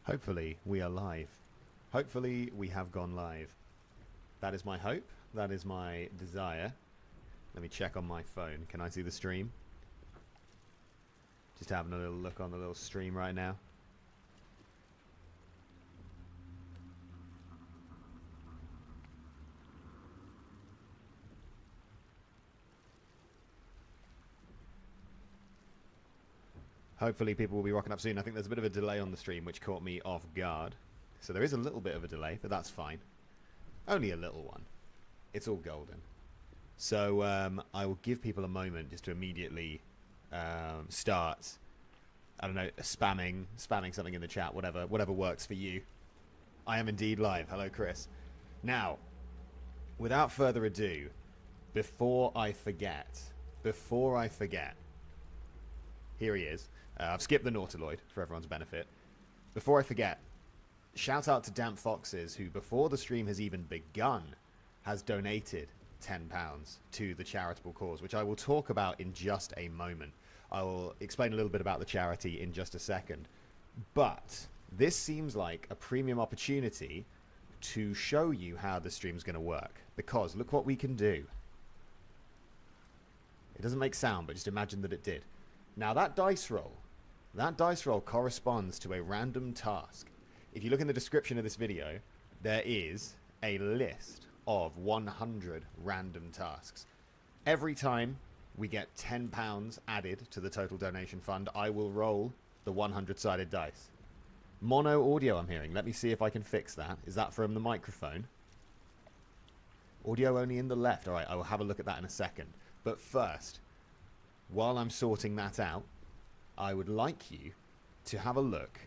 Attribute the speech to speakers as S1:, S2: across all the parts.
S1: Hopefully we are live. Hopefully we have gone live. That is my hope. That is my desire. Let me check on my phone. Can I see the stream? Just having a little look on the little stream right now. Hopefully people will be rocking up soon. I think there's a bit of a delay on the stream, which caught me off guard. So there is a little bit of a delay, but that's fine. Only a little one. It's all golden. So I will give people a moment just to immediately start, I don't know, spamming something in the chat, whatever works for you. I am indeed live. Hello, Chris. Now, without further ado, before I forget, here he is. I've skipped the Nautiloid for everyone's benefit. Before I forget, shout out to Damp Foxes, who before the stream has even begun, has donated £10 to the charitable cause, which I will talk about in just a moment. I will explain a little bit about the charity in just a second. But this seems like a premium opportunity to show you how the stream's going to work. Because look what we can do. It doesn't make sound, but just imagine that it did. Now that dice roll corresponds to a random task. If you look in the description of this video, there is a list of 100 random tasks. Every time we get £10 added to the total donation fund, I will roll the 100-sided dice. Mono audio I'm hearing. Let me see if I can fix that. Is that from the microphone? Audio only in the left. All right, I will have a look at that in a second. But first, while I'm sorting that out, I would like you to have a look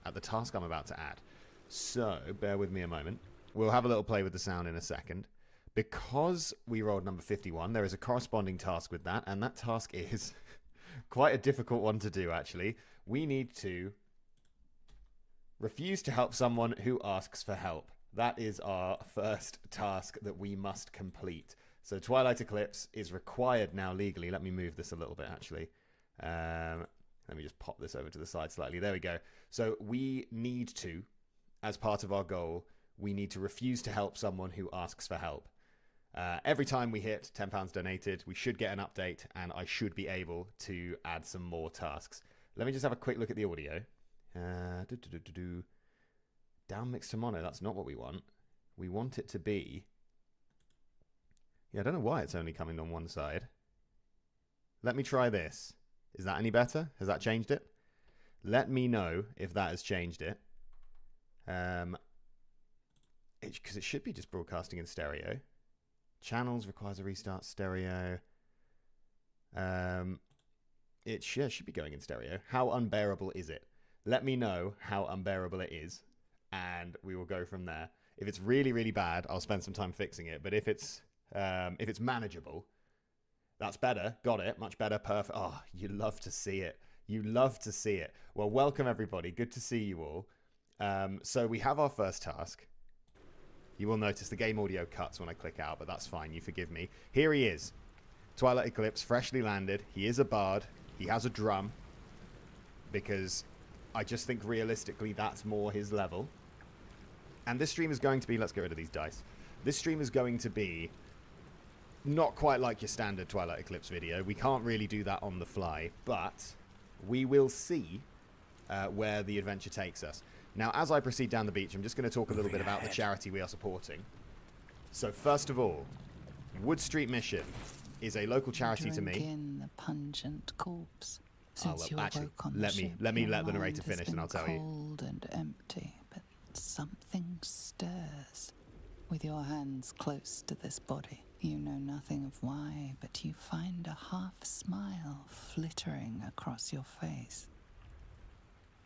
S1: at the task I'm about to add. So, bear with me a moment. We'll have a little play with the sound in a second. Because we rolled number 51, there is a corresponding task with that, and that task is quite a difficult one to do, actually. We need to refuse to help someone who asks for help. That is our first task that we must complete. So Twilight Eclipse is required now legally. Let me move this a little bit, actually. Let me just pop this over to the side slightly. There we go. So we need to, as part of our goal, we need to refuse to help someone who asks for help. Every time we hit £10 donated, we should get an update, and I should be able to add some more tasks. Let me just have a quick look at the audio. Down mix to mono, that's not what we want. We want it to be... Yeah, I don't know why it's only coming on one side. Let me try this. Is that any better? Has that changed it? Let me know if that has changed it. Because it should be just broadcasting in stereo. Channels requires a restart stereo. It should be going in stereo. How unbearable is it? Let me know how unbearable it is, and we will go from there. If it's really, really bad, I'll spend some time fixing it. But if it's manageable, that's better. Got it. Much better. Perfect. Oh, you love to see it. You love to see it. Well, welcome everybody. Good to see you all. So we have our first task. You will notice the game audio cuts when I click out, but that's fine. You forgive me. Here he is. Twilight Eclipse, freshly landed. He is a bard. He has a drum. Because I just think realistically that's more his level. And this stream is going to be... Let's get rid of these dice. This stream is going to be not quite like your standard Twilight Eclipse video. We can't really do that on the fly, but we will see where the adventure takes us. Now, as I proceed down the beach, I'm just going to talk a little bit about the charity we are supporting. So, first of all, Wood Street Mission is a local charity to me.
S2: Drink in the pungent corpse.
S1: Well, actually, let me let the narrator finish, and I'll tell you.
S2: Cold and empty, but something stirs. With your hands close to this body, you know nothing of why, but you find a half smile flittering across your face.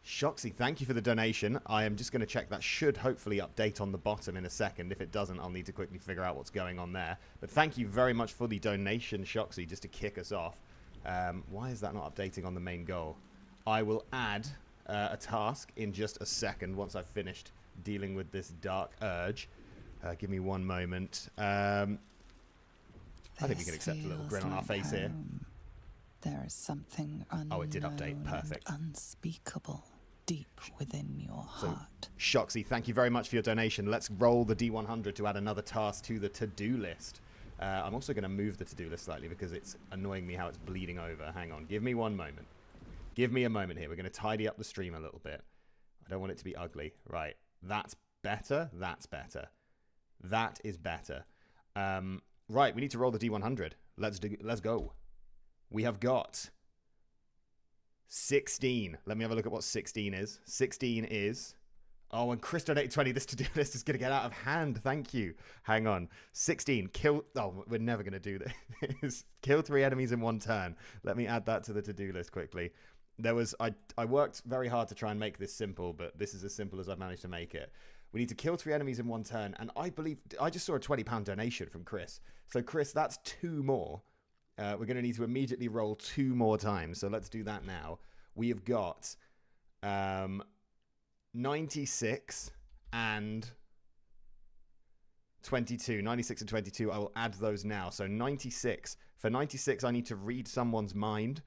S1: Shoxy, thank you for the donation. I am just going to check. That should hopefully update on the bottom in a second. If it doesn't, I'll need to quickly figure out what's going on there. But thank you very much for the donation, Shoxy, just to kick us off. Why is that not updating on the main goal? I will add a task in just a second once I've finished dealing with this dark urge. Give me one moment. I think we can accept a little grin on our face here.
S2: There is something unknown,
S1: oh, it did update. Perfect.
S2: And unspeakable deep within your heart.
S1: Shoxy, thank you very much for your donation. Let's roll the D100 to add another task to the to-do list. I'm also going to move the to-do list slightly because it's annoying me how it's bleeding over. Hang on. Give me one moment. Give me a moment here. We're going to tidy up the stream a little bit. I don't want it to be ugly. Right. That's better. That's better. That is better. Right. We need to roll the D100. Let's go. We have got 16. Let me have a look at what 16 is. 16 is... Oh, and Chris donated 20. This to-do list is going to get out of hand. Thank you. Hang on. 16. Kill... Oh, we're never going to do this. Kill 3 enemies in 1 turn. Let me add that to the to-do list quickly. There was... I worked very hard to try and make this simple, but this is as simple as I've managed to make it. We need to kill 3 enemies in 1 turn, and I believe... I just saw a £20 donation from Chris. So, Chris, that's 2 more. We're going to need to immediately roll 2 more times. So, let's do that now. We have got... 96 and 22. 96 and 22. I will add those now. So 96. For 96, I need to read someone's mind.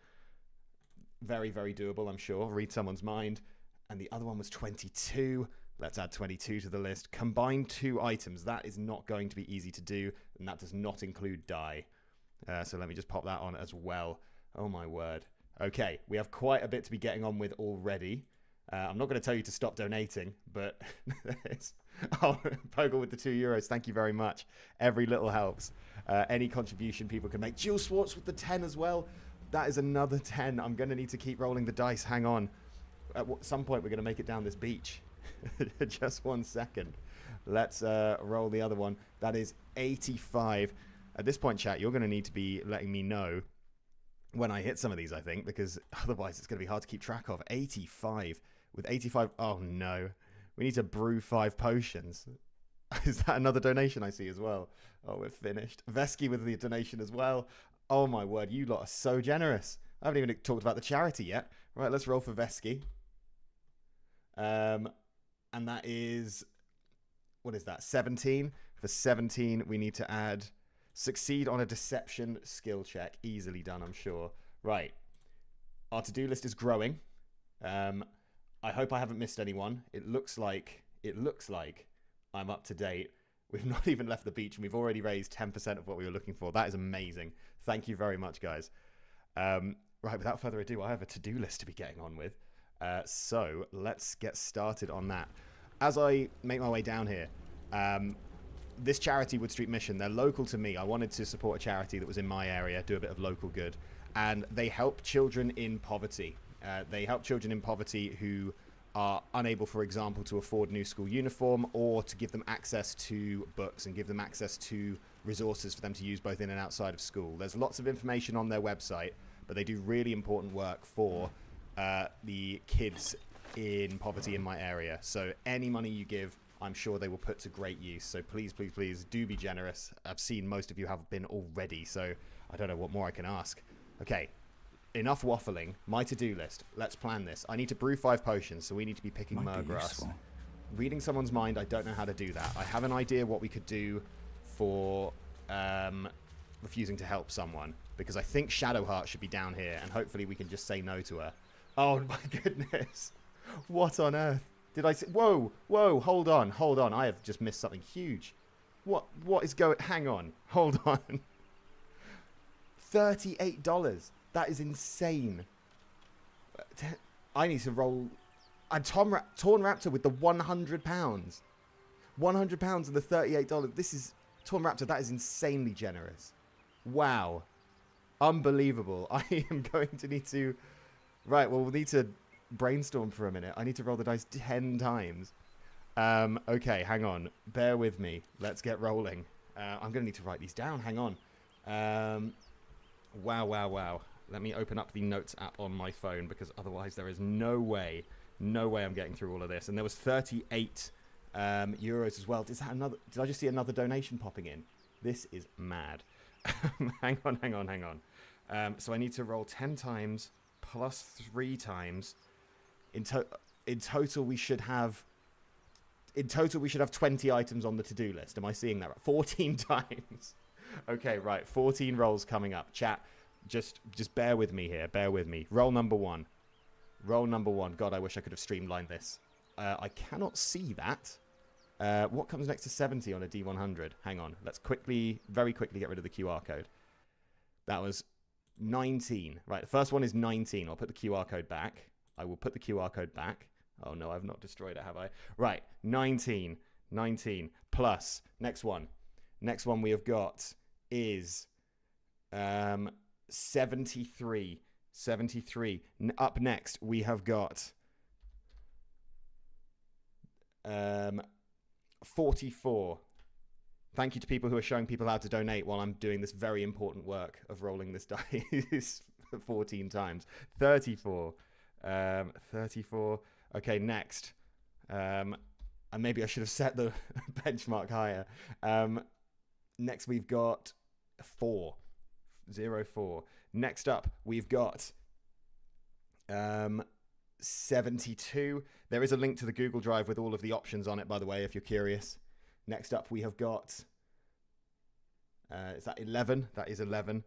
S1: Very, very doable, I'm sure. Read someone's mind. And the other one was 22. Let's add 22 to the list. Combine 2 items. That is not going to be easy to do. And that does not include die. So let me just pop that on as well. Oh, my word. Okay, we have quite a bit to be getting on with already. I'm not going to tell you to stop donating, but oh, Poggle with the €2. Thank you very much. Every little helps. Any contribution people can make. Jill Swartz with the 10 as well. That is another 10. I'm going to need to keep rolling the dice. Hang on. At some point, we're going to make it down this beach. Just 1 second. Let's roll the other one. That is 85. At this point, chat, you're going to need to be letting me know when I hit some of these, I think, because otherwise it's going to be hard to keep track of. 85. With 85, oh no. We need to brew 5 potions. Is that another donation I see as well? Oh, we're finished. Vesky with the donation as well. Oh my word, you lot are so generous. I haven't even talked about the charity yet. Right, let's roll for Vesky. And that is, what is that, 17? For 17, we need to add, succeed on a deception skill check. Easily done, I'm sure. Right. Our to-do list is growing. I hope I haven't missed anyone. It looks like I'm up to date. We've not even left the beach, and we've already raised 10% of what we were looking for. That is amazing. Thank you very much, guys. Right, without further ado, I have a to-do list to be getting on with. So let's get started on that. As I make my way down here, this charity, Wood Street Mission, they're local to me. I wanted to support a charity that was in my area, do a bit of local good. And they help children in poverty. They help children in poverty who are unable, for example, to afford new school uniform, or to give them access to books and give them access to resources for them to use both in and outside of school. There's lots of information on their website, but they do really important work for the kids in poverty in my area. So any money you give, I'm sure they will put to great use. So please, please, please do be generous. I've seen most of you have been already, so I don't know what more I can ask. Okay. Enough waffling. My to-do list. Let's plan this. I need to brew 5 potions, so we need to be picking Murgrass. Reading someone's mind, I don't know how to do that. I have an idea what we could do for refusing to help someone, because I think Shadowheart should be down here, and hopefully we can just say no to her. Oh my goodness. What on earth? Did I say? Whoa, whoa, hold on. I have just missed something huge. What is going... Hang on. Hold on. $38. That is insane. I need to roll a Torn Raptor with the £100. £100 and the $38. This is Torn Raptor. That is insanely generous. Wow. Unbelievable. I am going to need to... Right, well, we'll need to brainstorm for a minute. I need to roll the dice 10 times. Okay, hang on. Bear with me. Let's get rolling. I'm going to need to write these down. Hang on. Wow. Let me open up the notes app on my phone, because otherwise there is no way I'm getting through all of this. And there was 38 euros as well. Is that another? Did I just see another donation popping in? This is mad. Hang on. So I need to roll 10 times plus 3 times. In total, we should have 20 items on the to-do list. Am I seeing that right? 14 times. Okay, right. 14 rolls coming up. Chat, just bear with me here. Bear with me. Roll number 1. Roll number 1. God, I wish I could have streamlined this. I cannot see that. What comes next to 70 on a D100? Hang on. Let's very quickly get rid of the QR code. That was 19. Right, the first one is 19. I'll put the QR code back. I will put the QR code back. Oh, no, I've not destroyed it, have I? Right, 19. 19 plus. Next one. Next one we have got is 73. 73. Up next, we have got 44. Thank you to people who are showing people how to donate while I'm doing this very important work of rolling this dice 14 times. 34. 34. Okay, next. And maybe I should have set the benchmark higher. Next, we've got 4. 0, 4. Next up, we've got 72. There is a link to the Google Drive with all of the options on it, by the way, if you're curious. Next up, we have got... is that 11? That is 11.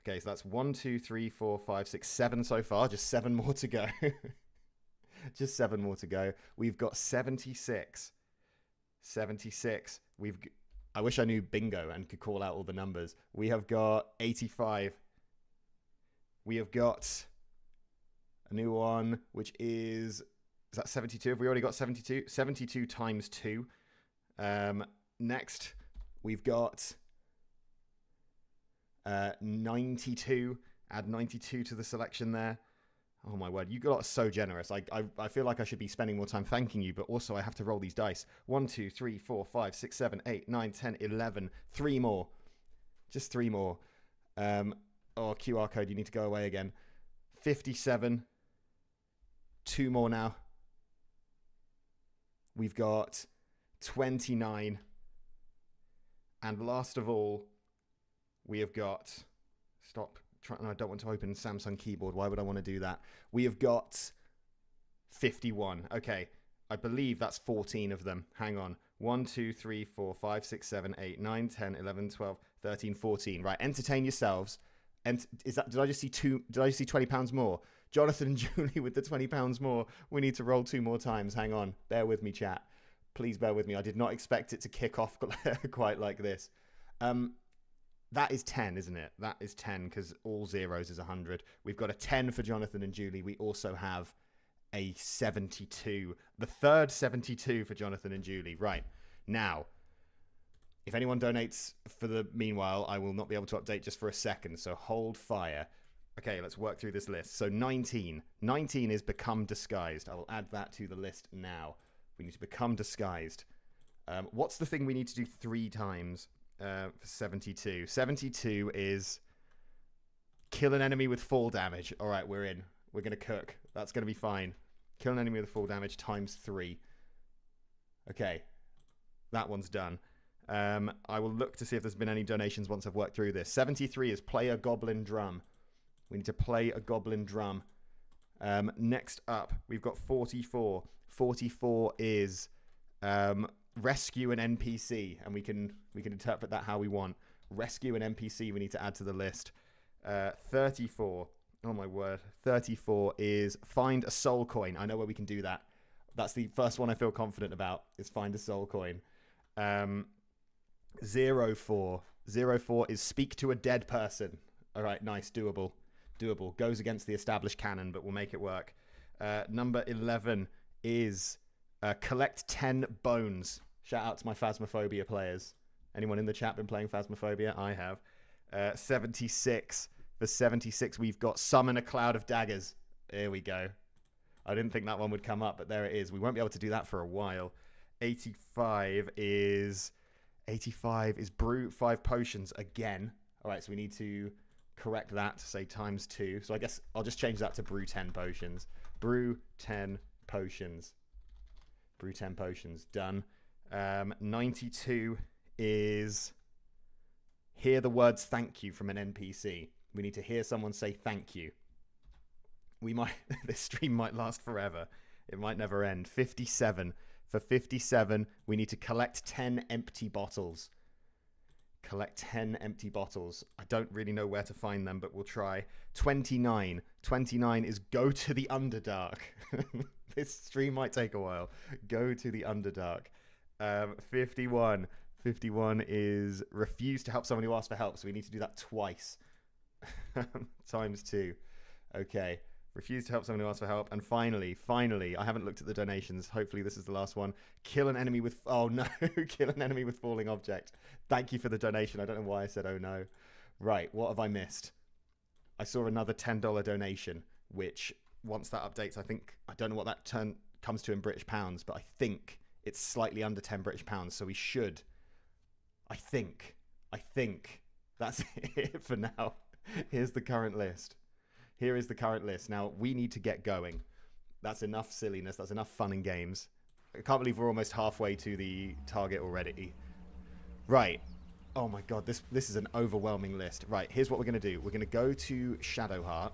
S1: Okay, so that's 1, 2, 3, 4, 5, 6, 7 so far. Just 7 more to go. Just 7 more to go. We've got 76. 76. I wish I knew bingo and could call out all the numbers. We have got 85. We have got a new one, which is that 72? Have we already got 72? 72 times 2. Next, we've got 92. Add 92 to the selection there. Oh my word, you got so generous. I feel like I should be spending more time thanking you, but also I have to roll these dice. 1, 2, 3, 4, 5, 6, 7, 8, 9, 10, 11. 3 more. Just 3 more. Oh, QR code, you need to go away again. 57. 2 more now. We've got 29. And last of all, we have got... I don't want to open Samsung keyboard. Why would I want to do that? We have got 51. Okay. I believe that's 14 of them. Hang on. 1, 2, 3, 4, 5, 6, 7, 8, 9, 10, 11, 12, 13, 14. Right. Entertain yourselves. And did I just see £20 more? Jonathan and Julie with the £20 more. We need to roll 2 more times. Hang on. Bear with me, chat. Please bear with me. I did not expect it to kick off quite like this. That is 10, isn't it? That is 10 because all zeros is 100. We've got a 10 for Jonathan and Julie. We also have a 72. The third 72 for Jonathan and Julie. Right. Now, if anyone donates for the meanwhile, I will not be able to update just for a second. So hold fire. Okay, let's work through this list. So 19. 19 is become disguised. I will add that to the list now. We need to become disguised. What's the thing we need to do 3 times? For 72. 72 is kill an enemy with full damage. All right, we're in. We're going to cook. That's going to be fine. Kill an enemy with full damage times 3. Okay, that one's done. I will look to see if there's been any donations once I've worked through this. 73 is play a goblin drum. We need to play a goblin drum. Next up, we've got 44. 44 is... rescue an NPC, and we can interpret that how we want. Rescue an NPC we need to add to the list. 34. Oh my word. 34 is find a soul coin. I know where we can do that. That's the first one I feel confident about, is find a soul coin. 04. 04 is speak to a dead person. All right, nice, doable. Doable. Goes against the established canon, but we'll make it work. Number 11 is collect 10 bones. Shout out to my Phasmophobia players. Anyone in the chat been playing Phasmophobia? I have. 76. For 76, we've got summon a cloud of daggers. Here we go. I didn't think that one would come up, but there it is. We won't be able to do that for a while. 85 is brew 5 potions again. All right, so we need to correct that to say times 2. So I guess I'll just change that to brew 10 potions. Brew 10 potions. Brew 10 potions. Done. 92 is hear the words thank you from an NPC. We need to hear someone say thank you. This stream might last forever. It might never end. 57. For 57, we need to collect 10 empty bottles. Collect 10 empty bottles. I don't really know where to find them, but we'll try. 29. 29 is go to the Underdark. This stream might take a while. Go to the Underdark. 51. 51 is refuse to help someone who asks for help. So we need to do that twice. Times 2. Okay. Refuse to help someone who asks for help. And finally, I haven't looked at the donations. Hopefully this is the last one. Kill an enemy with... Oh, no. Kill an enemy with falling object. Thank you for the donation. I don't know why I said oh, no. Right. What have I missed? I saw another $10 donation, which once that updates, I think... I don't know what that comes to in British pounds, but I think it's slightly under 10 British pounds. So we should... I think that's it for now. Here's the current list. Here is the current list. Now, we need to get going. That's enough silliness. That's enough fun and games. I can't believe we're almost halfway to the target already. Right. Oh my god, this is an overwhelming list. Right, here's what we're going to do. We're going to go to Shadowheart,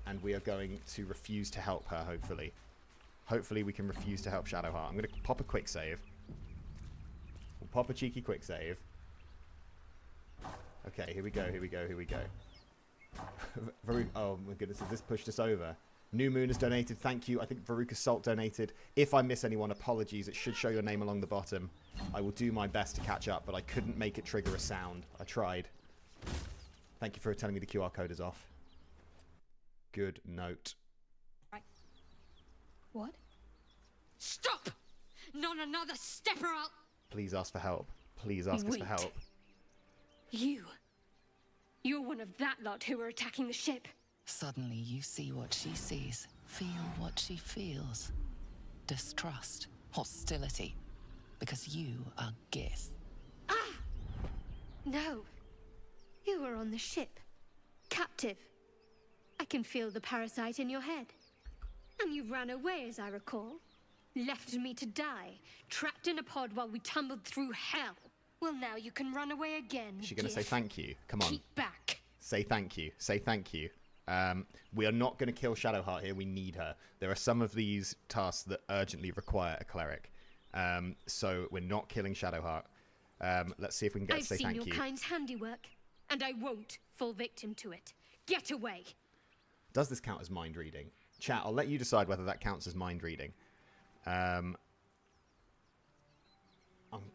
S1: and we are going to refuse to help her, hopefully. Hopefully we can refuse to help Shadowheart. I'm going to pop a quick save. We'll pop a cheeky quick save. Okay, here we go. Oh my goodness, has this pushed us over? New Moon has donated, thank you. I think Veruca Salt donated. If I miss anyone, apologies. It should show your name along the bottom. I will do my best to catch up, but I couldn't make it trigger a sound. I tried. Thank you for telling me the QR code is off. Good note.
S3: Right. What? Stop! Not another step or I'll...
S1: Please ask for help. Please ask us for help.
S3: You're one of that lot who are attacking the ship.
S2: Suddenly you see what she sees, feel what she feels. Distrust, hostility, because you are Gith.
S3: Ah! No. You were on the ship. Captive. I can feel the parasite in your head. And you ran away, as I recall. Left me to die, trapped in a pod while we tumbled through hell. Well, now you can run away again.
S1: Is she going to say thank you? Come on.
S3: Keep back.
S1: Say thank you. Say thank you. We are not going to kill Shadowheart here. We need her. There are some of these tasks that urgently require a cleric. So we're not killing Shadowheart. Let's see if we can get to say thank you.
S3: I've seen your kind's handiwork, and I won't fall victim to it. Get away.
S1: Does this count as mind reading? Chat, I'll let you decide whether that counts as mind reading. I'm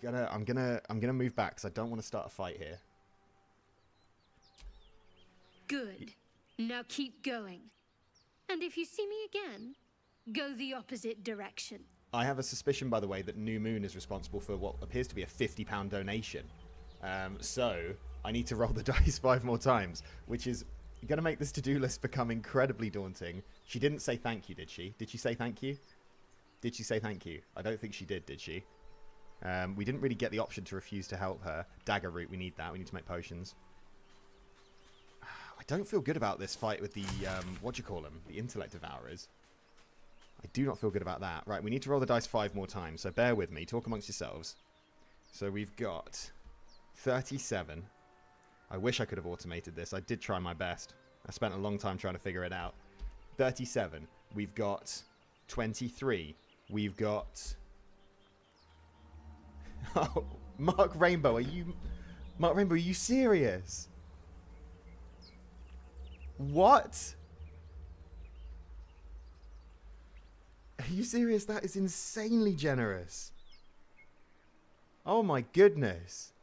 S1: gonna move back because I don't want to start a fight here.
S3: Good. Now keep going. And if you see me again, go the opposite direction.
S1: I have a suspicion, by the way, that New Moon is responsible for what appears to be a £50 donation. So I need to roll the dice 5 more times, which is going to make this to-do list become incredibly daunting. She didn't say thank you, did she? Did she say thank you? Did she say thank you? I don't think she did she? We didn't really get the option to refuse to help her. Dagger root, we need that. We need to make potions. I don't feel good about this fight with the, what do you call them? The intellect devourers. I do not feel good about that. Right, we need to roll the dice 5 more times, so bear with me. Talk amongst yourselves. So we've got 37. I wish I could have automated this. I did try my best. I spent a long time trying to figure it out. 37. We've got 23. We've got... Oh, Mark Rainbow, Mark Rainbow, are you serious? What? Are you serious? That is insanely generous. Oh my goodness.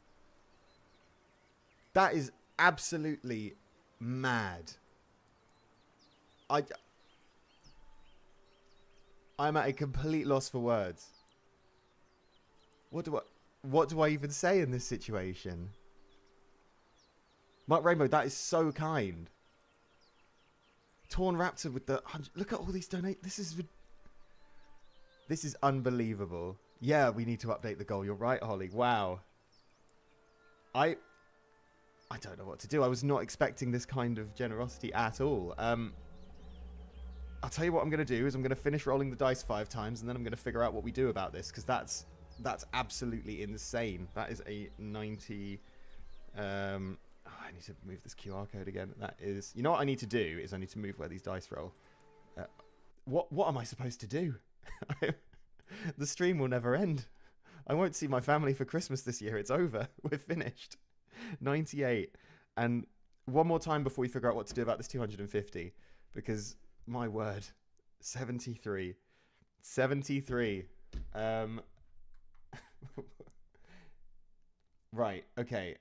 S1: That is absolutely mad. I'm at a complete loss for words. What do I even say in this situation? Mark Rainbow, that is so kind. Torn Raptor with the 100. Look at all these donate. This is unbelievable. Yeah, we need to update the goal. You're right, Holly. Wow. I don't know what to do. I was not expecting this kind of generosity at all. I'll tell you what I'm going to do is I'm going to finish rolling the dice 5 times and then I'm going to figure out what we do about this because that's absolutely insane. That is a 90... I need to move this QR code again. That is... You know what I need to do is I need to move where these dice roll. What am I supposed to do? The stream will never end. I won't see my family for Christmas this year. It's over. We're finished. 98. And one more time before we figure out what to do about this 250, because my word, 73. 73. Right, okay.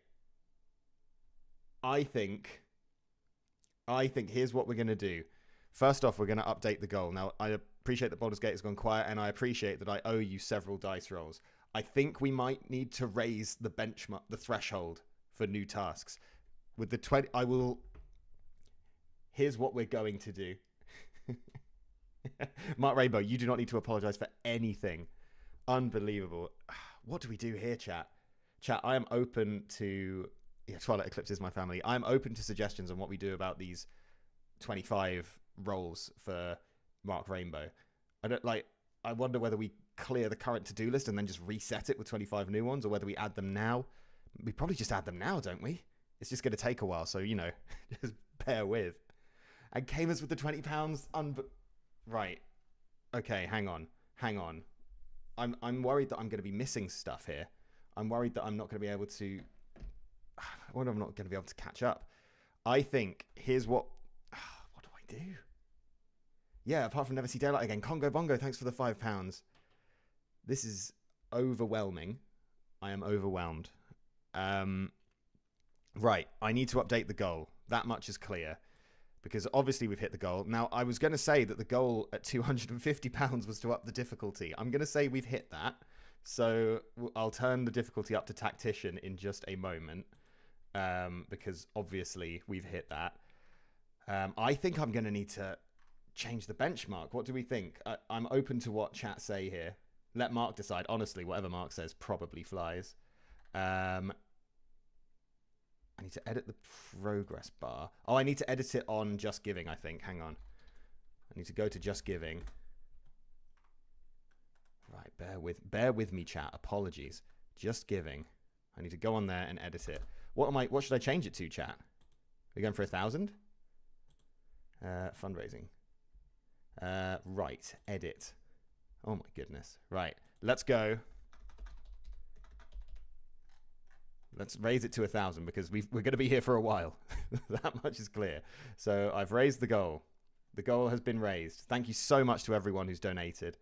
S1: I think here's what we're going to do. First off, we're going to update the goal. Now, I appreciate that Baldur's Gate has gone quiet, and I appreciate that I owe you several dice rolls. I think we might need to raise the benchmark, the threshold for new tasks. With the 20, here's what we're going to do. Mark Rainbow, you do not need to apologize for anything. Unbelievable. What do we do here, chat? Chat, I am open to... Yeah, Twilight Eclipse is my family. I'm open to suggestions on what we do about these 25 roles for Mark Rainbow. I wonder whether we clear the current to-do list and then just reset it with 25 new ones, or whether we add them now. We probably just add them now, don't we? It's just going to take a while, so, you know, just bear with. And Kamers with the £20. Right. Okay, hang on. I'm worried that I'm going to be missing stuff here. I'm worried that I'm not going to be able to... I'm not going to be able to catch up. I think, here's what... What do I do? Yeah, apart from Never See Daylight again. Congo Bongo, thanks for the £5. This is overwhelming. I am overwhelmed. Right, I need to update the goal. That much is clear. Because obviously we've hit the goal. Now, I was going to say that the goal at £250 was to up the difficulty. I'm going to say we've hit that. So I'll turn the difficulty up to Tactician in just a moment. Because obviously we've hit that. I think I'm going to need to change the benchmark. What do we think? I'm open to what chat say here. Let Mark decide. Honestly, whatever Mark says probably flies. I need to edit the progress bar. Oh, I need to edit it on Just Giving, I think. Hang on. I need to go to Just Giving. Right, bear with me, chat. Apologies. Just Giving. I need to go on there and edit it. What should I change it to, chat? Are we going for 1,000? Fundraising. Right, edit. Oh my goodness. Right, let's go. Let's raise it to 1,000 because we're going to be here for a while. That much is clear. So I've raised the goal. The goal has been raised. Thank you so much to everyone who's donated.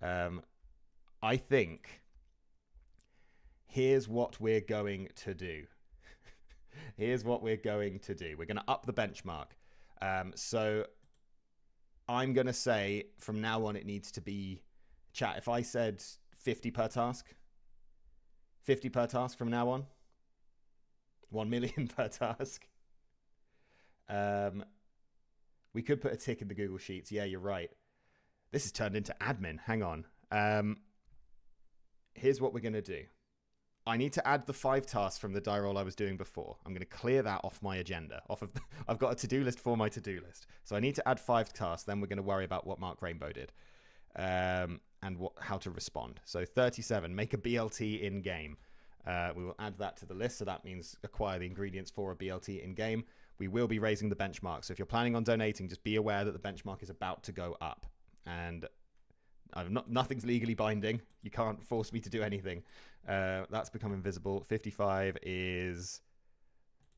S1: I think here's what we're going to do. Here's what we're going to do. We're going to up the benchmark. So I'm going to say from now on it needs to be... Chat, if I said 50 per task? 50 per task from now on? 1 million per task. We could put a tick in the Google Sheets. Yeah, you're right. This has turned into admin. Hang on. Here's what we're going to do. I need to add the 5 tasks from the die roll I was doing before. I'm going to clear that off my agenda. I've got a to-do list for my to-do list. So I need to add 5 tasks. Then we're going to worry about what Mark Rainbow did. And how to respond. So 37, make a BLT in-game. We will add that to the list, so that means acquire the ingredients for a BLT in-game. We will be raising the benchmark, so if you're planning on donating, just be aware that the benchmark is about to go up. And nothing's legally binding. You can't force me to do anything. That's become invisible. 55 is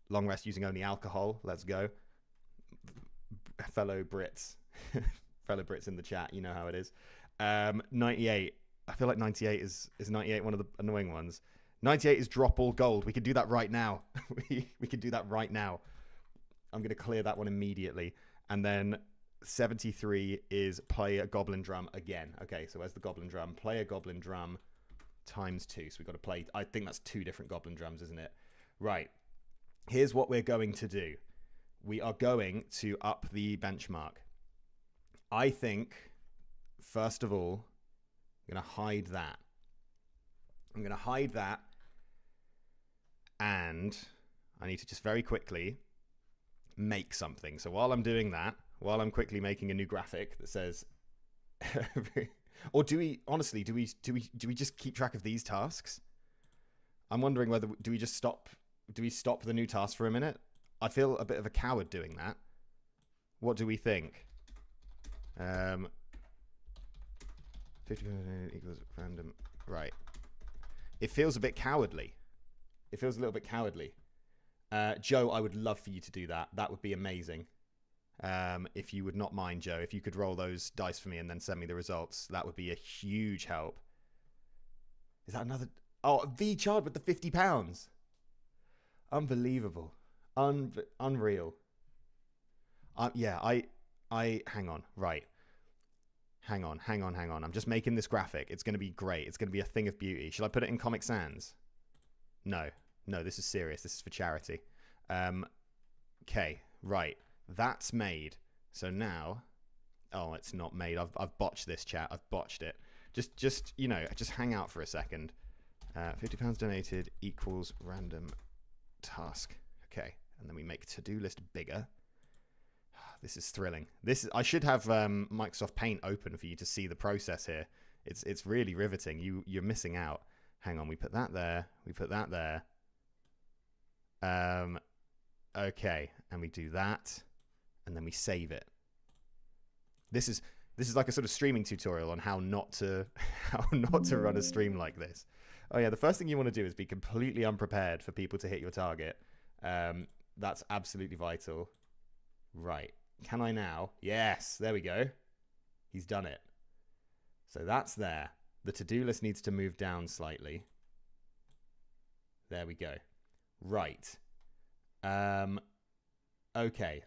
S1: long rest using only alcohol. Let's go. Fellow Brits. Fellow Brits in the chat, you know how it is. 98. I feel like 98 is 98 one of the annoying ones. 98 is drop all gold. We can do that right now. we can do that right now. I'm going to clear that one immediately. And then 73 is play a goblin drum again. Okay, so where's the goblin drum? Play a goblin drum times 2. So we've got to play... I think that's 2 different goblin drums, isn't it? Right. Here's what we're going to do. We are going to up the benchmark. I think, first of all, I'm going to hide that. I'm going to hide that. And I need to just very quickly make something. So while I'm doing that, while I'm quickly making a new graphic that says... or do we, honestly, do we just keep track of these tasks? I'm wondering whether, do we stop the new task for a minute? I feel a bit of a coward doing that. What do we think? 50 equals random. Right. It feels a bit cowardly. It feels a little bit cowardly. Joe, I would love for you to do that. That would be amazing. If you would not mind, Joe, if you could roll those dice for me and then send me the results, that would be a huge help. Is that another? Oh, V Chard with the £50. Unbelievable. Unreal. Yeah, I hang on. Right. Hang on. I'm just making this graphic. It's going to be great. It's going to be a thing of beauty. Shall I put it in Comic Sans? No, this is serious. This is for charity. Okay, right. That's made. So now, oh, it's not made. I've botched this, chat. I've botched it. Just you know, just hang out for a second. £50 donated equals random task. Okay, and then we make to-do list bigger. This is thrilling. I should have Microsoft Paint open for you to see the process here. It's really riveting. You're missing out. Hang on, we put that there. We put that there. Okay, and we do that, and then we save it. This is like a sort of streaming tutorial on how not to run a stream like this. Oh yeah, the first thing you want to do is be completely unprepared for people to hit your target. That's absolutely vital. Right. Can I now? Yes, there we go. He's done it. So that's there. The to-do list needs to move down slightly. There we go. Right. Okay.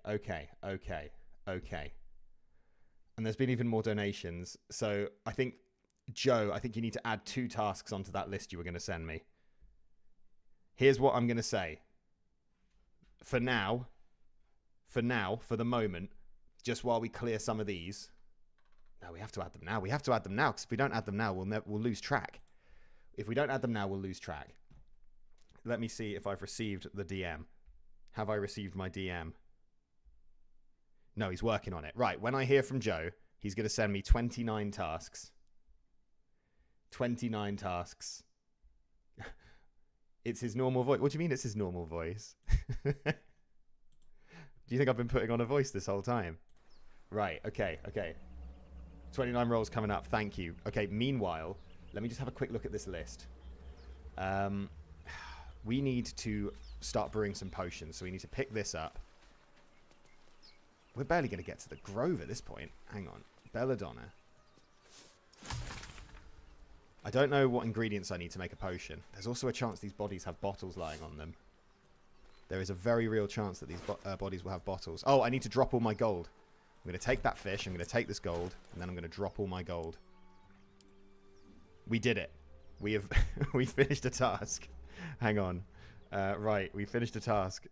S1: And there's been even more donations. So I think, Joe, you need to add 2 tasks onto that list you were going to send me. Here's what I'm going to say. For now, for the moment, just while we clear some of these. No, we have to add them now. Because if we don't add them now, we'll lose track. If we don't add them now, we'll lose track. Let me see if I've received the DM. Have I received my DM? No, he's working on it. Right, when I hear from Joe, he's going to send me 29 tasks. 29 tasks. It's his normal voice. What do you mean it's his normal voice? Do you think I've been putting on a voice this whole time? Right, okay. 29 rolls coming up, thank you. Okay, meanwhile, let me just have a quick look at this list. We need to start brewing some potions, so we need to pick this up. We're barely going to get to the Grove at this point. Hang on. Belladonna. I don't know what ingredients I need to make a potion. There's also a chance these bodies have bottles lying on them. There is a very real chance that these bodies will have bottles. Oh, I need to drop all my gold. I'm going to take that fish, I'm going to take this gold, and then I'm going to drop all my gold. We did it. We finished a task. Hang on. Right, we finished a task.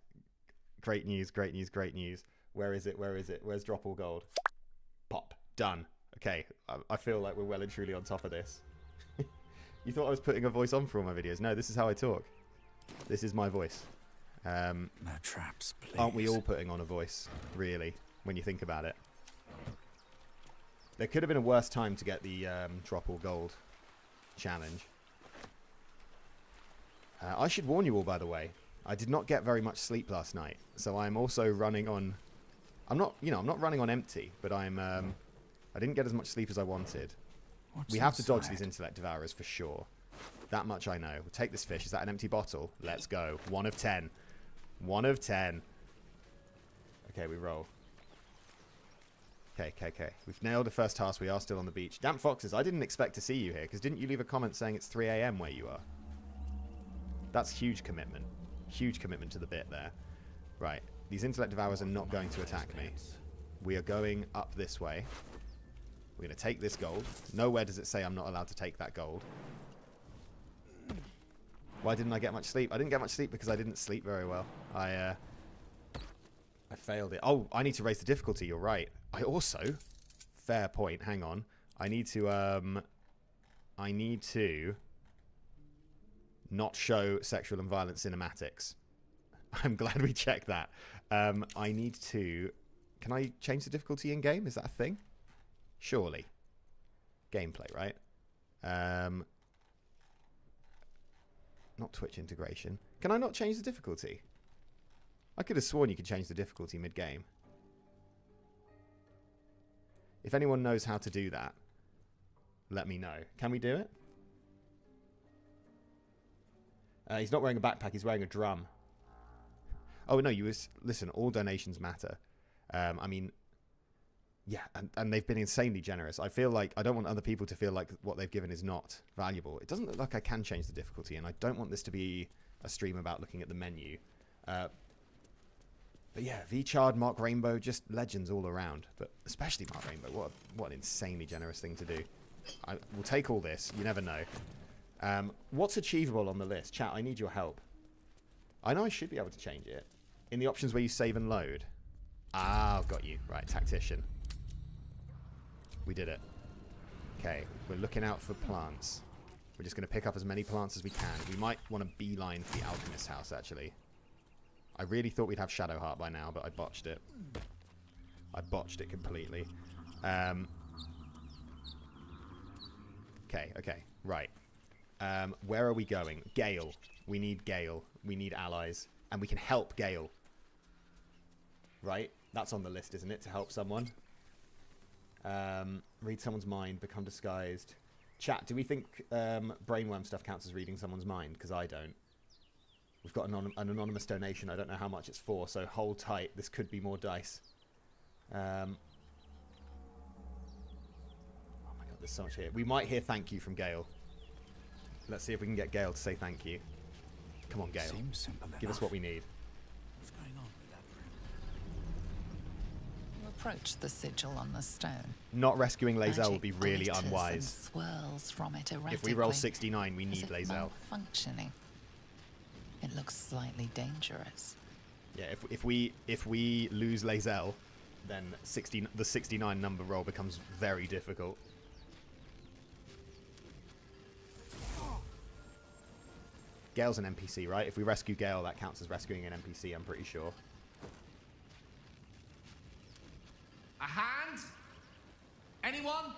S1: Great news. Where is it? Where's drop all gold? Pop. Done. Okay, I feel like we're well and truly on top of this. You thought I was putting a voice on for all my videos. No, this is how I talk. This is my voice.
S4: No traps, please.
S1: Aren't we all putting on a voice, really, when you think about it? There could have been a worse time to get the drop all gold challenge. I should warn you all, by the way. I did not get very much sleep last night, so I'm also running on... I'm not running on empty, but I didn't get as much sleep as I wanted. We have to dodge these intellect devourers for sure. That much I know. We'll take this fish. Is that an empty bottle? Let's go. 1 of 10. 1 of 10. Okay, we roll. Okay. We've nailed the first task. We are still on the beach. Damp Foxes, I didn't expect to see you here, because didn't you leave a comment saying it's 3 a.m. where you are? That's huge commitment. Huge commitment to the bit there. Right. These intellect devourers are not going to attack me. We are going up this way. We're going to take this gold. Nowhere does it say I'm not allowed to take that gold. Why didn't I get much sleep? I didn't get much sleep because I didn't sleep very well. I failed it. Oh, I need to raise the difficulty. You're right. I also... Fair point. Hang on. I need to not show sexual and violent cinematics. I'm glad we checked that. I need to... Can I change the difficulty in-game? Is that a thing? Surely. Gameplay, right? Not Twitch integration. Can I not change the difficulty? I could have sworn you could change the difficulty mid-game. If anyone knows how to do that, let me know. Can we do it? He's not wearing a backpack, he's wearing a drum. Oh no, listen. All donations matter. I mean, yeah, and they've been insanely generous. I feel like I don't want other people to feel like what they've given is not valuable. It doesn't look like I can change the difficulty, and I don't want this to be a stream about looking at the menu. But yeah, V-Chard, Mark Rainbow, just legends all around. But especially Mark Rainbow. What an insanely generous thing to do. We'll take all this. You never know. What's achievable on the list? Chat, I need your help. I know I should be able to change it. In the options where you save and load. Ah, got you. Right, tactician. We did it. Okay, we're looking out for plants. We're just going to pick up as many plants as we can. We might want to beeline for the alchemist's house, actually. I really thought we'd have Shadowheart by now, but I botched it. I botched it completely. Okay, right. Where are we going? Gail. We need Gail. We need allies. And we can help Gail. Right? That's on the list, isn't it? To help someone. Read someone's mind. Become disguised. Chat, do we think brainworm stuff counts as reading someone's mind? Because I don't. We've got an anonymous donation. I don't know how much it's for, so hold tight. This could be more dice. Oh my god, there's so much here. We might hear thank you from Gail. Let's see if we can get Gail to say thank you. Come on, Gail.
S4: Seems simple
S1: Give us what we need.
S4: What's going on with that room?
S2: You approach the sigil on the stone.
S1: Not rescuing Lae'zel would be
S2: Magic
S1: really
S2: glitters
S1: unwise.
S2: and swirls from it
S1: If we roll
S2: erratically,
S1: 69, we
S2: as
S1: need
S2: if
S1: Lae'zel.
S2: malfunctioning. It looks slightly dangerous.
S1: Yeah, if we lose Lae'zel, then the 69 number roll becomes very difficult. Gail's an NPC, right? If we rescue Gail, that counts as rescuing an NPC, I'm pretty sure.
S5: A hand? Anyone?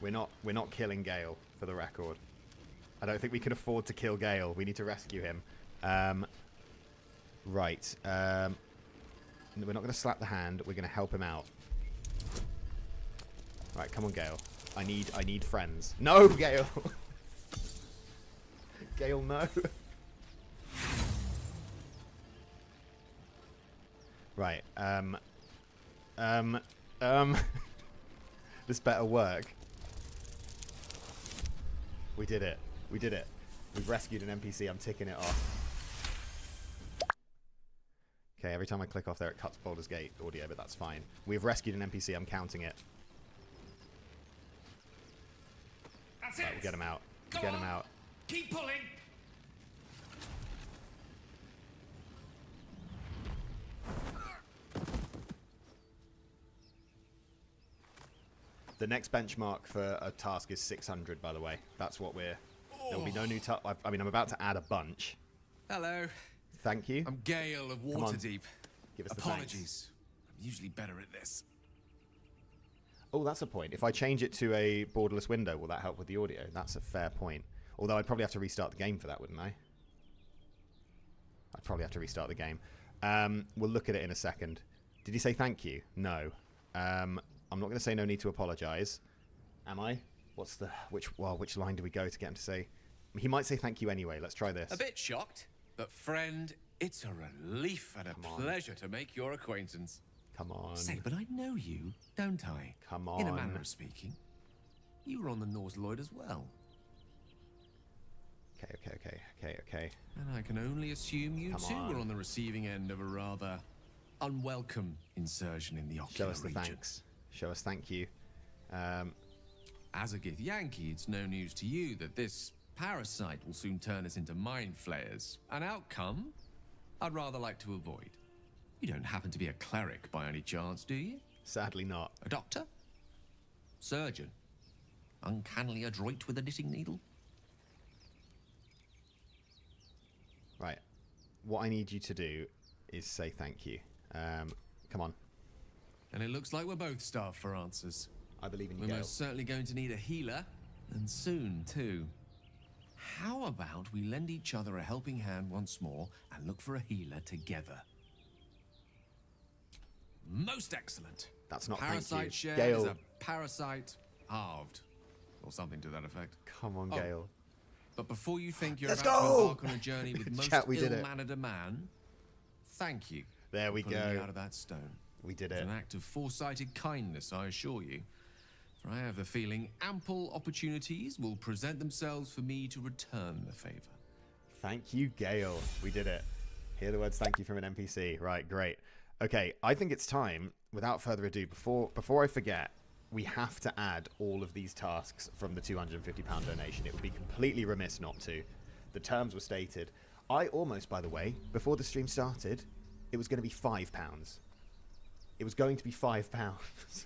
S1: We're not killing Gail, for the record. I don't think we can afford to kill Gail. We need to rescue him. Right. We're not going to slap the hand. We're going to help him out. Right, come on, Gail. I need friends. No, Gail! Gail, no. Right. This better work. We did it. We did it. We've rescued an NPC. I'm ticking it off. Okay, every time I click off there, it cuts Baldur's Gate audio, but that's fine. We've rescued an NPC. I'm counting it.
S5: That's
S1: Right,
S5: it.
S1: we'll get him out.
S5: Go
S1: Get him
S5: on.
S1: out.
S5: Keep pulling.
S1: The next benchmark for a task is 600, by the way. That's what we're... There will be no new task. I mean, I'm about to add a bunch.
S5: Hello.
S1: Thank you.
S5: I'm Gail of
S1: Come on.
S5: Waterdeep.
S1: Give us the thanks.
S5: Apologies. I'm usually better at this.
S1: Oh, that's a point. If I change it to a borderless window, will that help with the audio? That's a fair point. Although I'd probably have to restart the game for that, wouldn't I? I'd probably have to restart the game. We'll look at it in a second. Did he say thank you? No. I'm not going to say no need to apologise. Am I? What's the... Which line do we go to get him to say... He might say thank you anyway. Let's try this.
S5: A bit shocked, but friend, it's a relief and a pleasure to make your acquaintance.
S1: Come on.
S5: Say, but I know you, don't I?
S1: Come
S5: In a
S1: on.
S5: manner of speaking. You were on the Norse Lloyd as well.
S1: Okay.
S5: And I can only assume you
S1: Come
S5: too
S1: on.
S5: were on the receiving end of a rather unwelcome insertion in the
S1: Show
S5: ocular
S1: us the
S5: region.
S1: thanks. Show us thank you.
S5: As a Gith Yankee, it's no news to you that this parasite will soon turn us into mind flayers. An outcome I'd rather like to avoid. You don't happen to be a cleric by any chance, do you?
S1: Sadly not.
S5: A doctor? Surgeon? Uncannily adroit with a knitting needle?
S1: Right. What I need you to do is say thank you. Come on.
S5: And it looks like we're both starved for answers.
S1: I believe in you,
S5: We're
S1: Gail.
S5: most certainly going to need a healer, and soon, too. How about we lend each other a helping hand once more and look for a healer together? Most excellent.
S1: That's not
S5: Parasite
S1: thank you.
S5: shared
S1: Gail.
S5: is a parasite halved, or something to that effect.
S1: Come on,
S5: Oh.
S1: Gail.
S5: But before you think you're
S1: Let's
S5: about to
S1: go!
S5: embark on a journey with most
S1: Chat, we did it.
S5: ill-mannered a man, thank you.
S1: There
S5: for
S1: we
S5: pulling me
S1: go.
S5: out of that stone.
S1: We did
S5: It's
S1: it.
S5: an act of foresighted kindness, I assure you. For I have a feeling ample opportunities will present themselves for me to return the favor.
S1: Thank you, Gail. We did it. Hear the words thank you from an NPC. Right, great. Okay, I think it's time, without further ado, before I forget, we have to add all of these tasks from the £250 donation. It would be completely remiss not to. The terms were stated. I almost, by the way, before the stream started, it was going to be £5. It was going to be £5.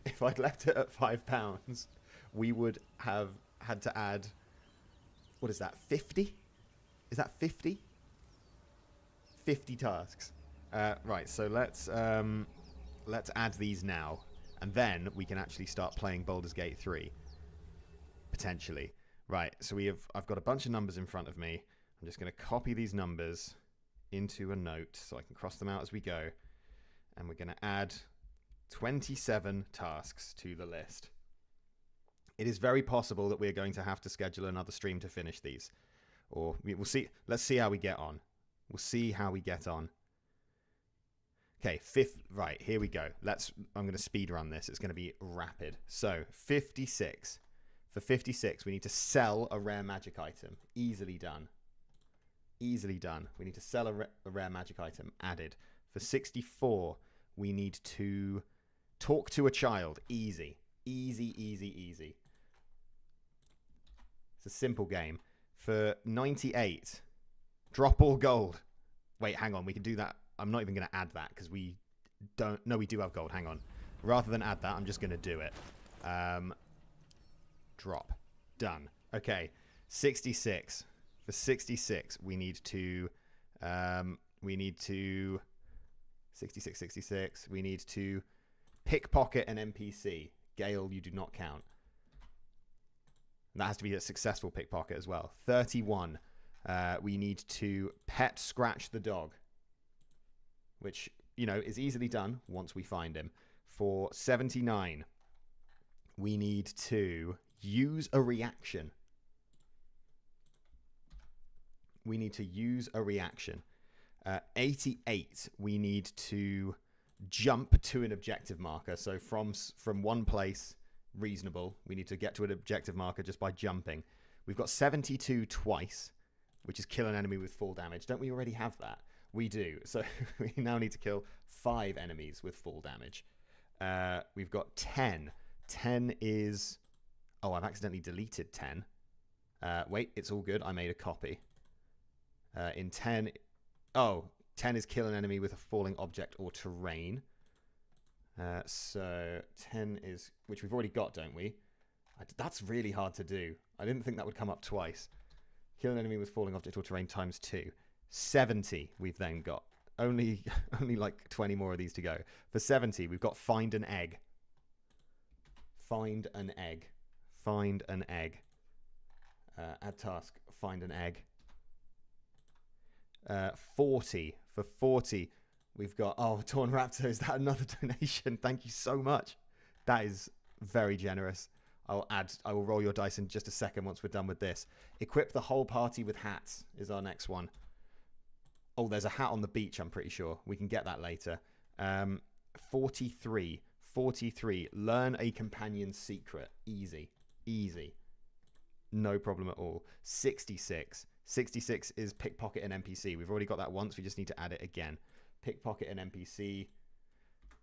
S1: If I'd left it at £5, we would have had to add, what is that, 50? Is that 50? 50 tasks. Right, so let's add these now, and then we can actually start playing Baldur's Gate 3, potentially. Right, so I've got a bunch of numbers in front of me. I'm just going to copy these numbers into a note so I can cross them out as we go, and we're going to add 27 tasks to the list. It is very possible that we're going to have to schedule another stream to finish these, or we'll see. Let's see how we get on. We'll see how we get on. Okay, right, here we go. I'm going to speed run this. It's going to be rapid. So, 56. For 56, we need to sell a rare magic item. Easily done. Easily done. We need to sell a rare magic item. Added. For 64, we need to talk to a child. Easy. Easy, easy, easy. It's a simple game. For 98, drop all gold. Wait, hang on. We can do that. I'm not even going to add that because we don't... No, we do have gold. Hang on. Rather than add that, I'm just going to do it. Drop. Done. Okay. 66. For 66, we need to... 66. We need to pickpocket an NPC. Gail, you do not count. And that has to be a successful pickpocket as well. 31. We need to pet scratch the dog, which, you know, is easily done once we find him. For 79, we need to use a reaction. We need to use a reaction. 88, we need to jump to an objective marker. So from one place, reasonable. We need to get to an objective marker just by jumping. We've got 72 twice, which is kill an enemy with full damage. Don't we already have that? We do. So we now need to kill 5 enemies with full damage. We've got 10. 10 is... Oh, I've accidentally deleted 10. Wait, it's all good. I made a copy. In 10... Oh, 10 is kill an enemy with a falling object or terrain. So 10 is... Which we've already got, don't we? That's really hard to do. I didn't think that would come up twice. Kill an enemy with falling object or terrain times 2. 70 we've then got. Only like 20 more of these to go. For 70, we've got find an egg. Find an egg. Find an egg. Add task. Find an egg. 40. For 40, we've got... Oh, Torn Raptor, is that another donation? Thank you so much. That is very generous. I will roll your dice in just a second once we're done with this. Equip the whole party with hats is our next one. Oh, there's a hat on the beach, I'm pretty sure. We can get that later. 43. 43. Learn a companion's secret. Easy. Easy. No problem at all. 66. 66 is pickpocket an NPC. We've already got that once. We just need to add it again. Pickpocket an NPC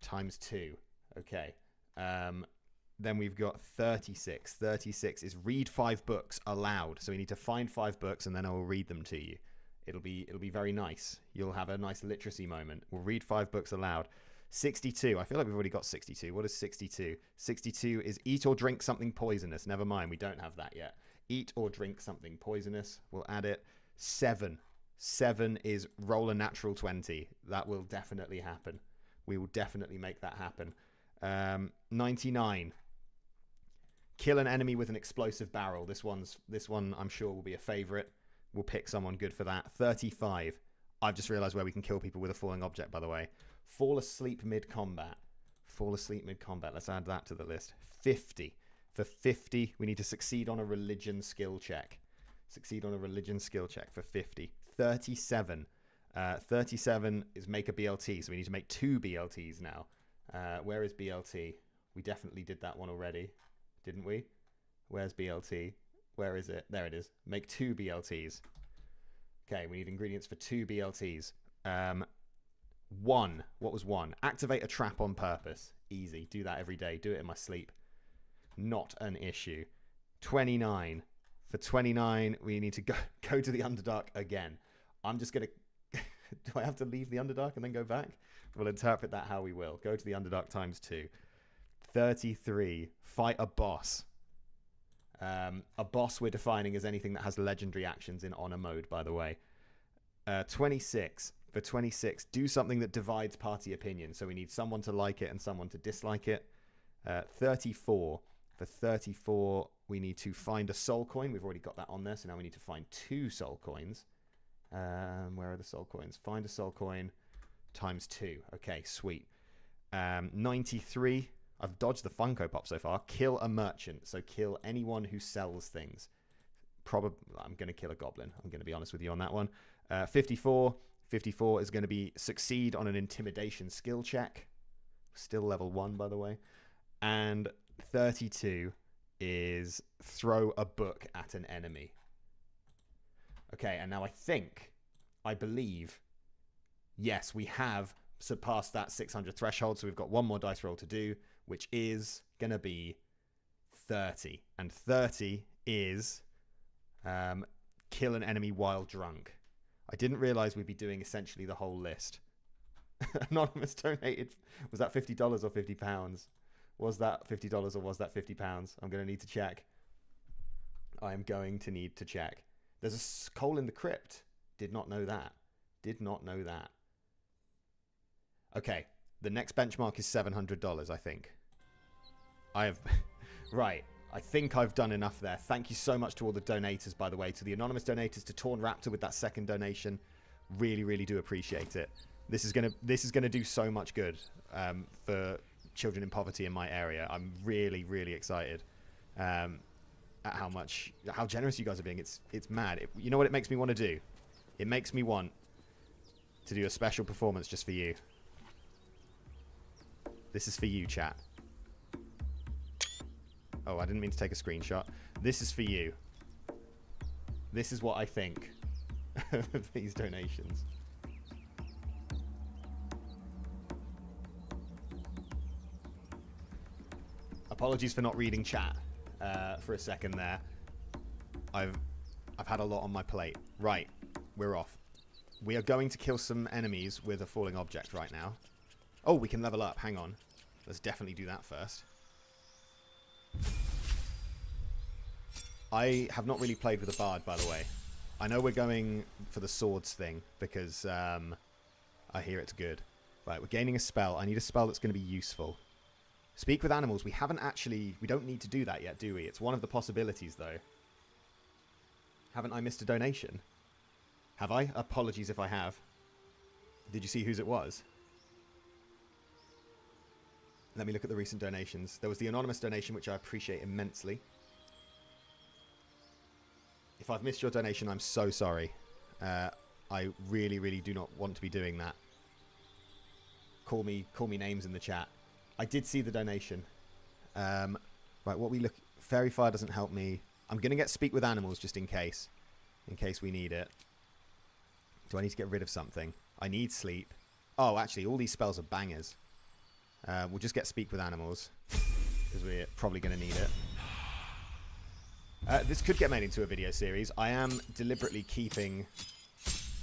S1: times 2. Okay. Then we've got 36. 36 is read 5 books aloud. So we need to find 5 books and then I will read them to you. It'll be very nice. You'll have a nice literacy moment. We'll read 5 books aloud. 62. I feel like we've already got 62. What is 62? 62 is eat or drink something poisonous. Never mind, we don't have that yet. Eat or drink something poisonous. We'll add it. 7. 7 is roll a natural 20. That will definitely happen. We will definitely make that happen. 99. Kill an enemy with an explosive barrel. This one I'm sure will be a favorite. We'll pick someone good for that. 35. I've just realized where we can kill people with a falling object, by the way. Fall asleep mid-combat. Fall asleep mid-combat. Let's add that to the list. 50. For 50, we need to succeed on a religion skill check. Succeed on a religion skill check for 50. 37. 37 is make a BLT, so we need to make 2 BLTs now. Where is BLT? We definitely did that one already, didn't we? Where's BLT? Where is it? There it is. Make 2 BLTs. Okay, we need ingredients for 2 BLTs. 1. What was 1? Activate a trap on purpose. Easy. Do that every day. Do it in my sleep. Not an issue. 29. For 29, we need to go to the Underdark again. I'm just going to... Do I have to leave the Underdark and then go back? We'll interpret that how we will. Go to the Underdark times 2. 33. Fight a boss. A boss we're defining as anything that has legendary actions in honor mode, by the way. 26. For 26, do something that divides party opinion. So we need someone to like it and someone to dislike it. 34. For 34, we need to find a soul coin. We've already got that on there, so now we need to find 2 soul coins. Where are the soul coins? Find a soul coin times 2. Okay, sweet. 93. I've dodged the Funko Pop so far. Kill a merchant. So kill anyone who sells things. Probably, I'm going to kill a goblin. I'm going to be honest with you on that one. 54. 54 is going to be succeed on an intimidation skill check. Still level 1, by the way. And 32 is throw a book at an enemy. Okay, and now I believe, yes, we have surpassed that 600 threshold, so we've got one more dice roll to do, which is going to be 30. And 30 is kill an enemy while drunk. I didn't realize we'd be doing essentially the whole list. Anonymous donated. Was that $50 or £50? Was that $50 or was that £50? I'm going to need to check. I am going to need to check. There's a coal in the crypt. Did not know that. Did not know that. Okay. The next benchmark is $700, I think. I have... Right. I think I've done enough there. Thank you so much to all the donators, by the way. To the anonymous donators, to Torn Raptor with that second donation. Really, really do appreciate it. This is gonna do so much good for children in poverty in my area. I'm really, really excited at how generous you guys are being. It's mad. You know what it makes me want to do? It makes me want to do a special performance just for you. This is for you, chat. Oh, I didn't mean to take a screenshot. This is for you. This is what I think of these donations. Apologies for not reading chat for a second there. I've had a lot on my plate. Right, we're off. We are going to kill some enemies with a falling object right now. Oh, we can level up. Hang on. Let's definitely do that first. I have not really played with a bard, by the way. I know we're going for the swords thing because I hear it's good. Right, we're gaining a spell. I need a spell that's going to be useful. Speak with animals. We don't need to do that yet, do we? It's one of the possibilities, though. Haven't I missed a donation? Have I? Apologies if I have. Did you see whose it was? Let me look at the recent donations. There was the anonymous donation, which I appreciate immensely. If I've missed your donation, I'm so sorry. I really, really do not want to be doing that. Call me names in the chat. I did see the donation. Right, what we look... Fairy Fire doesn't help me. I'm going to get Speak with Animals just in case we need it. Do I need to get rid of something? I need Sleep. Oh, actually, all these spells are bangers. We'll just get Speak with Animals because we're probably going to need it. This could get made into a video series. I am deliberately keeping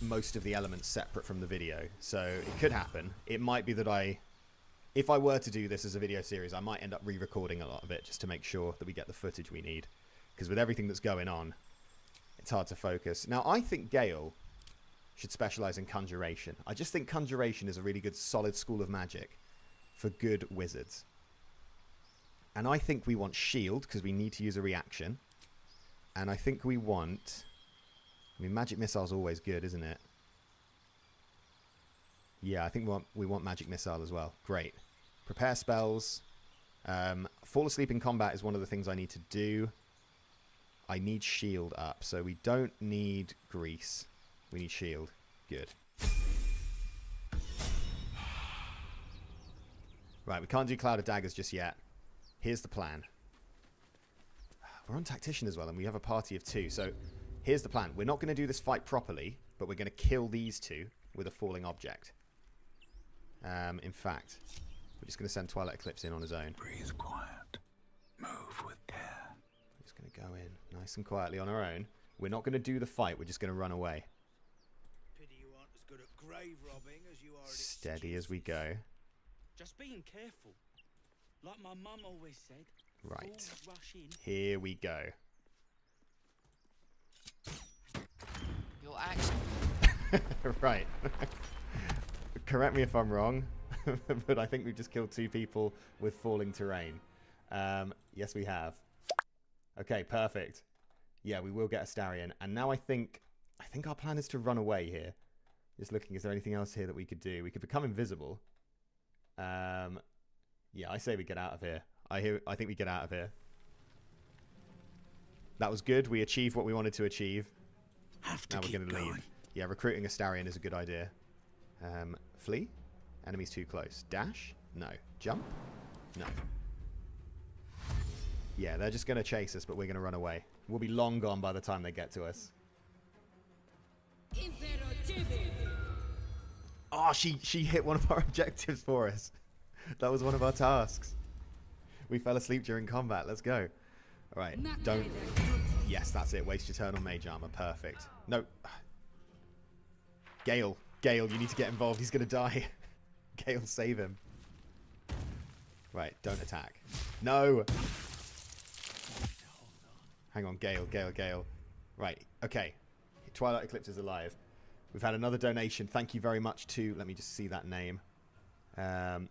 S1: most of the elements separate from the video, so it could happen. It might be that if I were to do this as a video series, I might end up re-recording a lot of it just to make sure that we get the footage we need. Because with everything that's going on, it's hard to focus. Now, I think Gail should specialize in Conjuration. I just think Conjuration is a really good, solid school of magic for good wizards. And I think we want Shield, because we need to use a reaction. And I think we want... I mean, Magic Missile's always good, isn't it? Yeah, I think we want Magic Missile as well. Great. Prepare spells. Fall asleep in combat is one of the things I need to do. I need shield up, so we don't need grease. We need shield. Good. Right, we can't do Cloud of Daggers just yet. Here's the plan. We're on Tactician as well, and we have a party of 2. So here's the plan. We're not going to do this fight properly, but we're going to kill these 2 with a falling object. In fact, we're just going to send Twilight Eclipse in on his own.
S4: Breathe quiet. Move with care.
S1: We're just going to go in nice and quietly on our own. We're not going to do the fight. We're just going to run away.
S6: Pity you aren't as good at grave robbing as you are at
S1: Steady as we go.
S6: Just being careful. Like my mum always said.
S1: Right.
S6: Fools rush in.
S1: Here we go.
S2: Your action.
S1: Right. Correct me if I'm wrong, but I think we've just killed 2 people with falling terrain. Yes, we have. Okay, perfect. Yeah, we will get Astarion. And now I think our plan is to run away here. Just looking, is there anything else here that we could do? We could become invisible. Yeah, I say we get out of here. I think we get out of here. That was good. We achieved what we wanted to achieve. Now we're going to leave. Yeah, recruiting Astarion is a good idea. Flee? Enemies too close. Dash? No. Jump? No. Yeah, they're just going to chase us, but we're going to run away. We'll be long gone by the time they get to us. Oh, she hit one of our objectives for us. That was one of our tasks. We fell asleep during combat. Let's go. All right. Don't. Yes, that's it. Waste your turn on mage armor. Perfect. No. Gail, you need to get involved. He's going to die. Gail, save him. Right. Don't attack. No. Hang on. Gail. Right. Okay. Twilight Eclipse is alive. We've had another donation. Thank you very much to... Let me just see that name. Let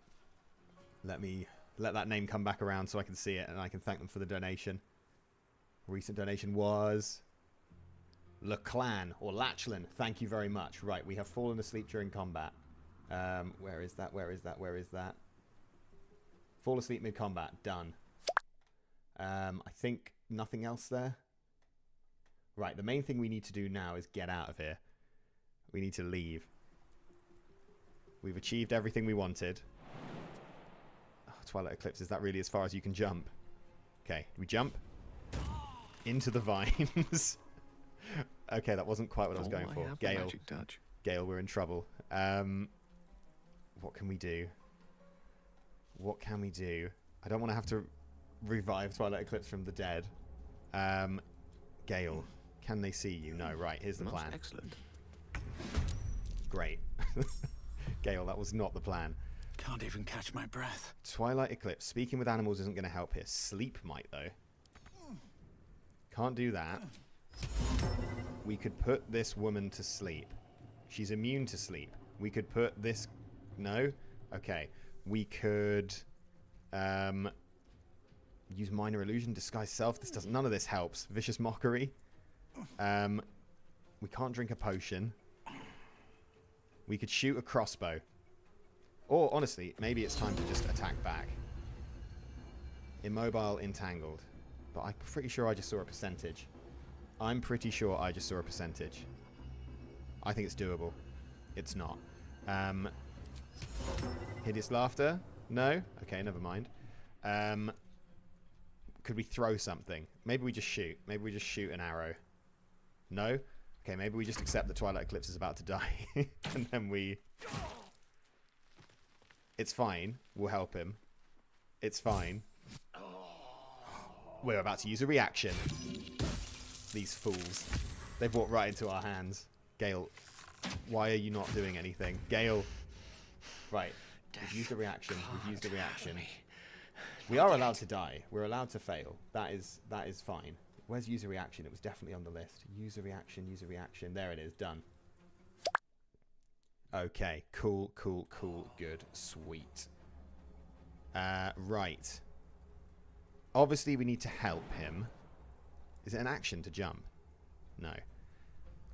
S1: that name come back around so I can see it and I can thank them for the donation. Recent donation was... LeClan or Lachlan. Thank you very much. Right, we have fallen asleep during combat. Where is that? Fall asleep mid-combat. Done. I think nothing else there. Right, the main thing we need to do now is get out of here. We need to leave. We've achieved everything we wanted. Oh, Twilight Eclipse, is that really as far as you can jump? Okay, we jump into the vines. Okay, that wasn't quite what I was going for. Gail, we're in trouble. What can we do? I don't want to have to revive Twilight Eclipse from the dead. Gail, can they see you? No, right, here's the plan.
S4: Excellent.
S1: Great. Gail, that was not the plan.
S4: Can't even catch my breath.
S1: Twilight Eclipse. Speaking with animals isn't going to help here. Sleep might, though. Can't do that. We could put this woman to sleep. She's immune to sleep. We could put this... No? Okay. We could... use minor illusion, disguise self. This doesn't... None of this helps. Vicious mockery. We can't drink a potion. We could shoot a crossbow. Or, honestly, maybe it's time to just attack back. Immobile, entangled. But I'm pretty sure I just saw a percentage. I think it's doable. It's not. Hideous laughter? No? Okay, never mind. Could we throw something? Maybe we just shoot. Maybe we just shoot an arrow. No? Okay, maybe we just accept that Twilight Eclipse is about to die. And then we... It's fine. We'll help him. It's fine. We're about to use a reaction. These fools. They've walked right into our hands. Gail, why are you not doing anything? Gail. Right. We've used a reaction. We are allowed to die. We're allowed to fail. That is fine. Where's user reaction? It was definitely on the list. User reaction. There it is. Done. Okay. Cool. Good. Sweet. Right. Obviously, we need to help him. Is it an action to jump? No.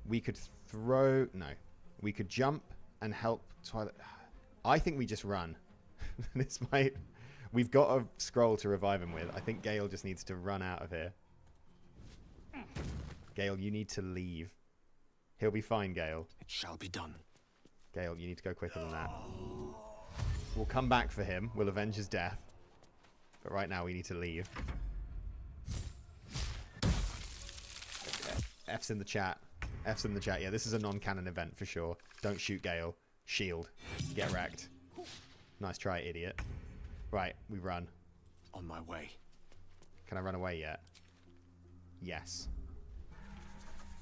S1: We could throw... No. We could jump and help Twilight... I think we just run. This might... We've got a scroll to revive him with. I think Gail just needs to run out of here. Gail, you need to leave. He'll be fine, Gail.
S4: It shall be done.
S1: Gail, you need to go quicker than that. We'll come back for him. We'll avenge his death. But right now we need to leave. F's in the chat. F's in the chat. Yeah, this is a non-canon event for sure. Don't shoot Gail. Shield. Get wrecked. Nice try, idiot. Right, we run.
S4: On my way.
S1: Can I run away yet? Yes.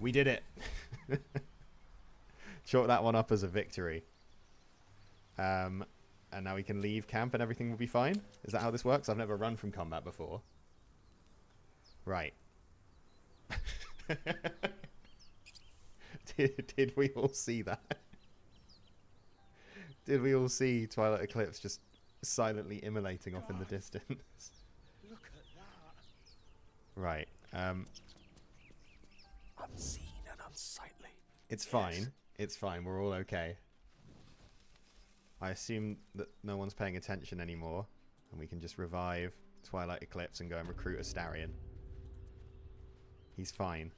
S1: We did it. Chalk that one up as a victory. And now we can leave camp and everything will be fine? Is that how this works? I've never run from combat before. Right. Did we all see that? Did we all see Twilight Eclipse just silently immolating off in the distance?
S6: Look at that.
S1: Right.
S4: Unseen and unsightly.
S1: It's fine. It's fine. We're all okay. I assume that no one's paying attention anymore, and we can just revive Twilight Eclipse and go and recruit Astarion. He's fine.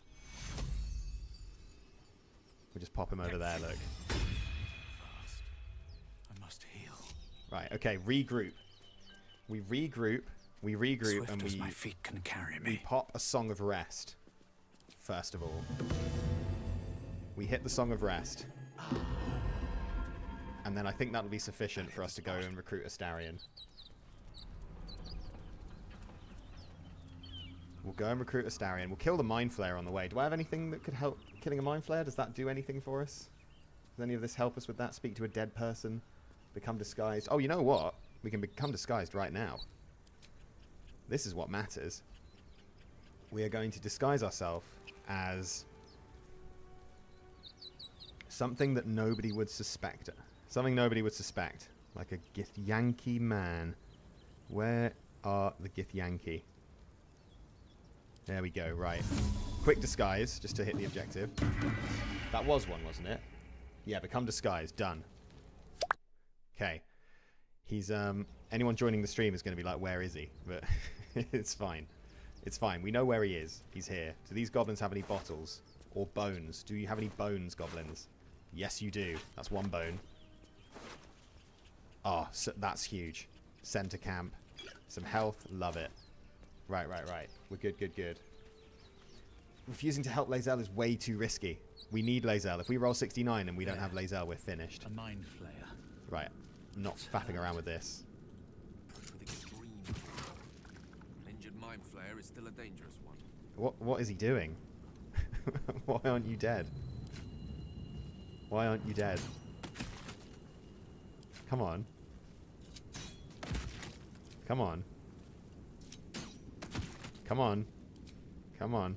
S1: We'll just pop him over there, look.
S4: Fast. I must heal.
S1: Right, okay, regroup. We regroup,
S4: Swift
S1: and
S4: as my feet can carry
S1: we
S4: me.
S1: pop a Song of Rest, first of all. We hit the Song of Rest. And then I think that'll be sufficient for us to go and recruit Astarion. We'll go and recruit Astarion. We'll kill the Mind Flayer on the way. Do I have anything that could help killing a Mind Flayer? Does that do anything for us? Does any of this help us with that? Speak to a dead person? Become disguised? Oh, you know what? We can become disguised right now. This is what matters. We are going to disguise ourselves as something that nobody would suspect. Something nobody would suspect. Like a Githyanki man. Where are the Githyanki? There we go, right. Quick disguise, just to hit the objective. That was one, wasn't it? Yeah, become disguised. Done. Okay. He's, anyone joining the stream is going to be like, where is he? But it's fine. It's fine. We know where he is. He's here. Do these goblins have any bottles? Or bones? Do you have any bones, goblins? Yes, you do. That's one bone. Oh, so that's huge. Center camp. Some health. Love it. Right. We're good. Refusing to help Lae'zel is way too risky. We need Lae'zel. If we roll 69 and we don't have Lae'zel, we're finished.
S4: A mind flayer.
S1: Right. I'm not faffing around with this.
S5: With a green. An injured mind flayer is still a dangerous one.
S1: What is he doing? Why aren't you dead? Why aren't you dead? Come on. Come on. Come on. Come on.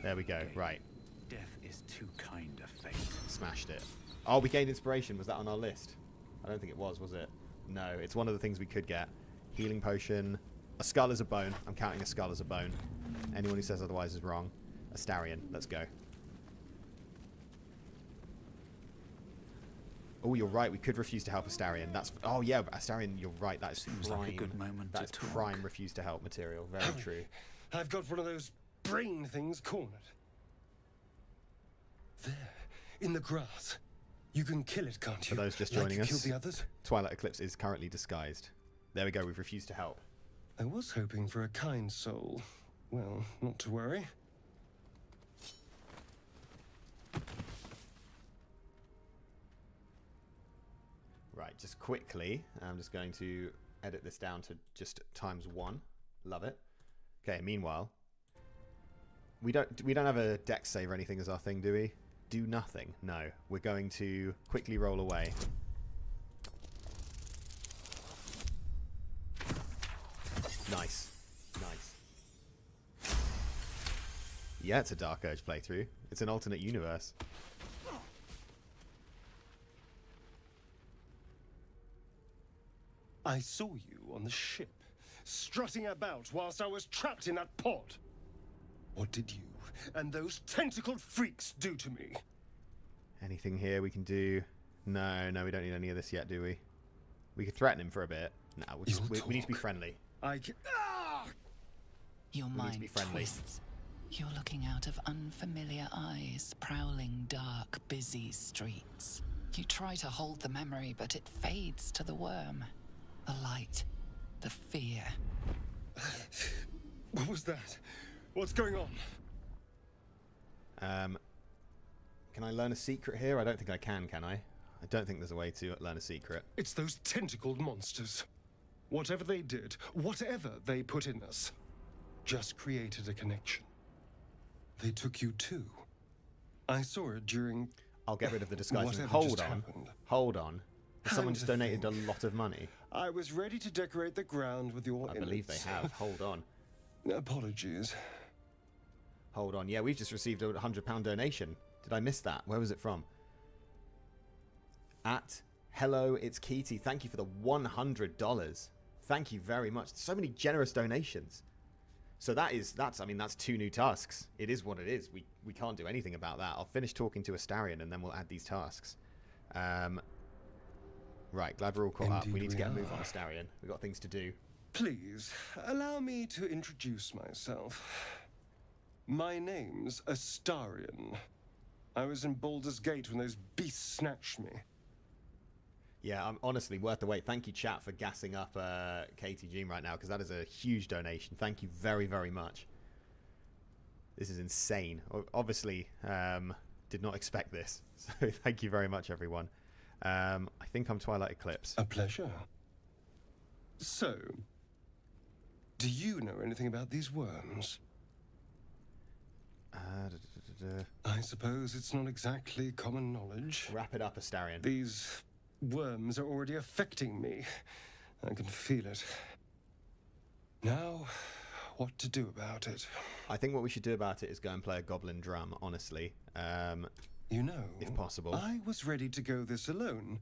S1: There we go. Right.
S4: Death is too kind a fate.
S1: Smashed it. Oh, we gained inspiration. Was that on our list? I don't think it was it? No, it's one of the things we could get. Healing potion. A skull is a bone. I'm counting a skull as a bone. Anyone who says otherwise is wrong. Astarion. Let's go. Oh, you're right. We could refuse to help Astarion. That's... Oh, yeah, but Astarion, you're right. That is
S4: Seems
S1: prime.
S4: like a good moment
S1: That's
S4: to talk.
S1: prime refuse to help material. Very true.
S7: I've got one of those brain things cornered. There, in the grass. You can kill it, can't you?
S1: For those just
S7: Like
S1: joining
S7: you
S1: us,
S7: killed the others?
S1: Twilight Eclipse is currently disguised. There we go. We've refused to help.
S7: I was hoping for a kind soul. Well, not to worry.
S1: Right, just quickly, I'm just going to edit this down to just ×1. Love it. Okay, meanwhile, we don't have a dex save or anything as our thing, do we? Do nothing. No. We're going to quickly roll away. Nice. Nice. Yeah, it's a Dark Urge playthrough. It's an alternate universe.
S7: I saw you on the ship, strutting about whilst I was trapped in that pod. What did you and those tentacled freaks do to me?
S1: Anything here we can do? No, we don't need any of this yet, do we? We could threaten him for a bit. No, we need to be friendly.
S7: I can... Ah!
S2: Your
S1: We need to
S2: mind
S1: be friendly.
S2: twists. You're looking out of unfamiliar eyes, prowling dark, busy streets. You try to hold the memory, but it fades to the worm. The light, the fear.
S7: What was that? What's going on?
S1: Can I learn a secret here? I don't think I can I? I don't think there's a way to learn a secret.
S7: It's those tentacled monsters. Whatever they did, whatever they put in us, just created a connection. They took you too. I saw it during...
S1: I'll get rid of the disguise.
S7: Whatever
S1: Hold
S7: just
S1: on.
S7: happened.
S1: Hold on. Someone just
S7: to
S1: donated
S7: think.
S1: a lot of money.
S7: I was ready to decorate the ground with your
S1: I believe they
S7: innards.
S1: have. Hold on.
S7: Apologies.
S1: Hold on. Yeah, we've just received a £100 donation. Did I miss that? Where was it from? At Hello, it's Keaty. Thank you for the $100. Thank you very much. So many generous donations. So that's 2 new tasks. It is what it is. We can't do anything about that. I'll finish talking to Astarion and then we'll add these tasks. Right, glad we're all caught up. We
S7: Indeed
S1: need to
S7: we
S1: get a move
S7: are.
S1: on Astarion. We've got things to do.
S7: Please, allow me to introduce myself. My name's Astarion. I was in Baldur's Gate when those beasts snatched me.
S1: Yeah, honestly, worth the wait. Thank you, chat, for gassing up Katie Jean right now, because that is a huge donation. Thank you very, very much. This is insane. Obviously, did not expect this. So thank you very much, everyone. I think I'm Twilight Eclipse.
S7: A pleasure. So, do you know anything about these worms? I suppose it's not exactly common knowledge.
S1: Wrap it up, Astarion.
S7: These worms are already affecting me. I can feel it. Now, what to do about it?
S1: I think what we should do about it is go and play a goblin drum, honestly.
S7: You know,
S1: If possible.
S7: I was ready to go this alone.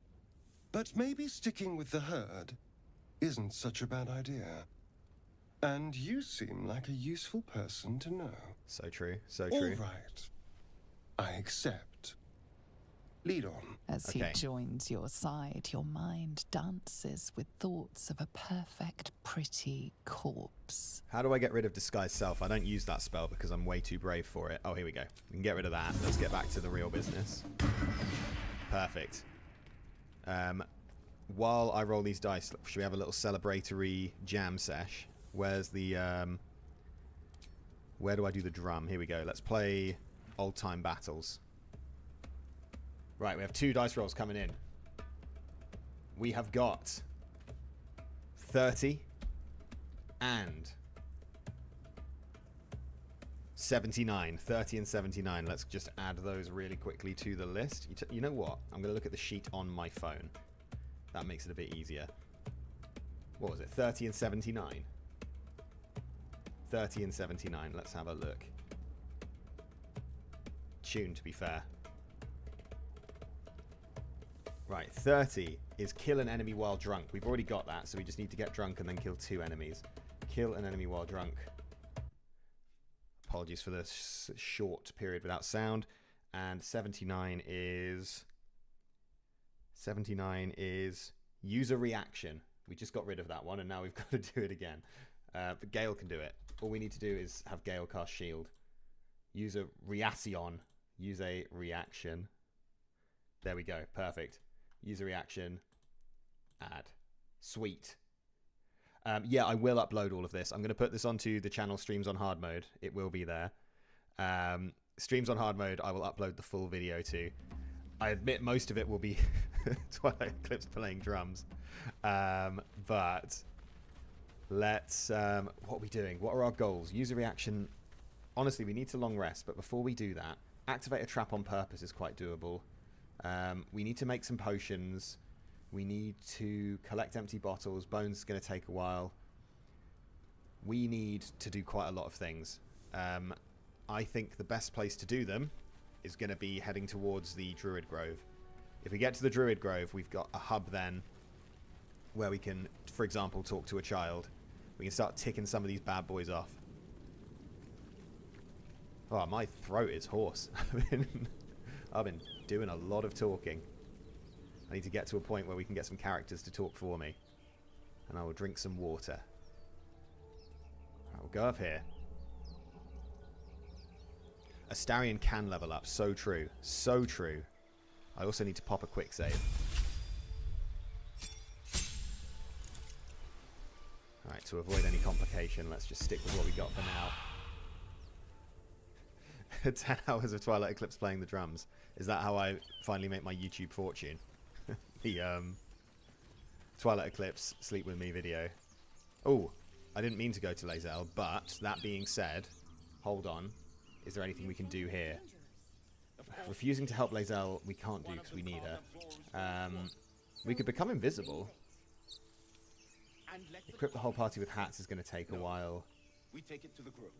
S7: But maybe sticking with the herd isn't such a bad idea. And you seem like a useful person to know.
S1: So true, so
S7: All
S1: true.
S7: right. I accept. Lead on.
S2: As
S1: Okay.
S2: he joins your side, your mind dances with thoughts of a perfect, pretty corpse.
S1: How do I get rid of Disguise Self? I don't use that spell because I'm way too brave for it. Oh, here we go. We can get rid of that. Let's get back to the real business. Perfect. While I roll these dice, should we have a little celebratory jam sesh? Where's the... where do I do the drum? Here we go. Let's play Old Time Battles. Right, we have 2 dice rolls coming in. We have got 30 and 79. 30 and 79. Let's just add those really quickly to the list. You know what? I'm going to look at the sheet on my phone. That makes it a bit easier. What was it? 30 and 79? 30 and 79. Let's have a look. Tune, to be fair. Right, 30 is kill an enemy while drunk. We've already got that, so we just need to get drunk and then kill 2 enemies. Kill an enemy while drunk. Apologies for the short period without sound. And 79 is... 79 is use a reaction. We just got rid of that one, and now we've got to do it again. But Gail can do it. All we need to do is have Gail cast shield. Use a reaction. Use a reaction. There we go. Perfect. Use a reaction. Add. Sweet. Yeah, I will upload all of this. I'm going to put this onto the channel Streams on Hard Mode. It will be there. Streams on Hard Mode, I will upload the full video to. I admit most of it will be Twilight Eclipse playing drums. But let's... what are we doing? What are our goals? Use a reaction. Honestly, we need to long rest. But before we do that, activate a trap on purpose is quite doable. We need to make some potions. We need to collect empty bottles. Bones is going to take a while. We need to do quite a lot of things. I think the best place to do them is going to be heading towards the Druid Grove. If we get to the Druid Grove, we've got a hub then where we can, for example, talk to a child. We can start ticking some of these bad boys off. Oh, my throat is hoarse. I've been doing a lot of talking. I need to get to a point where we can get some characters to talk for me. And I will drink some water. Right, we'll go up here. Astarion can level up. So true. So true. I also need to pop a quick save. Alright, to avoid any complication, let's just stick with what we got for now. 10 hours of Twilight Eclipse playing the drums. Is that how I finally make my YouTube fortune? The Twilight Eclipse Sleep With Me video. Oh, I didn't mean to go to Lae'zel, but that being said, hold on. Is there anything we can do here? Refusing to help Lae'zel, we can't do because we need her. We could become invisible. Equip the whole party with hats is going to take a while.
S8: We take it to the grove.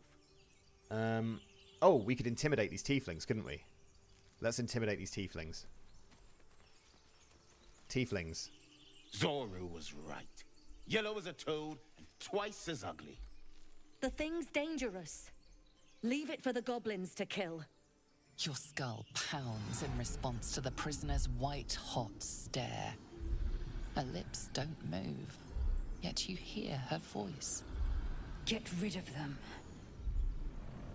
S1: Oh, we could intimidate these tieflings, couldn't we? Let's intimidate these tieflings. Tieflings.
S8: Zoru was right. Yellow as a toad and twice as ugly.
S9: The thing's dangerous. Leave it for the goblins to kill.
S2: Your skull pounds in response to the prisoner's white-hot stare. Her lips don't move, yet you hear her voice.
S9: Get rid of them.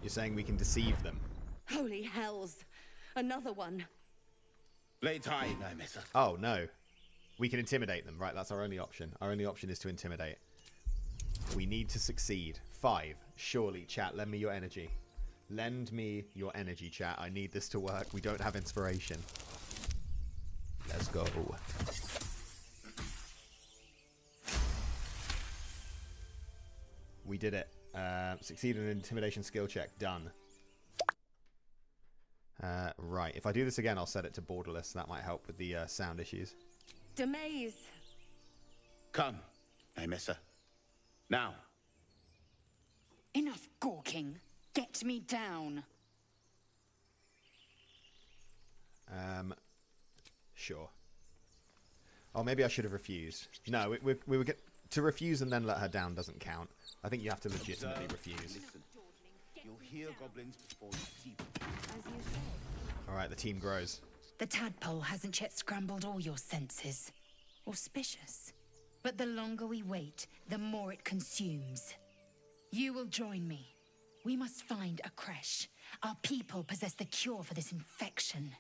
S1: You're saying we can deceive them?
S9: Holy hells. Another one.
S8: Lay tight, Nymessa.
S1: Oh, no. We can intimidate them. Right, that's our only option. Our only option is to intimidate. We need to succeed. 5. Surely, chat, lend me your energy. Lend me your energy, chat. I need this to work. We don't have inspiration. Let's go. We did it. Succeed in an intimidation skill check. Done. Right. If I do this again, I'll set it to borderless. That might help with the sound issues.
S9: Demaze.
S8: Come, Nymessa. Now.
S9: Enough gawking. Get me down.
S1: Sure. Oh, maybe I should have refused. No, we were to refuse and then let her down doesn't count. I think you have to legitimately refuse.
S8: Listen. You'll hear goblins before you see them.
S9: As you say.
S1: All right, the team grows.
S10: The tadpole hasn't yet scrambled all your senses. Auspicious. But the longer we wait, the more it consumes. You will join me. We must find a creche. Our people possess the cure for this infection.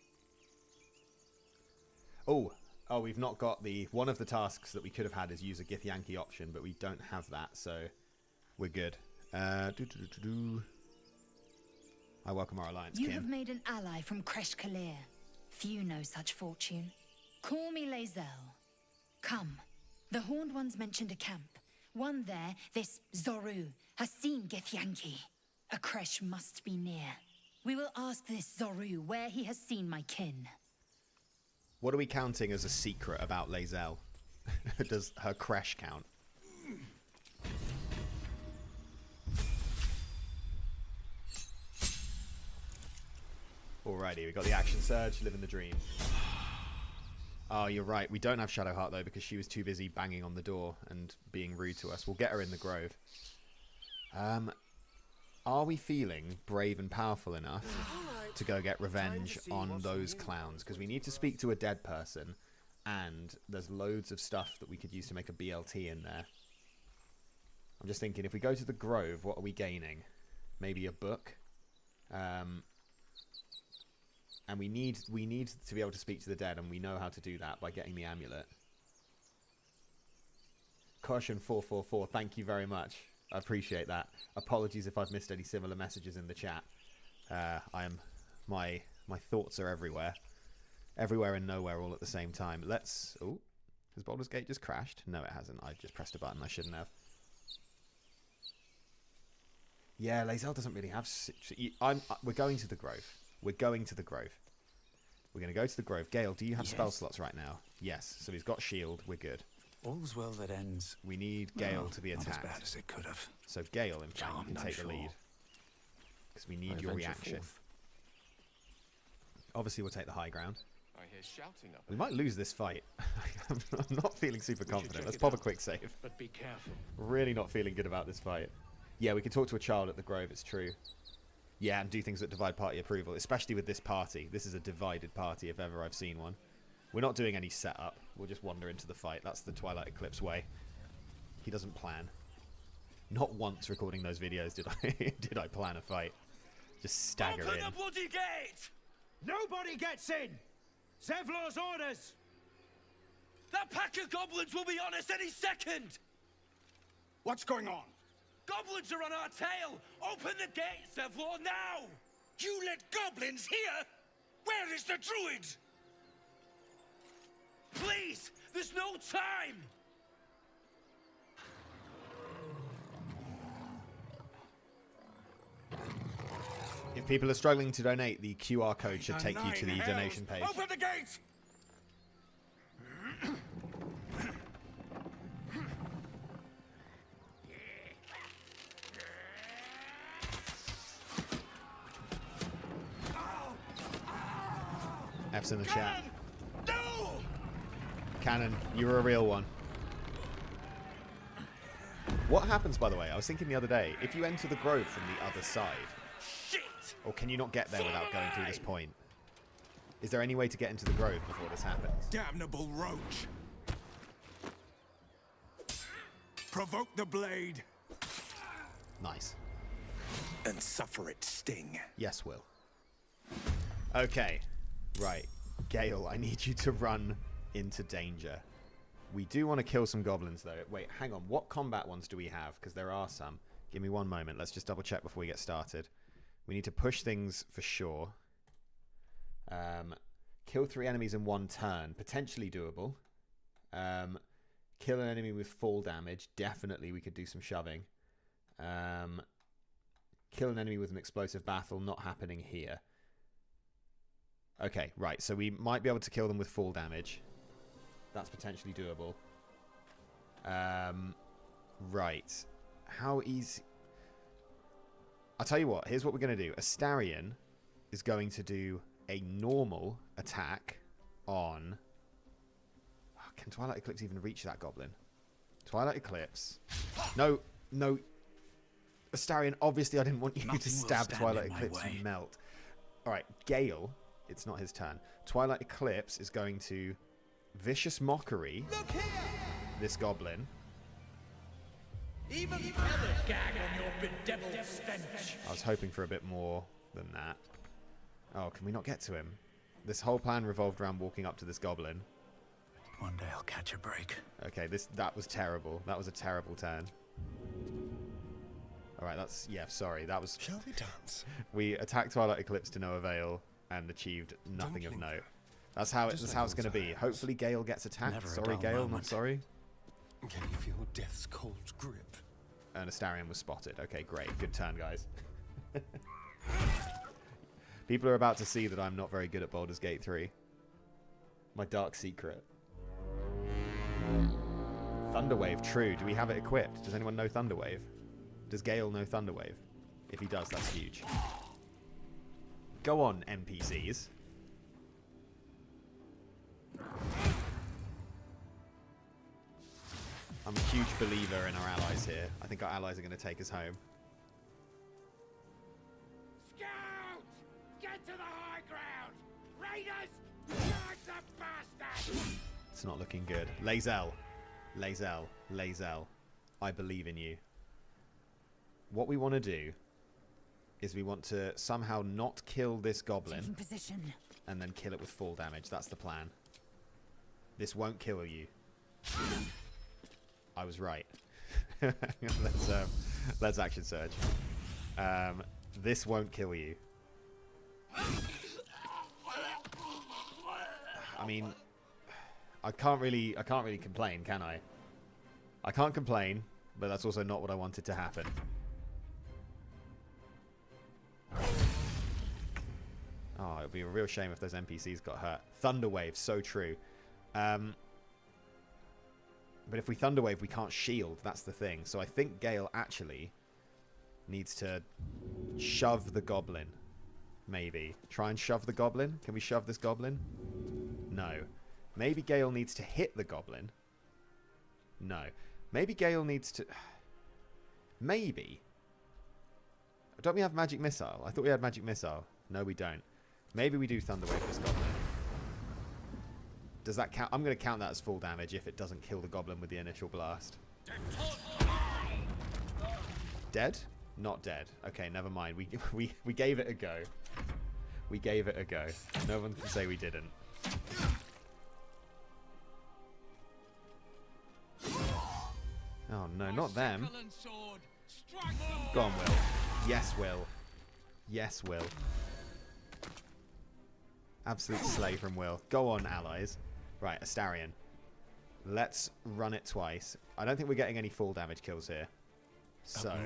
S1: Oh, we've not got the... One of the tasks that we could have had is use a Githyanki option, but we don't have that, so we're good. I welcome our alliance,
S10: You
S1: kin.
S10: have made an ally from Creche Kalir. Few know such fortune. Call me Lae'zel. Come. The Horned Ones mentioned a camp. One there, this Zoru, has seen Githyanki. A creche must be near. We will ask this Zoru where he has seen my kin.
S1: What are we counting as a secret about Lae'zel? Does her creche count? Alrighty, we got the action surge, living the dream. Oh, you're right. We don't have Shadowheart, though, because she was too busy banging on the door and being rude to us. We'll get her in the grove. Are we feeling brave and powerful enough to go get revenge on those clowns? Because we need to speak to a dead person, and there's loads of stuff that we could use to make a BLT in there. I'm just thinking, if we go to the grove, what are we gaining? Maybe a book? And we need to be able to speak to the dead, and we know how to do that by getting the amulet. Caution 444, thank you very much. I appreciate that. Apologies if I've missed any similar messages in the chat. My thoughts are everywhere. Everywhere and nowhere all at the same time. Let's... Oh, has Baldur's Gate just crashed? No, it hasn't. I just pressed a button I shouldn't have. Yeah, Lae'zel doesn't really have... We're going to the Grove. We're going to the Grove. We're going to go to the Grove. Gail, do you have spell slots right now? Yes. So he's got shield. We're good.
S4: All's well that ends.
S1: We need Gail to be attacked.
S4: Not as bad as it could have.
S1: So Gail, in fact, you
S4: Charmed,
S1: can
S4: I'm
S1: take the
S4: sure.
S1: lead. Because we need
S4: I
S1: your
S4: venture
S1: reaction.
S4: forth.
S1: Obviously, we'll take the high ground.
S5: I hear shouting up.
S1: We might lose this fight. I'm not feeling super confident.
S6: check
S1: Let's
S6: it
S1: pop a
S6: out.
S1: quick save.
S6: But be careful.
S1: Really not feeling good about this fight. Yeah, we can talk to a child at the Grove, it's true. Yeah, and do things that divide party approval, especially with this party. This is a divided party if ever I've seen one. We're not doing any setup. We'll just wander into the fight. That's the Twilight Eclipse way. He doesn't plan. Not once recording those videos did I did I plan a fight. Just stagger
S6: Open
S1: in.
S6: the bloody gate!
S11: Nobody gets in! Zevlor's orders!
S6: That pack of goblins will be on us any second!
S8: What's going on?
S6: Goblins are on our tail! Open the gate, Zevlor, now!
S8: You let goblins here? Where is the druid?
S6: Please! There's no time!
S1: If people are struggling to donate, the QR code should take you to the donation page.
S8: Open the gate!
S1: F's in the chat.
S8: No!
S1: Cannon, you were a real one. What happens, by the way, I was thinking the other day, if you enter the grove from the other side,
S6: Shit!
S1: or can you not get there without going through this point? Is there any way to get into the grove before this happens?
S8: Damnable roach! Provoke the blade!
S1: Nice.
S8: And suffer its sting.
S1: Yes, Will. Okay. Right. Gail, I need you to run into danger. We do want to kill some goblins, though. Wait, hang on. What combat ones do we have? Because there are some. Give me one moment. Let's just double check before we get started. We need to push things for sure. Kill 3 enemies in 1 turn. Potentially doable. Kill an enemy with full damage. Definitely we could do some shoving. Kill an enemy with an explosive battle. Not happening here. Okay, right. So we might be able to kill them with full damage. That's potentially doable. Right. How easy... I'll tell you what. Here's what we're going to do. Astarion is going to do a normal attack on... Oh, can Twilight Eclipse even reach that goblin? Twilight Eclipse. No, no. Astarion, obviously I didn't want you to stab Twilight Eclipse and melt. Alright, Gail. It's not his turn. Twilight Eclipse is going to Vicious Mockery this goblin.
S11: Even feathers gag on your bedeviled stench.
S1: I was hoping for a bit more than that. Oh, can we not get to him? This whole plan revolved around walking up to this goblin.
S4: One day I'll catch a break.
S1: Okay, that was terrible. That was a terrible turn. Alright, that's... Yeah, sorry. That was...
S7: Shall we dance?
S1: We attacked Twilight Eclipse to no avail and achieved nothing of note. That's how it's going to be. Hopefully Gail gets attacked.
S4: Never a
S1: Sorry,
S4: dull
S1: Gail.
S4: moment.
S1: Not sorry.
S7: Can you feel death's cold grip?
S1: And Astarion was spotted. Okay, great. Good turn, guys. People are about to see that I'm not very good at Baldur's Gate 3. My dark secret. Thunderwave, true. Do we have it equipped? Does anyone know Thunderwave? Does Gail know Thunderwave? If he does, that's huge. Go on, NPCs. I'm a huge believer in our allies here. I think our allies are going to take us home.
S8: Scout! Get to the high ground! Raiders! Charge the bastards!
S1: It's not looking good. Lae'zel. Lae'zel. Lae'zel. I believe in you. What we want to do is we want to somehow not kill this goblin
S10: Position.
S1: and then kill it with full damage. That's the plan. This won't kill you. I was right. Let's action surge. This won't kill you. I mean, I can't really complain, can I? I can't complain, but that's also not what I wanted to happen. Oh, it would be a real shame if those NPCs got hurt. Thunderwave, so true. But if we Thunderwave, we can't shield. That's the thing. So I think Gail actually needs to shove the goblin. Maybe. Try and shove the goblin. Can we shove this goblin? No. Maybe Gail needs to hit the goblin. No. Maybe Gail needs to... Maybe. Don't we have Magic Missile? I thought we had Magic Missile. No, we don't. Maybe we do Thunderwave this goblin. Does that count? I'm going to count that as full damage if it doesn't kill the goblin with the initial blast. Dead? Not dead. Okay, never mind. We gave it a go. We gave it a go. No one can say we didn't. Oh no, not them. Go on, Will. Yes, Will. Yes, Will. Absolute slay from Will. Go on, allies. Right, Astarion. Let's run it twice. I don't think we're getting any full damage kills here. So,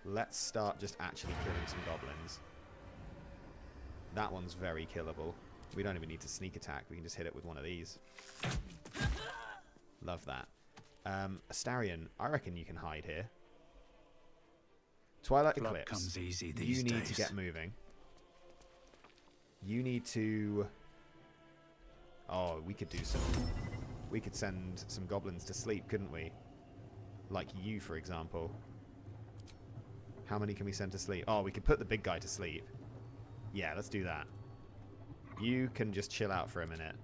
S1: let's start just actually killing some goblins. That one's very killable. We don't even need to sneak attack. We can just hit it with one of these. Love that. Astarion, I reckon you can hide here. Twilight Eclipse,
S4: comes easy
S1: you
S4: these
S1: need
S4: days.
S1: to get moving. You need to... Oh, we could do some... We could send some goblins to sleep, couldn't we? Like you, for example. How many can we send to sleep? Oh, we could put the big guy to sleep. Yeah, let's do that. You can just chill out for a minute.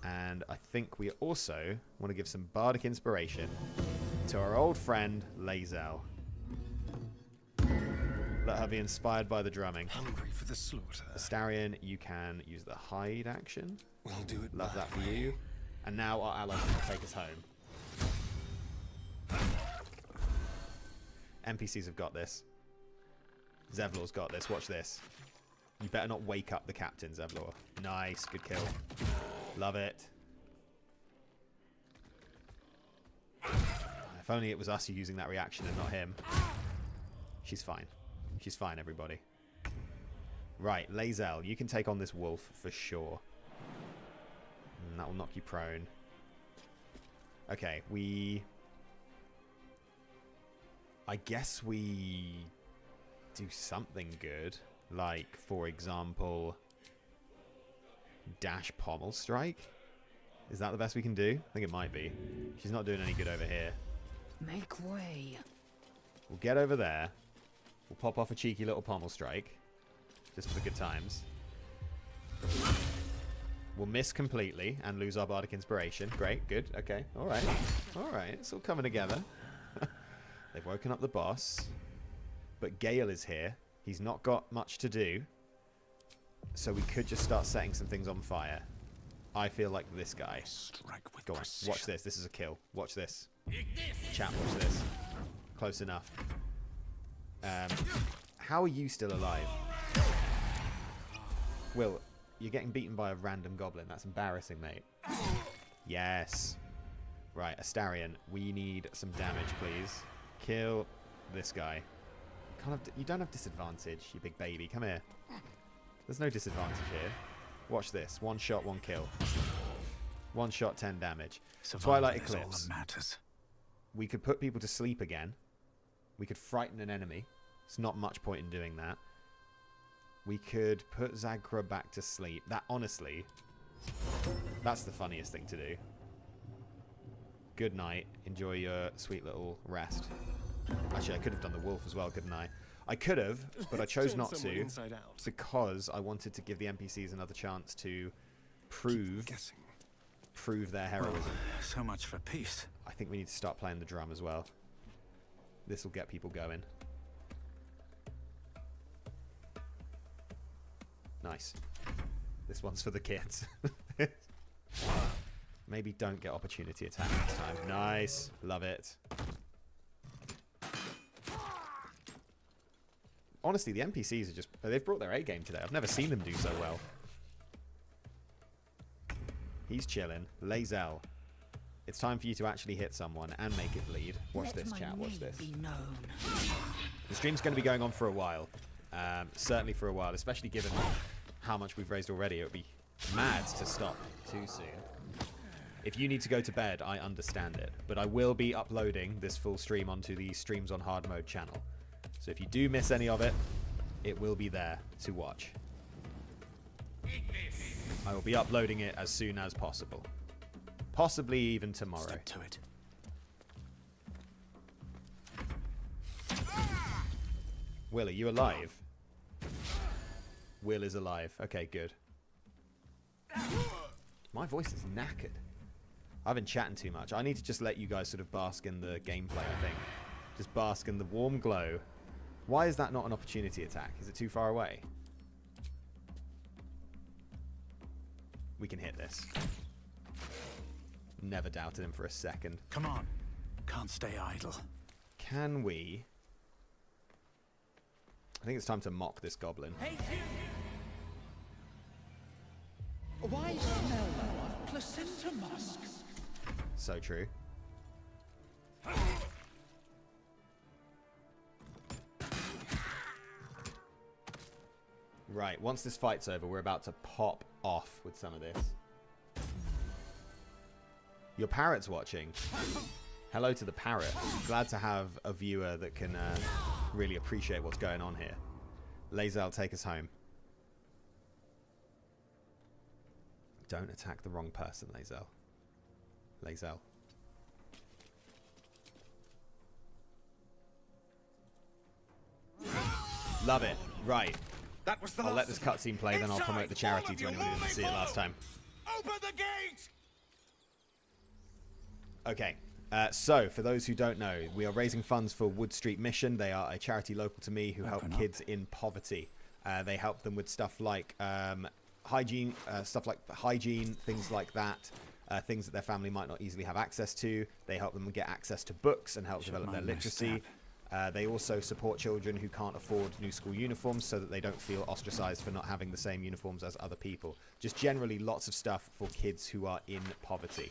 S1: And I think we also want to give some bardic inspiration to our old friend, Lae'zel. Let her be inspired by the drumming.
S7: Hungry for the slaughter.
S1: Astarion, you can use the hide action.
S7: We'll do it.
S1: Love that for you. And now our allies can take us home. NPCs have got this. Zevlor's got this. Watch this. You better not wake up the captain, Zevlor. Nice. Good kill. Love it. If only it was us using that reaction and not him. She's fine. She's fine, everybody. Right, Lae'zel, you can take on this wolf for sure. And that will knock you prone. Okay, I guess we do something good. Like, for example, dash pommel strike. Is that the best we can do? I think it might be. She's not doing any good over here.
S9: Make way.
S1: We'll get over there. We'll pop off a cheeky little pommel strike. Just for the good times. We'll miss completely and lose our bardic inspiration. Great, good, okay, alright. Alright, it's all coming together. They've woken up the boss. But Gail is here. He's not got much to do. So we could just start setting some things on fire. I feel like this guy.
S4: Strike with
S1: Go on,
S4: precision.
S1: watch this. This is a kill. Watch this. Chat, watch this. Close enough. How are you still alive? Will, you're getting beaten by a random goblin. That's embarrassing, mate. Yes. Right, Astarion, we need some damage, please. Kill this guy. You don't have disadvantage, you big baby. Come here. There's no disadvantage here. Watch this. One shot, one kill. One shot, 10 damage. Twilight Eclipse. We could put people to sleep again. We could frighten an enemy. It's not much point in doing that. We could put Zagra back to sleep. That, honestly, that's the funniest thing to do. Good night. Enjoy your sweet little rest. Actually, I could have done the wolf as well, couldn't I? I could have, but I chose not to because I wanted to give the NPCs another chance to prove their heroism.
S4: Well, so much for peace.
S1: I think we need to start playing the drum as well. This will get people going. Nice. This one's for the kids. Maybe don't get opportunity attack next time. Nice. Love it. Honestly, the NPCs are just... They've brought their A game today. I've never seen them do so well. He's chilling. Lae'zel. It's time for you to actually hit someone and make it bleed. Watch this, chat. Watch this. The stream's going to be going on for a while. Certainly for a while, especially given how much we've raised already. It would be mad to stop too soon. If you need to go to bed, I understand it. But I will be uploading this full stream onto the Streams on Hard Mode channel. So if you do miss any of it, it will be there to watch. I will be uploading it as soon as possible. Possibly even tomorrow.
S4: Step to it.
S1: Will, are you alive? Will is alive. Okay, good. My voice is knackered. I've been chatting too much. I need to just let you guys sort of bask in the gameplay, I think. Just bask in the warm glow. Why is that not an opportunity attack? Is it too far away? We can hit this. Never doubted him for a second.
S4: Come on. Can't stay idle.
S1: Can we... I think it's time to mock this goblin.
S11: Hey, why smell of placenta musk?
S1: So true. Right, once this fight's over, we're about to pop off with some of this. Your parrot's watching. Hello to the parrot. Glad to have a viewer that can really appreciate what's going on here. Lae'zel, take us home. Don't attack the wrong person, Lae'zel. Lae'zel. Love it. Right.
S8: That was the
S1: I'll let this cutscene play, then I'll promote the charity to anyone who didn't see it last time.
S8: Open the gate!
S1: Okay. So, for those who don't know, we are raising funds for Wood Street Mission. They are a charity local to me who help kids in poverty. They help them with stuff like hygiene, things like that, things that their family might not easily have access to. They help them get access to books and help develop their literacy. They also support children who can't afford new school uniforms so that they don't feel ostracized for not having the same uniforms as other people. Just generally lots of stuff for kids who are in poverty.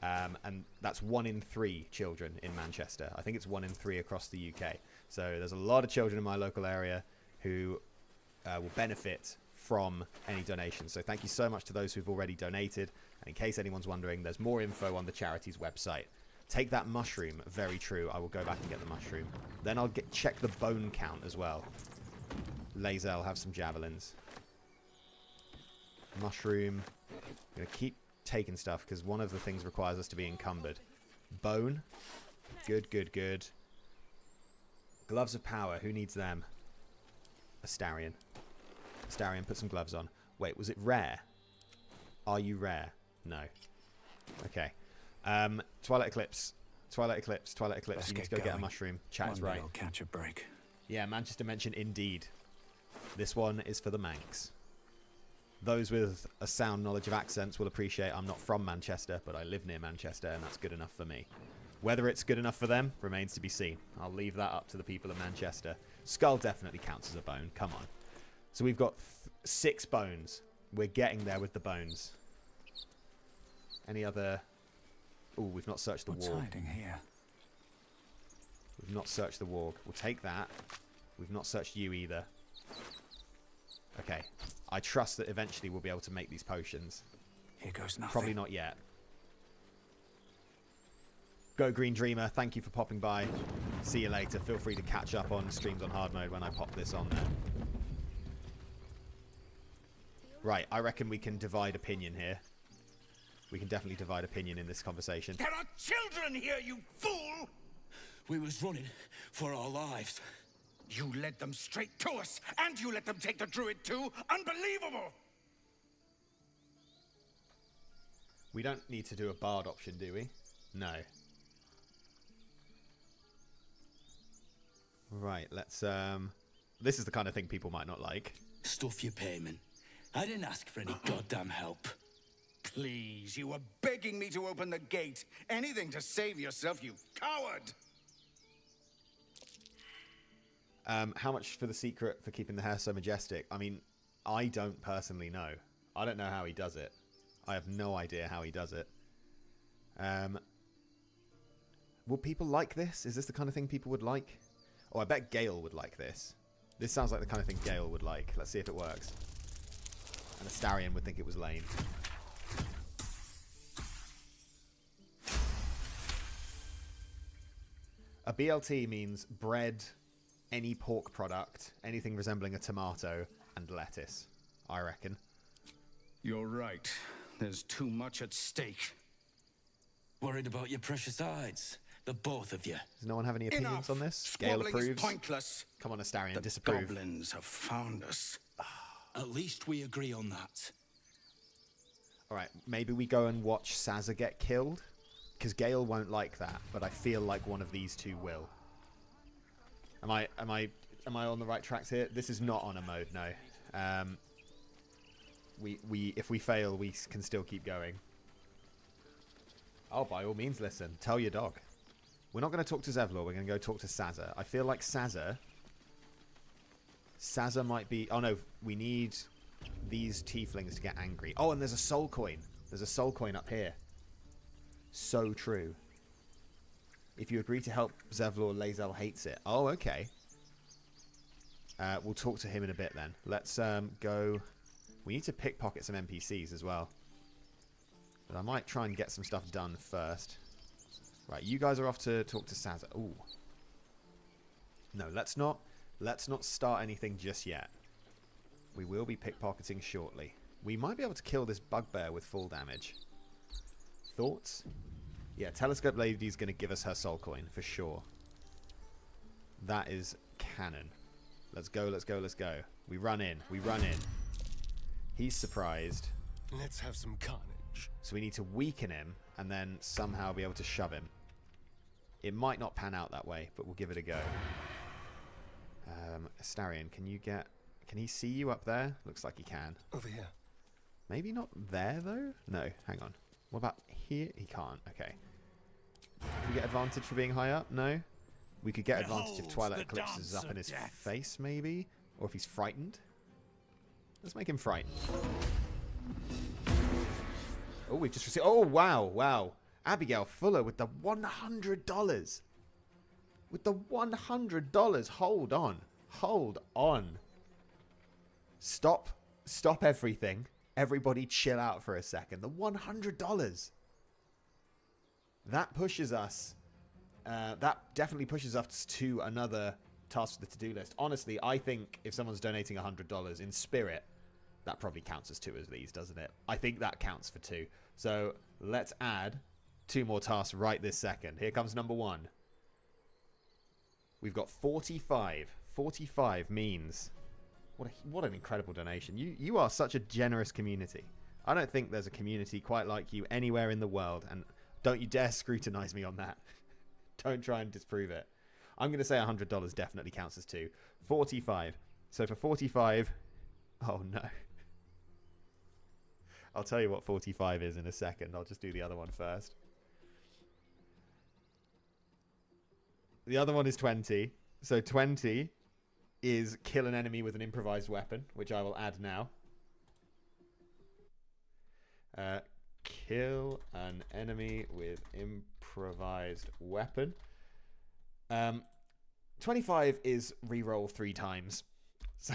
S1: And that's 1 in 3 children in Manchester. I think it's 1 in 3 across the UK. So there's a lot of children in my local area who will benefit from any donations. So thank you so much to those who've already donated. And in case anyone's wondering, there's more info on the charity's website. Take that mushroom. Very true. I will go back and get the mushroom. Then I'll check the bone count as well. Lae'zel, have some javelins. Mushroom. I'm going to keep taking stuff because one of the things requires us to be encumbered. Bone. Good, good, good. Gloves of power. Who needs them? Astarion. Astarion, put some gloves on. Wait, was it rare? Are you rare? No. Okay. Twilight Eclipse. Twilight Eclipse. Twilight Eclipse.
S4: Let's
S1: you need to go get a mushroom. Chat is right.
S4: I'll catch a break.
S1: Yeah, Manchester mention indeed. This one is for the Manx. Those with a sound knowledge of accents will appreciate I'm not from Manchester, but I live near Manchester, and that's good enough for me. Whether it's good enough for them remains to be seen. I'll leave that up to the people of Manchester. Skull definitely counts as a bone. Come on. So we've got 6 bones. We're getting there with the bones. Any other... Oh, we've not searched the
S4: What's
S1: wall.
S4: hiding here?
S1: We've not searched the warg. We'll take that. We've not searched you either. Okay. I trust that eventually we'll be able to make these potions.
S4: Here goes nothing.
S1: Probably not yet. Go Green Dreamer. Thank you for popping by. See you later. Feel free to catch up on streams on hard mode when I pop this on there. Right. I reckon we can divide opinion here. We can definitely divide opinion in this conversation.
S8: There are children here, you fool!
S6: We was running for our lives.
S8: You led them straight to us, and you let them take the Druid too? Unbelievable!
S1: We don't need to do a bard option, do we? No. Right, let's, this is the kind of thing people might not like.
S6: Stuff your payment. I didn't ask for any goddamn help.
S8: Please, you were begging me to open the gate. Anything to save yourself, you coward!
S1: How much for the secret for keeping the hair so majestic? I mean, I don't personally know. I don't know how he does it. I have no idea how he does it. Will people like this? Is this the kind of thing people would like? Oh, I bet Gail would like this. This sounds like the kind of thing Gail would like. Let's see if it works. And Astarion would think it was lame. A BLT means bread, any pork product, anything resembling a tomato, and lettuce, I reckon.
S8: You're right. There's too much at stake.
S6: Worried about your precious hides, the both of you.
S1: Does no one have any opinions
S8: Enough.
S1: on this? Gail
S8: Squabbling is
S1: approves.
S8: pointless.
S1: Come on, Astarion,
S8: The
S1: disapprove.
S8: goblins have found us.
S6: At least we agree on that.
S1: Alright, maybe we go and watch Sazza get killed? Because Gail won't like that, but I feel like one of these two will. Am I on the right tracks here? This is not on a mode, no. If we fail, we can still keep going. Oh, by all means, listen. Tell your dog. We're not going to talk to Zevlor. We're going to go talk to Sazza. I feel like Sazza might be... Oh, no. We need these tieflings to get angry. Oh, and there's a soul coin. There's a soul coin up here. So true. If you agree to help Zevlor, Lae'zel hates it. Oh, okay. We'll talk to him in a bit then. Let's go... We need to pickpocket some NPCs as well. But I might try and get some stuff done first. Right, you guys are off to talk to Sazza. Ooh. No, let's not start anything just yet. We will be pickpocketing shortly. We might be able to kill this bugbear with full damage. Thoughts? Yeah, Telescope Lady's going to give us her soul coin for sure. That is canon. Let's go, let's go, let's go. We run in. We run in. He's surprised.
S7: Let's have some carnage.
S1: So we need to weaken him and then somehow be able to shove him. It might not pan out that way, but we'll give it a go. Astarion, can he see you up there? Looks like he can.
S7: Over here.
S1: Maybe not there, though? No, hang on. What about here? He can't. Okay. Can we get advantage for being high up? No. We could get advantage if Twilight Eclipse is up in his face, maybe? Or if he's frightened. Let's make him frightened. Oh, we've just received... Oh, wow, wow. Abigail Fuller with the $100. With the $100. Hold on. Hold on. Stop everything. Everybody chill out for a second. The $100. That pushes us. That definitely pushes us to another task for the to-do list. Honestly, I think if someone's donating $100 in spirit, that probably counts as 2 of these, doesn't it? I think that counts for 2. So let's add 2 more tasks right this second. Here comes number 1. We've got 45. 45 means... What an incredible donation. You are such a generous community. I don't think there's a community quite like you anywhere in the world. And don't you dare scrutinize me on that. Don't try and disprove it. I'm going to say $100 definitely counts as 2. 45. So for 45... Oh, no. I'll tell you what 45 is in a second. I'll just do the other one first. The other one is 20. So 20 is kill an enemy with an improvised weapon, which I will add now. Kill an enemy with improvised weapon. 25 is reroll 3 times. So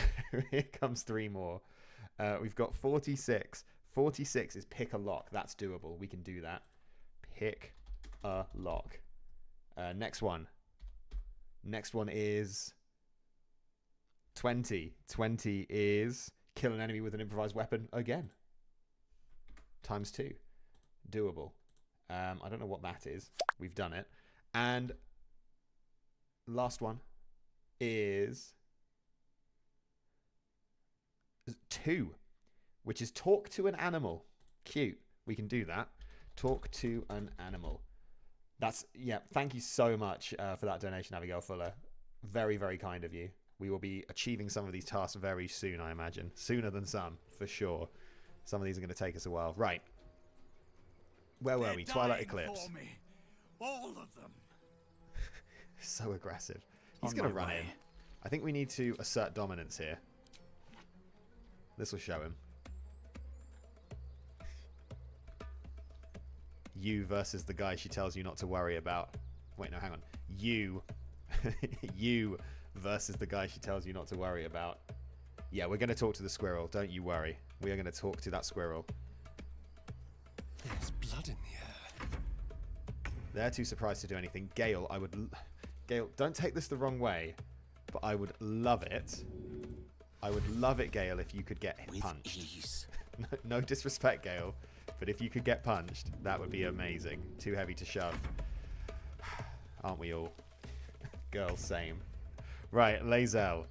S1: here comes 3 more. We've got 46. 46 is pick a lock. That's doable. We can do that. Pick a lock. Next one. Next one is 20. 20 is kill an enemy with an improvised weapon again. Times 2. Doable. I don't know what that is. We've done it. And last one is 2, which is talk to an animal. Cute. We can do that. Talk to an animal. That's, yeah, thank you so much for that donation, Abigail Fuller. Very, very kind of you. We will be achieving some of these tasks very soon, I imagine. Sooner than some, for sure. Some of these are going to take us a while. Right. Where were we? Twilight Eclipse.
S4: For me. All of them.
S1: So aggressive. He's going to run in. I think we need to assert dominance here. This will show him. You versus the guy she tells you not to worry about. Wait, no, hang on. You. You versus the guy she tells you not to worry about. Yeah, we're going to talk to the squirrel. Don't you worry. We are going to talk to that squirrel.
S7: There's blood in the air.
S1: They're too surprised to do anything. Gail, Gail, don't take this the wrong way, but I would love it. I would love it, Gail, if you could get punched. No disrespect, Gail, but if you could get punched, that would be amazing. Too heavy to shove. Aren't we all? Girls, same. Right, Lae'zel.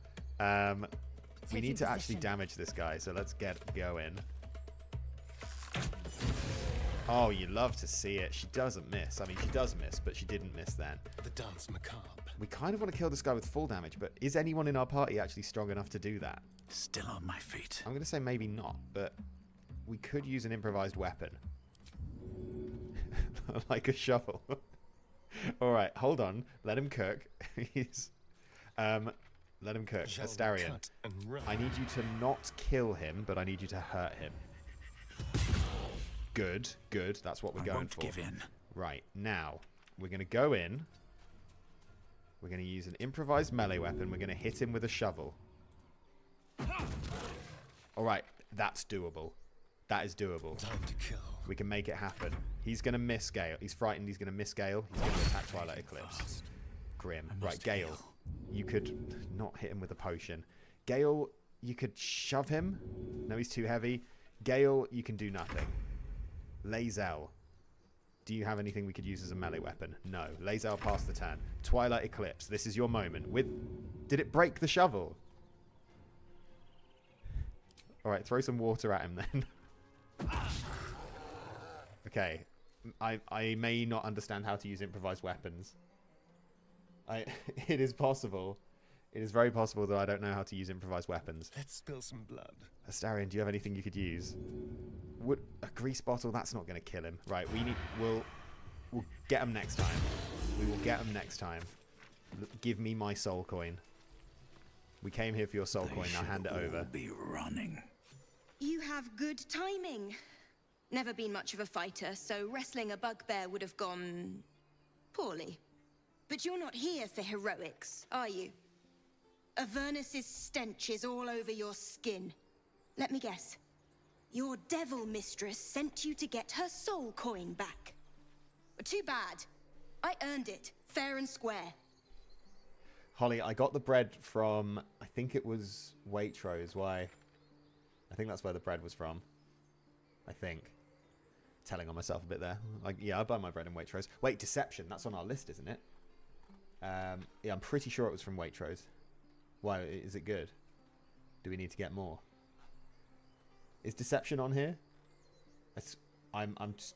S1: We need to actually damage this guy, so let's get going. Oh, you love to see it. She doesn't miss. I mean, she does miss, but she didn't miss then.
S7: The dance macabre.
S1: We kind of want to kill this guy with full damage, but is anyone in our party actually strong enough to do that?
S11: Still on my feet.
S1: I'm going to say maybe not, but we could use an improvised weapon. Like a shovel. All right, hold on. Let him cook. He's... let him cook. Astarion, I need you to not kill him, but I need you to hurt him. Good, good. That's what we're going for.
S11: Give in.
S1: Right, now, we're going to go in. We're going to use an improvised melee weapon. We're going to hit him with a shovel. All right, that's doable. That is doable.
S7: Time to kill.
S1: We can make it happen. He's going to miss Gail. He's frightened. He's going to miss Gail. He's going to attack Twilight Eclipse. Grim. Right, Gail. You could not hit him with a potion. Gail, you could shove him. No, he's too heavy. Gail, you can do nothing. Lae'zel. Do you have anything we could use as a melee weapon? No. Lae'zel passed the turn. Twilight Eclipse. This is your moment. Did it break the shovel? Alright, throw some water at him then. Okay. I may not understand how to use improvised weapons. It is possible. It is very possible that I don't know how to use improvised weapons.
S7: Let's spill some blood.
S1: Astarion, do you have anything you could use? A grease bottle? That's not going to kill him. Right, we'll get him next time. We will get him next time. Give me my soul coin. We came here for your soul coin. Now hand it over.
S11: Be running.
S12: You have good timing. Never been much of a fighter, so wrestling a bugbear would have gone poorly. But you're not here for heroics, are you? Avernus's stench is all over your skin. Let me guess. Your devil mistress sent you to get her soul coin back. Too bad. I earned it, fair and square.
S1: Holly, I got the bread from, I think it was Waitrose. Why? I think that's where the bread was from. I think. Telling on myself a bit there. Like, yeah, I buy my bread in Waitrose. Wait, Deception. That's on our list, isn't it? Yeah, I'm pretty sure it was from Waitrose. Why? Is it good? Do we need to get more? Is Deception on here?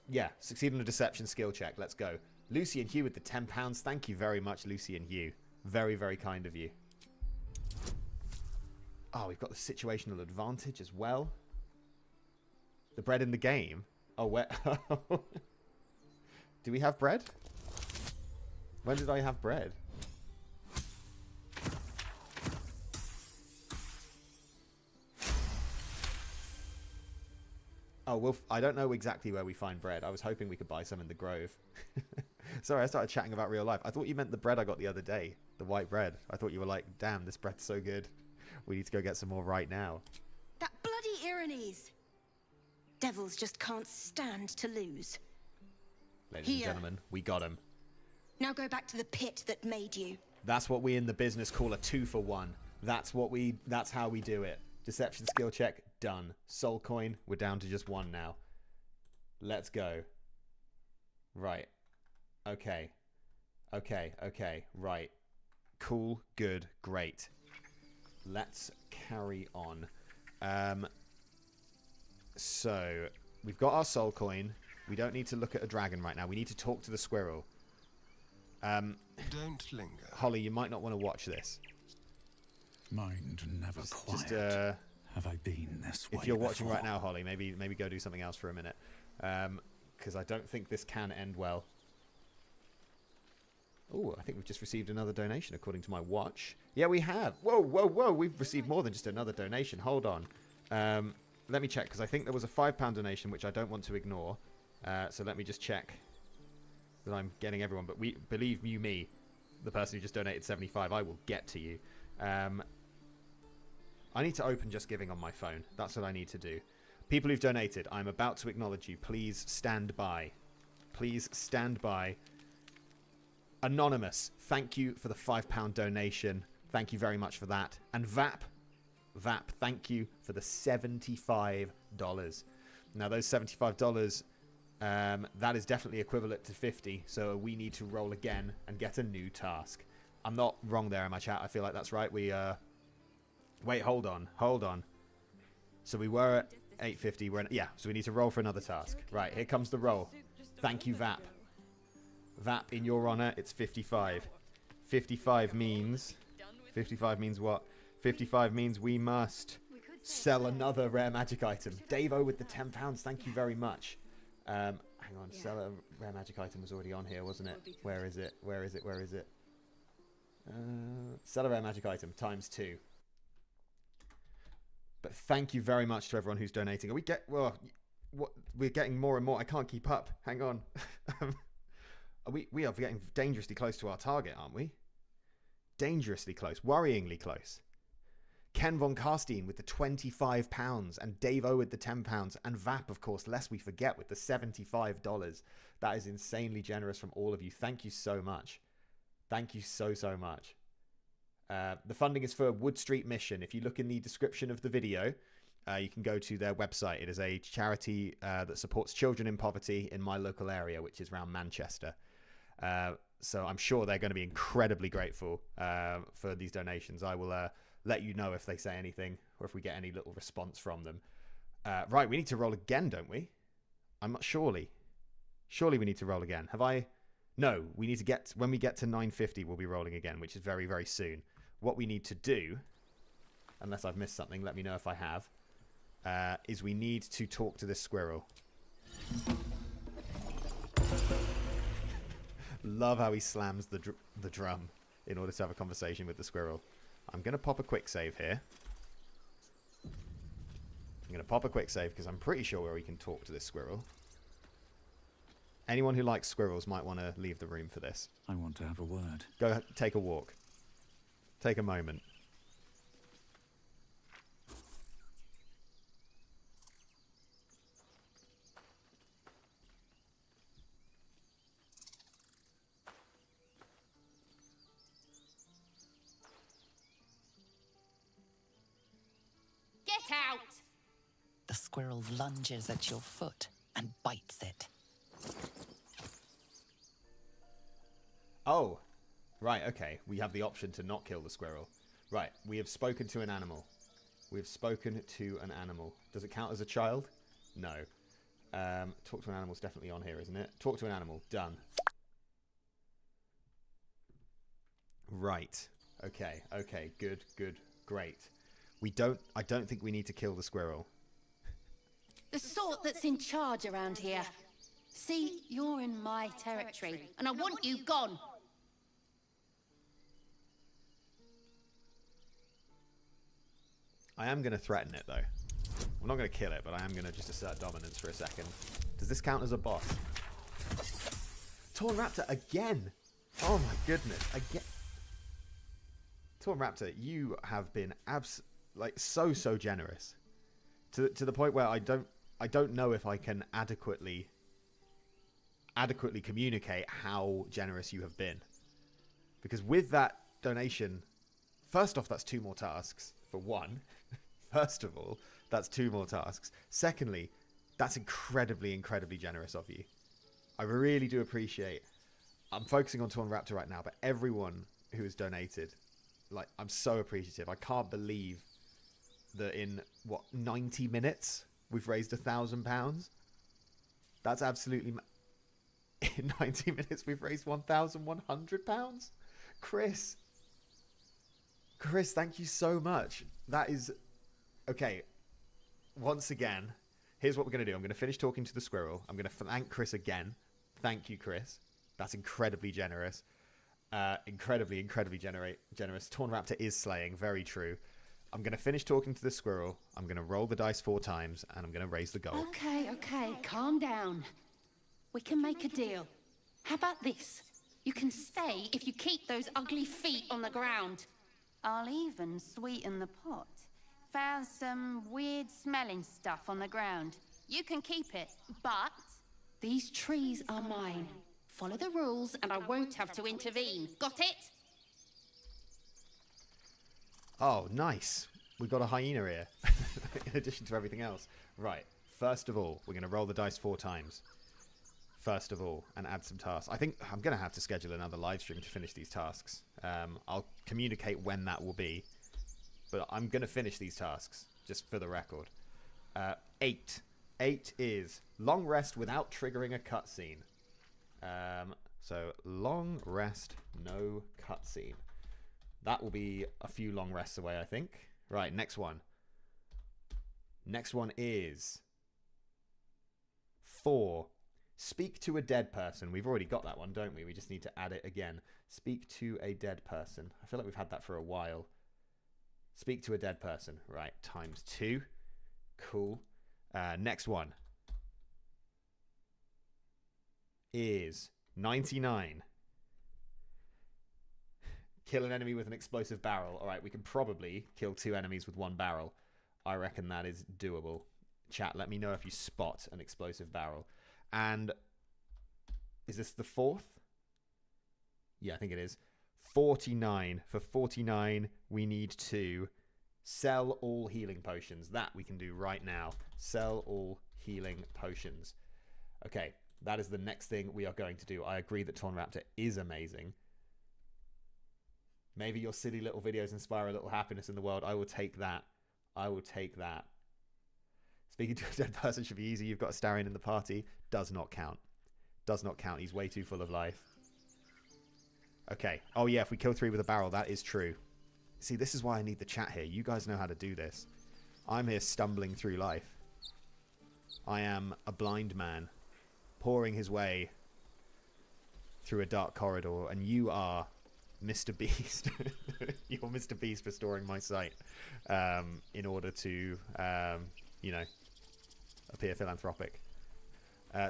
S1: Yeah, succeed on a Deception skill check. Let's go. Lucy and Hugh with the £10. Thank you very much, Lucy and Hugh. Very, very kind of you. Oh, we've got the situational advantage as well. The bread in the game. Oh, where? Do we have bread? When did I have bread? Oh, well, I don't know exactly where we find bread. I was hoping we could buy some in the Grove. Sorry, I started chatting about real life. I thought you meant the bread I got the other day. The white bread. I thought you were like, damn, this bread's so good. We need to go get some more right now.
S12: That bloody Irenes. Devils just can't stand to lose.
S1: Ladies and gentlemen, we got him.
S12: Now go back to the pit that made you.
S1: That's what we in the business call a 2-for-1. That's how we do it. Deception skill check, done. Soul coin, we're down to just 1 now. Let's go. Right. Okay. Right. Cool, good, great. Let's carry on. So, we've got our soul coin. We don't need to look at a dragon right now. We need to talk to the squirrel.
S7: Don't linger.
S1: Holly, you might not want to watch this.
S11: Mind never quiet.
S1: Just,
S11: have I been this way
S1: if you're watching
S11: before?
S1: right now, Holly, maybe go do something else for a minute. Because I don't think this can end well. Oh, I think we've just received another donation according to my watch. Yeah, we have. Whoa. We've received more than just another donation. Hold on. Let me check, because I think there was a £5 donation, which I don't want to ignore. So let me just check that I'm getting everyone. But believe you me, the person who just donated 75, I will get to you. I need to open Just Giving on my phone. That's what I need to do. People who've donated, I'm about to acknowledge you. Please stand by. Please stand by. Anonymous, thank you for the £5 donation. Thank you very much for that. And VAP, thank you for the $75. Now, those $75, that is definitely equivalent to 50. So we need to roll again and get a new task. I'm not wrong there in my chat. I feel like that's right. Wait, hold on. So we were at 850. Yeah, so we need to roll for another task. Right, here comes the roll. Thank you, Vap. Vap, in your honor, it's 55. 55 means... 55 means what? 55 means we must sell another rare magic item. Davo with the £10, thank you very much. Hang on, sell a rare magic item was already on here, wasn't it? Where is it? Where is it? Where is it? Sell a rare magic item, ×2. But thank you very much to everyone who's donating. We're getting more and more. I can't keep up. Hang on. We are getting dangerously close to our target, aren't we? Dangerously close. Worryingly close. Ken von Karstein with the £25 and Dave O with the £10 and Vap, of course, lest we forget, with the $75. That is insanely generous from all of you. Thank you so much. Thank you so much. The funding is for Wood Street Mission. If you look in the description of the video, you can go to their website. It is a charity that supports children in poverty in my local area, which is around Manchester. So I'm sure they're going to be incredibly grateful for these donations. I will let you know if they say anything or if we get any little response from them. Right, we need to roll again, don't we? I'm not surely. Surely we need to roll again. Have I? No, we need to get, when we get to 950, we'll be rolling again, which is very, very soon. What we need to do, unless I've missed something, let me know if I have, is we need to talk to this squirrel. Love how he slams the drum in order to have a conversation with the squirrel. I'm going to pop a quick save here. I'm going to pop a quick save because I'm pretty sure where we can talk to this squirrel. Anyone who likes squirrels might want to leave the room for this.
S11: I want to have a word.
S1: Go take a walk. Take a moment.
S9: Get out!
S2: The squirrel lunges at your foot and bites it.
S1: Oh, right, okay. We have the option to not kill the squirrel. Right, we have spoken to an animal. We have spoken to an animal. Does it count as a child? No. Talk to an animal is definitely on here, isn't it? Talk to an animal. Done. Right. Okay, okay. Good, good, great. I don't think we need to kill the squirrel.
S9: The sort that's in charge around here. See, you're in my territory, and I want you gone.
S1: I am going to threaten it, though. I'm not going to kill it, but I am going to just assert dominance for a second. Does this count as a boss? Torn Raptor again! Oh my goodness, again. Torn Raptor, you have been so generous. To the point where I don't know if I can adequately communicate how generous you have been. Because with that donation, first off, that's 2 more tasks, for one. First of all, that's 2 more tasks. Secondly, that's incredibly, incredibly generous of you. I really do appreciate. I'm focusing on Torn Raptor right now, but everyone who has donated, I'm so appreciative. I can't believe that in, 90 minutes, we've raised £1,000. That's absolutely... In 90 minutes, we've raised £1,100? Chris, thank you so much. That is... Okay, once again, here's what we're going to do. I'm going to finish talking to the squirrel. I'm going to thank Chris again. Thank you, Chris. That's incredibly generous. Incredibly generous. Torn Raptor is slaying. Very true. I'm going to finish talking to the squirrel. I'm going to roll the dice 4 times, and I'm going to raise the goal.
S9: Okay, calm down. We can make a deal. How about this? You can stay if you keep those ugly feet on the ground.
S13: I'll even sweeten the pot. Found some weird smelling stuff on the ground. You can keep it, but...
S9: These trees are mine. Follow the rules and I won't have to intervene. Got it?
S1: Oh, nice. We've got a hyena here. In addition to everything else. Right. First of all, we're going to roll the dice 4 times. First of all, and add some tasks. I think I'm going to have to schedule another live stream to finish these tasks. I'll communicate when that will be. But I'm going to finish these tasks, just for the record. 8. 8 is long rest without triggering a cutscene. So long rest, no cutscene. That will be a few long rests away, I think. Right, next one. Next one is 4. Speak to a dead person. We've already got that one, don't we? We just need to add it again. Speak to a dead person. I feel like we've had that for a while. Speak to a dead person. Right, times 2. Cool. Next one is 99. Kill an enemy with an explosive barrel. All right, we can probably kill 2 enemies with 1 barrel. I reckon that is doable. Chat, let me know if you spot an explosive barrel. And is this the 4th? Yeah, I think it is. 49. For 49, we need to sell all healing potions. That we can do right now. Sell all healing potions. Okay, that is the next thing we are going to do. I agree that Torn Raptor is amazing. Maybe your silly little videos inspire a little happiness in the world. I will take that. I will take that. Speaking to a dead person should be easy. You've got a Starion in the party. Does not count. Does not count. He's way too full of life. Okay. Oh, yeah, if we kill 3 with a barrel, that is true. See, this is why I need the chat here. You guys know how to do this. I'm here stumbling through life. I am a blind man pouring his way through a dark corridor, and you are Mr. Beast. You're Mr. Beast restoring my sight in order to, you know, appear philanthropic.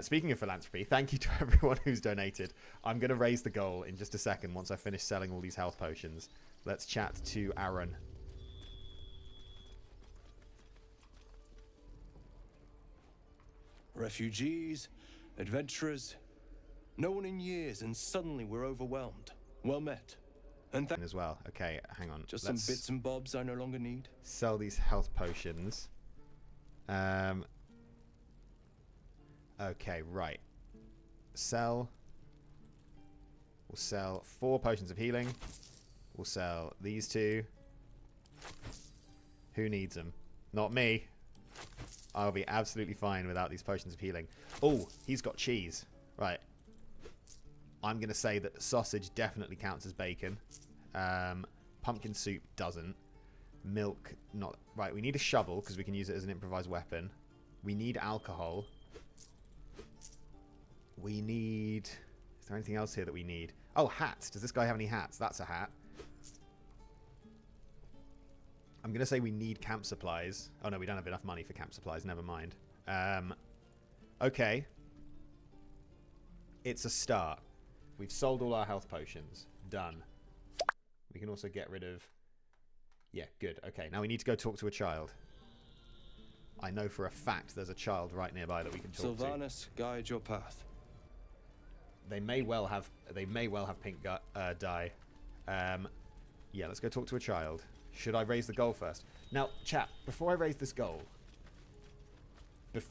S1: Speaking of philanthropy, thank you to everyone who's donated. I'm going to raise the goal in just a second once I finish selling all these health potions. Let's chat to Aaron.
S14: Refugees, adventurers, no one in years, and suddenly we're overwhelmed. Well met. And
S1: as well. Okay, hang on.
S14: Just some bits and bobs I no longer need.
S1: Sell these health potions. Okay, right. Sell. We'll sell 4 potions of healing. We'll sell these 2. Who needs them? Not me. I'll be absolutely fine without these potions of healing. Oh, he's got cheese. Right. I'm going to say that sausage definitely counts as bacon. Pumpkin soup doesn't. Milk, not. Right, we need a shovel because we can use it as an improvised weapon. We need alcohol. We need... Is there anything else here that we need? Oh, hats. Does this guy have any hats? That's a hat. I'm going to say we need camp supplies. Oh, no, we don't have enough money for camp supplies. Never mind. Okay. It's a start. We've sold all our health potions. Done. We can also get rid of... Yeah, good. Okay, now we need to go talk to a child. I know for a fact there's a child right nearby that we can talk to.
S14: Sylvanas, guide your path.
S1: They may well have pink dye. Yeah, let's go talk to a child. Should I raise the goal first? Now, chat, before I raise this goal, here's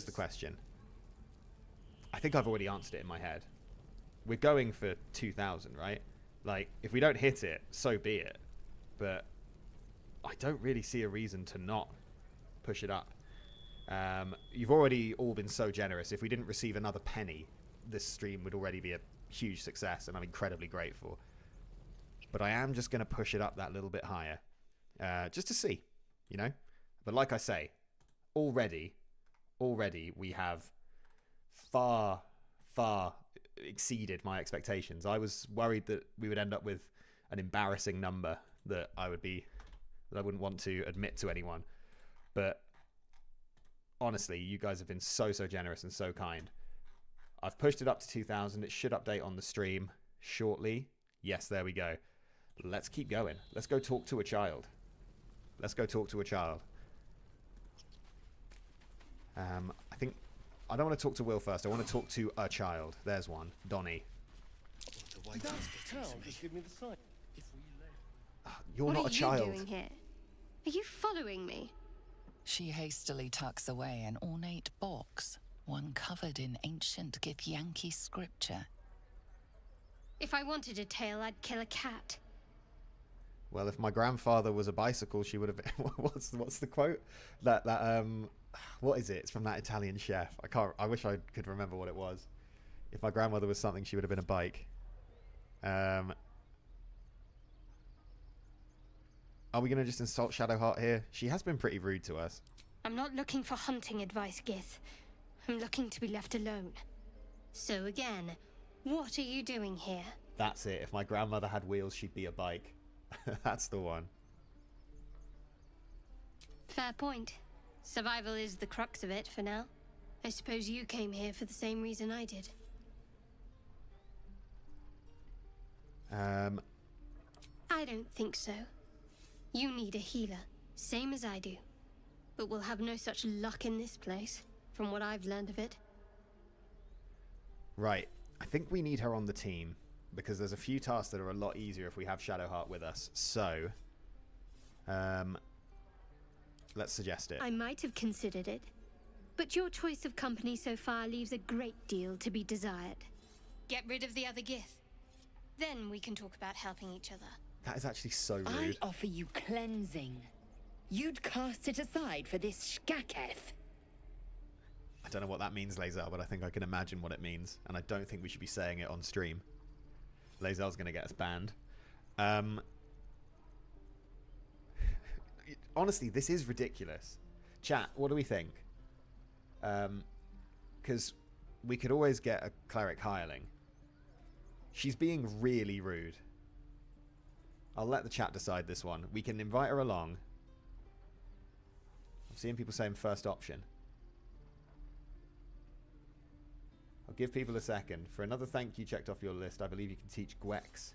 S1: the question. I think I've already answered it in my head. We're going for 2,000, right? Like, if we don't hit it, so be it. But I don't really see a reason to not push it up. You've already all been so generous. If we didn't receive another penny, this stream would already be a huge success, and I'm incredibly grateful. But I am just going to push it up that little bit higher. Just to see, you know? But like I say, already we have far exceeded my expectations. I was worried that we would end up with an embarrassing number that I wouldn't want to admit to anyone. But honestly, you guys have been so generous and so kind. I've pushed it up to 2,000. It should update on the stream shortly. Yes, there we go. Let's keep going. Let's go talk to a child. I think I don't want to talk to Will first. I want to talk to a child. There's one. Donnie.
S14: Just give me the sign.
S1: You're not a child.
S3: What are you doing here? Are you following me?
S2: She hastily tucks away an ornate box, one covered in ancient Githyanki scripture.
S3: If I wanted a tail, I'd kill a cat.
S1: Well, if my grandfather was a bicycle, she would have been... What's the quote? What is it? It's from that Italian chef. I wish I could remember what it was. If my grandmother was something, she would have been a bike. Are we going to just insult Shadowheart here? She has been pretty rude to us.
S3: I'm not looking for hunting advice, Gith. I'm looking to be left alone. So again, what are you doing here?
S1: That's it. If my grandmother had wheels, she'd be a bike. That's the one.
S3: Fair point. Survival is the crux of it for now. I suppose you came here for the same reason I did. I don't think so. You need a healer, same as I do. But we'll have no such luck in this place, from what I've learned of it.
S1: Right. I think we need her on the team, because there's a few tasks that are a lot easier if we have Shadowheart with us. So, let's suggest it.
S3: I might have considered it, but your choice of company so far leaves a great deal to be desired. Get rid of the other Gith. Then we can talk about helping each other.
S1: That is actually so rude.
S10: I offer you cleansing. You'd cast it aside for this Shkaketh.
S1: I don't know what that means, Lae'zel, but I think I can imagine what it means. And I don't think we should be saying it on stream. Lae'zel's going to get us banned. Honestly, this is ridiculous. Chat, what do we think? Because we could always get a cleric hireling. She's being really rude. I'll let the chat decide this one. We can invite her along. I'm seeing people saying first option. I'll give people a second. For another thank you checked off your list, I believe you can teach Gwex.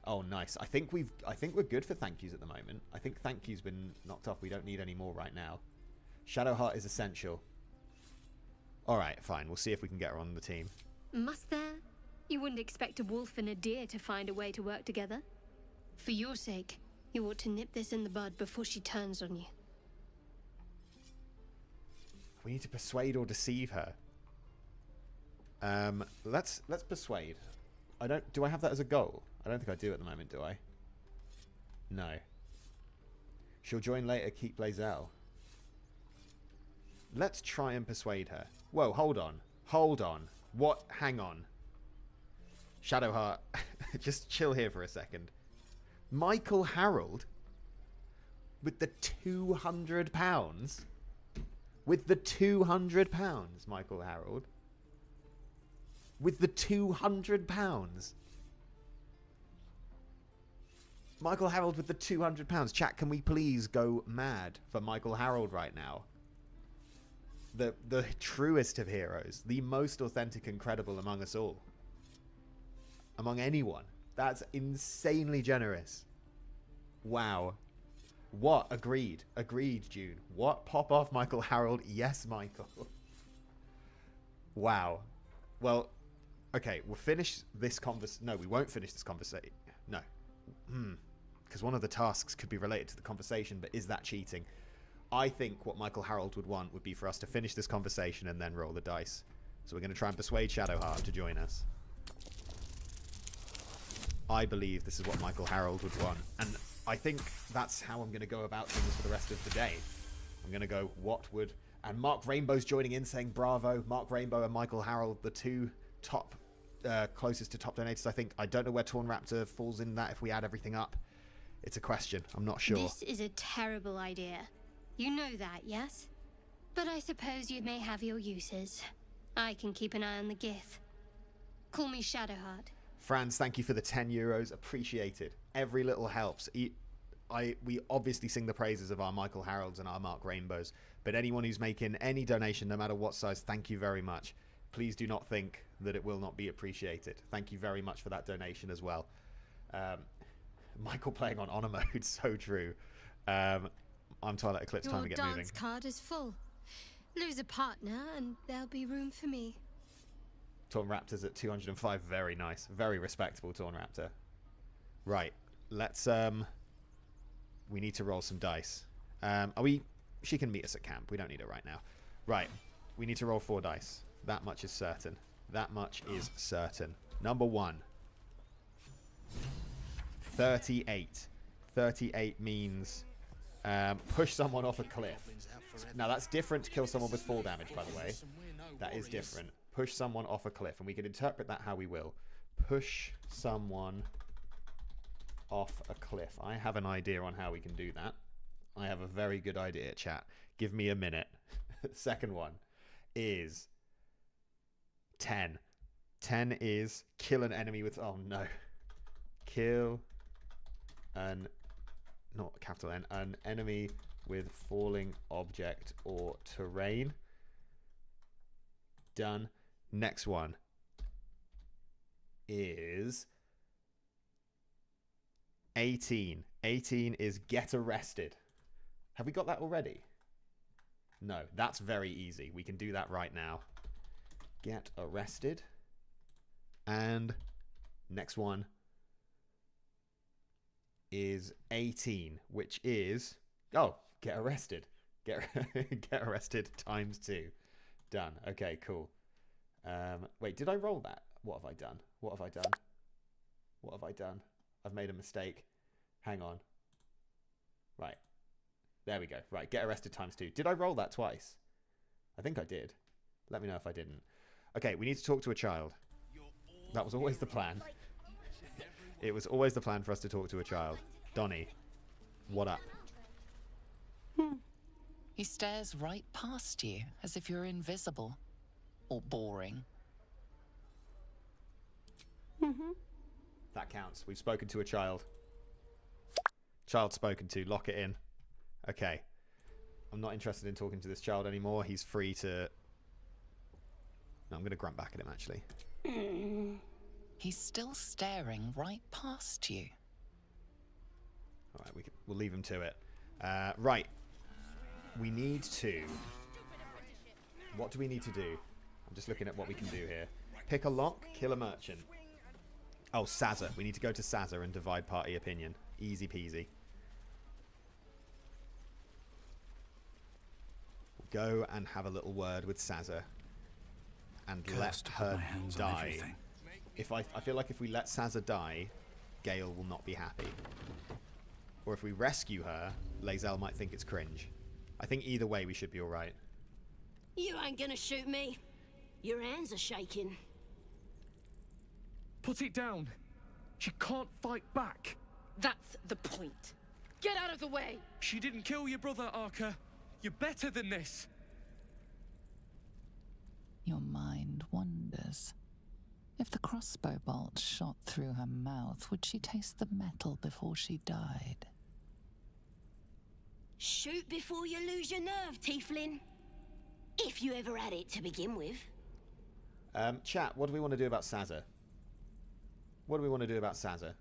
S1: Oh, nice. I think we're good for thank yous at the moment. I think thank you's been knocked off. We don't need any more right now. Shadowheart is essential. Alright, fine. We'll see if we can get her on the team.
S3: Must there? You wouldn't expect a wolf and a deer to find a way to work together. For your sake, you ought to nip this in the bud before she turns on you.
S1: We need to persuade or deceive her. Let's persuade. Do I have that as a goal? I don't think I do at the moment, do I? No. She'll join later, keep Lae'zel. Let's try and persuade her. Whoa, hold on. Hold on. What? Hang on. Shadowheart, just chill here for a second. Michael Harold with the £200? With the £200, Michael Harold. With the £200. Michael Harold with the £200. Chat, can we please go mad for Michael Harold right now? The truest of heroes. The most authentic and credible among us all. Among anyone. That's insanely generous. Wow. What? Agreed. Agreed, June. What? Pop off, Michael Harold. Yes, Michael. Wow. Well, okay, we'll finish this conversation. No, we won't finish this conversation. No. Because one of the tasks could be related to the conversation, but is that cheating? I think what Michael Harold would want would be for us to finish this conversation and then roll the dice. So we're going to try and persuade Shadowheart to join us. I believe this is what Michael Harold would want. And I think that's how I'm going to go about things for the rest of the day. I'm going to go, what would... And Mark Rainbow's joining in saying bravo. Mark Rainbow and Michael Harold, the two top, closest to top donators, I think. I don't know where Torn Raptor falls in that if we add everything up. It's a question. I'm not sure.
S3: This is a terrible idea. You know that, yes? But I suppose you may have your uses. I can keep an eye on the Gith. Call me Shadowheart.
S1: Franz, thank you for the €10. Appreciated. Every little helps. We obviously sing the praises of our Michael Harolds and our Mark Rainbows, but anyone who's making any donation, no matter what size, thank you very much. Please do not think that it will not be appreciated. Thank you very much for that donation as well. Michael playing on honor mode, so true. I'm Twilight Eclipse, time to get moving.
S3: Your dance card is full. Lose a partner and there'll be room for me.
S1: Torn Raptor's at 205. Very nice. Very respectable, Torn Raptor. Right. Let's... we need to roll some dice. She can meet us at camp. We don't need her right now. Right. We need to roll 4 dice. That much is certain. That much is certain. Number 1. 38. 38 means push someone off a cliff. Now that's different to kill someone with fall damage, by the way. That is different. Push someone off a cliff, and we can interpret that how we will. Push someone off a cliff. I have an idea on how we can do that. I have a very good idea, chat. Give me a minute. Second one is 10. 10 is kill an enemy with... Oh, no. Kill an... Not capital N. An enemy with falling object or terrain. Done. Next one is 18. 18 is get arrested. Have we got that already? No, that's very easy. We can do that right now. Get arrested. And next one is 18, which is... Oh, get arrested. Get arrested times 2. Done. Okay, cool. Wait, did I roll that? What have I done? What have I done? What have I done? I've made a mistake. Hang on. Right. There we go. Right, get arrested times 2. Did I roll that twice? I think I did. Let me know if I didn't. Okay, we need to talk to a child. That was always the plan. It was always the plan for us to talk to a child. Donnie, what up?
S2: He stares right past you, as if you're invisible. Or boring.
S1: That counts. We've spoken to a child. Child spoken to. Lock it in. Okay. I'm not interested in talking to this child anymore. He's free to... No, I'm going to grunt back at him, actually.
S2: He's still staring right past you.
S1: All right, we'll leave him to it. Right. We need to... What do we need to do? I'm just looking at what we can do here. Pick a lock, kill a merchant. Oh, Sazza. We need to go to Sazza and divide party opinion. Easy peasy. We'll go and have a little word with Sazza. And let her die. I feel like if we let Sazza die, Gail will not be happy. Or if we rescue her, Lae'zel might think it's cringe. I think either way we should be alright.
S15: You ain't gonna shoot me. Your hands are shaking.
S6: Put it down. She can't fight back.
S15: That's the point. Get out of the way!
S6: She didn't kill your brother, Arca. You're better than this.
S2: Your mind wanders. If the crossbow bolt shot through her mouth, would she taste the metal before she died?
S15: Shoot before you lose your nerve, Tiefling. If you ever had it to begin with.
S1: Chat, what do we want to do about Sazza? What do we want to do about Sazza?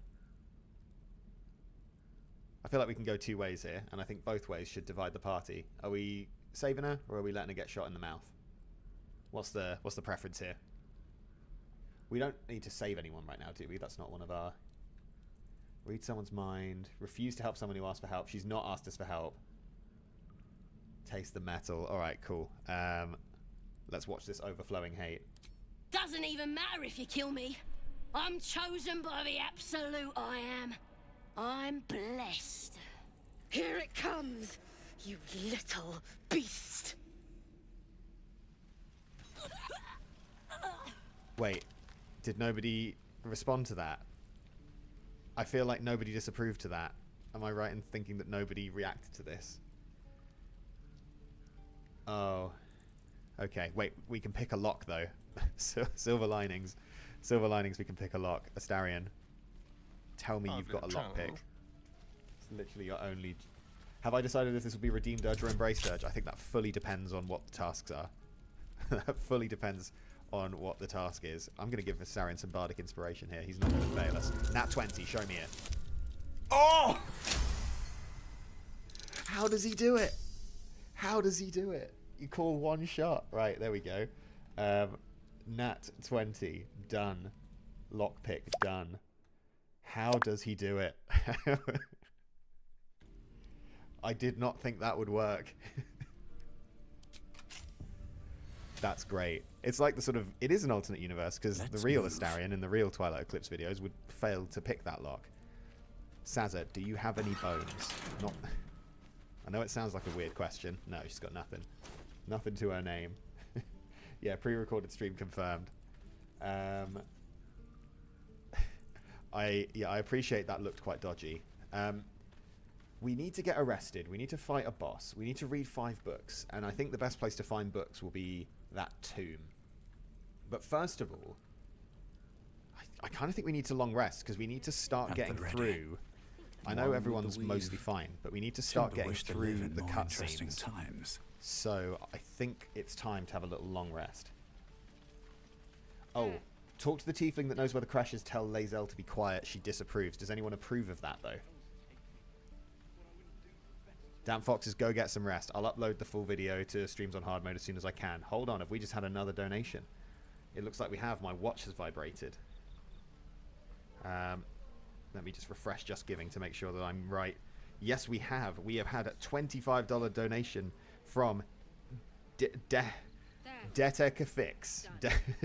S1: I feel like we can go two ways here, and I think both ways should divide the party. Are we saving her, or are we letting her get shot in the mouth? What's the preference here? We don't need to save anyone right now, do we? That's not one of our... Read someone's mind. Refuse to help someone who asks for help. She's not asked us for help. Taste the metal. Alright, cool. Let's watch this overflowing hate.
S15: Doesn't even matter if you kill me. I'm chosen by the absolute I am. I'm blessed. Here it comes, you little beast.
S1: Wait, did nobody respond to that? I feel like nobody disapproved to that. Am I right in thinking that nobody reacted to this? Oh. Okay, wait, we can pick a lock though. Silver linings. Silver linings, we can pick a lock. Astarion, tell me you've got a lockpick. It's literally your only... Have I decided if this will be Redeemed Urge or Embrace Urge? I think that fully depends on what the tasks are. That fully depends on what the task is. I'm going to give Astarion some bardic inspiration here. He's not going to fail us. Nat 20, show me it. Oh! How does he do it? How does he do it? You call one shot. Right, there we go. Nat 20, done. Lockpick, done. How does he do it? I did not think that would work. That's great. It's like the sort of... It is an alternate universe, because the real Astarion in the real Twilight Eclipse videos would fail to pick that lock. Sazza, do you have any bones? Not. I know it sounds like a weird question. No, she's got nothing. Nothing to her name. Yeah, pre-recorded stream confirmed. I appreciate that looked quite dodgy. We need to get arrested. We need to fight a boss. We need to read 5 books. And I think the best place to find books will be that tomb. But first of all, I kind of think we need to long rest because we need to start getting through. I know everyone's mostly fine, but we need to start getting through the cutscenes. So I think it's time to have a little long rest. Oh, talk to the tiefling that knows where the crash is. Tell Lae'zel to be quiet. She disapproves. Does anyone approve of that, though? Damn Foxes, go get some rest. I'll upload the full video to streams on hard mode as soon as I can. Hold on, have we just had another donation? It looks like we have. My watch has vibrated. Let me just refresh Just Giving to make sure that I'm right. Yes, we have. We have had a $25 donation from Detekafix.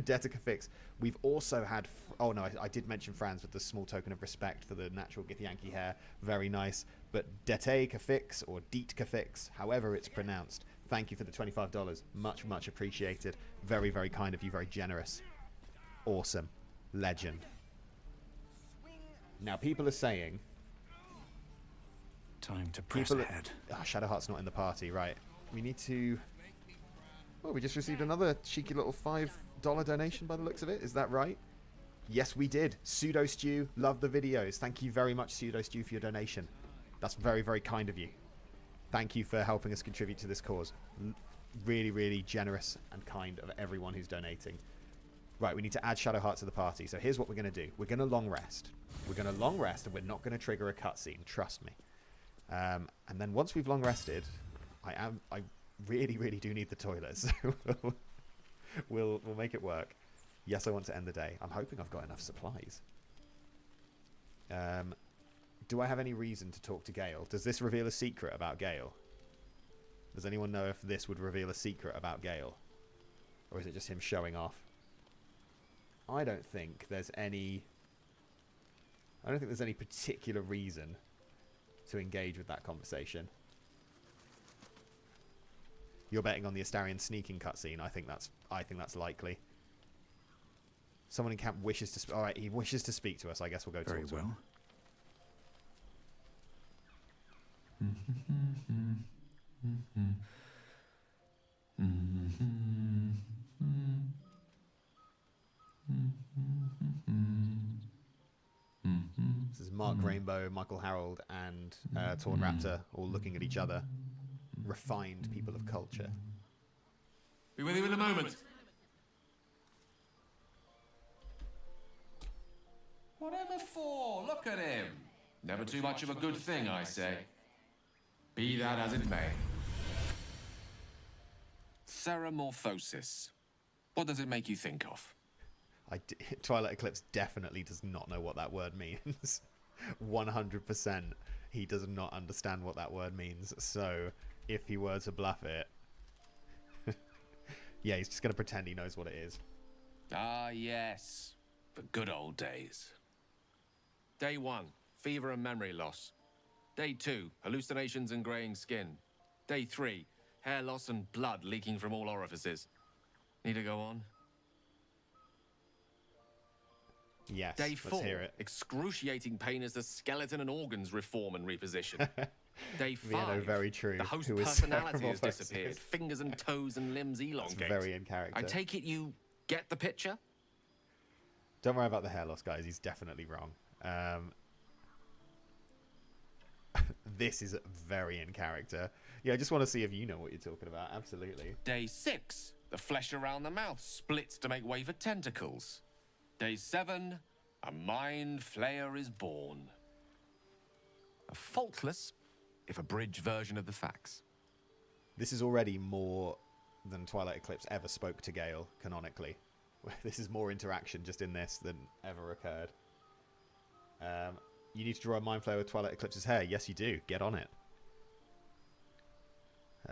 S1: Detekafix. We've also had... Oh, no, I did mention Franz with the small token of respect for the natural Githyanki hair. Very nice. But Detekafix or Deetkafix, however it's pronounced, thank you for the $25. Much, much appreciated. Very, very kind of you. Very generous. Awesome. Legend. Now, people are saying...
S11: Time to press ahead.
S1: Oh, Shadowheart's not in the party, right. We need to... Oh, we just received another cheeky little $5 donation by the looks of it. Is that right? Yes, we did. Pseudo Stew, love the videos. Thank you very much, Pseudo Stew, for your donation. That's very, very kind of you. Thank you for helping us contribute to this cause. Really, really generous and kind of everyone who's donating. Right, we need to add Shadowheart to the party. So here's what we're going to do. We're going to long rest. We're going to long rest, and we're not going to trigger a cutscene. Trust me. And then once we've long rested, I really, really do need the toilet. So we'll make it work. Yes, I want to end the day. I'm hoping I've got enough supplies. Do I have any reason to talk to Gail? Does this reveal a secret about Gail? Does anyone know if this would reveal a secret about Gail? Or is it just him showing off? I don't think there's any particular reason to engage with that conversation. You're betting on the Astarion sneaking cutscene. I think that's likely. Someone in camp wishes to... All right, he wishes to speak to us. I guess we'll go talk to him. This is Mark Rainbow, Michael Harold, and Torn Raptor all looking at each other. Refined people of culture.
S5: Be with you in a moment. Whatever for? Look at him. Never too much of a good thing, I say. Be that as it may. Ceramorphosis. What does it make you think of?
S1: Twilight Eclipse definitely does not know what that word means. 100% he does not understand what that word means. So if he were to bluff it... yeah, he's just going to pretend he knows what it is.
S5: Ah, yes. The good old days. Day 1, fever and memory loss. Day 2, hallucinations and graying skin. Day 3, hair loss and blood leaking from all orifices. Need to go on?
S1: Yes,
S5: Day 4,
S1: let's hear it.
S5: excruciating pain as the skeleton and organs reform and reposition. Day 5,
S1: yeah, no, very true.
S5: The host
S1: Who is
S5: personality has
S1: Ceramorphosis?
S5: disappeared. Fingers and toes and limbs elongate.
S1: That's very in character.
S5: I take it you get the picture?
S1: Don't worry about the hair loss, guys. He's definitely wrong. This is very in character. Yeah, I just want to see if you know what you're talking about. Absolutely.
S5: Day 6, the flesh around the mouth splits to make way for tentacles. Day 7, a mind flayer is born. A faultless, if abridged version of the facts.
S1: This is already more than Twilight Eclipse ever spoke to Gail, canonically. This is more interaction just in this than ever occurred. You need to draw a mind flayer with Twilight Eclipse's hair. Yes, you do. Get on it.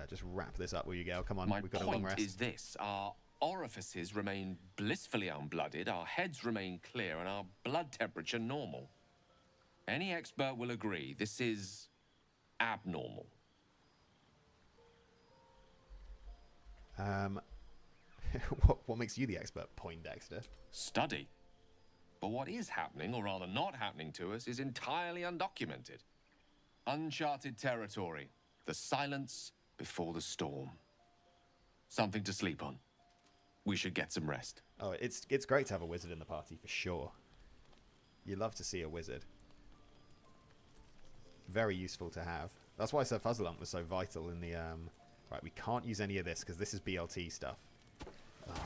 S1: Just wrap this up, will you, Gail? Come on, we've got a long rest.
S5: My point is this. Our orifices remain blissfully unblooded, our heads remain clear, and our blood temperature normal. Any expert will agree this is abnormal.
S1: What makes you the expert, Poindexter?
S5: Study. But what is happening, or rather not happening to us, is entirely undocumented. Uncharted territory. The silence before the storm. Something to sleep on. We should get some rest.
S1: Oh, it's great to have a wizard in the party, for sure. You love to see a wizard. Very useful to have. That's why Sir Fuzzlelump was so vital in the... Right, we can't use any of this, because this is BLT stuff.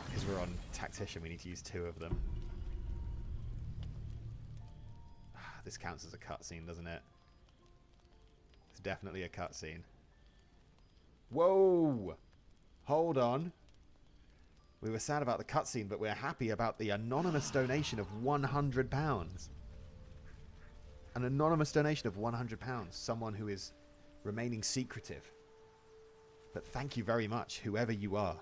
S1: Because we're on Tactician, we need to use 2 of them. This counts as a cutscene, doesn't it? It's definitely a cutscene. Whoa! Hold on. We were sad about the cutscene, but we're happy about the anonymous donation of £100. An anonymous donation of £100. Someone who is remaining secretive. But thank you very much, whoever you are.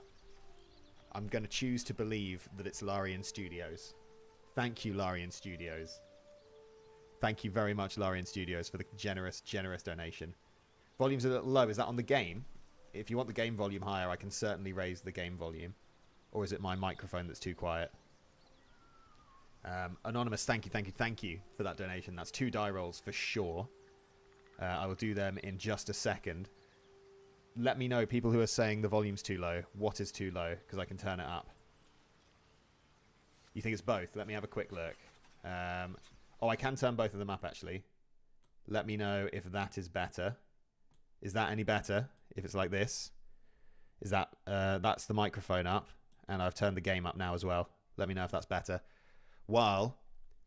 S1: I'm going to choose to believe that it's Larian Studios. Thank you, Larian Studios. Thank you very much, Larian Studios, for the generous, generous donation. Volume's a little low. Is that on the game? If you want the game volume higher, I can certainly raise the game volume. Or is it my microphone that's too quiet? Anonymous, thank you for that donation. That's 2 die rolls for sure. I will do them in just a second. Let me know, people who are saying the volume's too low. What is too low? Because I can turn it up. You think it's both? Let me have a quick look. Oh, I can turn both of them up, actually. Let me know if that is better. Is that any better? If it's like this? Is that... that's the microphone up. And I've turned the game up now as well. Let me know if that's better. While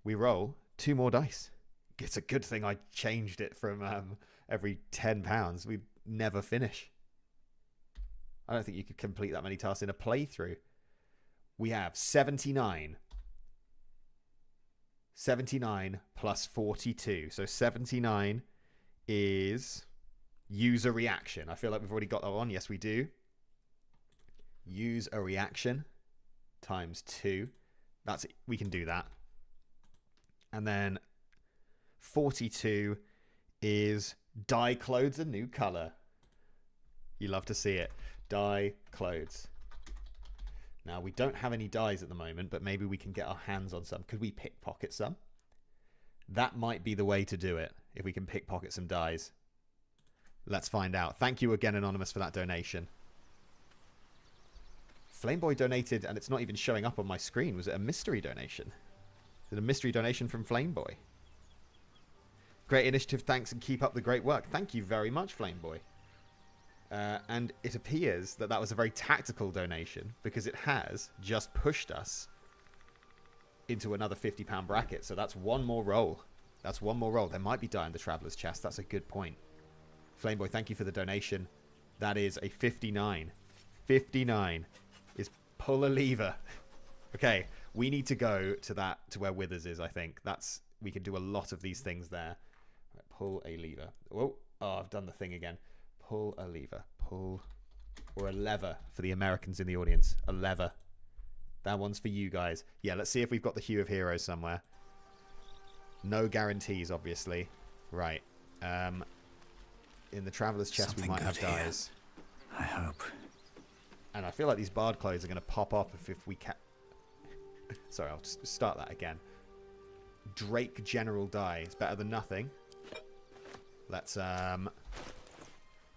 S1: we roll 2 more dice. It's a good thing I changed it from every £10. We'd never finish. I don't think you could complete that many tasks in a playthrough. We have 79. 79 plus 42. So 79 is use a reaction. I feel like we've already got that one. Yes, we do. Use a reaction times 2. That's we can do that. And then 42 is dye clothes a new color. You love to see it. Dye clothes. Now, we don't have any dyes at the moment, but maybe we can get our hands on some. Could we pickpocket some? That might be the way to do it, if we can pickpocket some dyes. Let's find out. Thank you again, Anonymous, for that donation. Flameboy donated, and it's not even showing up on my screen. Was it a mystery donation? Is it a mystery donation from Flameboy? Great initiative, thanks, and keep up the great work. Thank you very much, Flameboy. And it appears that that was a very tactical donation, because it has just pushed us into another £50 bracket. So that's 1 more roll. That's 1 more roll. There might be dye in the Traveller's Chest. That's a good point. Flameboy, thank you for the donation. That is a 59. 59 is pull a lever. Okay, we need to go to where Withers is, I think. We can do a lot of these things there. Right, pull a lever. Oh, I've done the thing again. Pull a lever. Pull. Or a lever for the Americans in the audience. A lever. That one's for you guys. Yeah, let's see if we've got the Hue of Heroes somewhere. No guarantees, obviously. Right. In the Traveller's Chest, something we might have dyes.
S11: I hope.
S1: And I feel like these bard clothes are going to pop up if we can. Sorry, I'll just start that again. Drake General dye. It's better than nothing. Let's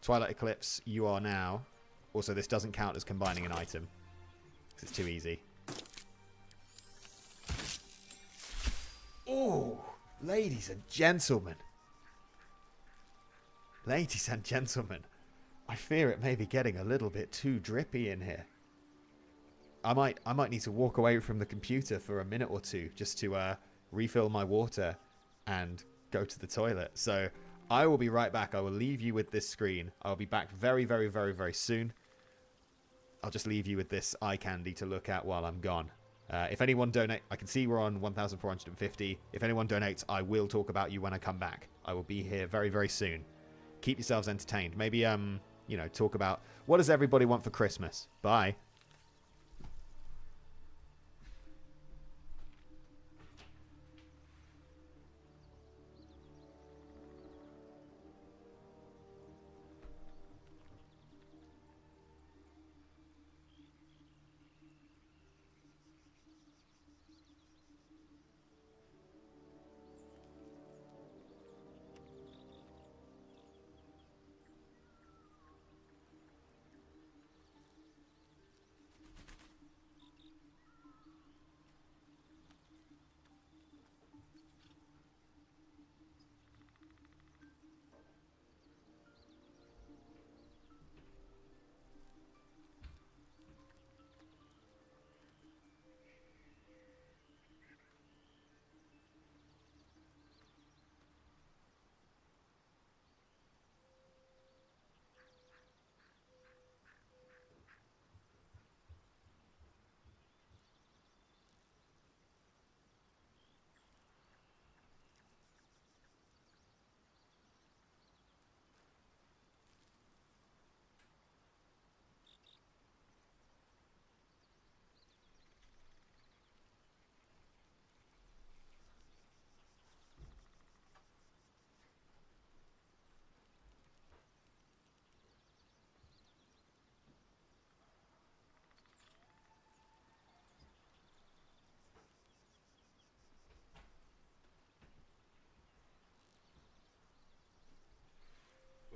S1: Twilight Eclipse, you are now. Also, this doesn't count as combining an item, because it's too easy. Oh, ladies and gentlemen. Ladies and gentlemen. I fear it may be getting a little bit too drippy in here. I might need to walk away from the computer for a minute or two just to refill my water and go to the toilet. So I will be right back. I will leave you with this screen. I'll be back very, very, very, very soon. I'll just leave you with this eye candy to look at while I'm gone. If anyone donate, I can see we're on 1,450. If anyone donates, I will talk about you when I come back. I will be here very, very soon. Keep yourselves entertained. Maybe, you know, talk about what does everybody want for Christmas. Bye.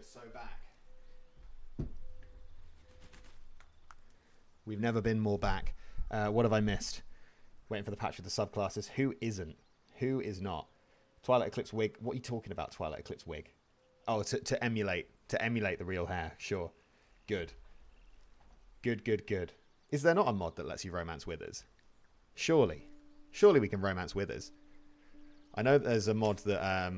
S1: We're so back. We've never been more back. What have I missed? Waiting for the patch with the subclasses. Who isn't? Who is not? Twilight Eclipse wig. What are you talking about, Twilight Eclipse wig? Oh, to emulate the real hair. Sure. Good. Good. Is there not a mod that lets you romance withers? Surely we can romance withers. I know that there's a mod that,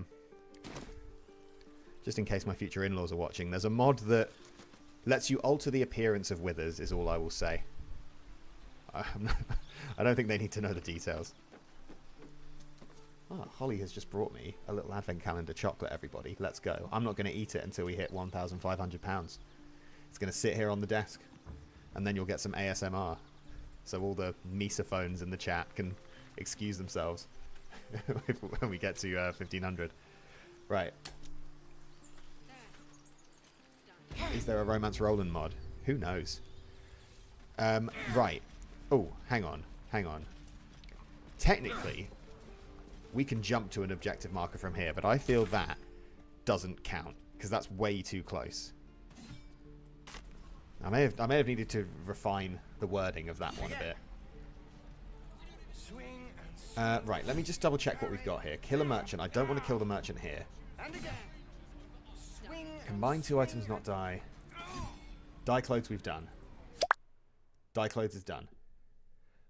S1: just in case my future in-laws are watching, there's a mod that lets you alter the appearance of withers, is all I will say. I don't think they need to know the details. Oh, Holly has just brought me a little advent calendar chocolate, everybody. Let's go. I'm not going to eat it until we hit £1,500. It's going to sit here on the desk. And then you'll get some ASMR. So all the misophones in the chat can excuse themselves when we get to 1,500. Right. Is there a Romance Roland mod? Who knows? Right. Oh, hang on. Technically, we can jump to an objective marker from here, but I feel that doesn't count because that's way too close. I may have needed to refine the wording of that one a bit. Right, let me just double check what we've got here. Kill a merchant. I don't want to kill the merchant here. Combine 2 items, not die. Dye clothes we've done. Dye clothes is done.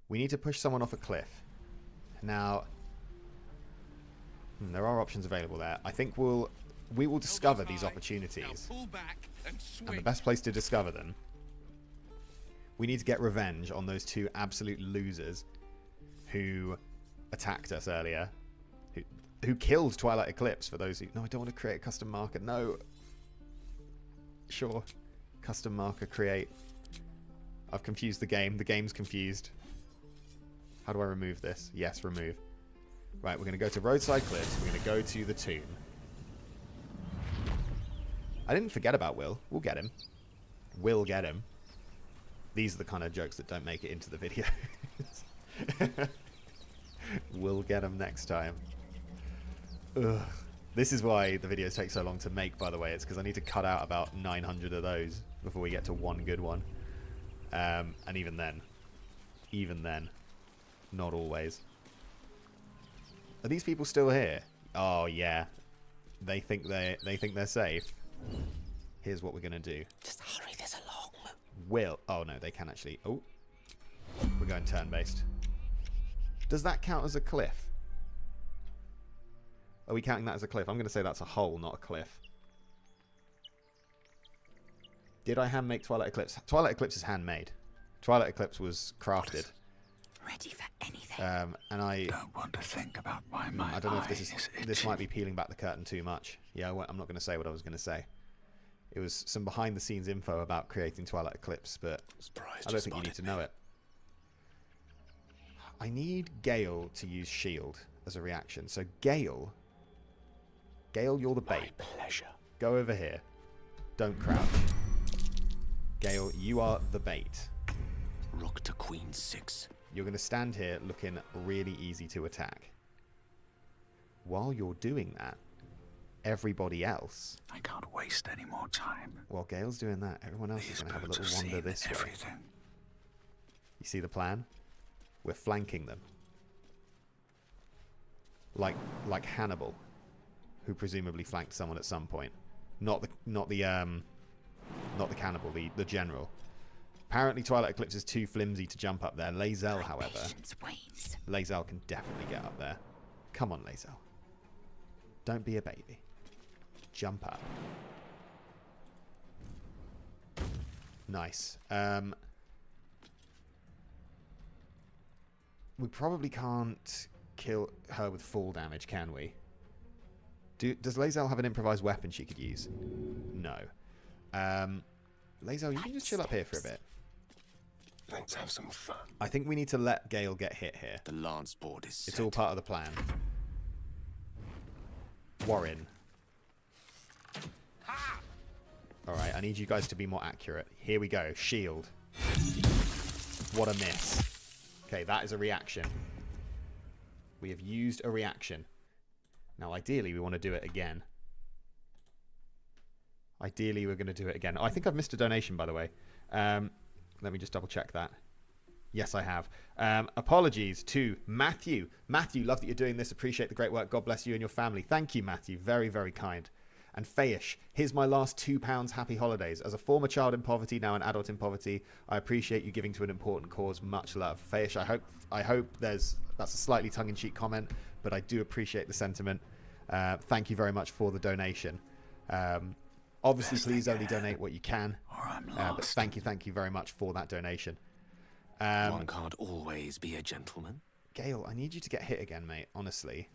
S1: We need to push someone off a cliff. Now, there are options available there. I think we will discover these opportunities. And the best place to discover them, we need to get revenge on those 2 absolute losers who attacked us earlier. Who killed Twilight Eclipse, for those who... No, I don't want to create a custom marker. No. Sure. Custom marker, create. I've confused the game. The game's confused. How do I remove this? Yes, remove. Right, we're going to go to Roadside Cliffs. We're going to go to the tomb. I didn't forget about Will. We'll get him. We'll get him. These are the kind of jokes that don't make it into the video. We'll get him next time. Ugh. This is why the videos take so long to make, by the way. It's because I need to cut out about 900 of those before we get to one good one. And even then, not always. Are these people still here? Oh yeah, they think they're safe. Here's what we're gonna do.
S15: Just hurry this along.
S1: Will. Oh no, they can actually. Oh, we're going turn-based. Does that count as a cliff? Are we counting that as a cliff? I'm going to say that's a hole, not a cliff. Did I hand make Twilight Eclipse? Twilight Eclipse is handmade. Twilight Eclipse was crafted.
S15: Ready for anything.
S1: And I
S11: don't want to think about why my
S1: I don't know if this might be peeling back the curtain too much. Yeah, I'm not going to say what I was going to say. It was some behind-the-scenes info about creating Twilight Eclipse, but I don't think you need to know it. I need Gail to use shield as a reaction. So Gail, you're the bait.
S11: My pleasure.
S1: Go over here. Don't crouch. Gail, you are the bait.
S6: Rook to queen 6.
S1: You're going to stand here looking really easy to attack. While you're doing that, everybody else...
S11: I can't waste any more time.
S1: While Gail's doing that, everyone else is going to have a little wander this way. You see the plan? We're flanking them. Like Hannibal, who presumably flanked someone at some point. Not the cannibal, the general. Apparently Twilight Eclipse is too flimsy to jump up there. Lae'zel, however... Lae'zel can definitely get up there. Come on, Lae'zel. Don't be a baby. Jump up. Nice. We probably can't kill her with full damage, can we? Does Lae'zel have an improvised weapon she could use? No. Lae'zel, you can just chill up here for a bit.
S7: Let's have some fun.
S1: I think we need to let Gail get hit here.
S6: The lance board is set.
S1: It's all part of the plan. Warren. Alright, I need you guys to be more accurate. Here we go. Shield. What a miss. Okay, that is a reaction. We have used a reaction. Now, ideally, we want to do it again. Ideally, we're going to do it again. Oh, I think I've missed a donation, by the way. Let me just double check that. Yes, I have. Apologies to Matthew. Matthew, love that you're doing this. Appreciate the great work. God bless you and your family. Thank you, Matthew. Very, very kind. And Fayish, here's my last £2. Happy holidays. As a former child in poverty, now an adult in poverty, I appreciate you giving to an important cause. Much love. Fayish, I hope that's a slightly tongue-in-cheek comment, but I do appreciate the sentiment. Thank you very much for the donation. Obviously, please only donate what you can. But thank you very much for that donation.
S16: One can't always be a gentleman.
S1: Gail, I need you to get hit again, mate. Honestly.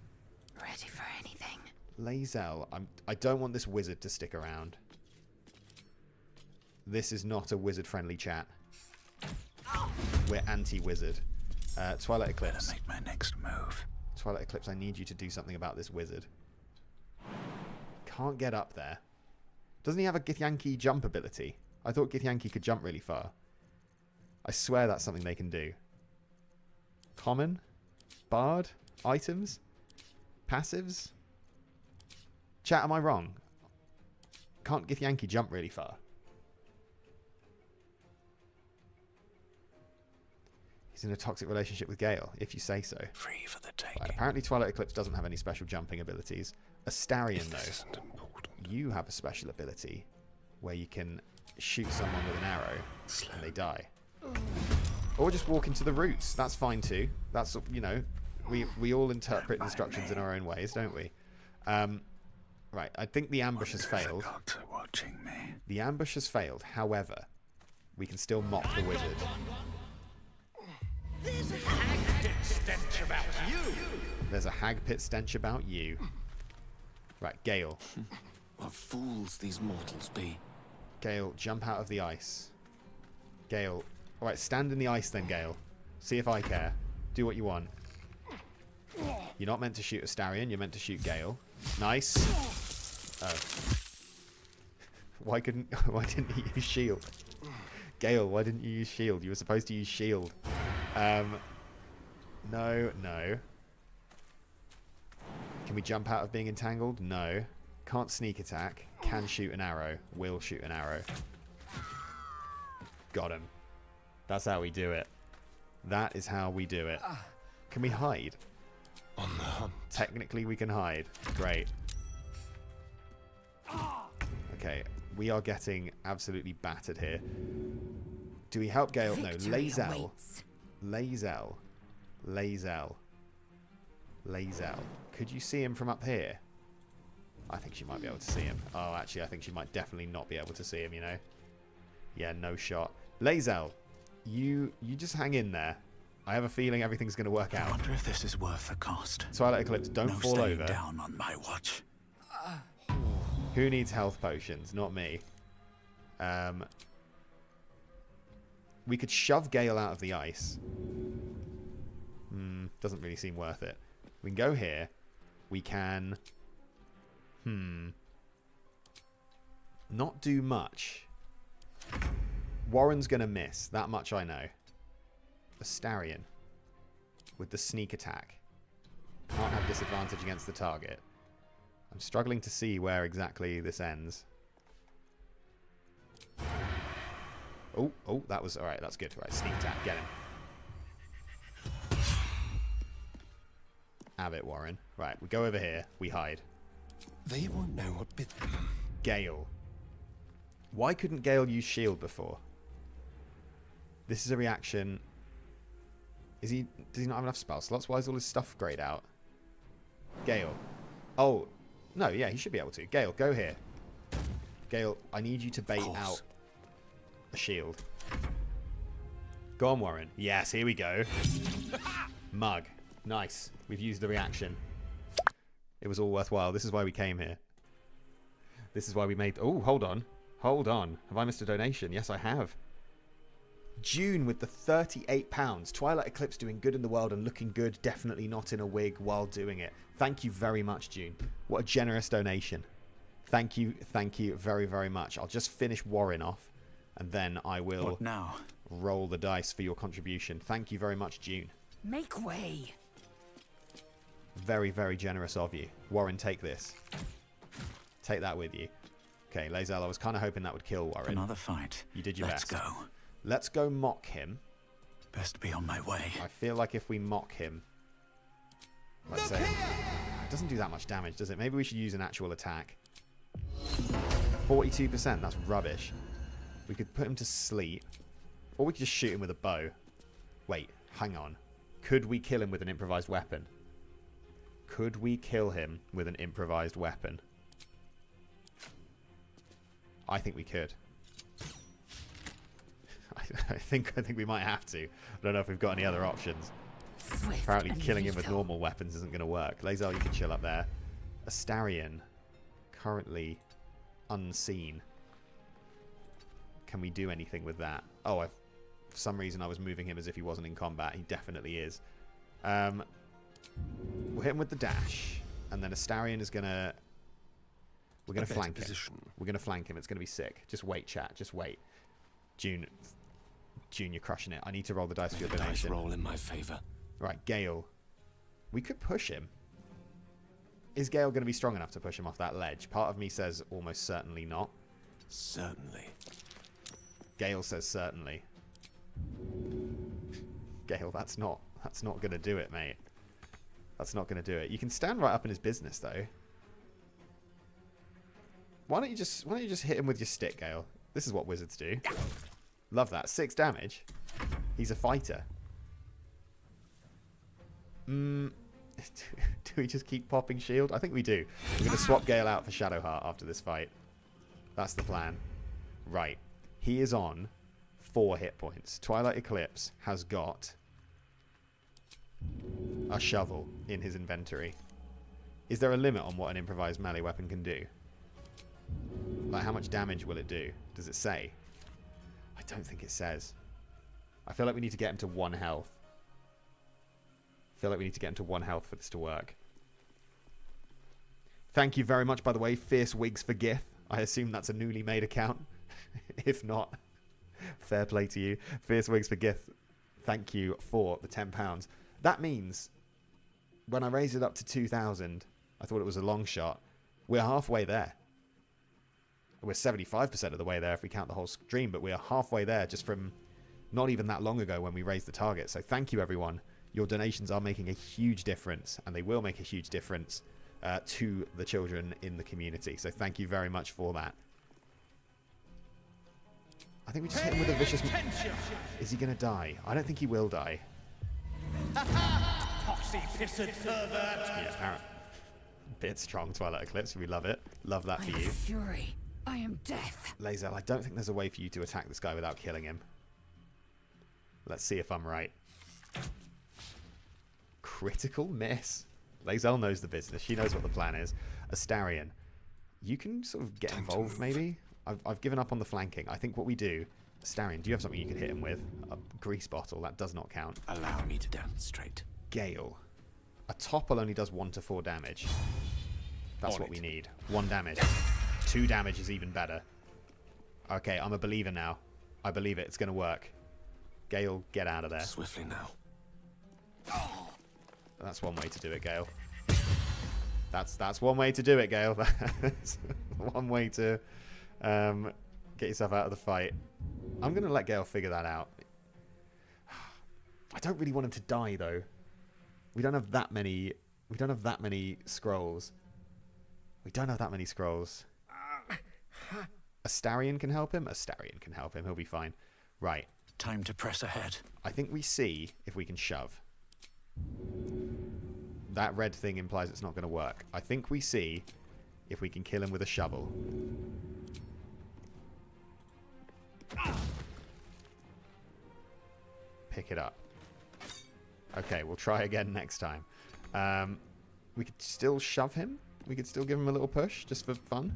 S10: Ready for anything.
S1: Lae'zel, I don't want this wizard to stick around. This is not a wizard-friendly chat. We're anti-wizard. Twilight Eclipse.
S11: Better make my next move.
S1: Twilight Eclipse, I need you to do something about this wizard. Can't get up there. Doesn't he have a Githyanki jump ability? I thought Githyanki could jump really far. I swear that's something they can do. Common? Bard? Items? Passives? Chat, am I wrong? Can't Githyanki jump really far? He's in a toxic relationship with Gail, if you say so.
S11: Free for the taking.
S1: Right, apparently Twilight Eclipse doesn't have any special jumping abilities. Astarion, though, you have a special ability where you can shoot someone with an arrow and they die. Or just walk into the roots. That's fine too. That's, you know, we all interpret instructions in our own ways, don't we? Right, I think the ambush has failed.
S11: Watching me.
S1: The ambush has failed. However, we can still mock the wizard.
S8: There's a hag pit stench about you.
S1: There's a hag pit stench about you. Right, Gail.
S16: What fools these mortals be.
S1: Gail, jump out of the ice. Gail. Alright, stand in the ice then, Gail. See if I care. Do what you want. You're not meant to shoot Astarion, you're meant to shoot Gail. Nice. Oh. Why didn't you use shield? Gail, why didn't you use shield? You were supposed to use shield. No. Can we jump out of being entangled? No. Can't sneak attack. Can shoot an arrow. Will shoot an arrow. Got him. That's how we do it. That is how we do it. Can we hide?
S7: On the hunt.
S1: Technically, we can hide. Great. Okay, we are getting absolutely battered here. Do we help Gail? No. Lae'zel. Could you see him from up here? I think she might be able to see him. Oh, actually, I think she might definitely not be able to see him, you know? Yeah, no shot. Lae'zel, you just hang in there. I have a feeling everything's going to work out.
S11: I wonder if this is worth the cost.
S1: Twilight Eclipse, don't fall over.
S11: Down on my watch.
S1: Who needs health potions? Not me. We could shove Gail out of the ice. Doesn't really seem worth it. We can go here. We can... not do much. Warren's going to miss. That much I know. Astarion. With the sneak attack. Can't have disadvantage against the target. I'm struggling to see where exactly this ends. Oh, that was... Alright, that's good. Right, sneak attack. Get him. Have it, Warren. Right, we go over here. We hide.
S7: They won't know what bit them.
S1: Gail. Why couldn't Gail use shield before? This is a reaction. Does he not have enough spell slots? Why is all his stuff grayed out? Gail. Oh, no, yeah, he should be able to. Gail, go here. Gail, I need you to bait out a shield. Go on, Warren. Yes, here we go. Mug. Nice. We've used the reaction. It was all worthwhile. This is why we came here. This is why we made... Oh, hold on. Hold on. Have I missed a donation? Yes, I have. June with the £38. Twilight Eclipse doing good in the world and looking good. Definitely not in a wig while doing it. Thank you very much, June. What a generous donation. Thank you very, very much. I'll just finish Warren off and then I will
S11: What now?
S1: Roll the dice for your contribution. Thank you very much, June.
S10: Make way.
S1: Very, very generous of you. Warren, take this. Take that with you. Okay, Lae'zel, I was kind of hoping that would kill Warren.
S11: Another fight.
S1: You did your best.
S11: Let's go.
S1: Let's go mock him.
S11: Best be on my way.
S1: I feel like if we mock him... Let's say... It doesn't do that much damage, does it? Maybe we should use an actual attack. 42%, that's rubbish. We could put him to sleep. Or we could just shoot him with a bow. Wait, hang on. Could we kill him with an improvised weapon? Could we kill him with an improvised weapon? I think we could. I think we might have to. I don't know if we've got any other options. Apparently killing him with normal weapons isn't going to work. Lae'zel, you can chill up there. Astarion, currently unseen. Can we do anything with that? Oh, for some reason I was moving him as if he wasn't in combat. He definitely is. We'll hit him with the dash. And then Astarion is going to... We're going to flank him. We're going to flank him. It's going to be sick. Just wait, chat. Just wait. June, you're crushing it. I need to roll the dice for your donation.
S16: Roll in my favor.
S1: Right, Gail. We could push him. Is Gail going to be strong enough to push him off that ledge? Part of me says almost certainly not.
S16: Certainly.
S1: Gail says certainly. Gail, that's not going to do it, mate. That's not going to do it. You can stand right up in his business, though. Why don't you just hit him with your stick, Gail? This is what wizards do. Love that. 6 damage. He's a fighter. Do we just keep popping shield? I think we do. We're going to swap Gail out for Shadowheart after this fight. That's the plan. Right. He is on 4 hit points. Twilight Eclipse has got a shovel in his inventory. Is there a limit on what an improvised melee weapon can do? Like, how much damage will it do? Does it say? I don't think it says. I feel like we need to get him to 1 health. I feel like we need to get him to 1 health for this to work. Thank you very much, by the way, Fierce Wigs for Gith. I assume that's a newly made account. If not, fair play to you. Fierce Wigs for Gith, thank you for the £10. That means when I raised it up to 2,000, I thought it was a long shot. We're halfway there. We're 75% of the way there if we count the whole stream, but we are halfway there just from not even that long ago when we raised the target. So thank you, everyone. Your donations are making a huge difference, and they will make a huge difference to the children in the community. So thank you very much for that. I think we just hit him with a vicious... Is he going to die? I don't think he will die.
S6: Poxy-pissed pervert!
S1: Yeah, apparently. Bit strong, Twilight Eclipse. We love it. Love that for you.
S10: Fury. I am death.
S1: Lae'zel, I don't think there's a way for you to attack this guy without killing him. Let's see if I'm right. Critical miss. Lae'zel knows the business. She knows what the plan is. Astarion, you can sort of get involved, maybe? I've given up on the flanking. I think what we do... Astarion, do you have something you can hit him with? A grease bottle. That does not count.
S16: Allow me to demonstrate.
S1: Gale. A topple only does 1 to 4 damage. That's what we need. 1 damage. 2 damage is even better. Okay, I'm a believer now. I believe it. It's going to work. Gale, get out of there.
S16: Swiftly now.
S1: That's one way to do it, Gale. That's one way to do it, Gale. That's one way to get yourself out of the fight. I'm going to let Gale figure that out. I don't really want him to die, though. We don't have that many... We don't have that many scrolls. We don't have that many scrolls. Astarion can help him? Astarion can help him. He'll be fine. Right.
S11: Time to press ahead.
S1: I think we see if we can shove. That red thing implies it's not going to work. I think we see if we can kill him with a shovel. Pick it up. Okay, we'll try again next time. We could still shove him. We could still give him a little push, just for fun.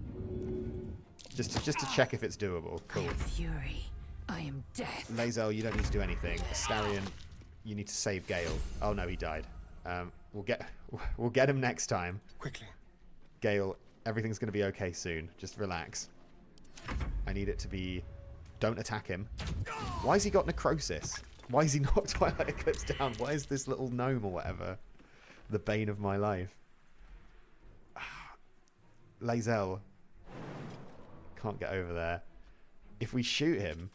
S1: Just to check if it's doable. Cool.
S10: I am fury. I am death.
S1: Lae'zel, you don't need to do anything. Astarion, you need to save Gale. Oh no, he died. We'll get him next time.
S7: Quickly.
S1: Gale, everything's going to be okay soon. Just relax. I need it to be... Don't attack him. Why has he got necrosis? Why is he knocked Twilight Eclipse down? Why is this little gnome or whatever the bane of my life? Lae'zel. can't get over there. If we shoot him...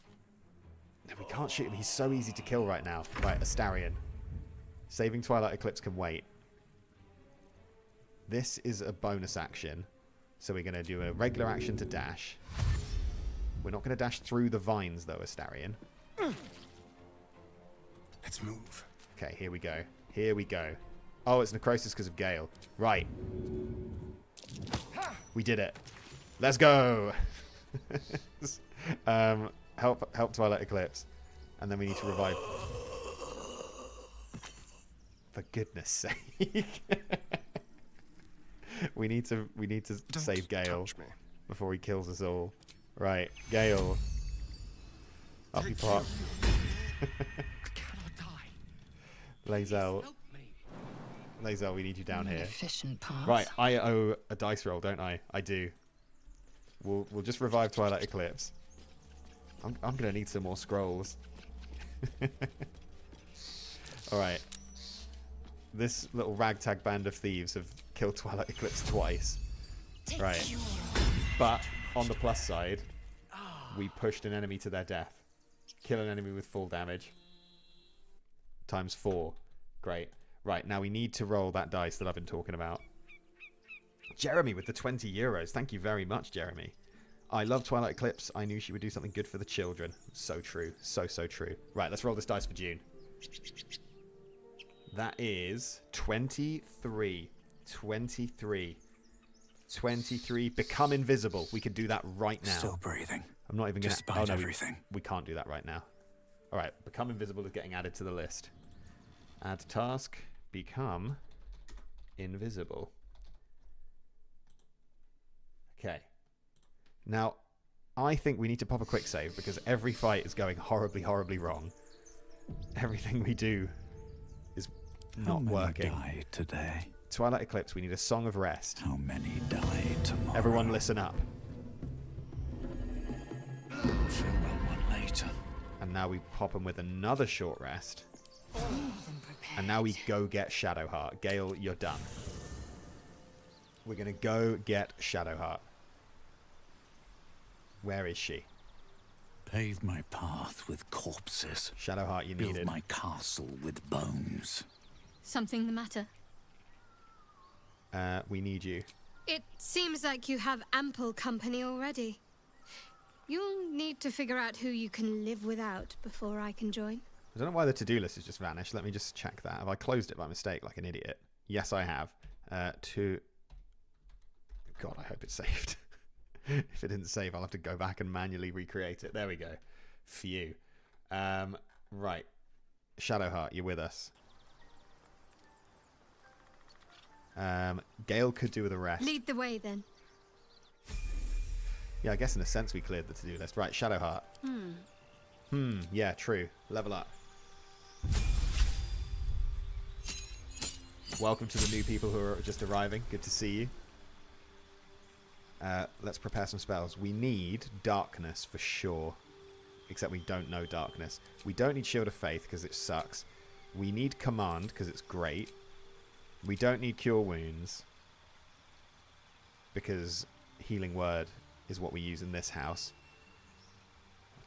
S1: No, we can't shoot him. He's so easy to kill right now. Right, Astarion. Saving Twilight Eclipse can wait. This is a bonus action. So we're going to do a regular action to dash. We're not going to dash through the vines, though, Astarion.
S7: Let's move.
S1: Okay, here we go. Here we go. Oh, it's necrosis because of Gail. Right. We did it. Let's go. Help Twilight Eclipse. And then we need to revive. For goodness sake. we need to save Gail before he kills us all. Right, Gail. Up you pop. Lae'zel. Lae'zel, we need you down here.
S2: Efficient path.
S1: Right, I owe a dice roll, don't I? I do. We'll just revive Twilight Eclipse. I'm gonna need some more scrolls. Alright. This little ragtag band of thieves have killed Twilight Eclipse twice. Right. But on the plus side, we pushed an enemy to their death. Kill an enemy with full damage. Times 4. Great. Right, now we need to roll that dice that I've been talking about. Jeremy with the 20 euros. Thank you very much, Jeremy. I love Twilight Eclipse. I knew she would do something good for the children. So true. So true. Right, let's roll this dice for June. That is 23. 23. 23. Become invisible. We can do that right now.
S11: Still breathing.
S1: I'm not even going to...
S11: Despite everything.
S1: We can't do that right now. All right, become invisible is getting added to the list. Add task. Become invisible. Okay. Now, I think we need to pop a quick save because every fight is going horribly, horribly wrong. Everything we do is not working.
S11: How many died today?
S1: Twilight Eclipse, we need a song of rest.
S11: How many die tomorrow?
S1: Everyone listen up.
S11: Farewell one later.
S1: And now we pop them with another short rest. And now we go get Shadowheart. Gail, you're done. We're going to go get Shadowheart. Where is she?
S11: Pave my path with corpses.
S1: Shadowheart, you needed.
S11: Build my castle with bones.
S3: Something the matter?
S1: We need you.
S3: It seems like you have ample company already. You'll need to figure out who you can live without before I can join.
S1: I don't know why the to-do list has just vanished. Let me just check that. Have I closed it by mistake like an idiot? Yes, I have. God, I hope it's saved. If it didn't save, I'll have to go back and manually recreate it. There we go. Phew. Right. Shadowheart, you're with us. Gail could do with a rest.
S3: Lead the way, then.
S1: Yeah, I guess in a sense we cleared the to-do list. Right, Shadowheart. Yeah, true. Level up. Welcome to the new people who are just arriving. Good to see you. Let's prepare some spells. We need darkness for sure. Except we don't know darkness. We don't need Shield of Faith because it sucks. We need Command because it's great. We don't need Cure Wounds because Healing Word is what we use in this house.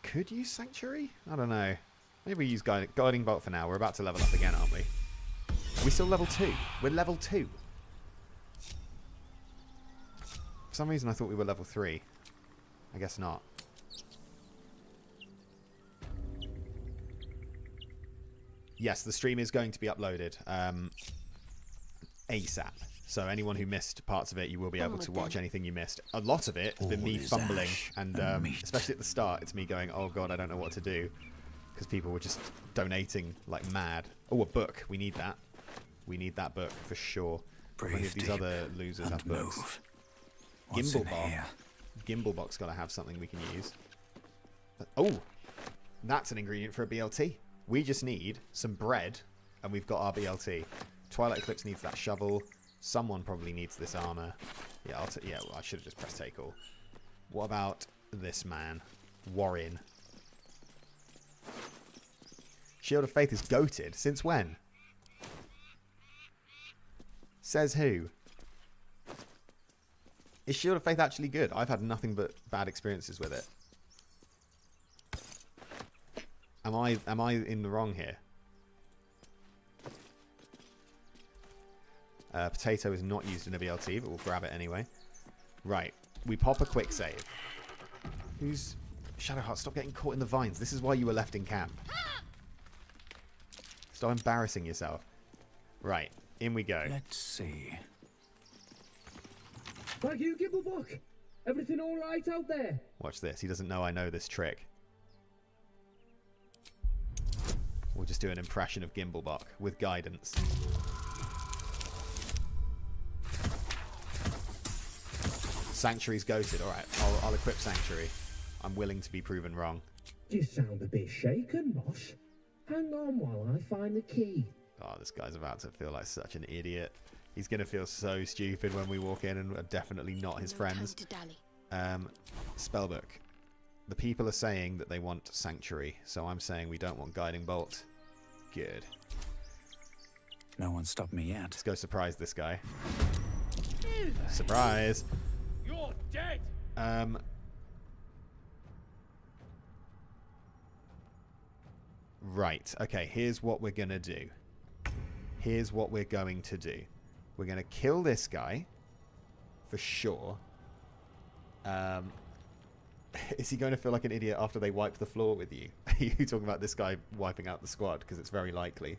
S1: Could use Sanctuary? I don't know. Maybe we use Guiding Bolt for now. We're about to level up again, aren't we? Are we still level 2? We're level 2. For some reason I thought we were level 3. I guess not. Yes, the stream is going to be uploaded ASAP. So anyone who missed parts of it, you will be able to watch anything you missed. A lot of it has been me fumbling, and especially at the start, it's me going, oh god, I don't know what to do. Because people were just donating like mad. Oh, a book. We need that. We need that book for sure. Many of these other losers have books. Gimbal box got to have something we can use. Oh, that's an ingredient for a BLT. We just need some bread, and we've got our BLT. Twilight Eclipse needs that shovel. Someone probably needs this armor. Yeah, well, I should have just pressed take all. What about this man, Warren? Shield of Faith is goated. Since when? Says who? Is Shield of Faith actually good? I've had nothing but bad experiences with it. Am I in the wrong here? Potato is not used in a BLT, but we'll grab it anyway. Right. We pop a quick save. Who's... Shadowheart, stop getting caught in the vines. This is why you were left in camp. Stop embarrassing yourself. Right. In we go.
S11: Let's see.
S17: Thank you, Gibblebuck. Everything all right out there?
S1: Watch this. He doesn't know I know this trick. We'll just do an impression of Gimblebuck with guidance. Sanctuary's ghosted. Alright, I'll equip Sanctuary. I'm willing to be proven wrong.
S17: You sound a bit shaken, boss. Hang on while I find the key.
S1: Oh, this guy's about to feel like such an idiot. He's going to feel so stupid when we walk in and are definitely not his friends. Spellbook. The people are saying that they want Sanctuary, so I'm saying we don't want Guiding Bolt. Good.
S11: No one stopped me yet.
S1: Let's go surprise this guy. Surprise!
S6: You're dead!
S1: Right, okay, here's what we're going to do. Here's what we're going to do. We're going to kill this guy. For sure. Is he going to feel like an idiot after they wipe the floor with you? Are you talking about this guy wiping out the squad? Because it's very likely.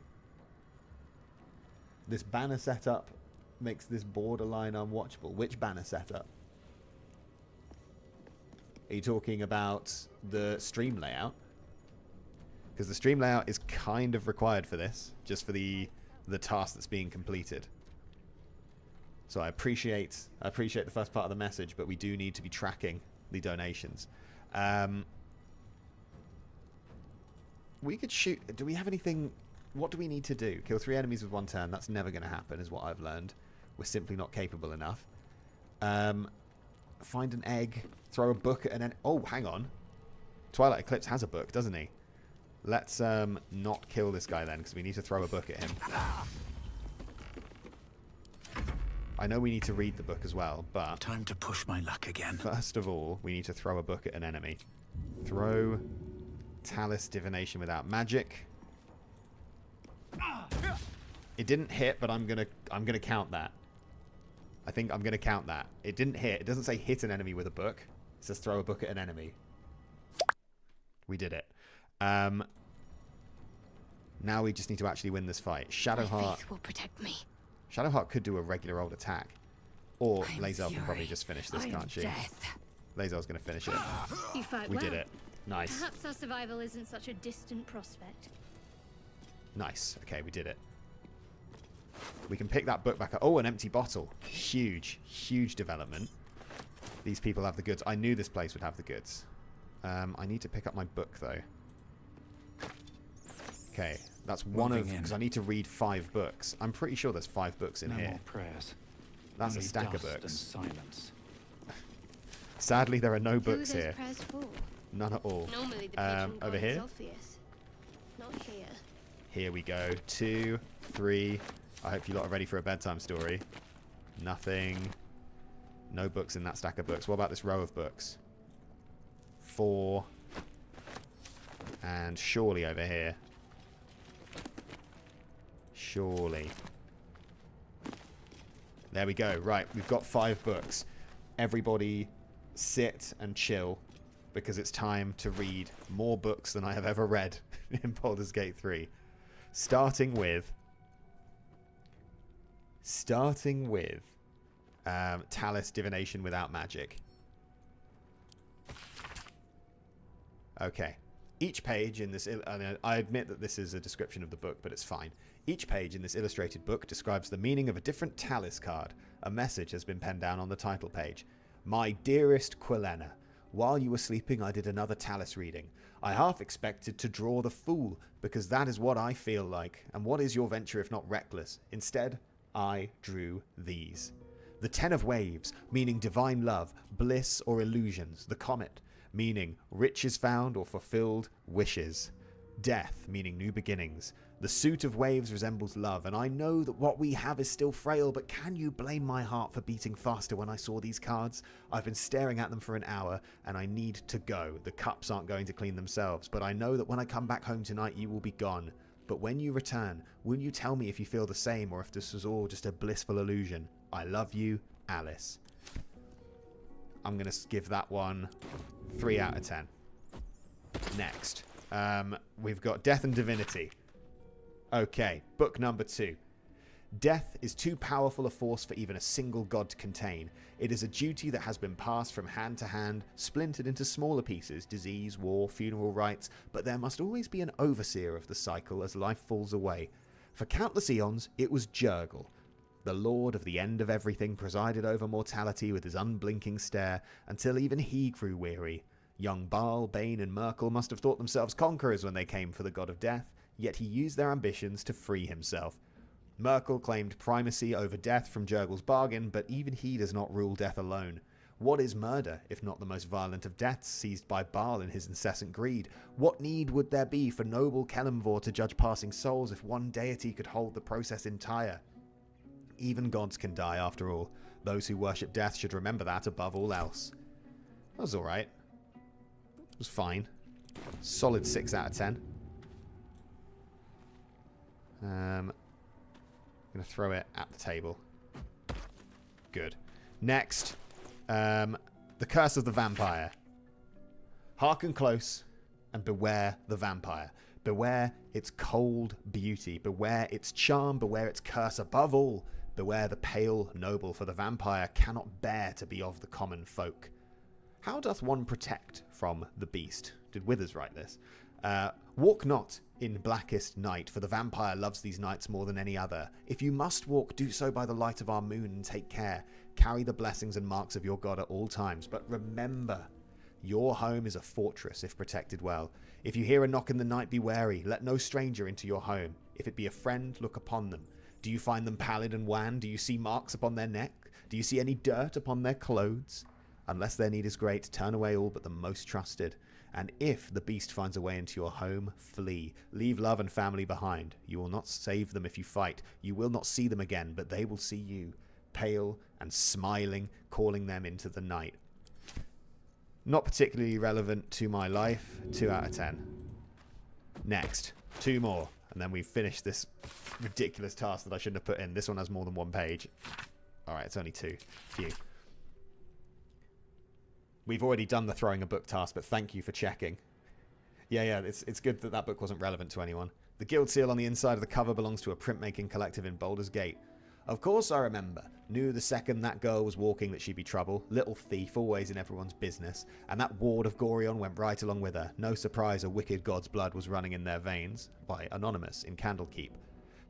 S1: This banner setup makes this borderline unwatchable. Which banner setup? Are you talking about the stream layout? Because the stream layout is kind of required for this, just for the task that's being completed. So I appreciate the first part of the message, but we do need to be tracking the donations. We could shoot. Do we have anything? What do we need to do? Kill 3 enemies with 1 turn. That's never going to happen, is what I've learned. We're simply not capable enough. Find an egg. Throw a book at an... Oh, hang on. Twilight Eclipse has a book, doesn't he? Let's not kill this guy then, because we need to throw a book at him. I know we need to read the book as well, but...
S11: Time to push my luck again.
S1: First of all, we need to throw a book at an enemy. Throw Talus Divination without magic. It didn't hit, but I'm gonna count that. I think I'm gonna count that. It didn't hit. It doesn't say hit an enemy with a book. It says throw a book at an enemy. We did it. Now we just need to actually win this fight. Shadowheart
S15: will protect me.
S1: Shadowheart could do a regular old attack. Or Lae'zel can probably just finish this, can't she? Lae'zel's going to finish it.
S3: You fight
S1: We
S3: well.
S1: did it. Nice.
S3: Perhaps our survival isn't such a distant prospect.
S1: Nice. Okay, we did it. We can pick that book back up. Oh, an empty bottle. Huge, huge development. These people have the goods. I knew this place would have the goods. I need to pick up my book, though. Okay, that's one of... Because I need to read 5 books. I'm pretty sure there's 5 books in here.
S11: No more prayers.
S1: That's
S11: Only
S1: a stack of
S11: dust
S1: books.
S11: and silence.
S1: Sadly, there are no
S3: Who
S1: books
S3: are those
S1: here.
S3: prayers for?
S1: None at all.
S3: Normally the patron
S1: Over
S3: god
S1: here?
S3: is Orpheus. Not here.
S1: Here we go. 2, 3. I hope you lot are ready for a bedtime story. Nothing. No books in that stack of books. What about this row of books? 4. And surely over here. Surely. There we go. Right, we've got 5 books. Everybody sit and chill, because it's time to read more books than I have ever read in Baldur's Gate 3. Starting with Talus Divination without magic. Okay. Each page in this... I admit that this is a description of the book, but it's fine. Each page in this illustrated book describes the meaning of a different Talus card. A message has been penned down on the title page. My dearest Quilena, while you were sleeping I did another Talus reading. I half expected to draw the Fool, because that is what I feel like. And what is your venture if not reckless? Instead, I drew these. The 10 of Waves, meaning divine love, bliss or illusions. The Comet, meaning riches found or fulfilled wishes. Death, meaning new beginnings. The suit of waves resembles love, and I know that what we have is still frail, but can you blame my heart for beating faster when I saw these cards? I've been staring at them for an hour, and I need to go. The cups aren't going to clean themselves, but I know that when I come back home tonight, you will be gone. But when you return, will you tell me if you feel the same, or if this was all just a blissful illusion? I love you, Alice. I'm going to give that one 3 out of 10. Next, we've got Death and Divinity. Okay, book number 2. Death is too powerful a force for even a single god to contain. It is a duty that has been passed from hand to hand, splintered into smaller pieces, disease, war, funeral rites, but there must always be an overseer of the cycle as life falls away. For countless eons, it was Jurgle. The lord of the end of everything presided over mortality with his unblinking stare, until even he grew weary. Young Baal, Bane, and Merkel must have thought themselves conquerors when they came for the god of death, yet he used their ambitions to free himself. Merkel claimed primacy over death from Jurgle's bargain, but even he does not rule death alone. What is murder, if not the most violent of deaths, seized by Baal in his incessant greed? What need would there be for noble Kelemvor to judge passing souls if one deity could hold the process entire? Even gods can die, after all. Those who worship death should remember that above all else. That was alright. It was fine. Solid 6 out of 10. I'm going to throw it at the table. Good. Next, The Curse of the Vampire. Hearken close and beware the vampire. Beware its cold beauty. Beware its charm. Beware its curse. Above all, beware the pale noble, for the vampire cannot bear to be of the common folk. How doth one protect from the beast? Did Withers write this? Walk not in blackest night, for the vampire loves these nights more than any other. If you must walk, do so by the light of our moon, and take care. Carry the blessings and marks of your god at all times. But remember, your home is a fortress if protected well. If you hear a knock in the night, be wary. Let no stranger into your home. If it be a friend, look upon them. Do you find them pallid and wan? Do you see marks upon their neck? Do you see any dirt upon their clothes? Unless their need is great, turn away all but the most trusted. And if the beast finds a way into your home, flee. Leave love and family behind. You will not save them if you fight. You will not see them again, but they will see you, pale and smiling, calling them into the night. Not particularly relevant to my life. 2 out of 10. Next, 2 more. And then we've finished this ridiculous task that I shouldn't have put in. This one has more than 1 page. Alright, it's only 2. Phew. We've already done the throwing a book task, but thank you for checking. Yeah, it's good that that book wasn't relevant to anyone. The guild seal on the inside of the cover belongs to a printmaking collective in Baldur's Gate. Of course I remember. Knew the second that girl was walking that she'd be trouble. Little thief, always in everyone's business. And that ward of Gorion went right along with her. No surprise a wicked god's blood was running in their veins. By Anonymous in Candlekeep.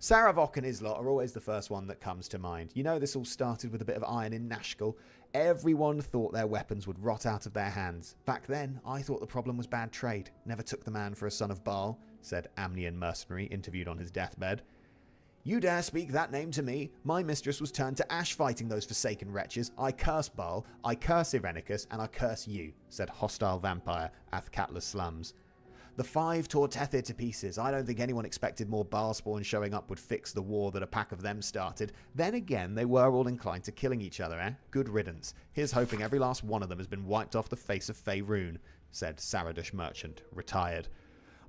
S1: Saravok and his lot are always the first one that comes to mind. You know, this all started with a bit of iron in Nashkel. Everyone thought their weapons would rot out of their hands. Back then, I thought the problem was bad trade. Never took the man for a son of Baal, said Amnian mercenary, interviewed on his deathbed. You dare speak that name to me? My mistress was turned to ash fighting those forsaken wretches. I curse Baal, I curse Irenicus, and I curse you, said hostile vampire Athkatla's slums. The 5 tore Tethir to pieces. I don't think anyone expected more Baalspawn showing up would fix the war that a pack of them started. Then again, they were all inclined to killing each other, eh? Good riddance. Here's hoping every last one of them has been wiped off the face of Faerun, said Saradush merchant, retired.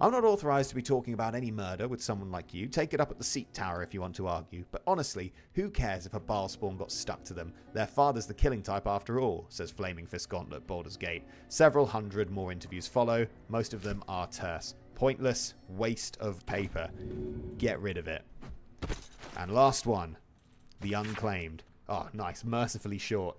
S1: I'm not authorized to be talking about any murder with someone like you. Take it up at the Seat Tower if you want to argue. But honestly, who cares if a Baalspawn got stuck to them? Their father's the killing type after all, says Flaming Fist Gauntlet, Baldur's Gate. Several hundred more interviews follow. Most of them are terse. Pointless waste of paper. Get rid of it. And last one. The Unclaimed. Oh, nice. Mercifully short.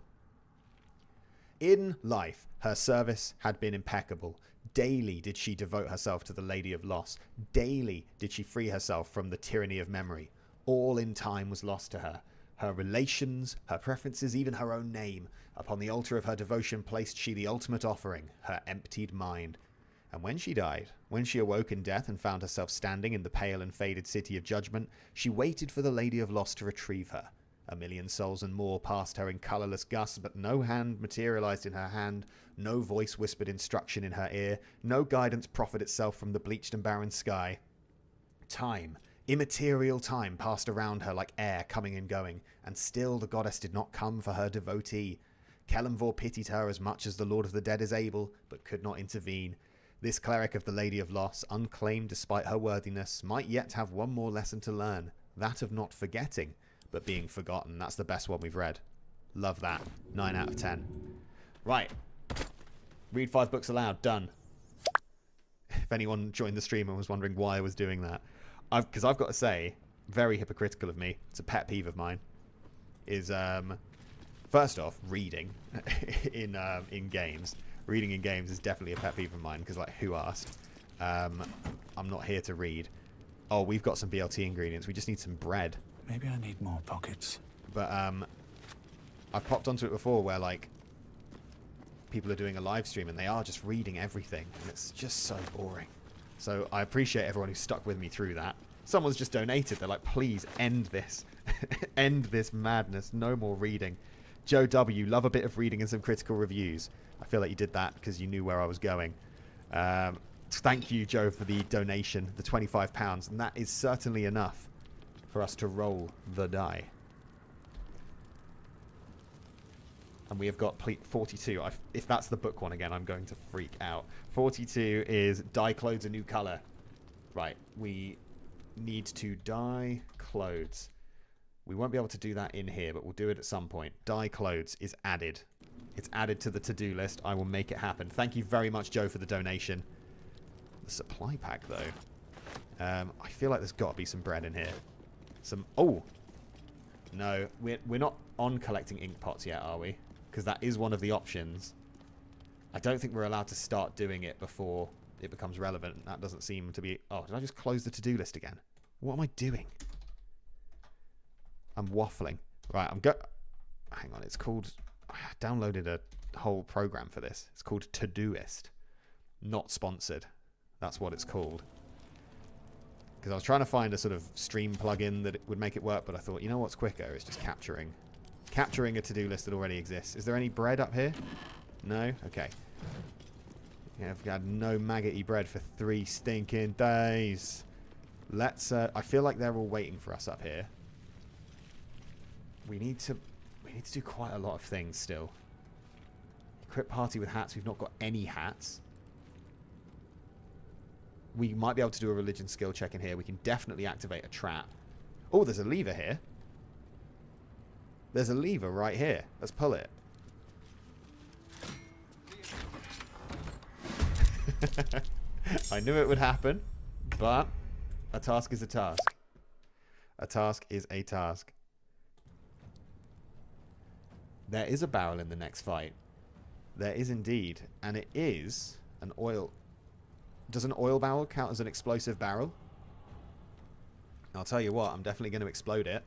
S1: In life, her service had been impeccable. Daily did she devote herself to the Lady of Loss. Daily did she free herself from the tyranny of memory. All in time was lost to her. Her relations, her preferences, even her own name. Upon the altar of her devotion placed she the ultimate offering, her emptied mind. And when she died, when she awoke in death and found herself standing in the pale and faded city of judgment, she waited for the Lady of Loss to retrieve her. 1,000,000 souls and more passed her in colourless gusts, but no hand materialised in her hand, no voice whispered instruction in her ear, no guidance proffered itself from the bleached and barren sky. Time, Immaterial time passed around her like air coming and going, and still the goddess did not come for her devotee. Kelemvor pitied her as much as the Lord of the Dead is able, but could not intervene. This cleric of the Lady of Loss, unclaimed despite her worthiness, might yet have one more lesson to learn, that of not forgetting, but being forgotten. That's the best one we've read. Love that. 9 out of 10. Right. Read 5 books aloud. Done. If anyone joined the stream and was wondering why I was doing that. Because I've got to say, very hypocritical of me, it's a pet peeve of mine, is, first off, reading in games. Reading in games is definitely a pet peeve of mine, because, like, who asked? I'm not here to read. Oh, we've got some BLT ingredients. We just need some bread.
S11: Maybe I need more pockets.
S1: But, I've popped onto it before where, like, people are doing a live stream and they are just reading everything, and it's just so boring. So I appreciate everyone who stuck with me through that. Someone's just donated. They're like, please end this. End this madness. No more reading. Joe W, love a bit of reading and some critical reviews. I feel like you did that because you knew where I was going. Thank you, Joe, for the donation, the £25. And that is certainly enough for us to roll the die. And we have got 42. If that's the book one again, I'm going to freak out. 42 is dye clothes a new color. Right, we need to dye clothes. We won't be able to do that in here, but we'll do it at some point. Dye clothes is added. It's added to the to-do list. I will make it happen. Thank you very much, Joe, for the donation. The supply pack, though. I feel like there's got to be some bread in here. Some... Oh! No, we're not on collecting ink pots yet, are we? Because that is one of the options. I don't think we're allowed to start doing it before it becomes relevant. That doesn't seem to be... Oh, did I just close the to-do list again? What am I doing? I'm waffling. Right, hang on, it's called... I downloaded a whole program for this. It's called Todoist. Not sponsored. That's what it's called. Because I was trying to find a sort of stream plugin that would make it work, but I thought, you know what's quicker? It's just capturing a to-do list that already exists. Is there any bread up here? No? Okay. Yeah, I've got no maggoty bread for 3 stinking days. Let's... I feel like they're all waiting for us up here. We need to do quite a lot of things still. Equip party with hats. We've not got any hats. We might be able to do a religion skill check in here. We can definitely activate a trap. Oh, there's a lever here. There's a lever right here. Let's pull it. I knew it would happen, but a task is a task. A task is a task. There is a barrel in the next fight. There is indeed. And it is an oil... Does an oil barrel count as an explosive barrel? I'll tell you what, I'm definitely going to explode it.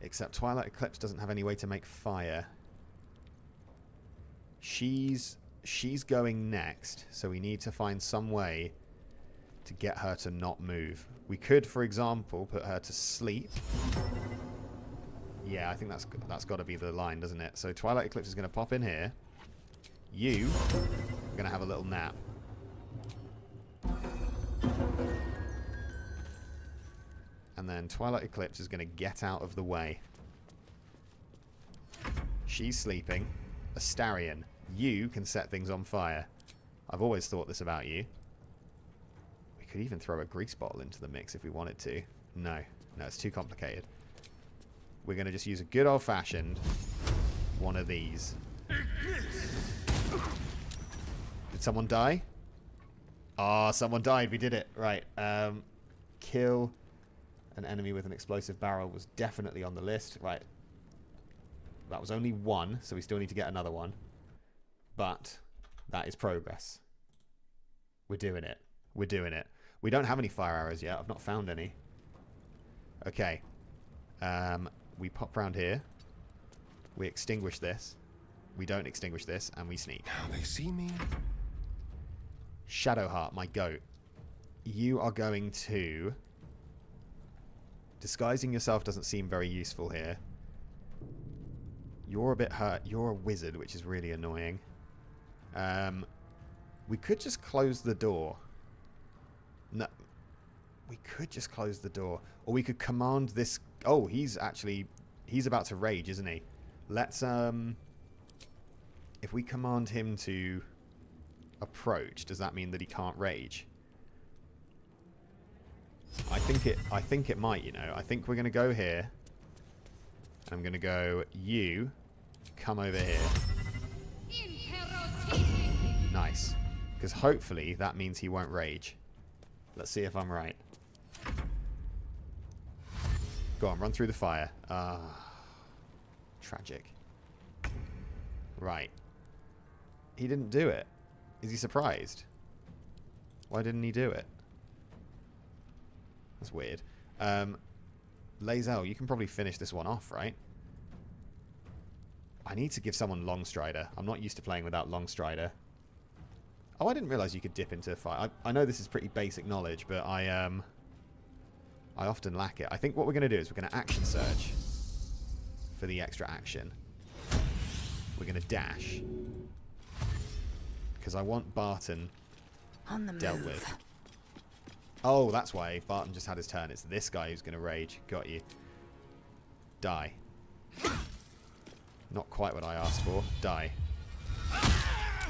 S1: Except Twilight Eclipse doesn't have any way to make fire. She's going next, so we need to find some way to get her to not move. We could, for example, put her to sleep. Yeah, I think that's got to be the line, doesn't it? So Twilight Eclipse is going to pop in here. You are going to have a little nap. And then Twilight Eclipse is going to get out of the way. She's sleeping. Astarion, you can set things on fire. I've always thought this about you. We could even throw a grease bottle into the mix if we wanted to. No, it's too complicated. We're going to just use a good old-fashioned one of these. Did someone die? Oh, someone died. We did it. Right. Kill an enemy with an explosive barrel was definitely on the list. Right. That was only one, so we still need to get another one. But that is progress. We're doing it. We're doing it. We don't have any fire arrows yet. I've not found any. Okay. We pop round here. We extinguish this. We don't extinguish this, and we sneak.
S7: Now they see me.
S1: Shadowheart, my goat. You are going to... Disguising yourself doesn't seem very useful here. You're a bit hurt. You're a wizard, which is really annoying. We could just close the door. No. We could just close the door. Or we could command this... Oh, he's about to rage, isn't he? Let's, if we command him to approach, does that mean that he can't rage? I think it might, you know. I think we're going to go here. And I'm going to go, you, come over here. Nice. Because hopefully that means he won't rage. Let's see if I'm right. Go on, run through the fire. Tragic. Right. He didn't do it. Is he surprised? Why didn't he do it? That's weird. Lae'zel, you can probably finish this one off, right? I need to give someone Longstrider. I'm not used to playing without Longstrider. Oh, I didn't realise you could dip into fire. I know this is pretty basic knowledge, but I often lack it. I think what we're going to do is we're going to action surge for the extra action. We're going to dash. Because I want Barton dealt with. Oh, that's why Barton just had his turn. It's this guy who's going to rage. Got you. Die. Not quite what I asked for. Die.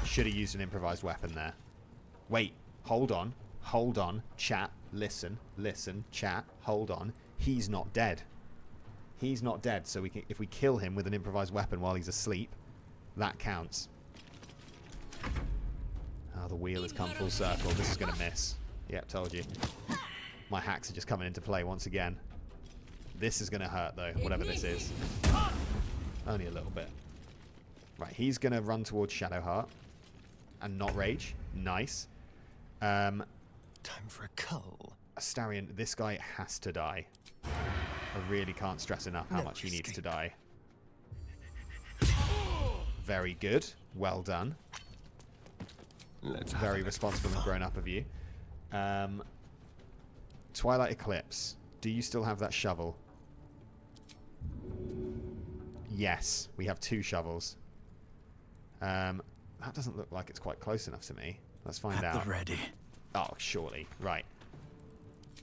S1: Should have used an improvised weapon there. Wait. Hold on. Hold on. Chat. Listen. Listen. Chat. Hold on. He's not dead. He's not dead. So we can, if we kill him with an improvised weapon while he's asleep, that counts. Oh, the wheel has come full circle. This is going to miss. Yep, told you. My hacks are just coming into play once again. This is going to hurt, though, whatever this is. Only a little bit. Right, he's going to run towards Shadowheart and not rage. Nice. Time
S14: for a cull.
S1: Astarion, this guy has to die. I really can't stress enough how much he needs to die. Very good. Well done. Very responsible and grown up of you. Twilight Eclipse. Do you still have that shovel? Yes, we have 2 shovels. That doesn't look like it's quite close enough to me. Let's find out.
S11: Ready.
S1: Oh, surely. Right.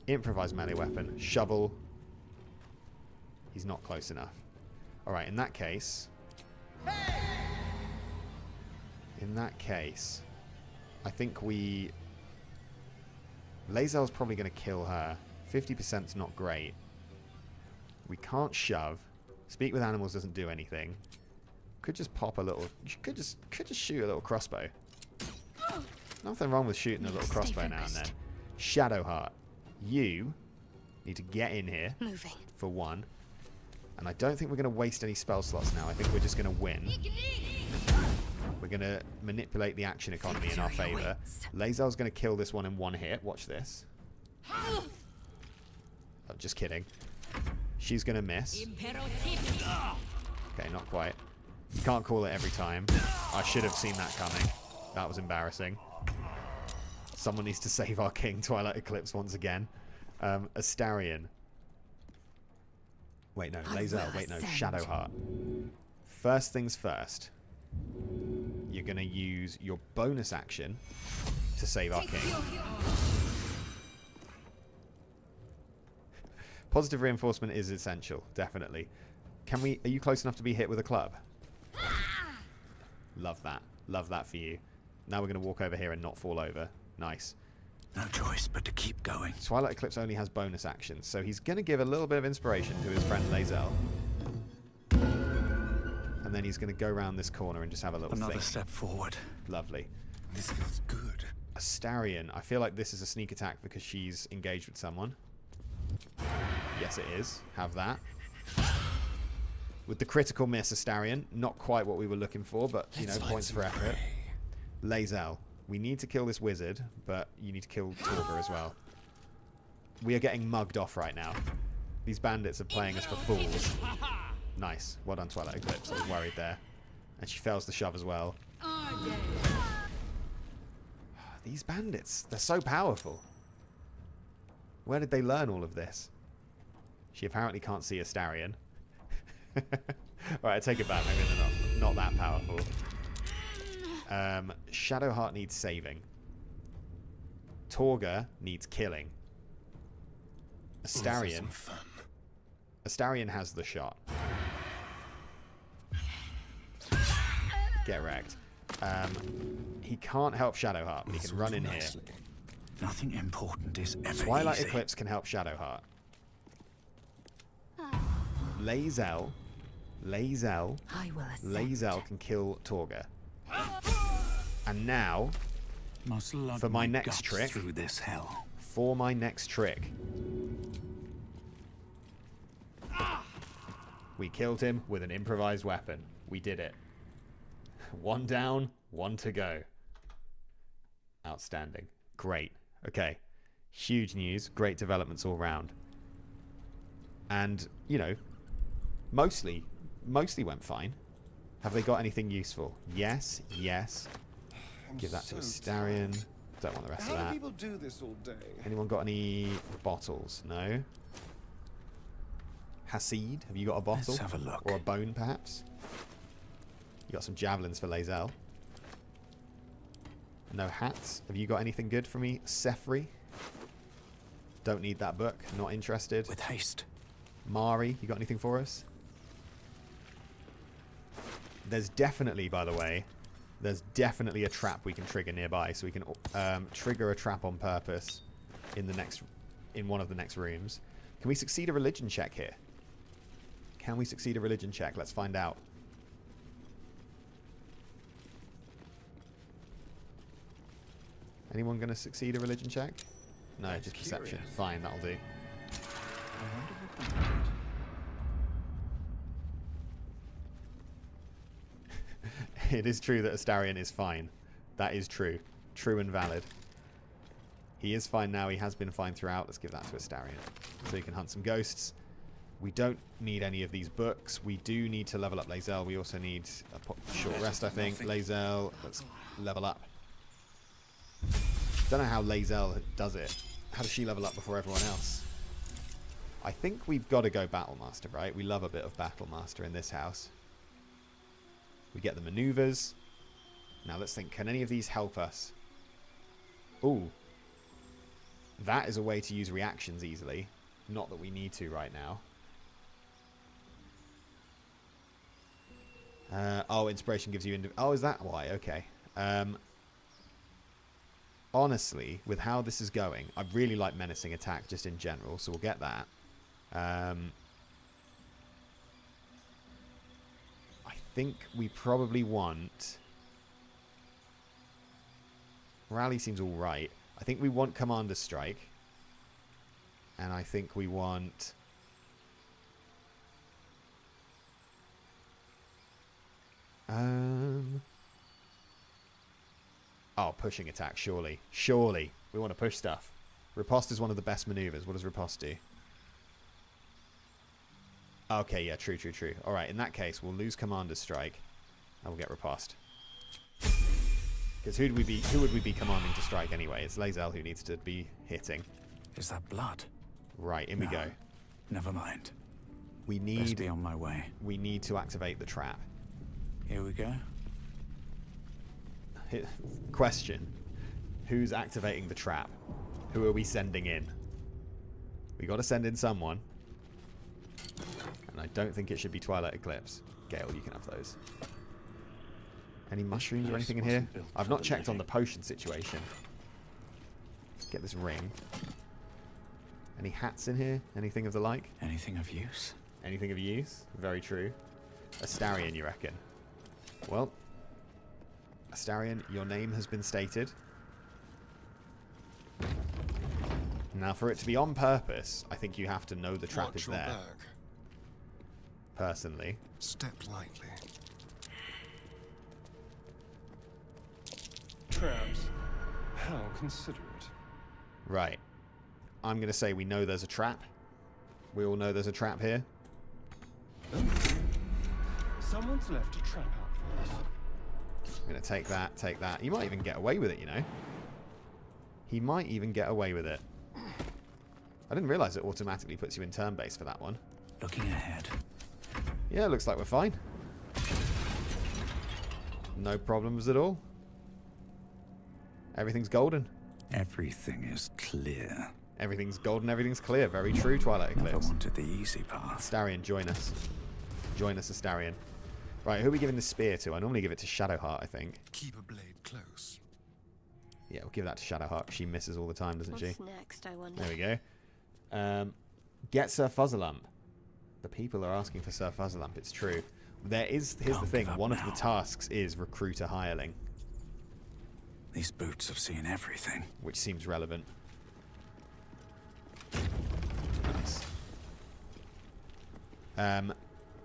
S1: Improvised melee weapon. Shovel. He's not close enough. Alright, in that case... I think we... Lae'zel's probably going to kill her. 50%'s not great. We can't shove. Speak with animals doesn't do anything. Could just pop a little... Could just shoot a little crossbow. Nothing wrong with shooting a little crossbow now and then. Shadowheart, you need to get in here for one. And I don't think we're going to waste any spell slots now. I think we're just going to win. We're going to manipulate the action economy in our favour. Lae'zel's going to kill this one in one hit. Watch this. Oh, just kidding. She's going to miss. Okay, not quite. You can't call it every time. I should have seen that coming. That was embarrassing. Someone needs to save our king, Twilight Eclipse, once again. Astarion. Wait, no. Lae'zel. Wait, no. Shadowheart. First things first. You're going to use your bonus action to save our king. Positive reinforcement is essential, definitely. Can we... Are you close enough to be hit with a club? Love that. Love that for you. Now we're going to walk over here and not fall over. Nice.
S11: No choice but to keep going.
S1: Twilight Eclipse only has bonus actions, so he's going to give a little bit of inspiration to his friend Lae'zel. And then he's going to go around this corner and just have a little
S11: Another
S1: think.
S11: step forward.
S1: Lovely.
S14: This feels good.
S1: Astarion. I feel like this is a sneak attack because she's engaged with someone. Yes, it is. Have that. With the critical miss, Astarion. Not quite what we were looking for, but, you know, points for effort. Lae'zel. We need to kill this wizard, but you need to kill Torga as well. We are getting mugged off right now. These bandits are playing us for fools. Nice. Well done, Twilight Eclipse. I was worried there. And she fails the shove as well. These bandits, they're so powerful. Where did they learn all of this? She apparently can't see Astarion. Alright, I take it back. Maybe they're not that powerful. Shadowheart needs saving. Torga needs killing. Astarion. Astarion has the shot. Get wrecked. He can't help Shadowheart, but he can run in here.
S11: Nothing important is ever
S1: Twilight
S11: easy.
S1: Eclipse can help Shadowheart. Lae'zel can kill Torga. And now, for my next trick,
S11: through this hell.
S1: We killed him with an improvised weapon. We did it. 1 down, 1 to go. Outstanding. Great. Okay. Huge news. Great developments all round. And, you know, mostly went fine. Have they got anything useful? Yes. Give that to Astarion. Don't want the rest of that.
S7: How do people do this all day?
S1: Anyone got any bottles? No. Hasid, have you got a bottle?
S11: Let's have a look.
S1: Or a bone, perhaps? You got some javelins for Lae'zel. No hats. Have you got anything good for me, Sefri? Don't need that book. Not interested.
S11: With haste.
S1: Mari, you got anything for us? There's definitely, by the way, there's definitely a trap we can trigger nearby, so we can trigger a trap on purpose in one of the next rooms. Can we succeed a religion check here? Can we succeed a religion check? Let's find out. Anyone going to succeed a religion check? No, just perception. Fine, that'll do. It is true that Astarion is fine. That is true. True and valid. He is fine now. He has been fine throughout. Let's give that to Astarion. So he can hunt some ghosts. We don't need any of these books. We do need to level up Lae'zel. We also need a short rest, I think. Lae'zel, let's level up. Don't know how Lae'zel does it. How does she level up before everyone else? I think we've got to go Battlemaster, right? We love a bit of Battlemaster in this house. We get the maneuvers. Now let's think, can any of these help us? Ooh. That is a way to use reactions easily. Not that we need to right now. Oh, inspiration gives you... Oh, is that why? Okay. Honestly, with how this is going, I really like menacing attack just in general, so we'll get that. I think we probably want... Rally seems alright. I think we want Commander Strike. And I think we want... Oh, pushing attack, surely. Surely. We want to push stuff. Riposte is one of the best maneuvers. What does Riposte do? Okay, yeah, true. Alright, in that case, we'll lose Commander Strike. And we'll get Riposte. Because who would we be commanding to strike anyway? It's Lae'zel who needs to be hitting.
S11: Is that blood?
S1: Right, in we go.
S11: Never mind.
S1: We need...
S11: Best be on my way.
S1: We need to activate the trap.
S11: Here we go.
S1: Question. Who's activating the trap? Who are we sending in? We got to send in someone. And I don't think it should be Twilight Eclipse. Gail, you can have those. Any mushrooms or anything in here? I've not checked on the potion situation. Get this ring. Any hats in here? Anything of the like?
S11: Anything of use?
S1: Anything of use? Very true. Astarion, you reckon? Well, Astarion, your name has been stated. Now, for it to be on purpose, I think you have to know the trap is there. Personally.
S7: Step lightly. Traps. How considerate.
S1: Right. I'm going to say we know there's a trap. We all know there's a trap here.
S7: Someone's left a trap out for us.
S1: I'm going to take that. He might even get away with it, you know. He might even get away with it. I didn't realize it automatically puts you in turn base for that one.
S11: Looking ahead.
S1: Yeah, looks like we're fine. No problems at all. Everything's golden.
S11: Everything is clear.
S1: Everything's golden, everything's clear. Very true, Twilight Eclipse.
S11: Never wanted the easy path.
S1: Astarion, join us. Join us, Astarion. Right, who are we giving the spear to? I normally give it to Shadowheart, I think.
S7: Keep a blade close.
S1: Yeah, we'll give that to Shadowheart. She misses all the time, doesn't she?
S3: What's next, I wonder?
S1: There we go. Get Sir Fuzzalump. The people are asking for Sir Fuzzalump. It's true. Here's the thing. One of the tasks is recruit a hireling.
S11: These boots have seen everything.
S1: Which seems relevant. Nice.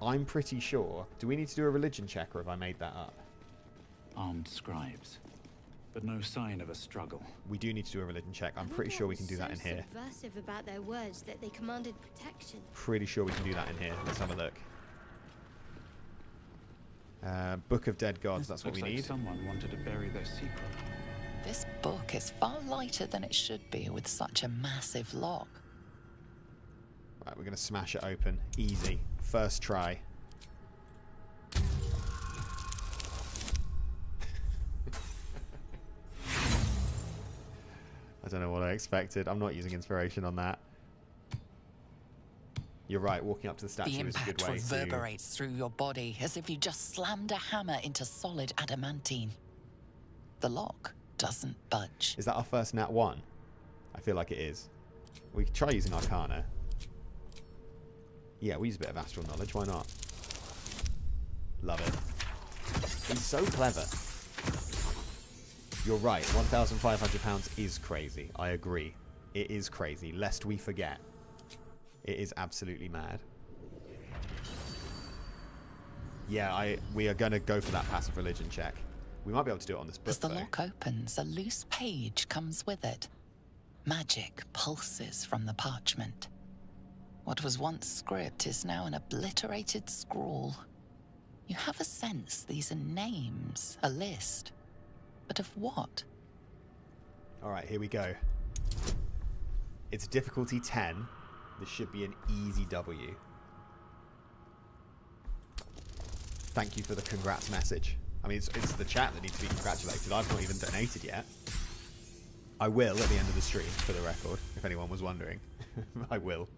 S1: I'm pretty sure. Do we need to do a religion check, or have I made that up?
S11: Armed scribes, but no sign of a struggle.
S1: We do need to do a religion check. I'm pretty sure we can do that in here.
S3: Subversive about their words that they commanded protection.
S1: Pretty sure we can do that in here. Let's have a look. Book of Dead Gods. That's what we need.
S11: Someone wanted to bury their secret.
S2: This book is far lighter than it should be with such a massive lock.
S1: Right, we're going to smash it open. Easy. First try. I don't know what I expected. I'm not using inspiration on that. You're right, walking up to the statue
S2: The
S1: is a good
S2: impact
S1: way to...
S2: reverberates through your body as if you just slammed a hammer into solid adamantine. The lock doesn't budge.
S1: Is that our first nat 1? I feel like it is. We could try using Arcana. Yeah, we use a bit of astral knowledge. Why not? Love it. He's so clever. You're right. £1,500 is crazy. I agree. It is crazy. Lest we forget. It is absolutely mad. Yeah, we are going to go for that passive religion check. We might be able to do it on this book,
S2: As the
S1: though.
S2: lock opens, a loose page comes with it. Magic pulses from the parchment. What was once script is now an obliterated scrawl. You have a sense these are names, a list. But of what?
S1: Alright, here we go. It's difficulty 10. This should be an easy W. Thank you for the congrats message. I mean, it's the chat that needs to be congratulated. I've not even donated yet. I will at the end of the stream, for the record, if anyone was wondering. I will.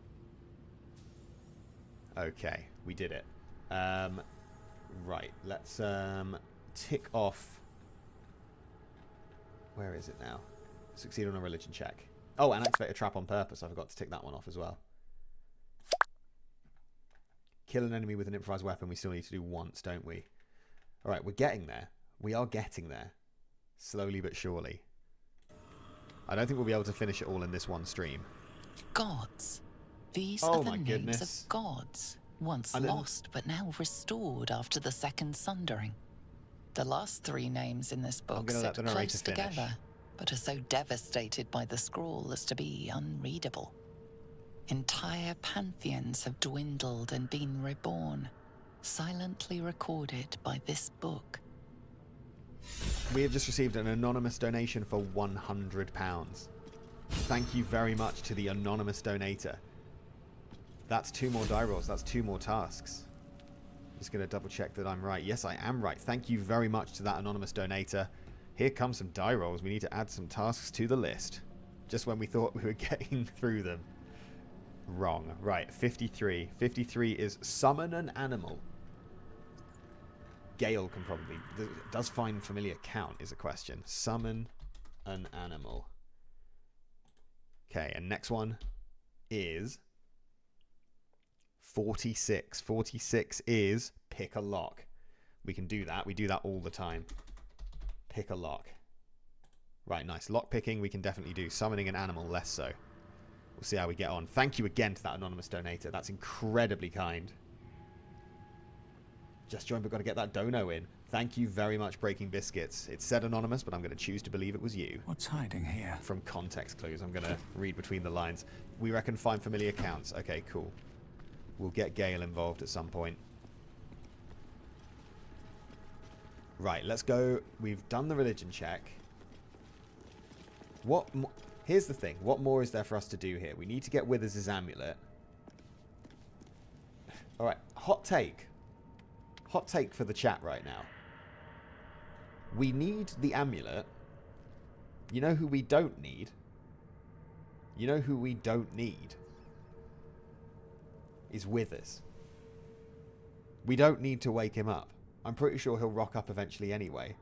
S1: Okay, we did it. Right, let's tick off... Where is it now? Succeed on a religion check. Oh, and activate a trap on purpose. I forgot to tick that one off as well. Kill an enemy with an improvised weapon. We still need to do once, don't we? Alright, we're getting there. We are getting there. Slowly but surely. I don't think we'll be able to finish it all in this one stream.
S2: Gods. These are the names of gods. Once lost, but now restored after the second sundering. The last 3 names in this book sit close together, but are so devastated by the scroll as to be unreadable. Entire pantheons have dwindled and been reborn, silently recorded by this book.
S1: We have just received an anonymous donation for £100. Thank you very much to the anonymous donator. That's 2 more die rolls. That's 2 more tasks. Just going to double check that I'm right. Yes, I am right. Thank you very much to that anonymous donator. Here comes some die rolls. We need to add some tasks to the list. Just when we thought we were getting through them. Wrong. Right, 53. 53 is summon an animal. Gail can probably... Does find familiar count is a question. Summon an animal. Okay, and next one is... 46. 46 is pick a lock. We can do that. We do that all the time. Pick a lock. Right, nice. Lock picking we can definitely do. Summoning an animal, less so. We'll see how we get on. Thank you again to that anonymous donator. That's incredibly kind. Just joined, but got to get that dono in. Thank you very much, Breaking Biscuits. It said anonymous, but I'm going to choose to believe it was you.
S11: What's hiding here?
S1: From context clues. I'm going to read between the lines. We reckon find familiar counts. Okay, cool. We'll get Gail involved at some point. Right, let's go. We've done the religion check. Here's the thing. What more is there for us to do here? We need to get Withers' amulet. Alright, hot take. Hot take for the chat right now. We need the amulet. You know who we don't need? You know who we don't need? Is Withers. We don't need to wake him up. I'm pretty sure he'll rock up eventually anyway.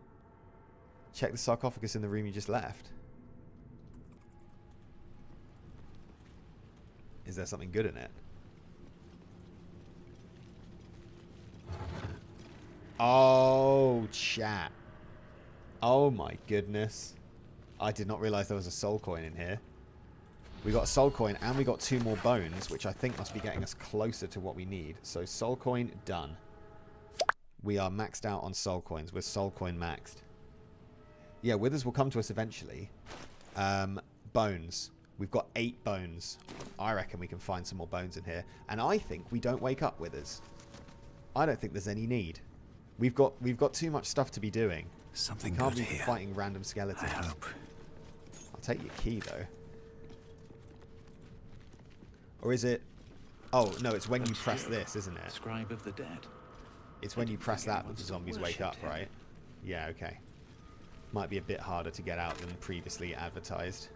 S1: Check the sarcophagus in the room you just left. Is there something good in it? Oh, chat. Oh my goodness. I did not realize there was a soul coin in here. We got a soul coin and we got 2 more bones, which I think must be getting us closer to what we need. So soul coin done. We are maxed out on soul coins. We're soul coin maxed. Yeah, Withers will come to us eventually. Bones. We've got 8 bones. I reckon we can find some more bones in here. And I think we don't wake up Withers. I don't think there's any need. We've got too much stuff to be doing.
S16: Something
S1: we can't
S16: good
S1: be
S16: here.
S1: fighting random skeletons.
S16: I hope.
S1: I'll take your key though. Or is it? Oh no, it's when you press this, isn't it?
S11: Scribe of the dead.
S1: It's when you press that the zombies wake up, right? Yeah, okay. Might be a bit harder to get out than previously advertised.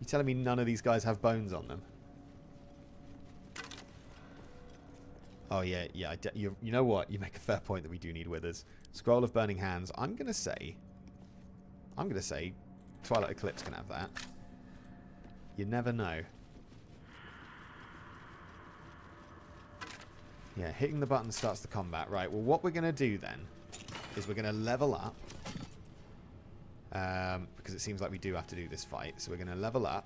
S1: You telling me none of these guys have bones on them? Oh yeah, yeah. You know what? You make a fair point that we do need Withers. Scroll of Burning Hands. I'm gonna say Twilight Eclipse can have that. You never know. Yeah, hitting the button starts the combat. Right, well what we're going to do then is we're going to level up. Because it seems like we do have to do this fight. So we're going to level up.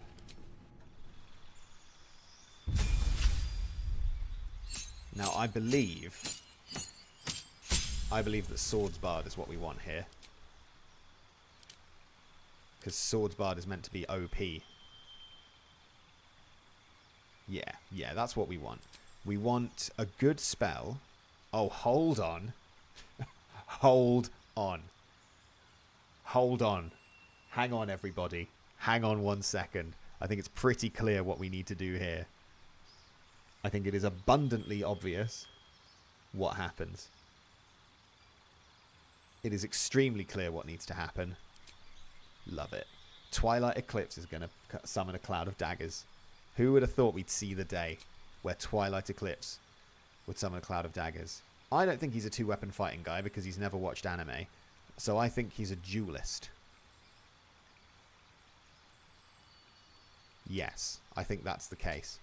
S1: Now I believe that Swords Bard is what we want here. Because Swords Bard is meant to be OP. Yeah, that's what we want. We want a good spell. Oh, hold on. Hold on. Hold on. Hang on, everybody. Hang on 1 second. I think it's pretty clear what we need to do here. I think it is abundantly obvious what happens. It is extremely clear what needs to happen. Love it. Twilight Eclipse is going to summon a cloud of daggers. Who would have thought we'd see the day where Twilight Eclipse would summon a cloud of daggers? I don't think he's a 2-weapon fighting guy because he's never watched anime. So I think he's a duelist. Yes, I think that's the case.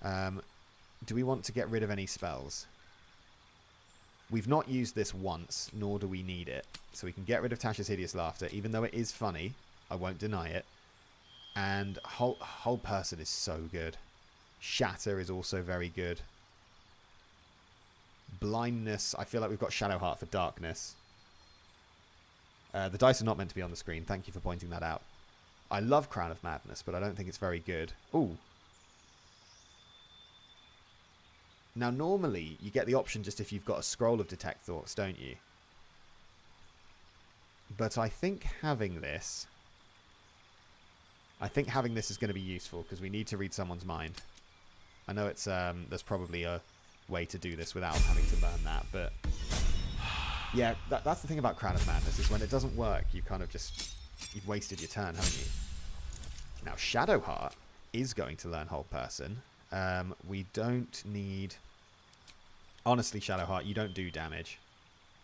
S1: Do we want to get rid of any spells? We've not used this once, nor do we need it. So we can get rid of Tasha's Hideous Laughter, even though it is funny. I won't deny it. And Whole Person is so good. Shatter is also very good. Blindness, I feel like we've got Shadowheart for darkness. The dice are not meant to be on the screen. Thank you for pointing that out. I love Crown of Madness, but I don't think it's very good. Ooh. Now, normally, you get the option just if you've got a Scroll of Detect Thoughts, don't you? But I think having this... is going to be useful, because we need to read someone's mind. I know it's there's probably a way to do this without having to burn that, but... Yeah, that's the thing about Crown of Madness, is when it doesn't work, you kind of just... You've wasted your turn, haven't you? Now, Shadowheart is going to learn Whole Person. We don't need... Honestly, Shadowheart, you don't do damage.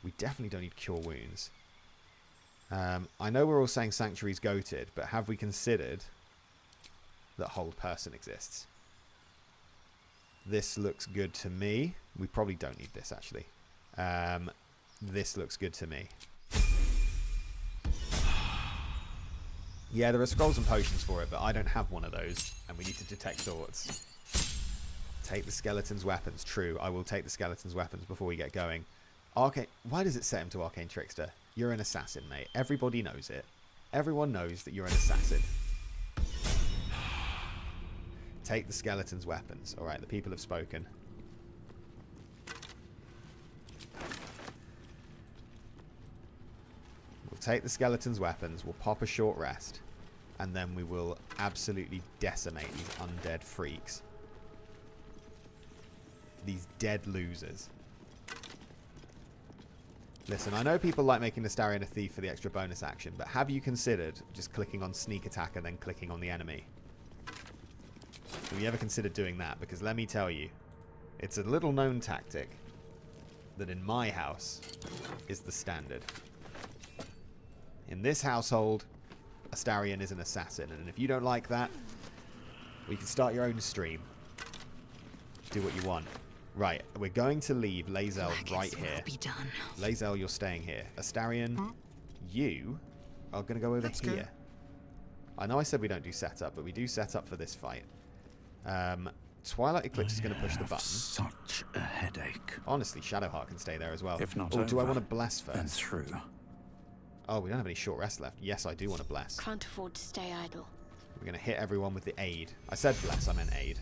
S1: We definitely don't need Cure Wounds. I know we're all saying Sanctuary's goated, but have we considered that Whole Person exists? This looks good to me. We probably don't need this, actually. This looks good to me. Yeah, there are scrolls and potions for it, but I don't have one of those, and we need to detect thoughts. Take the skeleton's weapons. True, I will take the skeleton's weapons before we get going. Arcane. Why does it set him to Arcane Trickster? You're an assassin, mate. Everybody knows it. Everyone knows that you're an assassin. Take the skeleton's weapons. Alright, the people have spoken. We'll take the skeleton's weapons, we'll pop a short rest, and then we will absolutely decimate these undead freaks. These dead losers. Listen, I know people like making Astarion a thief for the extra bonus action, but have you considered just clicking on sneak attack and then clicking on the enemy? Have you ever considered doing that? Because let me tell you, it's a little known tactic that in my house is the standard. In this household, Astarion is an assassin, and if you don't like that, we can start your own stream. Do what you want. Right, we're going to leave Lae'zel right here. Lae'zel, you're staying here. Astarion, you are going to go over here. I know I said we don't do setup, but we do setup for this fight. Twilight Eclipse is going to push the button.
S11: Such a headache.
S1: Honestly, Shadowheart can stay there as well.
S11: If not,
S1: do I want to bless first?
S11: And through.
S1: Oh, we don't have any short rest left. Yes, I do want to bless.
S3: Can't afford to stay idle.
S1: We're going to hit everyone with the aid. I said bless, I meant aid.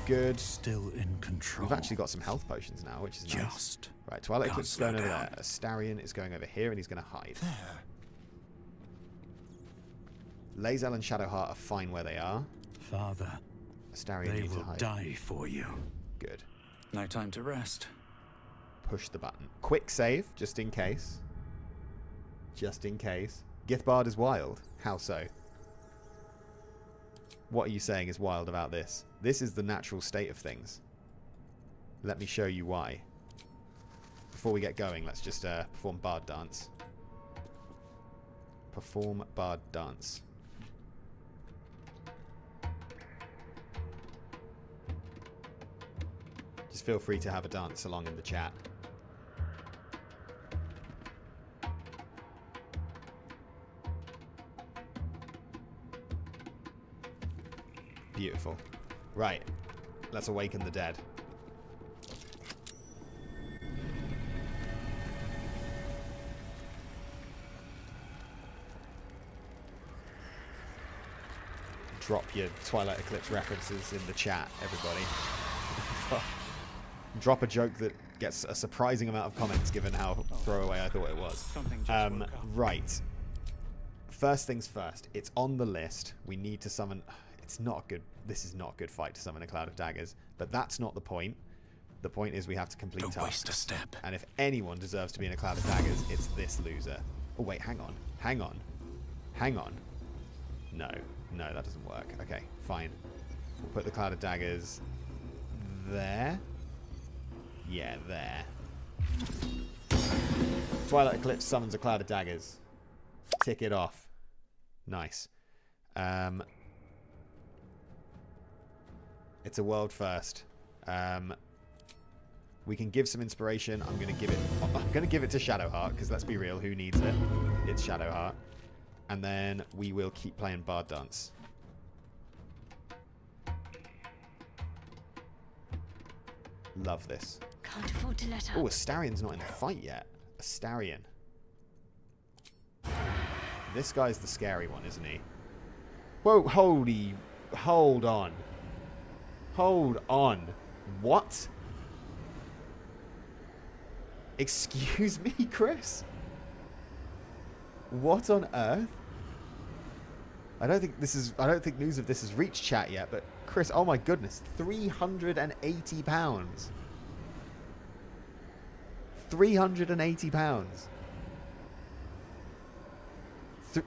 S1: Good.
S11: Still in control.
S1: We've actually got some health potions now, which is nice. Right, Twilight Eclipse is going over there. Astarion is going over here, and he's going to hide. Lae'zel and Shadowheart are fine where they are.
S11: Father,
S1: Astarion
S11: they
S1: needs to
S11: will
S1: hide.
S11: die for you.
S1: Good.
S11: No time to rest.
S1: Push the button. Quick save, just in case. Just in case. Githbard is wild. How so? What are you saying is wild about this? This is the natural state of things. Let me show you why. Before we get going, let's just perform Bard Dance. Perform Bard Dance. Just feel free to have a dance along in the chat. Beautiful. Right. Let's awaken the dead. Drop your Twilight Eclipse references in the chat, everybody. Drop a joke that gets a surprising amount of comments given how throwaway I thought it was. Right. First things first. It's on the list. We need to summon... It's not good. This is not a good fight to summon a Cloud of Daggers. But that's not the point. The point is we have to complete tasks.
S16: Don't waste a step.
S1: And if anyone deserves to be in a Cloud of Daggers, it's this loser. Oh, wait, hang on. Hang on. Hang on. No. No, that doesn't work. Okay, fine. We'll put the Cloud of Daggers there. Yeah, there. Twilight Eclipse summons a Cloud of Daggers. Tick it off. Nice. It's a world first. We can give some inspiration. I'm gonna give it to Shadowheart, because let's be real, who needs it? It's Shadowheart. And then we will keep playing Bard Dance. Love this.
S3: Can't afford to let up.
S1: Oh, Astarion's not in the fight yet. Astarion. This guy's the scary one, isn't he? Whoa, hold on. Hold on. What? Excuse me, Chris? What on earth? I don't think news of this has reached chat yet, but Chris, oh my goodness, £380. £380.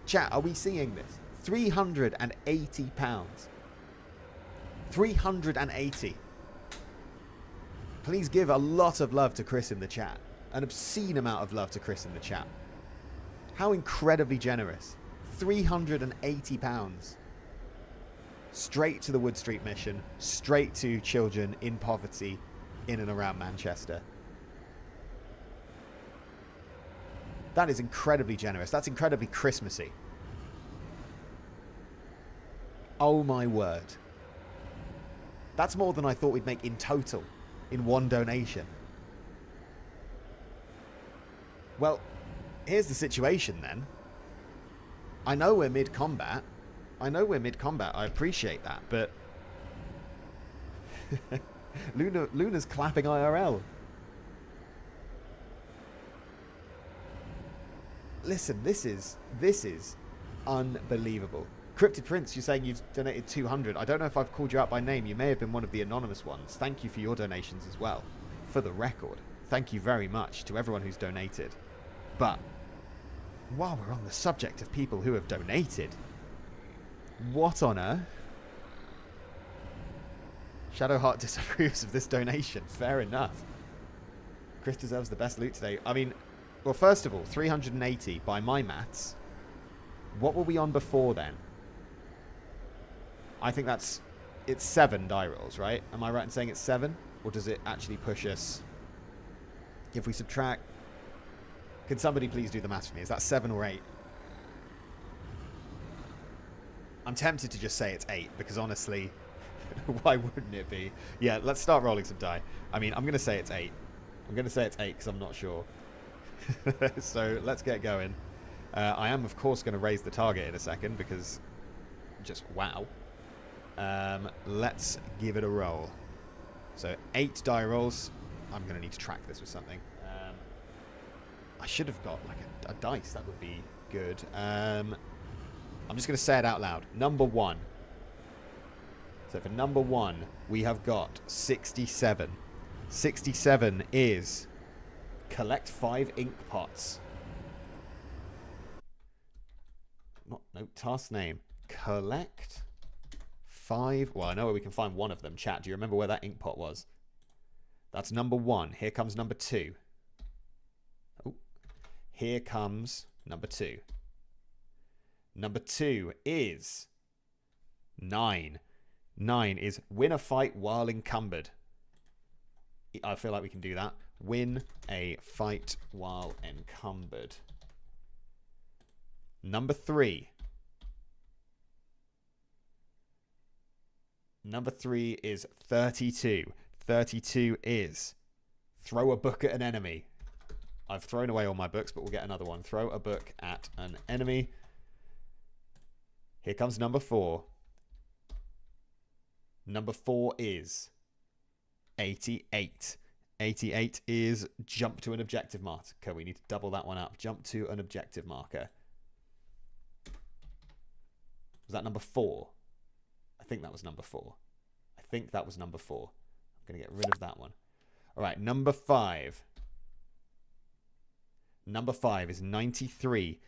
S1: Chat, are we seeing this? £380. 380. Please give a lot of love to Chris in the chat. An obscene amount of love to Chris in the chat. How incredibly generous. £380. Straight to the Wood Street mission. Straight to children in poverty in and around Manchester. That is incredibly generous. That's incredibly Christmassy. Oh my word. That's more than I thought we'd make in total in one donation. Well, here's the situation then. I know we're mid-combat. I appreciate that, but... Luna's clapping IRL. Listen, this is unbelievable. Cryptid Prince, you're saying you've donated 200. I don't know if I've called you out by name. You may have been one of the anonymous ones. Thank you for your donations as well. for the record, thank you very much to everyone who's donated. But while we're on the subject of people who have donated, what on earth? Shadowheart disapproves of this donation. Fair enough. Chris deserves the best loot today. I mean, well, first of all, 380 by my maths. What were we on before then? I think it's 7 die rolls, right? Am I right in saying it's 7? Or does it actually push us? If we subtract... Can somebody please do the maths for me? Is that 7 or 8? I'm tempted to just say it's 8, because honestly, why wouldn't it be? Yeah, let's start rolling some die. I mean, I'm going to say it's 8. I'm going to say it's 8 because I'm not sure. So let's get going. I am, of course, going to raise the target in a second because just wow. Let's give it a roll. So 8 die rolls. I'm going to need to track this with something. I should have got like a dice. That would be good. I'm just going to say it out loud. Number 1. So for number 1, we have got 67. 67 is collect 5 ink pots. No, task name. Collect 5. Well, I know where we can find one of them. Chat, do you remember where that ink pot was? That's number 1. Here comes number 2. Oh, here comes number 2. Number 2 is 9. 9 is win a fight while encumbered. I feel like we can do that. Win a fight while encumbered. Number 3. Number 3 is 32. 32 is throw a book at an enemy. I've thrown away all my books, but we'll get another one. Throw a book at an enemy. Here comes number 4. Number 4 is 88. 88 is jump to an objective marker. We need to double that one up. Jump to an objective marker. Was that number 4? I think that was number 4. I think that was number 4. I'm going to get rid of that one. All right, number 5. Number 5 is 93.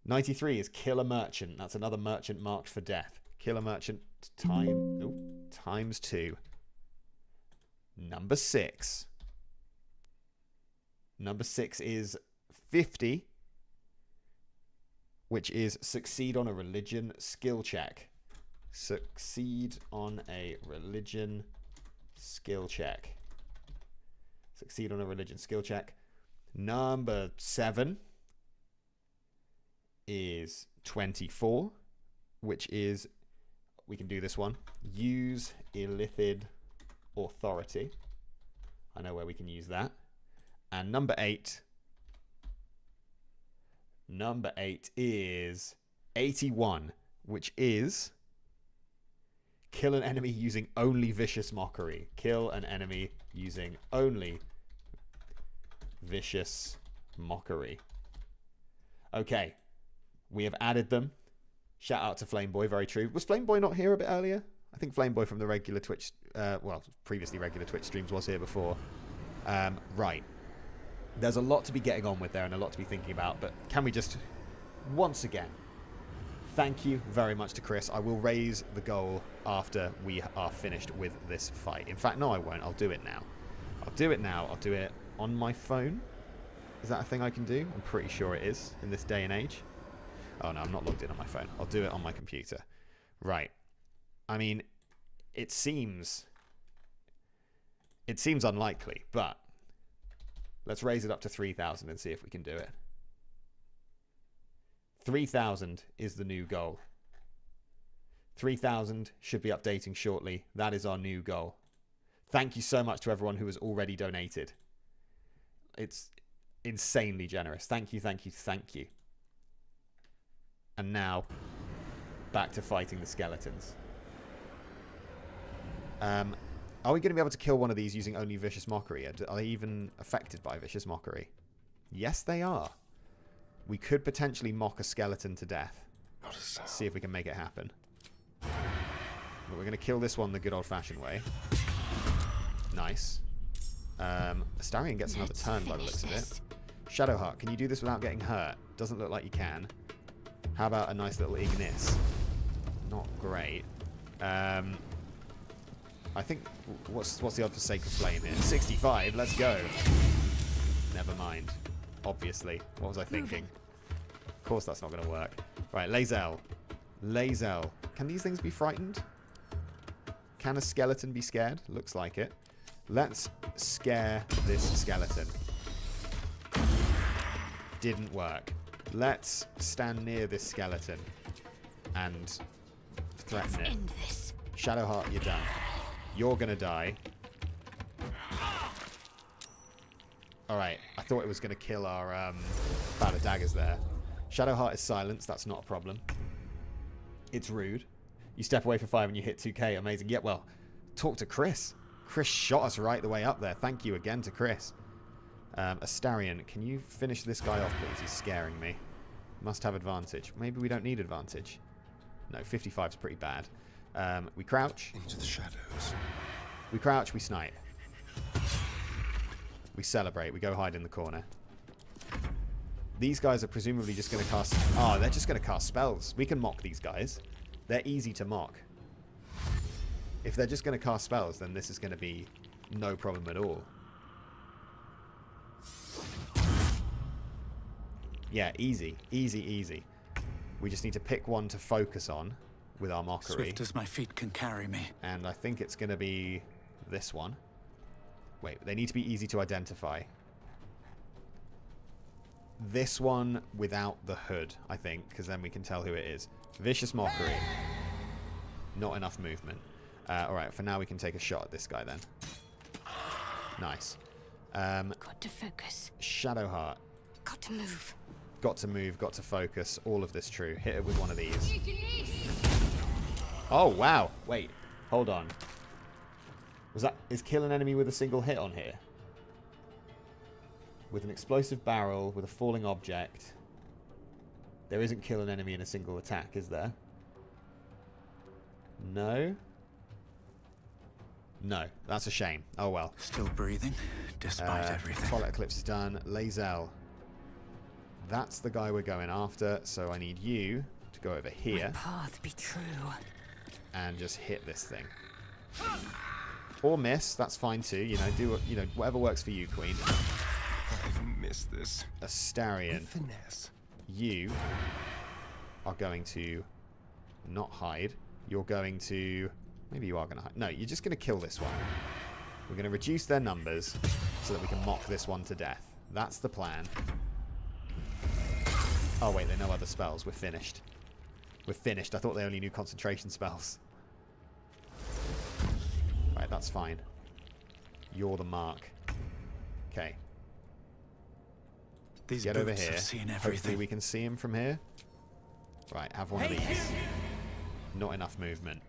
S1: 93 is kill a merchant. That's another merchant marked for death. Kill a merchant times 2. Number 6. Number 6 is 50, which is succeed on a religion skill check. Succeed on a religion skill check. Succeed on a religion skill check. Number 7 is 24, which is, we can do this one. Use illithid authority. I know where we can use that. And number 8. Number 8 is 81, which is kill an enemy using only vicious mockery. Kill an enemy using only vicious mockery. Okay. We have added them. Shout out to Flameboy, very true. Was Flameboy not here a bit earlier? I think Flameboy from the regular Twitch, well, previously regular Twitch streams was here before. Right. There's a lot to be getting on with there and a lot to be thinking about, but can we just, once again, thank you very much to Chris. I will raise the goal after we are finished with this fight. In fact, no, I won't. I'll do it now. I'll do it now. I'll do it on my phone. Is that a thing I can do? I'm pretty sure it is in this day and age. Oh, no, I'm not logged in on my phone. I'll do it on my computer. Right. I mean, it seems unlikely, but let's raise it up to 3,000 and see if we can do it. 3,000 is the new goal. 3,000 should be updating shortly. That is our new goal. Thank you so much to everyone who has already donated. It's insanely generous. Thank you, thank you, thank you. And now, back to fighting the skeletons. Are we going to be able to kill one of these using only Vicious Mockery? Are they even affected by Vicious Mockery? Yes, they are. We could potentially mock a skeleton to death. See if we can make it happen. But we're going to kill this one the good old-fashioned way. Nice. Astarion gets another turn by the looks of it. Shadowheart, can you do this without getting hurt? Doesn't look like you can. How about a nice little Ignis? Not great. I think, what's the odds for Sacred Flame here? 65, let's go. Never mind. Obviously. What was I thinking? Of course that's not going to work. Right, Lae'zel. Lae'zel. Can these things be frightened? Can a skeleton be scared? Looks like it. Let's scare this skeleton. Didn't work. Let's stand near this skeleton and threaten it. Shadowheart, you're done. You're gonna die. Alright, I thought it was gonna kill our Cloud of Daggers there. Shadowheart is silenced, that's not a problem. It's rude. You step away for 5 and you hit 2k, amazing. Yeah, well, talk to Chris. Chris shot us right the way up there. Thank you again to Chris. Astarion, can you finish this guy off, please? He's scaring me. Must have advantage. Maybe we don't need advantage. No, 55 is pretty bad. We crouch.
S7: Into the shadows.
S1: We crouch, we snipe. We celebrate, we go hide in the corner. These guys are presumably just going to cast... Oh, they're just going to cast spells. We can mock these guys. They're easy to mock. If they're just going to cast spells, then this is going to be no problem at all. Yeah, easy. Easy, easy. We just need to pick one to focus on with our mockery.
S11: Swift as my feet can carry me.
S1: And I think it's going to be this one. Wait, they need to be easy to identify. This one without the hood, I think, because then we can tell who it is. Vicious Mockery. Not enough movement. Alright, for now we can take a shot at this guy then. Nice.
S15: Got to focus.
S1: Shadowheart.
S15: Got to move.
S1: Got to move, got to focus. All of this true. Hit it with one of these. Oh, wow. Wait. Hold on. Is kill an enemy with a single hit on here? With an explosive barrel, with a falling object. There isn't kill an enemy in a single attack, is there? No? No, that's a shame. Oh well.
S11: Still breathing, despite everything.
S1: Twilight Eclipse is done. Lae'zel. That's the guy we're going after, so I need you to go over here.
S15: My path be true.
S1: And just hit this thing. Or miss, that's fine too. You know, do whatever works for you, Queen.
S7: I've missed this.
S1: Astarion.
S7: Finesse.
S1: You are going to not hide. You're going to... Maybe you are going to hide. No, you're just going to kill this one. We're going to reduce their numbers so that we can mock this one to death. That's the plan. Oh, wait, they know other spells. We're finished. We're finished. I thought they only knew concentration spells. Right, that's fine. You're the mark. Okay.
S11: These
S1: Get over
S11: boots
S1: here.
S11: have seen
S1: Hopefully
S11: everything.
S1: we can see him from here. Right, have one of these. Not enough movement.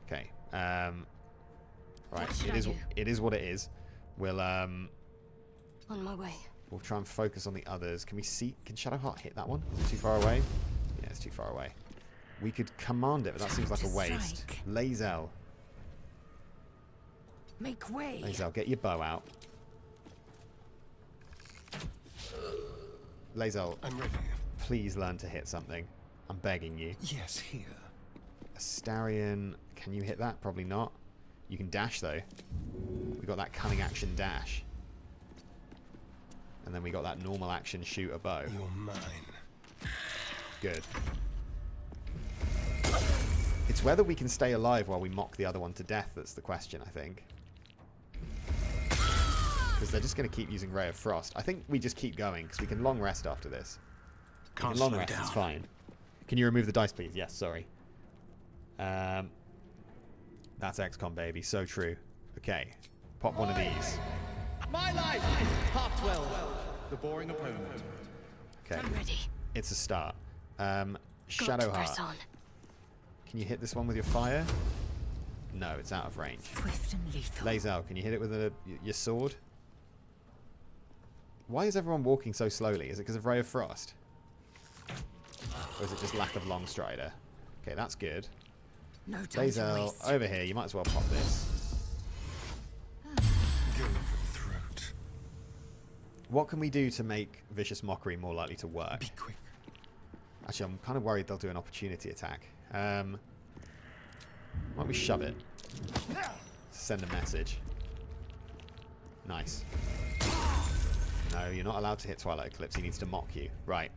S1: Okay. Right, it is what it is. We'll
S15: On my way.
S1: We'll try and focus on the others. Can we see? Can Shadowheart hit that one? Is it too far away? Yeah, it's too far away. We could command it, but that seems like a waste. Lae'zel.
S15: Make way.
S1: Lae'zel, get your bow out. Lae'zel,
S7: I'm ready.
S1: Please learn to hit something. I'm begging you.
S7: Yes, here.
S1: Astarion, can you hit that? Probably not. You can dash though. We got that cunning action dash. And then we got that normal action shoot a bow.
S7: You're mine.
S1: Good. It's whether we can stay alive while we mock the other one to death that's the question, I think. Because they're just going to keep using Ray of Frost. I think we just keep going, because we can long rest after this. We can long rest, it's fine. Can you remove the dice, please? Yes, sorry. That's XCOM, baby. So true. Okay. Pop one of these.
S6: My life! Part 12. The boring opponent.
S1: Okay.
S15: I'm ready.
S1: It's a start.
S15: Press
S1: Shadowheart.
S15: on.
S1: Can you hit this one with your fire? No, it's out of range.
S15: Swift and lethal.
S1: Lae'zel, can you hit it with your sword? Why is everyone walking so slowly? Is it because of Ray of Frost? Or is it just lack of Long Strider? Okay, that's good.
S15: No time to
S1: Lae'zel,
S15: waste.
S1: over here. You might as well pop this. What can we do to make Vicious Mockery more likely to work?
S4: Be quick.
S1: Actually, I'm kind of worried they'll do an opportunity attack. Why don't we shove it? Send a message. Nice. No, you're not allowed to hit Twilight Eclipse. He needs to mock you. Right.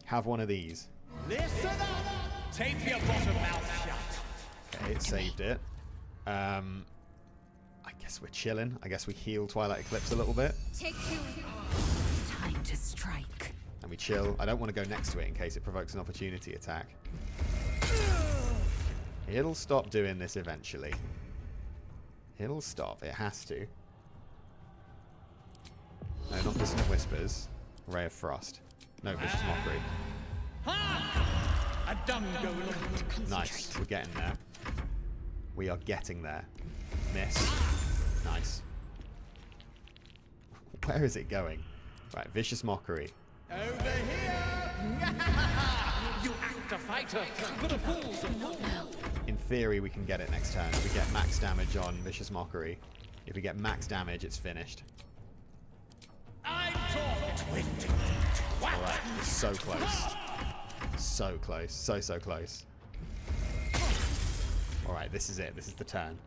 S1: Have one of these.
S6: Listen up! Tape your bottom mouth shut.
S1: Okay, it saved it. I guess we're chilling. I guess we heal Twilight Eclipse a little bit.
S12: Take two.
S10: Time to strike.
S1: And we chill. I don't want to go next to it in case it provokes an opportunity attack. It'll stop doing this eventually. It'll stop. It has to. No, not Dissonant Whispers. Ray of Frost. No Vicious Mockery.
S6: A dumb go.
S1: Nice. We're getting there. We are getting there. Miss. Nice. Where is it going? Right, Vicious Mockery.
S6: Over here! You act a fighter, but a fool's a fool.
S1: In theory, we can get it next turn. If we get max damage on Vicious Mockery. If we get max damage, it's finished.
S6: I'm talking.
S1: Alright, we're so close. So close. So close. Alright, this is it. This is the turn.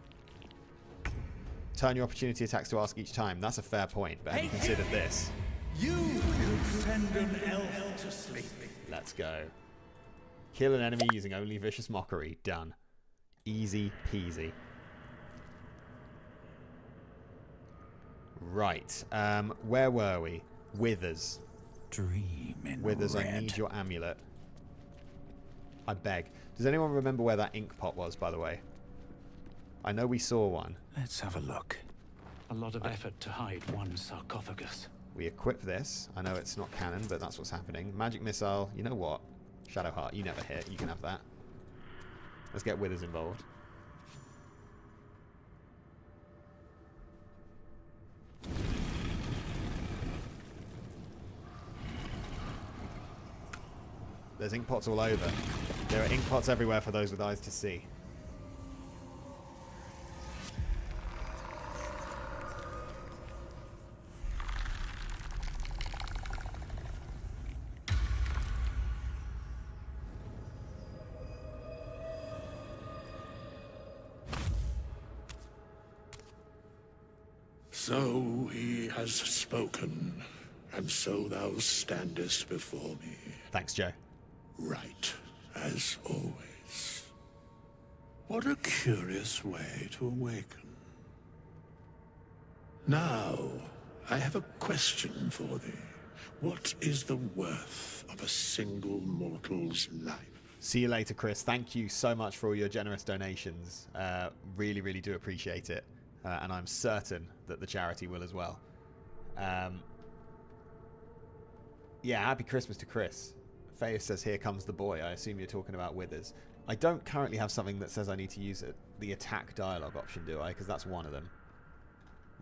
S1: Turn your opportunity attacks to ask each time. That's a fair point, but have you considered this?
S6: You will send an elf to sleep.
S1: Let's go. Kill an enemy using only Vicious Mockery. Done. Easy peasy. Right. Where were we? Withers.
S11: Dream in
S1: Withers,
S11: red.
S1: I need your amulet. I beg. Does anyone remember where that ink pot was, by the way? I know we saw one.
S11: Let's have a look. A lot of effort to hide one sarcophagus.
S1: We equip this. I know it's not canon, but that's what's happening. Magic Missile. You know what? Shadowheart, you never hit. You can have that. Let's get Withers involved. There's ink pots all over. There are ink pots everywhere for those with eyes to see.
S18: So he has spoken, and so thou standest before me.
S1: Thanks, Joe.
S18: Right, as always. What a curious way to awaken. Now, I have a question for thee. What is the worth of a single mortal's life?
S1: See you later, Chris. Thank you so much for all your generous donations. Really, really do appreciate it. And I'm certain that the charity will as well. Yeah, happy Christmas to Chris. Faye says, here comes the boy. I assume you're talking about Withers. I don't currently have something that says I need to use the attack dialogue option, do I? Because that's one of them.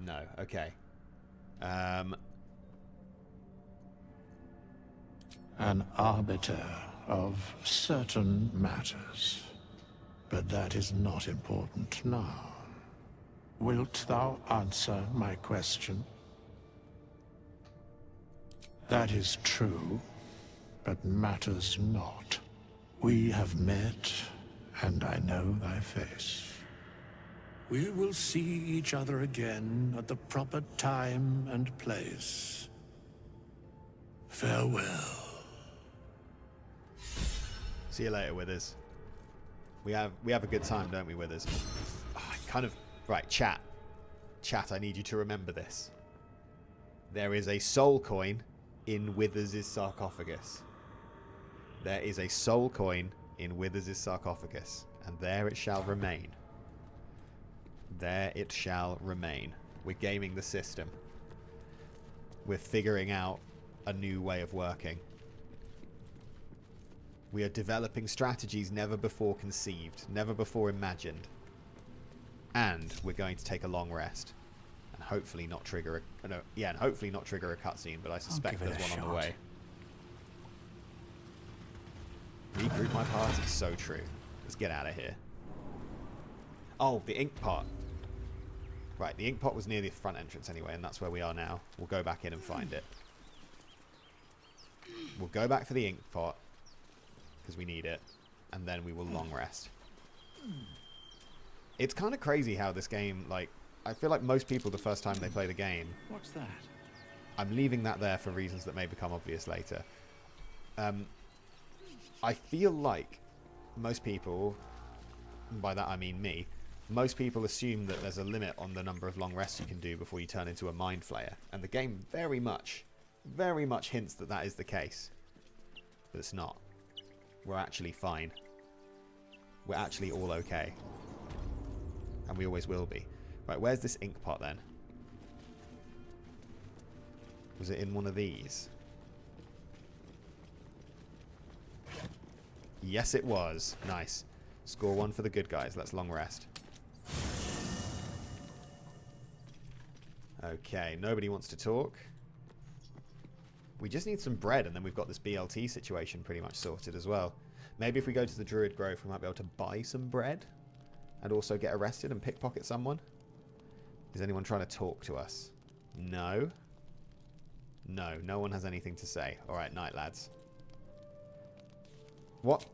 S1: No, okay.
S18: An arbiter of certain matters. But that is not important now. Wilt thou answer my question? That is true, but matters not. We have met, and I know thy face. We will see each other again at the proper time and place. Farewell.
S1: See you later, Withers. We have a good time, don't we, Withers? Oh, right, chat. Chat, I need you to remember this. There is a soul coin in Withers' sarcophagus. There is a soul coin in Withers' sarcophagus, and there it shall remain. There it shall remain. We're gaming the system. We're figuring out a new way of working. We are developing strategies never before conceived, never before imagined. And we're going to take a long rest. And hopefully not trigger a hopefully not trigger a cutscene, but I suspect there's one on the way. Regroup my party, so true. Let's get out of here. Oh, the ink pot. Right, the ink pot was near the front entrance anyway, and that's where we are now. We'll go back in and find it. We'll go back for the ink pot, because we need it, and then we will long rest. It's kind of crazy how this game, like, I feel like most people, the first time they play the game...
S11: What's that?
S1: I'm leaving that there for reasons that may become obvious later. I feel like most people, and by that I mean me, most people assume that there's a limit on the number of long rests you can do before you turn into a mind flayer. And the game very much hints that that is the case. But it's not. We're actually fine. We're actually all okay. And we always will be. Right, where's this ink pot then? Was it in one of these? Yes, it was. Nice. Score 1 for the good guys. Let's long rest. Okay, nobody wants to talk. We just need some bread, and then we've got this BLT situation pretty much sorted as well. Maybe if we go to the Druid Grove, we might be able to buy some bread and also get arrested and pickpocket someone. Is anyone trying to talk to us? No. No, no one has anything to say. Alright, night, lads. What?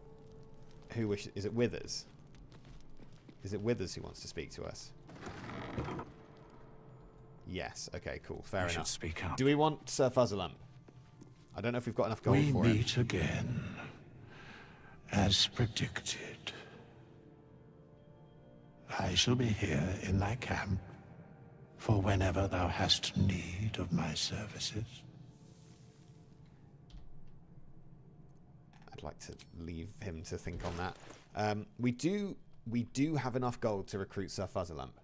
S1: Who wishes... Is it Withers? Is it Withers who wants to speak to us? Yes. Okay, cool. Fair enough.
S11: Speak up.
S1: Do we want Sir Fuzzalump? I don't know if we've got enough gold for him.
S18: We meet again, as predicted. I shall be here in thy camp for whenever thou hast need of my services.
S1: I'd like to leave him to think on that. We do have enough gold to recruit Sir Fuzzalump.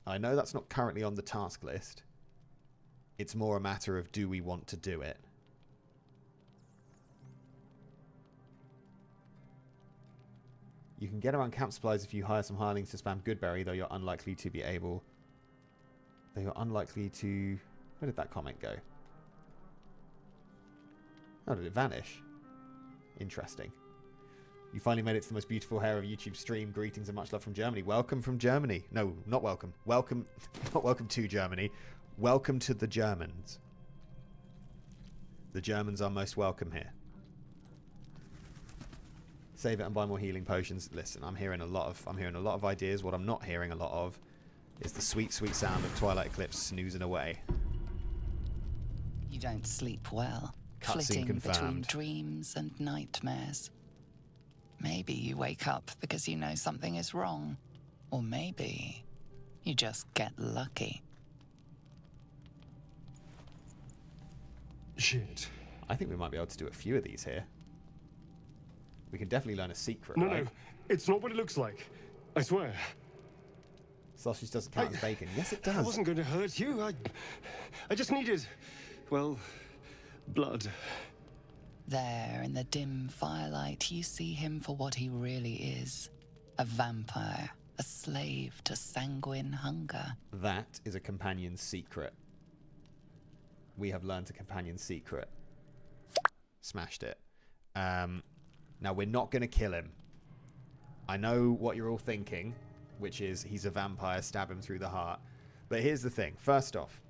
S1: I know that's not currently on the task list. It's more a matter of do we want to do it. You can get around camp supplies if you hire some hirelings to spam Goodberry, though you're unlikely to be able... Though you're unlikely to... Where did that comment go? Oh, did it vanish? Interesting. You finally made it to the most beautiful hair of YouTube stream. Greetings and much love from Germany. Welcome from Germany. No, not welcome. Welcome, not welcome to Germany. Welcome to the Germans. The Germans are most welcome here. Save it and buy more healing potions. Listen, I'm hearing a lot of ideas. What I'm not hearing a lot of is the sweet, sweet sound of Twilight Eclipse snoozing away.
S2: You don't sleep well.
S1: Cutscene
S2: Flitting between
S1: confirmed.
S2: dreams and nightmares. Maybe you wake up because you know something is wrong. Or maybe you just get lucky.
S7: Shit.
S1: I think we might be able to do a few of these here. We can definitely learn a secret,
S7: No,
S1: right?
S7: no. It's not what it looks like. I swear.
S1: Sausage doesn't count as bacon. Yes, it does.
S7: I wasn't going to hurt you. I just needed, well, blood.
S2: There, in the dim firelight, you see him for what he really is. A vampire, a slave to sanguine hunger.
S1: That is a companion's secret. We have learned a companion's secret. Smashed it. Now, we're not going to kill him. I know what you're all thinking, which is he's a vampire, stab him through the heart. But here's the thing. First off,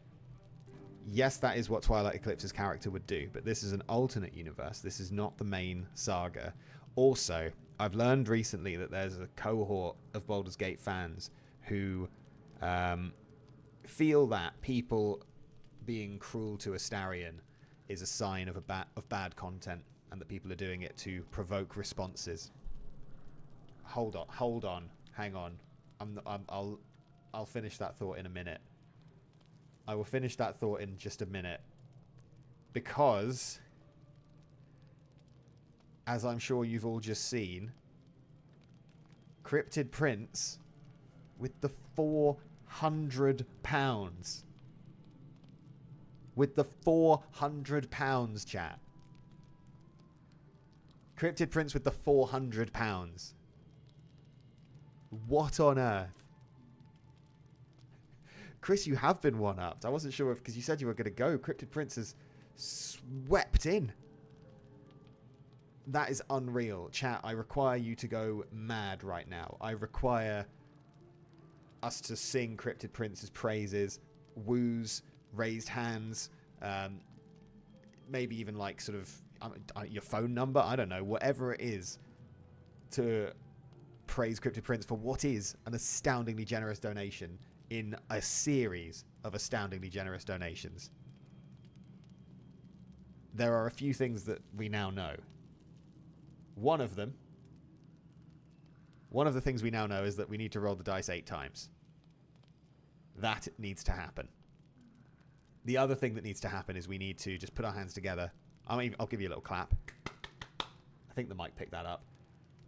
S1: yes, that is what Twilight Eclipse's character would do, but this is an alternate universe. This is not the main saga. Also, I've learned recently that there's a cohort of Baldur's Gate fans who feel that people being cruel to Astarion is a sign of bad content, and that people are doing it to provoke responses. Hold on, hang on. I'll finish that thought in a minute. I will finish that thought in just a minute. Because, as I'm sure you've all just seen, Cryptid Prince with the £400. With the £400, chat. Cryptid Prince with the £400. What on earth? Chris, you have been one-upped. I wasn't sure if, because you said you were going to go. Cryptid Prince has swept in. That is unreal. Chat, I require you to go mad right now. I require us to sing Cryptid Prince's praises, woos, raised hands, maybe even like sort of your phone number, I don't know, whatever it is, to praise Cryptid Prince for what is an astoundingly generous donation in a series of astoundingly generous donations. There are a few things that we now know. One of the things we now know is that we need to roll the dice 8 times. That needs to happen. The other thing that needs to happen is we need to just put our hands together. I'll give you a little clap. I think the mic picked that up.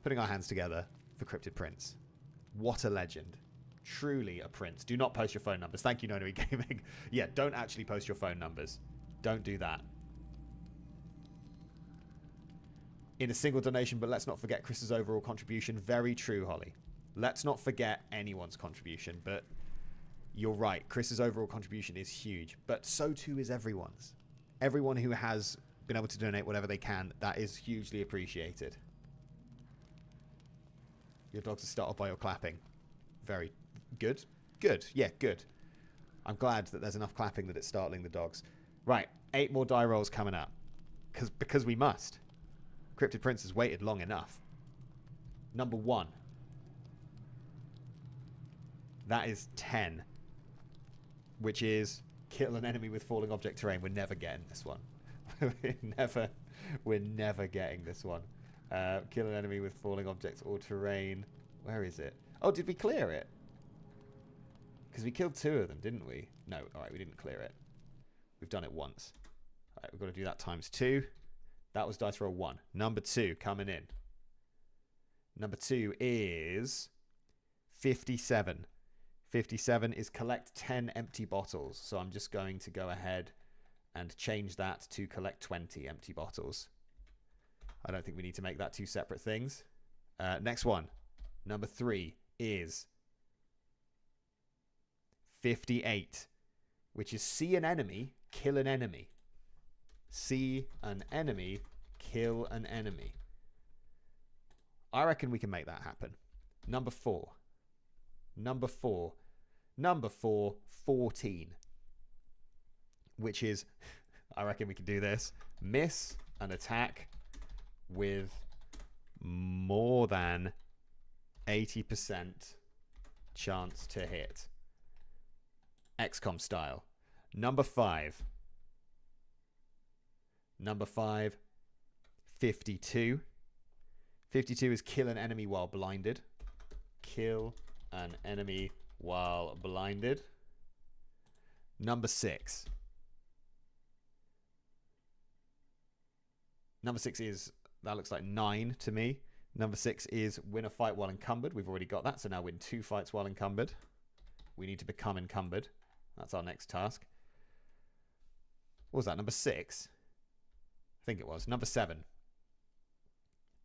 S1: Putting our hands together for Cryptid Prince. What a legend. Truly a prince. Do not post your phone numbers. Thank you, Nonary Gaming. Yeah, don't actually post your phone numbers. Don't do that. In a single donation, but let's not forget Chris's overall contribution. Very true, Holly. Let's not forget anyone's contribution, but you're right. Chris's overall contribution is huge, but so too is everyone's. Everyone who has been able to donate whatever they can, that is hugely appreciated. Your dogs are startled by your clapping. Very good. Good. Yeah, good. I'm glad that there's enough clapping that it's startling the dogs. Right, 8 more die rolls coming up. Because we must. Cryptid Prince has waited long enough. Number 1. That is 10. Which is kill an enemy with falling object terrain. We're never getting this one. We're never getting this one. Kill an enemy with falling objects or terrain. Where is it? Oh, did we clear it? Because we killed 2 of them, didn't we? No, alright, we didn't clear it. We've done it once. Alright, we've got to do that times 2. That was dice roll 1. Number 2 coming in. Number 2 is 57. 57 is collect 10 empty bottles. So I'm just going to go ahead and change that to collect 20 empty bottles. I don't think we need to make that 2 separate things. Next one. Number 3 is 58, which is see an enemy, kill an enemy. See an enemy, kill an enemy. I reckon we can make that happen. Number 4. Number 4. Number 4, 14. Which is, I reckon we can do this. Miss an attack with more than 80% chance to hit. XCOM style. Number 5. Number 5, 52. 52 is kill an enemy while blinded. Kill an enemy while blinded. Number 6. Number 6 is, that looks like 9 to me. Number 6 is win a fight while encumbered. We've already got that, so now win 2 fights while encumbered. We need to become encumbered. That's our next task. What was that, number 6? I think it was. Number 7.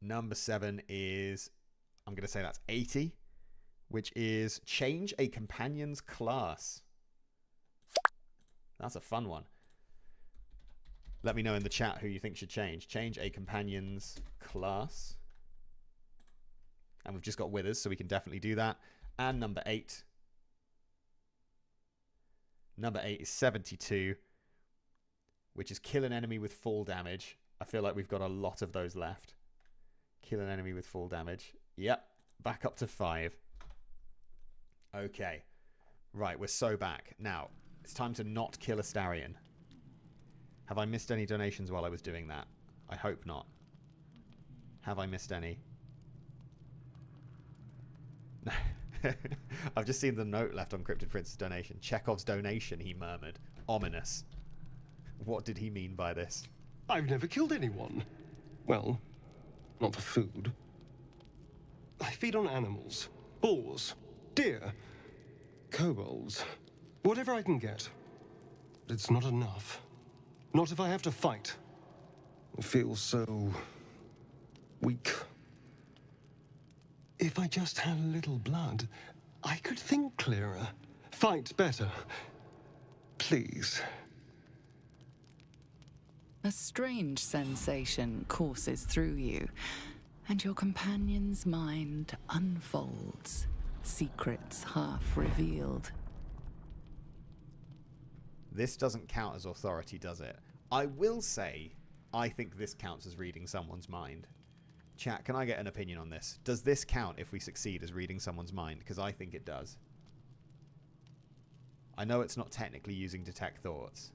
S1: Number 7 is, I'm going to say that's 80, which is change a companion's class. That's a fun one. Let me know in the chat who you think should change. Change a companion's class. And we've just got withers, so we can definitely do that. And number 8. Number 8 is 72, which is kill an enemy with full damage. I feel like we've got a lot of those left. Kill an enemy with full damage. Yep, back up to 5. Okay. Right, we're so back. Now, it's time to not kill a Starion. Have I missed any donations while I was doing that? I hope not. Have I missed any? I've just seen the note left on Cryptid Prince's donation. Chekhov's donation, he murmured. Ominous. What did he mean by this?
S7: I've never killed anyone. Well, not for food. I feed on animals. Boars. Deer. Kobolds. Whatever I can get. But it's not enough. Not if I have to fight. I feel so weak. If I just had a little blood, I could think clearer, fight better. Please.
S2: A strange sensation courses through you, and your companion's mind unfolds. secrets half revealed.
S1: This doesn't count as authority, does it? I will say, I think this counts as reading someone's mind. Chat, can I get an opinion on this? Does this count if we succeed as reading someone's mind? Because I think it does. I know it's not technically using detect thoughts,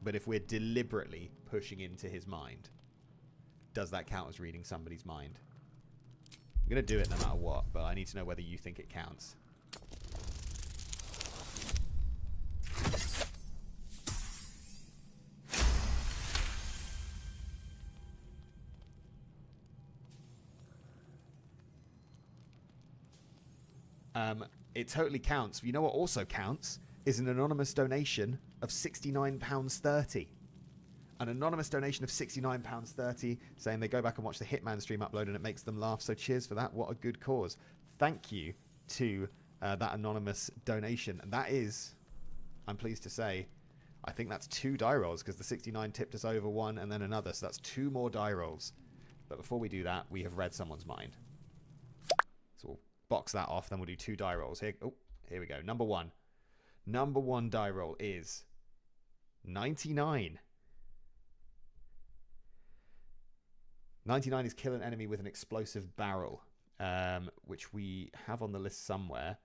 S1: but if we're deliberately pushing into his mind, does that count as reading somebody's mind? I'm going to do it no matter what, but I need to know whether you think it counts. It totally counts. You know what also counts? Is an anonymous donation of £69.30. An anonymous donation of £69.30 saying they go back and watch the Hitman stream upload and it makes them laugh. So cheers for that. What a good cause. Thank you to that anonymous donation. And that is, I'm pleased to say, I think that's 2 die rolls because the 69 tipped us over one and then another. So that's 2 more die rolls. But before we do that, we have read someone's mind. So we'll box that off. Then we'll do 2 die rolls. Here we go. Number 1. Number 1 die roll is 99. 99 is kill an enemy with an explosive barrel, which we have on the list somewhere.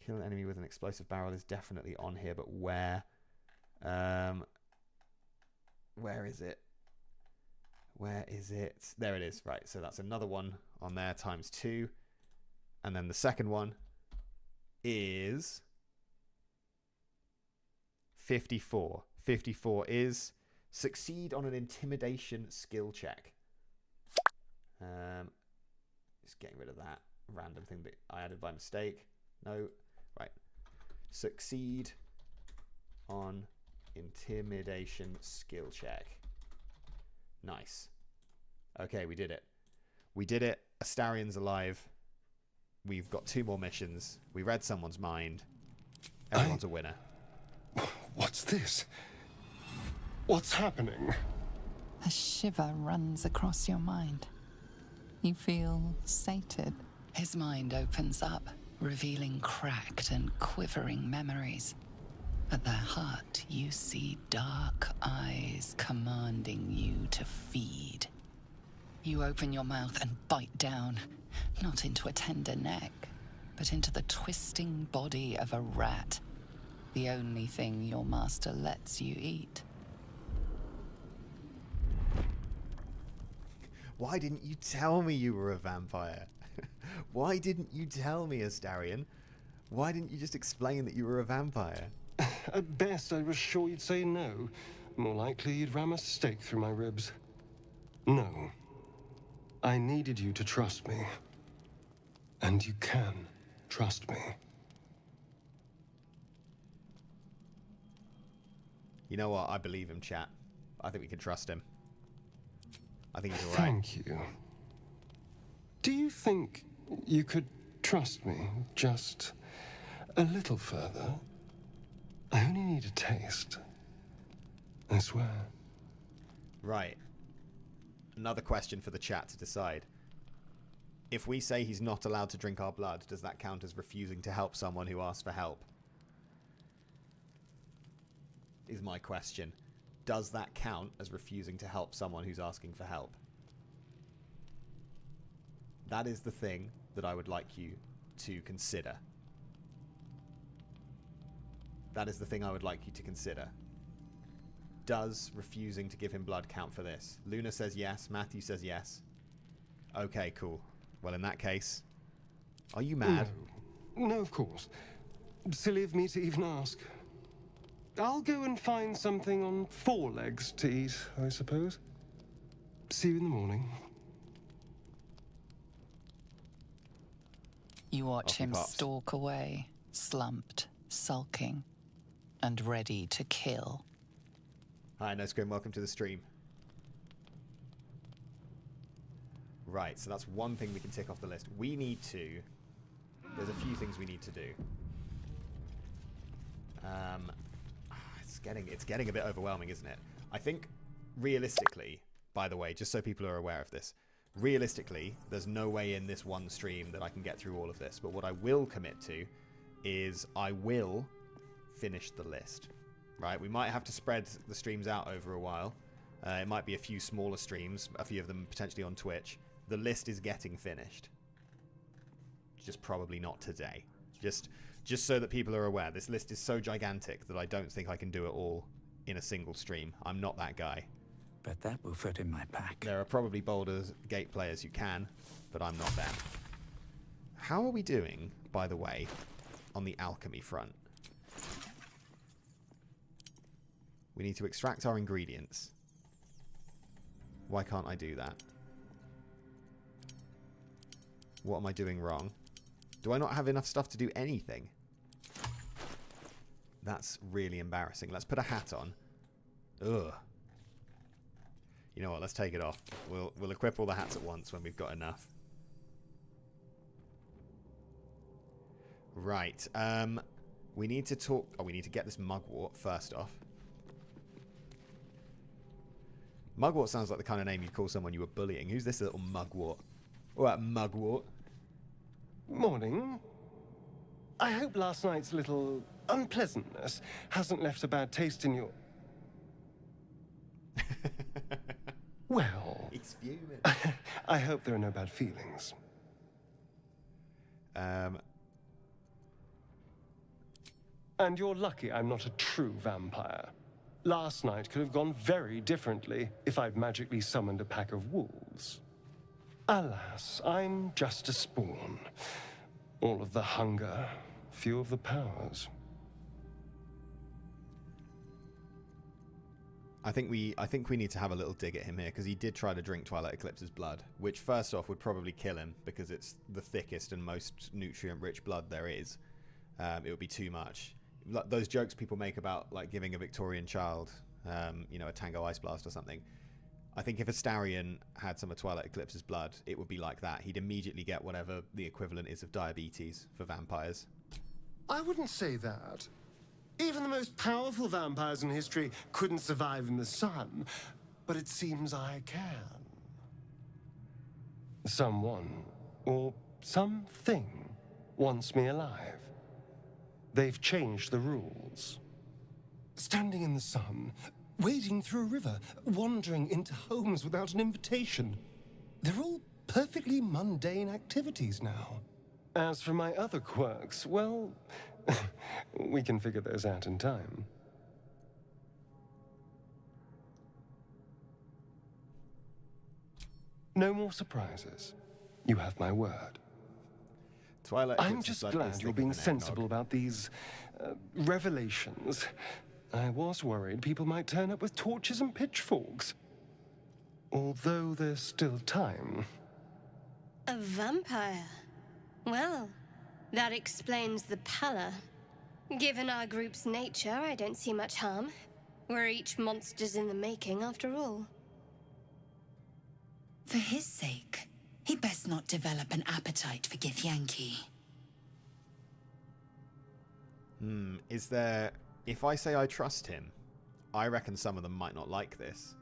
S1: Kill an enemy with an explosive barrel is definitely on here, but where? Where is it? Where is it? There it is. Right, so that's another one on there times 2. And then the second one is 54. 54 is succeed on an intimidation skill check. Just getting rid of that random thing that I added by mistake. No. Right. Succeed on intimidation skill check. Nice. Okay, we did it. We did it. Astarion's alive. We've got 2 more missions. We read someone's mind. Everyone's a winner.
S7: What's this? What's happening?
S2: A shiver runs across your mind. You feel sated. His mind opens up, revealing cracked and quivering memories. At their heart, you see dark eyes commanding you to feed. You open your mouth and bite down, not into a tender neck, but into the twisting body of a rat, the only thing your master lets you eat.
S1: Why didn't you tell me you were a vampire? Why didn't you tell me, Astarion? Why didn't you just explain that you were a vampire?
S7: At best, I was sure you'd say no. More likely, you'd ram a stake through my ribs. No. I needed you to trust me. And you can trust me.
S1: You know what? I believe him, chat. I think we can trust him. I think he's alright.
S7: Thank you. Do you think you could trust me just a little further? I only need a taste. I swear.
S1: Right. Another question for the chat to decide. If we say he's not allowed to drink our blood, does that count as refusing to help someone who asks for help? Is my question. Does that count as refusing to help someone who's asking for help? That is the thing that I would like you to consider. That is the thing I would like you to consider. Does refusing to give him blood count for this? Luna says yes. Matthew says yes. Okay, cool. Well, in that case, are you mad?
S7: No, of course. Silly of me to even ask. I'll go and find something on 4 legs to eat, I suppose. See you in the morning.
S2: You watch him stalk away, slumped, sulking, and ready to kill.
S1: Hi, No Scrim, welcome to the stream. Right, so that's one thing we can tick off the list. We need to... There's a few things we need to do. It's getting a bit overwhelming, isn't it? I think, realistically, by the way, just so people are aware of this, realistically, there's no way in this one stream that I can get through all of this. But what I will commit to is I will finish the list. Right? We might have to spread the streams out over a while. It might be a few smaller streams, a few of them potentially on Twitch. The list is getting finished. Just probably not today. Just so that people are aware. This list is so gigantic that I don't think I can do it all in a single stream. I'm not that guy.
S11: But that will fit in my pack.
S1: There are probably Baldur's Gate players who can, but I'm not them. How are we doing, by the way, on the alchemy front? We need to extract our ingredients. Why can't I do that? What am I doing wrong? Do I not have enough stuff to do anything? That's really embarrassing. Let's put a hat on. Ugh. You know what? Let's take it off. We'll equip all the hats at once when we've got enough. Right. We need to talk... Oh, we need to get this mugwort first off. Mugwort sounds like the kind of name you'd call someone you were bullying. Who's this little mugwort? Alright, mugwort.
S7: Morning. I hope last night's little unpleasantness hasn't left a bad taste in your... Well...
S1: He's fuming.
S7: I hope there are no bad feelings. And you're lucky I'm not a true vampire. Last night could have gone very differently if I'd magically summoned a pack of wolves. Alas, I'm just a spawn. All of the hunger, few of the powers.
S1: I think we need to have a little dig at him here, because he did try to drink Twilight Eclipse's blood, which first off would probably kill him because it's the thickest and most nutrient-rich blood there is. It would be too much. Like those jokes people make about like giving a Victorian child, you know, a Tango Ice Blast or something. I think if Astarion had some of Twilight Eclipse's blood, it would be like that. He'd immediately get whatever the equivalent is of diabetes for vampires.
S7: I wouldn't say that. Even the most powerful vampires in history couldn't survive in the sun, but it seems I can. Someone, or something, wants me alive. They've changed the rules. Standing in the sun, wading through a river, wandering into homes without an invitation. They're all perfectly mundane activities now. As for my other quirks, well, we can figure those out in time. No more surprises. You have my word.
S1: Twilight
S7: I'm just glad you're being sensible about these revelations. I was worried people might turn up with torches and pitchforks. Although there's still time.
S3: A vampire? Well, that explains the pallor. Given our group's nature, I don't see much harm. We're each monsters in the making, after all.
S10: For his sake, he'd best not develop an appetite for Githyanki.
S1: Is there... If I say I trust him, I reckon some of them might not like this.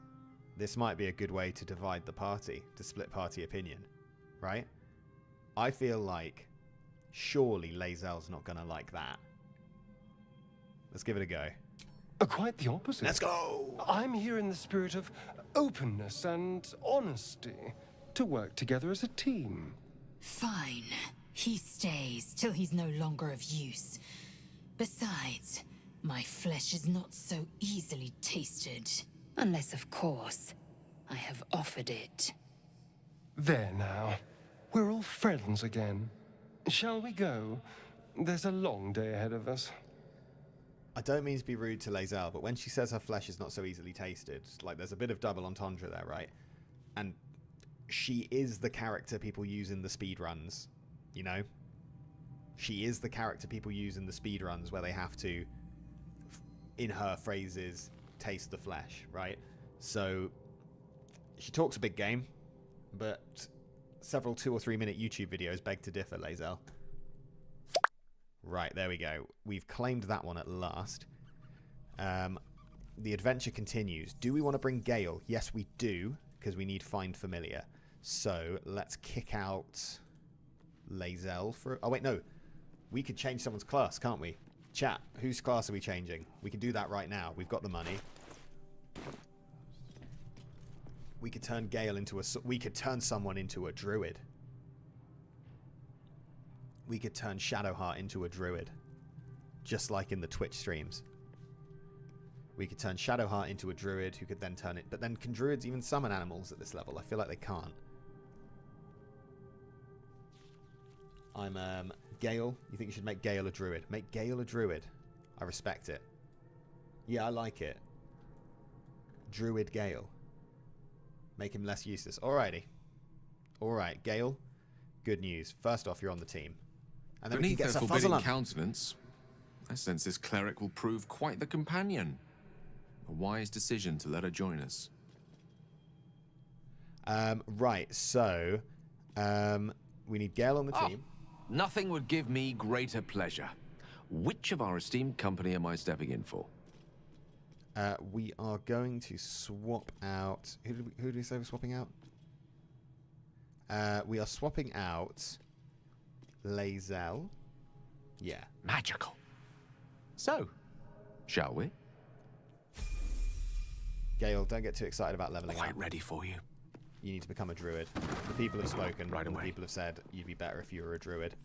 S1: This might be a good way to divide the party, to split party opinion, right? I feel like surely Lae'zel's not going to like that. Let's give it a go.
S7: Quite the opposite.
S1: Let's go!
S7: I'm here in the spirit of openness and honesty, to work together as a team.
S10: Fine. He stays till he's no longer of use. Besides, my flesh is not so easily tasted. Unless, of course, I have offered it.
S7: There now. We're all friends again. Shall we go? There's a long day ahead of us.
S1: I don't mean to be rude to Lae'zel, but when she says her flesh is not so easily tasted, like there's a bit of double entendre there, right? And she is the character people use in the speedruns, you know? She is the character people use in the speedruns where they have to, in her phrases, taste the flesh, right? So she talks a big game, but several 2 or 3 minute YouTube videos beg to differ, Lae'zel. Right, there we go. We've claimed that one at last. The adventure continues. Do we want to bring Gail? Yes, we do, because we need Find Familiar. So let's kick out Lae'zel for... Oh, wait, no. We could change someone's class, can't we? Chat, whose class are we changing? We can do that right now. We've got the money. We could turn Gail into a... We could turn someone into a druid. We could turn Shadowheart into a druid. Just like in the Twitch streams. We could turn Shadowheart into a druid who could then turn it... But then can druids even summon animals at this level? I feel like they can't. I'm, Gail. You think you should make Gail a druid? Make Gail a druid. I respect it. Yeah, I like it. Druid Gail. Make him less useless. Alrighty. Alright, Gail. Good news. First off, you're on the team. And then
S5: Beneath
S1: we can
S5: her
S1: get
S5: forbidding countenance, I sense this cleric will prove quite the companion. A wise decision to let her join us.
S1: Right, so... we need Gail on the team.
S16: Nothing would give me greater pleasure. Which of our esteemed company am I stepping in for?
S1: We are going to swap out... Who did we say we're swapping out? We are swapping out Lae'zel. Yeah.
S16: Magical. So, shall we?
S1: Gail, don't get too excited about leveling up.
S16: Quite ready for you.
S1: You need to become a druid. The people have spoken.
S16: Right away.
S1: The people have said you'd be better if you were a druid.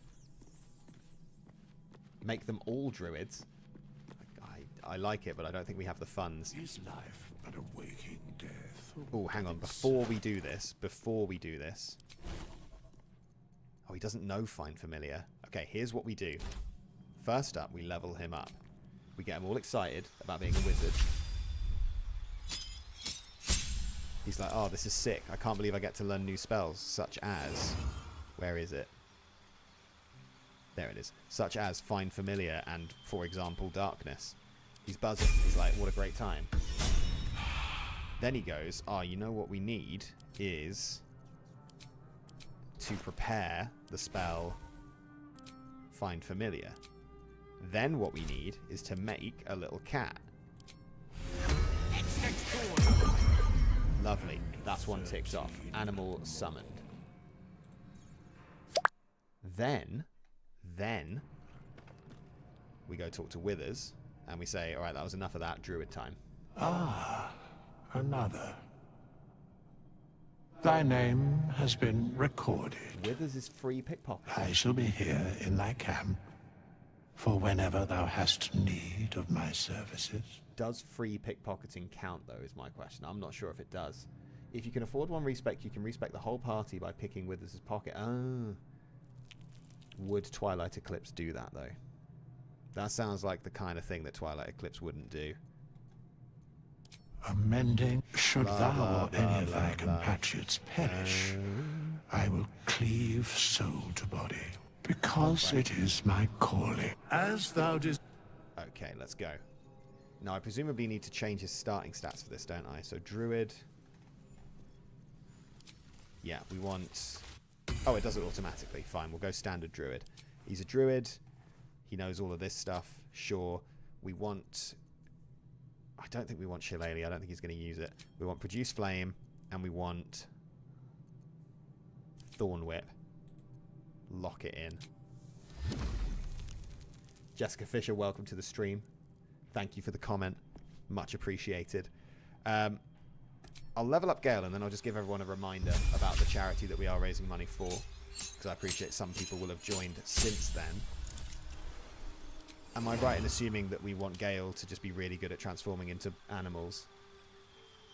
S1: Make them all druids. I like it, but I don't think we have the funds.
S18: Is life but a waking death?
S1: Oh, hang on. Before we do this. Oh, he doesn't know Find Familiar. Okay, here's what we do. First up, we level him up. We get him all excited about being a wizard. He's like, oh, this is sick. I can't believe I get to learn new spells, such as... Where is it? There it is. Such as Find Familiar and, for example, Darkness. He's buzzing. He's like, what a great time. Then he goes, oh, you know what we need is to prepare the spell Find Familiar. Then what we need is to make a little cat. Lovely. That's one ticked off. Animal summoned. Then we go talk to Withers and we say, all right, that was enough of that. Druid time.
S18: Ah, another. Thy name has been recorded.
S1: Withers is free pickpocket.
S18: I shall be here in thy camp for whenever thou hast need of my services.
S1: Does free pickpocketing count, though, is my question. I'm not sure if it does. If you can afford one respec, you can respec the whole party by picking Withers' pocket. Oh. Would Twilight Eclipse do that, though? That sounds like the kind of thing that Twilight Eclipse wouldn't do.
S18: Amending, should thou or any of thy compatriots perish, I will cleave soul to body, because it is my calling. As thou didst...
S1: Okay, let's go. Now, I presumably need to change his starting stats for this, don't I? So, Druid. Yeah, we want... Oh, it does it automatically. Fine, we'll go standard Druid. He's a Druid. He knows all of this stuff. Sure. We want... I don't think we want Shillelagh. I don't think he's going to use it. We want Produce Flame, and we want Thorn Whip. Lock it in. Jessica Fisher, welcome to the stream. Thank you for the comment. Much appreciated. I'll level up Gail, and then I'll just give everyone a reminder about the charity that we are raising money for, because I appreciate some people will have joined since then. Am I right in assuming that we want Gail to just be really good at transforming into animals?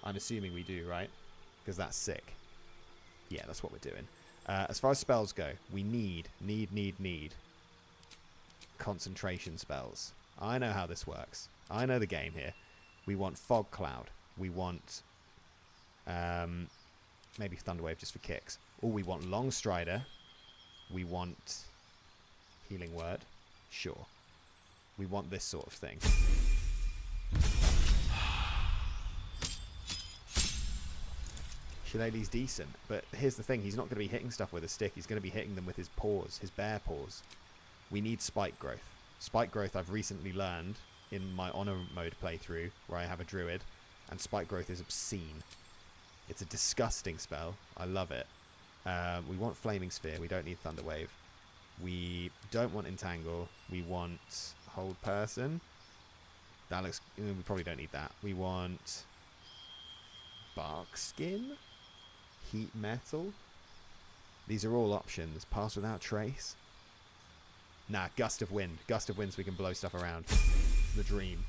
S1: I'm assuming we do, right? Because that's sick. Yeah, that's what we're doing. As far as spells go, we need concentration spells. I know how this works. I know the game here. We want Fog Cloud. We want maybe Thunderwave just for kicks. Or we want Long Strider. We want Healing Word. Sure. We want this sort of thing. Shillelagh's decent, but here's the thing. He's not going to be hitting stuff with a stick. He's going to be hitting them with his paws, his bare paws. We need Spike Growth. Spike Growth I've recently learned in my Honor mode playthrough, where I have a Druid, and Spike Growth is obscene. It's a disgusting spell. I love it. We want Flaming Sphere. We don't need Thunderwave. We don't want Entangle. We want Hold Person. That looks... we probably don't need that. We want Bark Skin. Heat Metal. These are all options. Pass Without Trace. Nah, Gust of Wind. Gust of Wind so we can blow stuff around. The dream.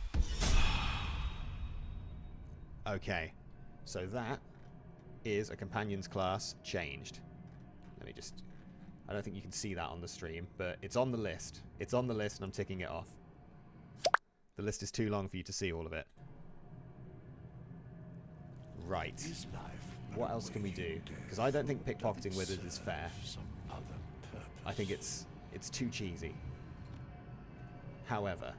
S1: Okay. So that is a Companions class changed. Let me just... I don't think you can see that on the stream, but it's on the list. It's on the list and I'm ticking it off. The list is too long for you to see all of it. Right. What else can we do? Because I don't think pickpocketing Withers is fair. I think it's too cheesy. However,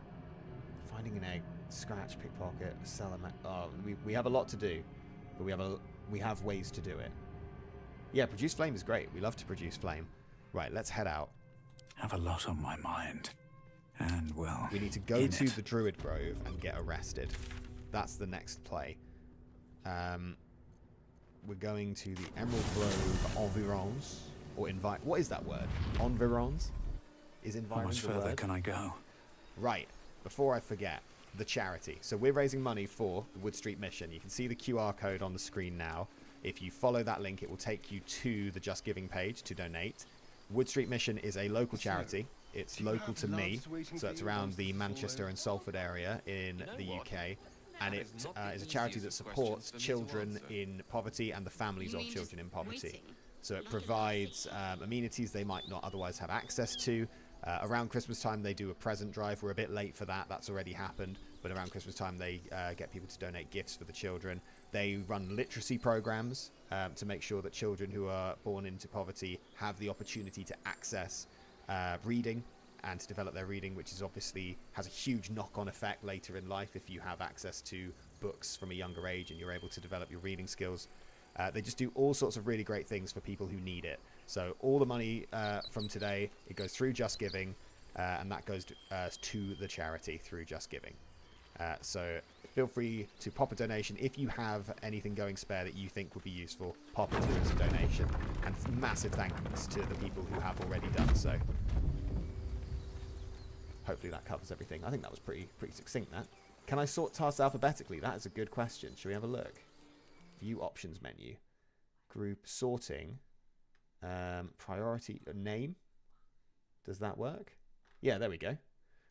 S1: finding an egg, scratch, pickpocket, sell a... Oh, we have a lot to do, but we have ways to do it. Yeah, produce flame is great. We love to produce flame. Right, let's head out.
S11: Have a lot on my mind. And, well,
S1: we need to go to the Druid Grove and get arrested. That's the next play. We're going to the Emerald Grove environs. Or invite... What is that word? Environs? Is environ
S11: How much
S1: the
S11: further
S1: word?
S11: can I go?
S1: Right. Before I forget, the charity. So we're raising money for the Wood Street mission. You can see the QR code on the screen now. If you follow that link, it will take you to the Just Giving page to donate. Wood Street Mission is a local charity. It's local to me, so it's around the Manchester and Salford area in the UK. And it is a charity that supports children in poverty and the families of children in poverty. So it provides amenities they might not otherwise have access to. Around Christmas time, they do a present drive. We're a bit late for that. That's already happened. But around Christmas time, they get people to donate gifts for the children. They run literacy programs to make sure that children who are born into poverty have the opportunity to access reading and to develop their reading, which is obviously has a huge knock-on effect later in life if you have access to books from a younger age and you're able to develop your reading skills. They just do all sorts of really great things for people who need it. So all the money from today, it goes through Just Giving, and that goes to the charity through Just Giving. So feel free to pop a donation. If you have anything going spare that you think would be useful, pop it through as a donation. And massive thanks to the people who have already done so. Hopefully that covers everything. I think that was pretty succinct, that. Can I sort tasks alphabetically? That is a good question. Shall we have a look? View options menu. Group sorting. Priority name. Does that work? Yeah, there we go.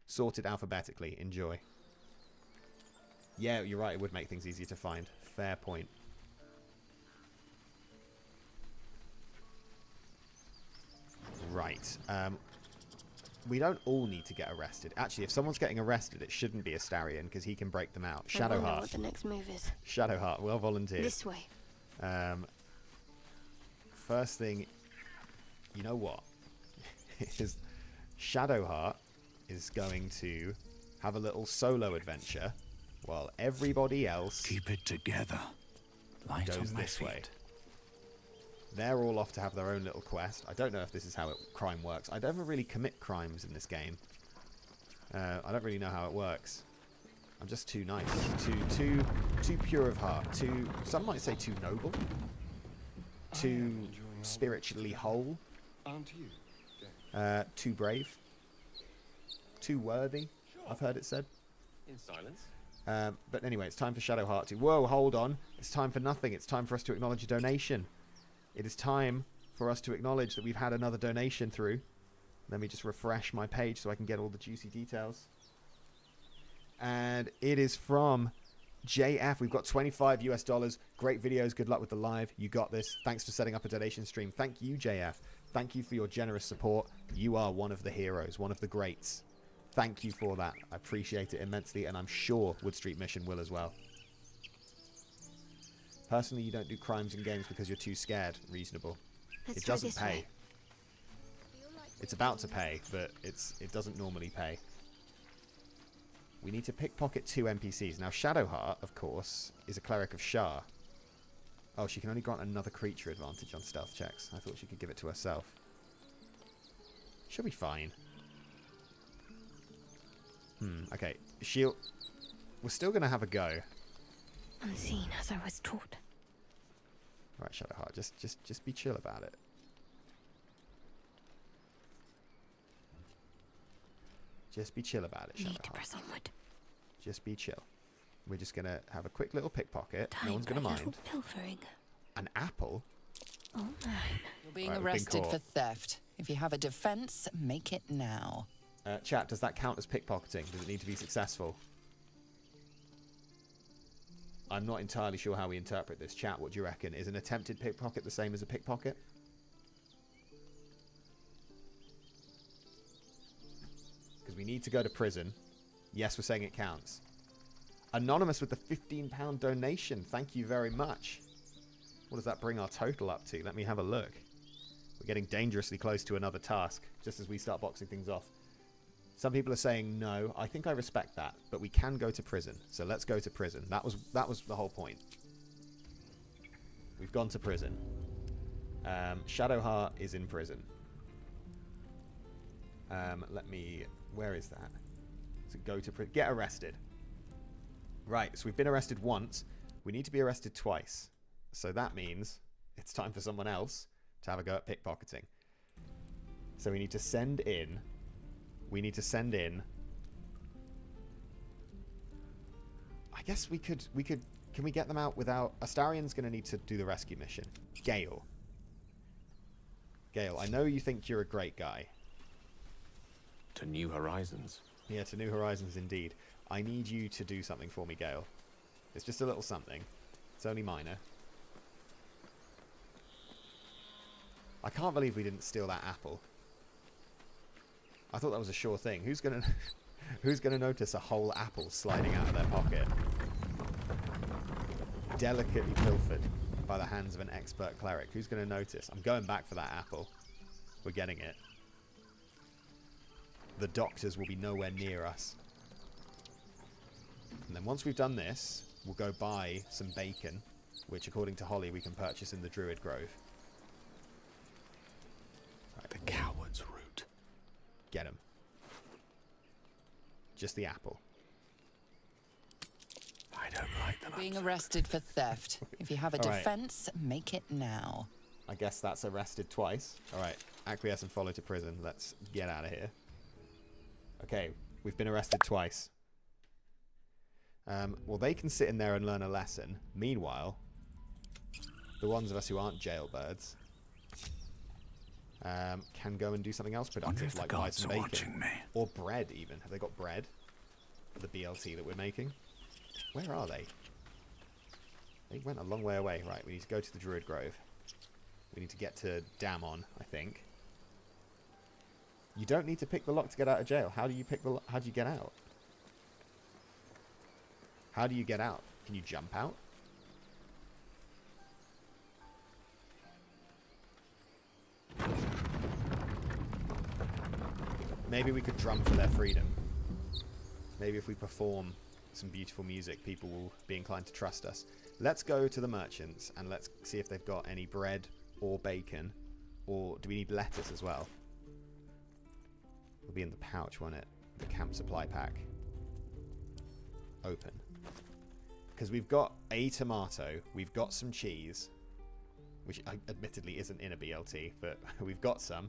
S1: Sorted alphabetically. Enjoy. Yeah, you're right. It would make things easier to find. Fair point. Right. We don't all need to get arrested. Actually, if someone's getting arrested, it shouldn't be Astarion because he can break them out.
S3: I wonder
S1: Shadowheart.
S3: what the next move is.
S1: Shadowheart, well volunteered.
S3: This way.
S1: First thing, you know what? is Shadowheart is going to have a little solo adventure while everybody else
S11: keep it together. Light
S1: goes
S11: on my
S1: this way.
S11: feet.
S1: They're all off to have their own little quest. I don't know if this is how crime works. I never really commit crimes in this game. I don't really know how it works. I'm just too nice, too pure of heart, some might say too noble, too spiritually whole, too brave, too worthy. I've heard it said.
S5: In silence.
S1: But anyway, it's time for Shadowheart to... Whoa, hold on. It's time for nothing. It's time for us to acknowledge a donation. It is time for us to acknowledge that we've had another donation through. Let me just refresh my page so I can get all the juicy details. And it is from JF. We've got $25 US. Great videos. Good luck with the live. You got this. Thanks for setting up a donation stream. Thank you, JF. Thank you for your generous support. You are one of the heroes, one of the greats. Thank you for that. I appreciate it immensely, and I'm sure Wood Street Mission will as well. Personally, you don't do crimes in games because you're too scared. Reasonable.
S3: Let's
S1: It
S3: try
S1: doesn't
S3: this
S1: pay.
S3: way.
S1: It's about to pay, but it doesn't normally pay. We need to pickpocket 2 NPCs. Now, Shadowheart, of course, is a cleric of Shah. Oh, she can only grant another creature advantage on stealth checks. I thought she could give it to herself. She'll be fine. Okay. We're still going to have a go.
S3: Unseen as I was taught.
S1: Right, Shadowheart, just be chill about it. Just be chill about it,
S15: Need to
S1: Shadowheart.
S15: press onward.
S1: Just be chill. We're just going to have a quick little pickpocket.
S15: Time
S1: No one's
S15: for
S1: going
S15: a
S1: to
S15: little
S1: mind.
S15: pilfering.
S1: An apple?
S15: Oh no.
S2: You're being
S1: Right, we've been
S2: arrested
S1: caught.
S2: for theft. If you have a defense, make it now.
S1: Chat, does that count as pickpocketing? Does it need to be successful? I'm not entirely sure how we interpret this. Chat, what do you reckon? Is an attempted pickpocket the same as a pickpocket? Because we need to go to prison. Yes, we're saying it counts. Anonymous with the £15 donation. Thank you very much. What does that bring our total up to? Let me have a look. We're getting dangerously close to another task, just as we start boxing things off. Some people are saying no. I think I respect that, but we can go to prison. So let's go to prison. That was the whole point. We've gone to prison. Shadowheart is in prison. Where is that? So go to prison. Get arrested. Right, so we've been arrested once. We need to be arrested twice. So that means it's time for someone else to have a go at pickpocketing. So we need to send in... I guess we could... Can we get them out without... Astarion's going to need to do the rescue mission. Gail. Gail, I know you think you're a great guy.
S16: To New Horizons.
S1: Yeah, to New Horizons indeed. I need you to do something for me, Gail. It's just a little something. It's only minor. I can't believe we didn't steal that apple. I thought that was a sure thing. Who's gonna notice a whole apple sliding out of their pocket? Delicately pilfered by the hands of an expert cleric. Who's gonna notice? I'm going back for that apple. We're getting it. The doctors will be nowhere near us. And then once we've done this, we'll go buy some bacon, which according to Holly we can purchase in the Druid Grove. Right.
S11: The coward's root.
S1: Get him. Just the apple.
S11: I don't like that.
S2: Being arrested for theft. If you have a
S1: All right.
S2: defense, make it now.
S1: I guess that's arrested twice. Alright, acquiesce and follow to prison. Let's get out of here. Okay, we've been arrested twice. Well, they can sit in there and learn a lesson. Meanwhile, the ones of us who aren't jailbirds can go and do something else productive, like buy some bacon. Or bread, even. Have they got bread? For the BLT that we're making? Where are they? They went a long way away. Right, we need to go to the Druid Grove. We need to get to Damon, I think. You don't need to pick the lock to get out of jail. How do you pick the lock? How do you get out? How do you get out? Can you jump out? Maybe we could drum for their freedom. Maybe if we perform some beautiful music, people will be inclined to trust us. Let's go to the merchants and let's see if they've got any bread or bacon. Or do we need lettuce as well? It'll be in the pouch, won't it? The camp supply pack. Open. Because we've got a tomato, we've got some cheese, which admittedly isn't in a BLT, but we've got some.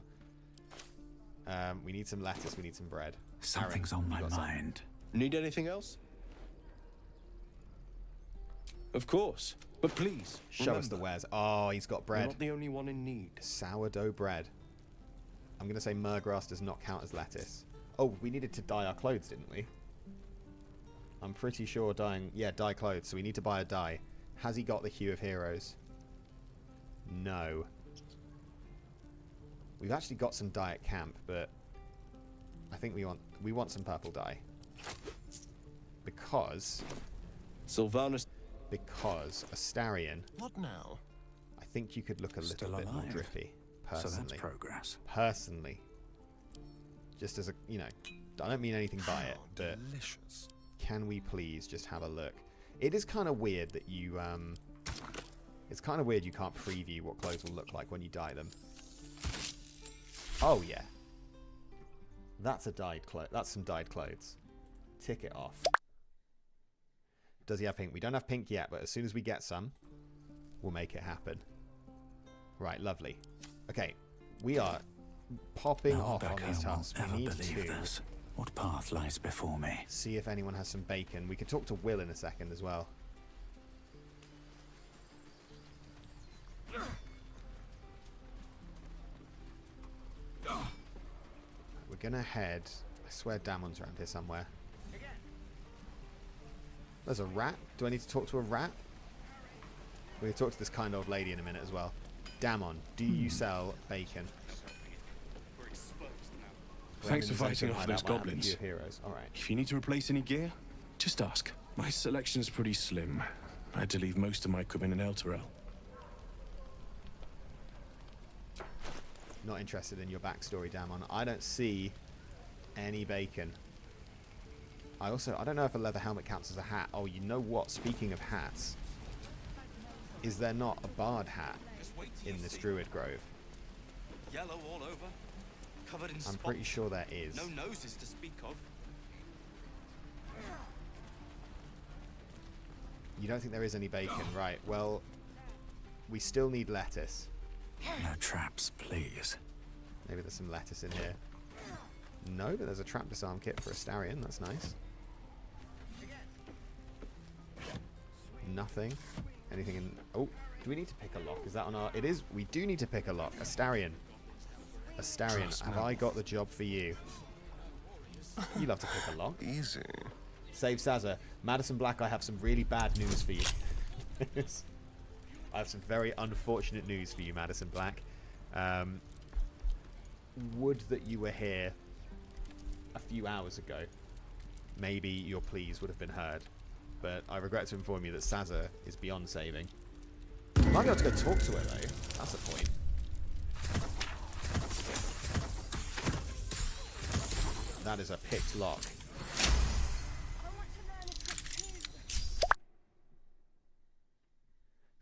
S1: We need some lettuce, we need some bread.
S11: Something's on my mind.
S14: Need anything else? Of course, but please,
S1: Show us the wares. Oh, he's got bread.
S14: You're not the only one in need.
S1: Sourdough bread. I'm going to say myrgrass does not count as lettuce. Oh, we needed to dye our clothes, didn't we? I'm pretty sure dyeing... Yeah, dye clothes, so we need to buy a dye. Has he got the Hue of Heroes? No. We've actually got some dye at camp, but I think we want some purple dye. Because...
S14: Sylvanus...
S1: Because Astarion...
S14: What now?
S1: I think you could look a little bit more drippy. Personally.
S11: So that's progress.
S1: Personally. Just as a, you know, I don't mean anything by it, but
S7: delicious.
S1: Can we please just have a look? It is kind of weird that you, it's kind of weird you can't preview what clothes will look like when you dye them. Oh, yeah. That's a dyed clothes. That's some dyed clothes. Tick it off. Does he have pink? We don't have pink yet, but as soon as we get some, we'll make it happen. Right, lovely. Okay, we are popping off on these tasks. We need to
S11: What path lies before me?
S1: See if anyone has some bacon. We could talk to Will in a second as well. We're gonna head... I swear Damon's around here somewhere. There's a rat. Do I need to talk to a rat? We're going to talk to this kind old lady in a minute as well. Damon, do you sell bacon?
S19: Thanks for fighting off those goblins.
S1: Heroes. All right.
S19: If you need to replace any gear, just ask. My selection's pretty slim. I had to leave most of my equipment in El Terrell.
S1: Not interested in your backstory, Damon. I don't see any bacon. I don't know if a leather helmet counts as a hat. Oh, you know what? Speaking of hats, is there not a bard hat in this Druid Grove?
S20: Yellow all over, covered in
S1: I'm pretty sure there is.
S20: No noses to speak of.
S1: You don't think there is any bacon, right? Well, we still need lettuce.
S11: No traps, please.
S1: Maybe there's some lettuce in here. No, but there's a trap disarm kit for Astarion. That's nice. Nothing. Anything in... Oh, do we need to pick a lock? Is that on our... It is. We do need to pick a lock. Astarion. Astarion, have I got the job for you? You love to pick a lock.
S7: Easy.
S1: Save Sazza. Madison Black, I have some really bad news for you. I have some very unfortunate news for you, Madison Black. Would that you were here a few hours ago. Maybe your pleas would have been heard. But I regret to inform you that Sazza is beyond saving. I might be able to go talk to her, though. That's the point. That is a picked lock.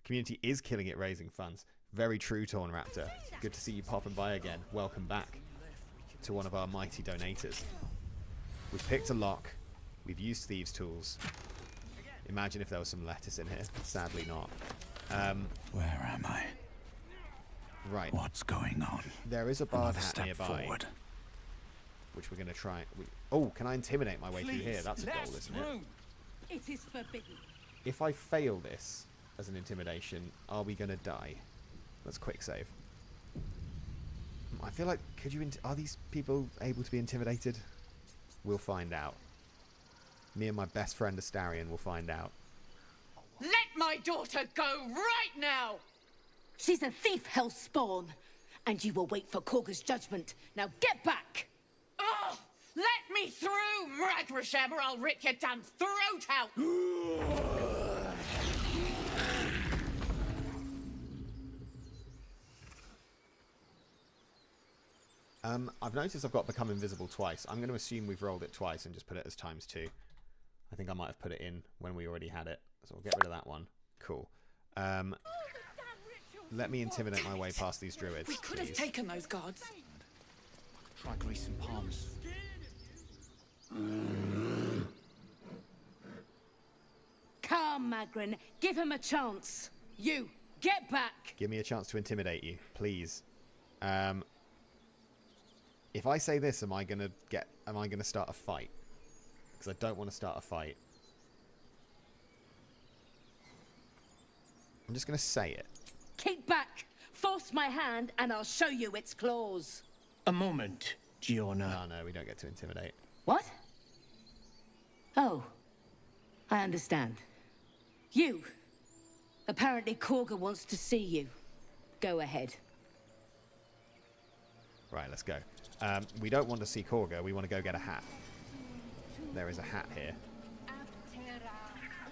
S1: Community is killing it raising funds. Very true, Torn Raptor. Good to see you popping by again. Welcome back to one of our mighty donators. We've picked a lock. We've used thieves' tools. Imagine if there was some lettuce in here. Sadly not.
S11: Where am I?
S1: Right.
S11: What's going on?
S1: There is a bard
S11: Another
S1: hat
S11: step
S1: nearby.
S11: forward.
S1: Which we're going to try. Oh, can I intimidate my way through here? That's a goal, isn't it?
S15: It is forbidden.
S1: If I fail this as an intimidation, are we going to die? Let's quick save. I feel like, could you... Are these people able to be intimidated? We'll find out. Me and my best friend Astarion will find out.
S15: Let my daughter go right now! She's a thief, hellspawn. And you will wait for Korga's judgment. Now get back! Oh! Let me through, Mragrasham, or I'll rip your damn throat out!
S1: I've noticed I've got Become Invisible twice. I'm going to assume we've rolled it twice and just put it as ×2. I think I might have put it in when we already had it. So we'll get rid of that one. Cool. Let me intimidate my way past these druids.
S15: We could have taken those guards.
S11: Try greasing palms.
S15: Come, Magrin. Give him a chance. You, get back!
S1: Give me a chance to intimidate you, please. If I say this, am I gonna start a fight? Because I don't want to start a fight. I'm just gonna say it.
S15: Keep back! Force my hand and I'll show you its claws.
S21: A moment, Giorna.
S1: No, we don't get to intimidate.
S15: What? Oh. I understand. You. Apparently Korga wants to see you. Go ahead.
S1: Right, let's go. We don't want to see Korga, we want to go get a hat. There is a hat here.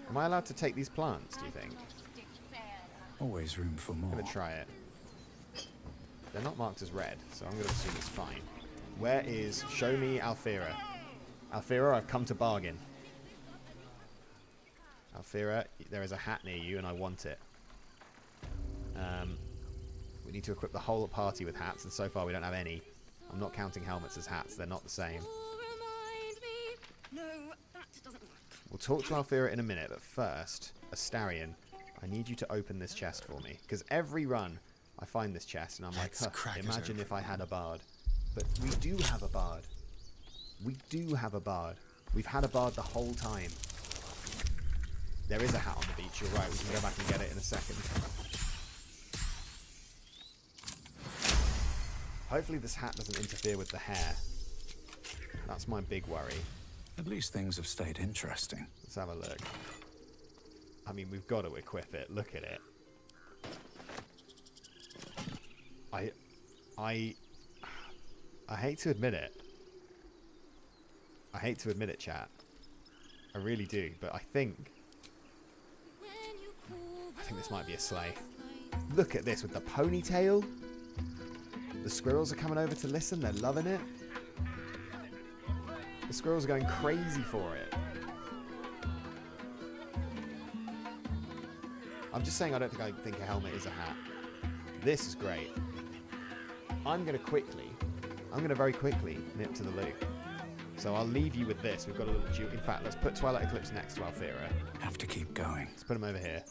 S1: Am I allowed to take these plants, do you think?
S11: Always room for more.
S1: I'm going to try it. They're not marked as red, so I'm going to assume it's fine. Where is... Show me Alfira. Alfira, I've come to bargain. Alfira, there is a hat near you and I want it. We need to equip the whole party with hats, and so far we don't have any. I'm not counting helmets as hats, they're not the same.
S15: No, that doesn't work.
S1: We'll talk to Alfira in a minute, but first, Astarion, I need you to open this chest for me. Because every run, I find this chest, and I'm like, huh, imagine if I had a bard. But we do have a bard. We do have a bard. We've had a bard the whole time. There is a hat on the beach, you're right. We can go back and get it in a second. Hopefully this hat doesn't interfere with the hair. That's my big worry.
S11: At least things have stayed interesting.
S1: Let's have a look. I mean, we've got to equip it. Look at it. I hate to admit it. I hate to admit it, chat. I really do, but I think this might be a sleigh. Look at this with the ponytail. The squirrels are coming over to listen. They're loving it. The squirrels are going crazy for it. I'm just saying I don't think a helmet is a hat. This is great. I'm going to very quickly nip to the loop. So I'll leave you with this. We've got a little duel. In fact, let's put Twilight Eclipse next to Alfira.
S11: Have to keep going.
S1: Let's put him over here.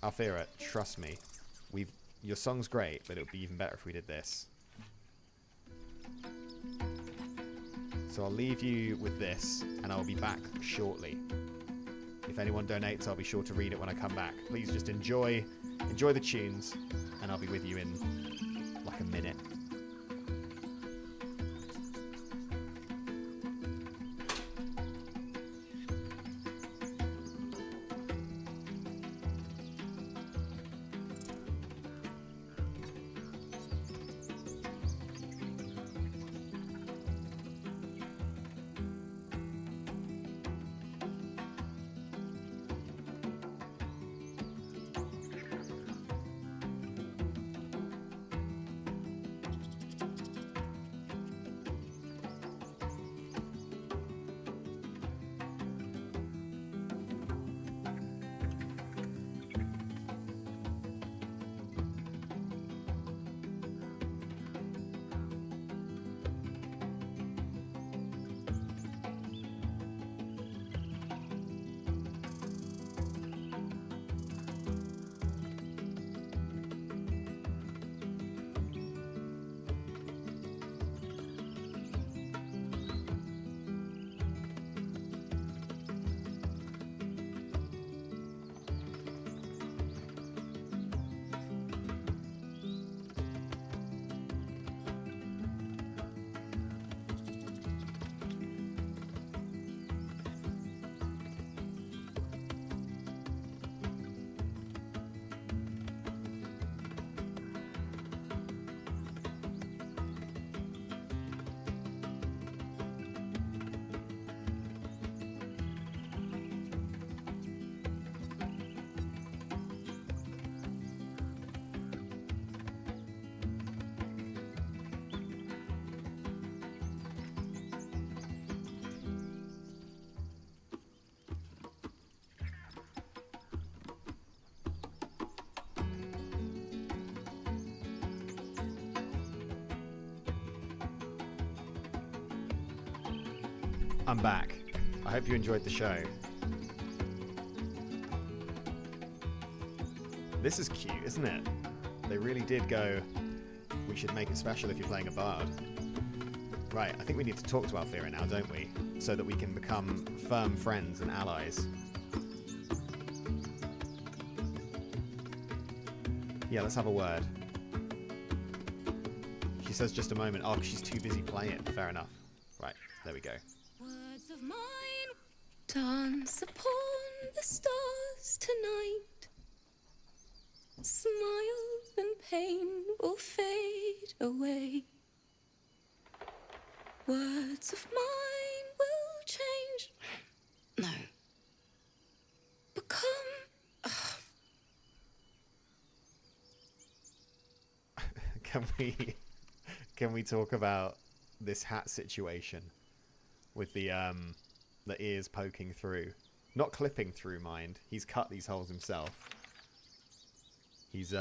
S1: Alfira, trust me. Your song's great, but it would be even better if we did this. So I'll leave you with this, and I'll be back shortly. If anyone donates, I'll be sure to read it when I come back. Please just enjoy the tunes, and I'll be with you in like a minute. I'm back. I hope you enjoyed the show. This is cute, isn't it? They really did go, we should make it special if you're playing a bard. Right, I think we need to talk to Alfira now, don't we? So that we can become firm friends and allies. Yeah, let's have a word. She says just a moment. Oh, she's too busy playing. Fair enough. Right, there we go.
S15: Words of mine dance upon the stars tonight. Smiles and pain will fade away. Words of mine will change. No. Become.
S1: Can we talk about this hat situation with the ears poking through? Not clipping through, mind. He's cut these holes himself. He's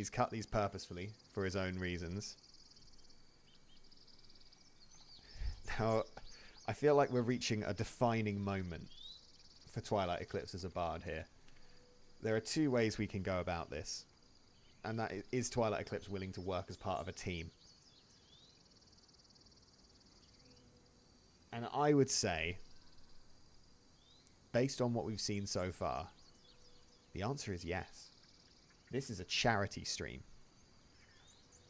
S1: cut these purposefully for his own reasons. Now, I feel like we're reaching a defining moment for Twilight Eclipse as a bard here. There are two ways we can go about this. And that is Twilight Eclipse willing to work as part of a team? And I would say, based on what we've seen so far, the answer is yes. This is a charity stream.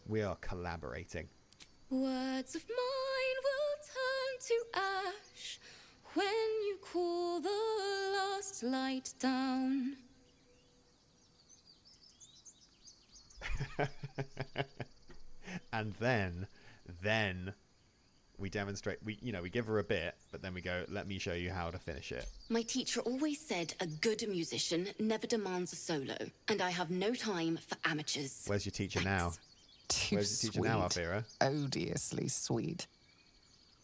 S1: We are collaborating.
S15: Words of mine will turn to ash when you call the last light down.
S1: And then we demonstrate, we give her a bit, but then we go, let me show you how to finish it.
S13: My teacher always said a good musician never demands a solo, and I have no time for amateurs.
S1: Where's your teacher now?
S2: Too
S1: Where's your teacher now, Alfira?
S2: Odiously sweet.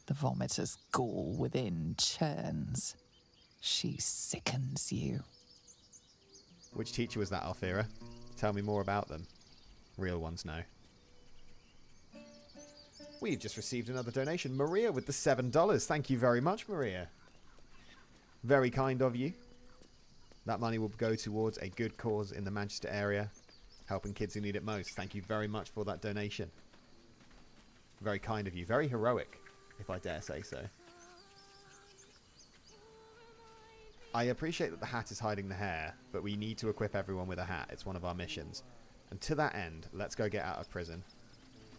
S2: The vomitor's gall within churns. She sickens you.
S1: Which teacher was that, Alfira? Tell me more about them. Real ones know. We've just received another donation. Maria with the $7. Thank you very much, Maria. Very kind of you. That money will go towards a good cause in the Manchester area, helping kids who need it most. Thank you very much for that donation. Very kind of you. Very heroic, if I dare say so. I appreciate that the hat is hiding the hair, but we need to equip everyone with a hat. It's one of our missions. And to that end, let's go get out of prison.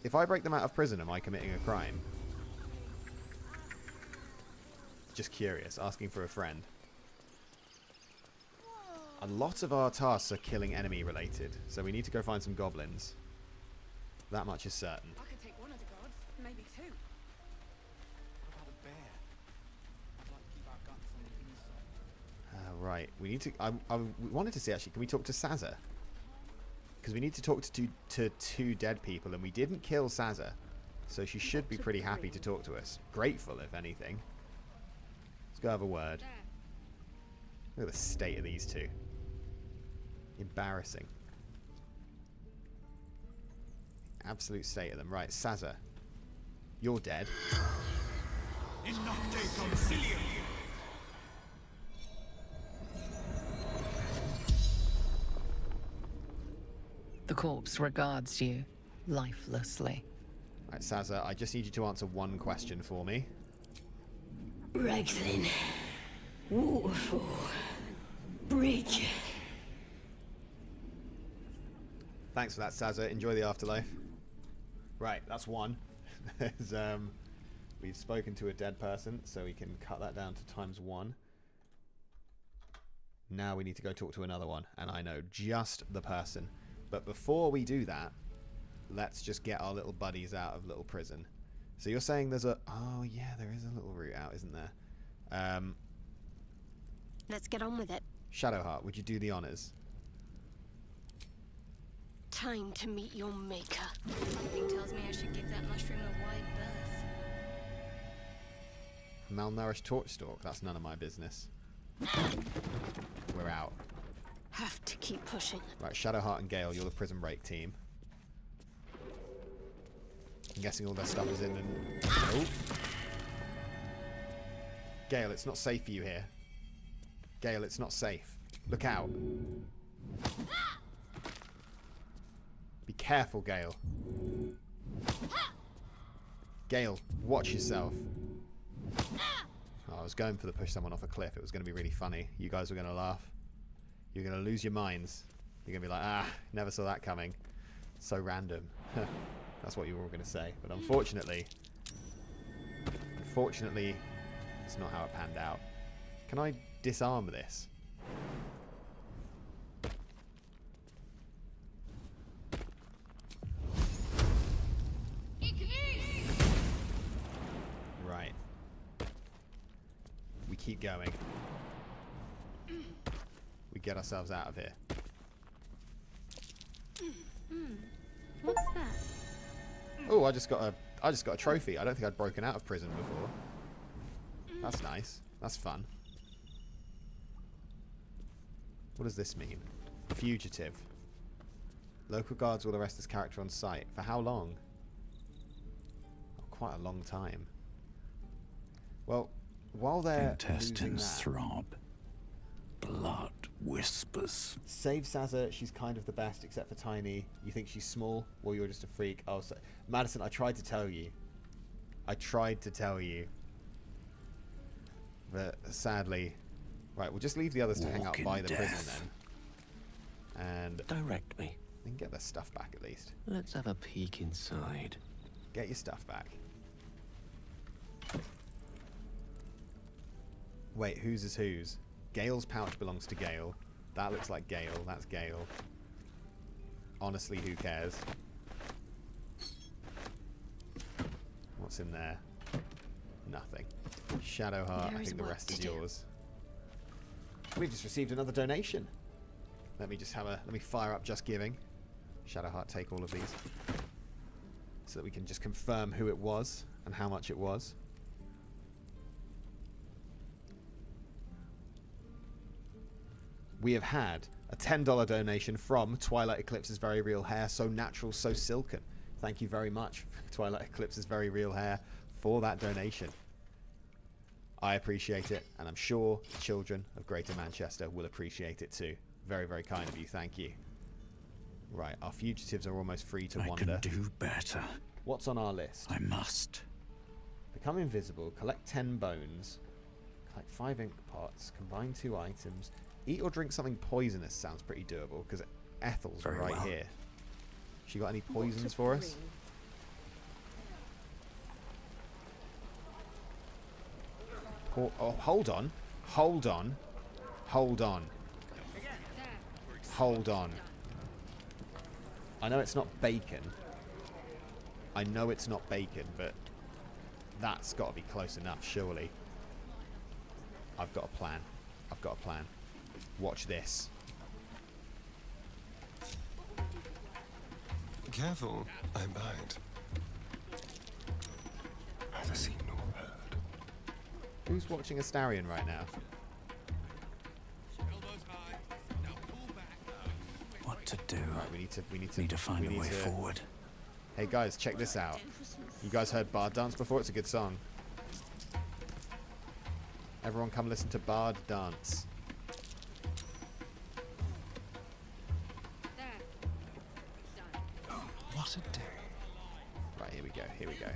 S1: If I break them out of prison, am I committing a crime? Just curious, asking for a friend. A lot of our tasks are killing enemy related, so we need to go find some goblins. That much is certain.
S22: I could take one of the gods, maybe two. What about a bear? I'd like to keep our guns on the inside.
S1: Right, we need to... I wanted to see, actually, can we talk to Sazza? Because we need to talk to two dead people, and we didn't kill Sazza. So she should be pretty happy to talk to us. Grateful, if anything. Let's go have a word. Look at the state of these two. Embarrassing. Absolute state of them. Right, Sazza. You're dead.
S2: The corpse regards you lifelessly.
S1: Right, Sazza, I just need you to answer one question for me.
S15: Raglin. Waterfall. Bridge.
S1: Thanks for that, Sazza. Enjoy the afterlife. Right, that's one. There's, we've spoken to a dead person, so we can cut that down to ×1. Now we need to go talk to another one, and I know just the person. But before we do that, let's just get our little buddies out of little prison. So you're saying there's a... Oh, yeah, there is a little route out, isn't there?
S3: Let's get on with it.
S1: Shadowheart, would you do the honors?
S3: Time to meet your maker.
S15: Something tells me I should give that mushroom a wide berth.
S1: Malnourished torchstalk, that's none of my business. We're out.
S3: Have to keep pushing.
S1: Right, Shadowheart and Gail, you're the prison break team. I'm guessing all their stuff is in and... Oh. Gail, it's not safe for you here. Gail, it's not safe. Look out. Be careful, Gail. Gail, watch yourself. Oh, I was going for the push someone off a cliff. It was going to be really funny. You guys were going to laugh. You're going to lose your minds. You're going to be like, ah, never saw that coming. So random. That's what you were all going to say. But unfortunately, it's not how it panned out. Can I disarm this? Right. We keep going. We get ourselves out of here.
S3: What's that?
S1: Oh, I just got a trophy. I don't think I'd broken out of prison before. That's nice. That's fun. What does this mean? Fugitive. Local guards will arrest this character on sight. For how long? Oh, quite a long time. Well, while they're
S18: Intestines throb. Blood whispers.
S1: Save Sazza. She's kind of the best, except for Tiny. You think she's small? Well, you're just a freak. Oh, so Madison, I tried to tell you. But sadly... Right, we'll just leave the others to hang out by the prison then. And...
S8: Direct me.
S1: They can get their stuff back at least.
S8: Let's have a peek inside.
S1: Get your stuff back. Wait, whose is whose? Gail's pouch belongs to Gail. That looks like Gail. That's Gail. Honestly, who cares? What's in there? Nothing. Shadowheart, I think the rest is yours. We've just received another donation. Let me fire up Just Giving. Shadowheart, take all of these. So that we can just confirm who it was and how much it was. We have had a $10 donation from Twilight Eclipse's Very Real Hair, so natural, so silken. Thank you very much, Twilight Eclipse's Very Real Hair, for that donation. I appreciate it, and I'm sure the children of Greater Manchester will appreciate it too. Very, very kind of you. Thank you. Right, our fugitives are almost free to wander.
S11: I can do better.
S1: What's on our list?
S11: I must.
S1: Become invisible, collect 10 bones, collect 5 ink pots, combine 2 items, eat or drink something poisonous sounds pretty doable, because Ethel's right here. She got any poisons for us? Oh, hold on. Hold on. Hold on. Hold on. I know it's not bacon. I know it's not bacon, but that's got to be close enough, surely. I've got a plan. I've got a plan. Watch this.
S7: Careful, I bite. Neither seen nor heard.
S1: Who's watching Astarion right now?
S11: What to do?
S1: Right, we need to
S11: find a way forward.
S1: Hey guys, check this out. You guys heard Bard Dance before? It's a good song. Everyone come listen to Bard Dance.
S7: What a day.
S1: Right, here we go, here we go.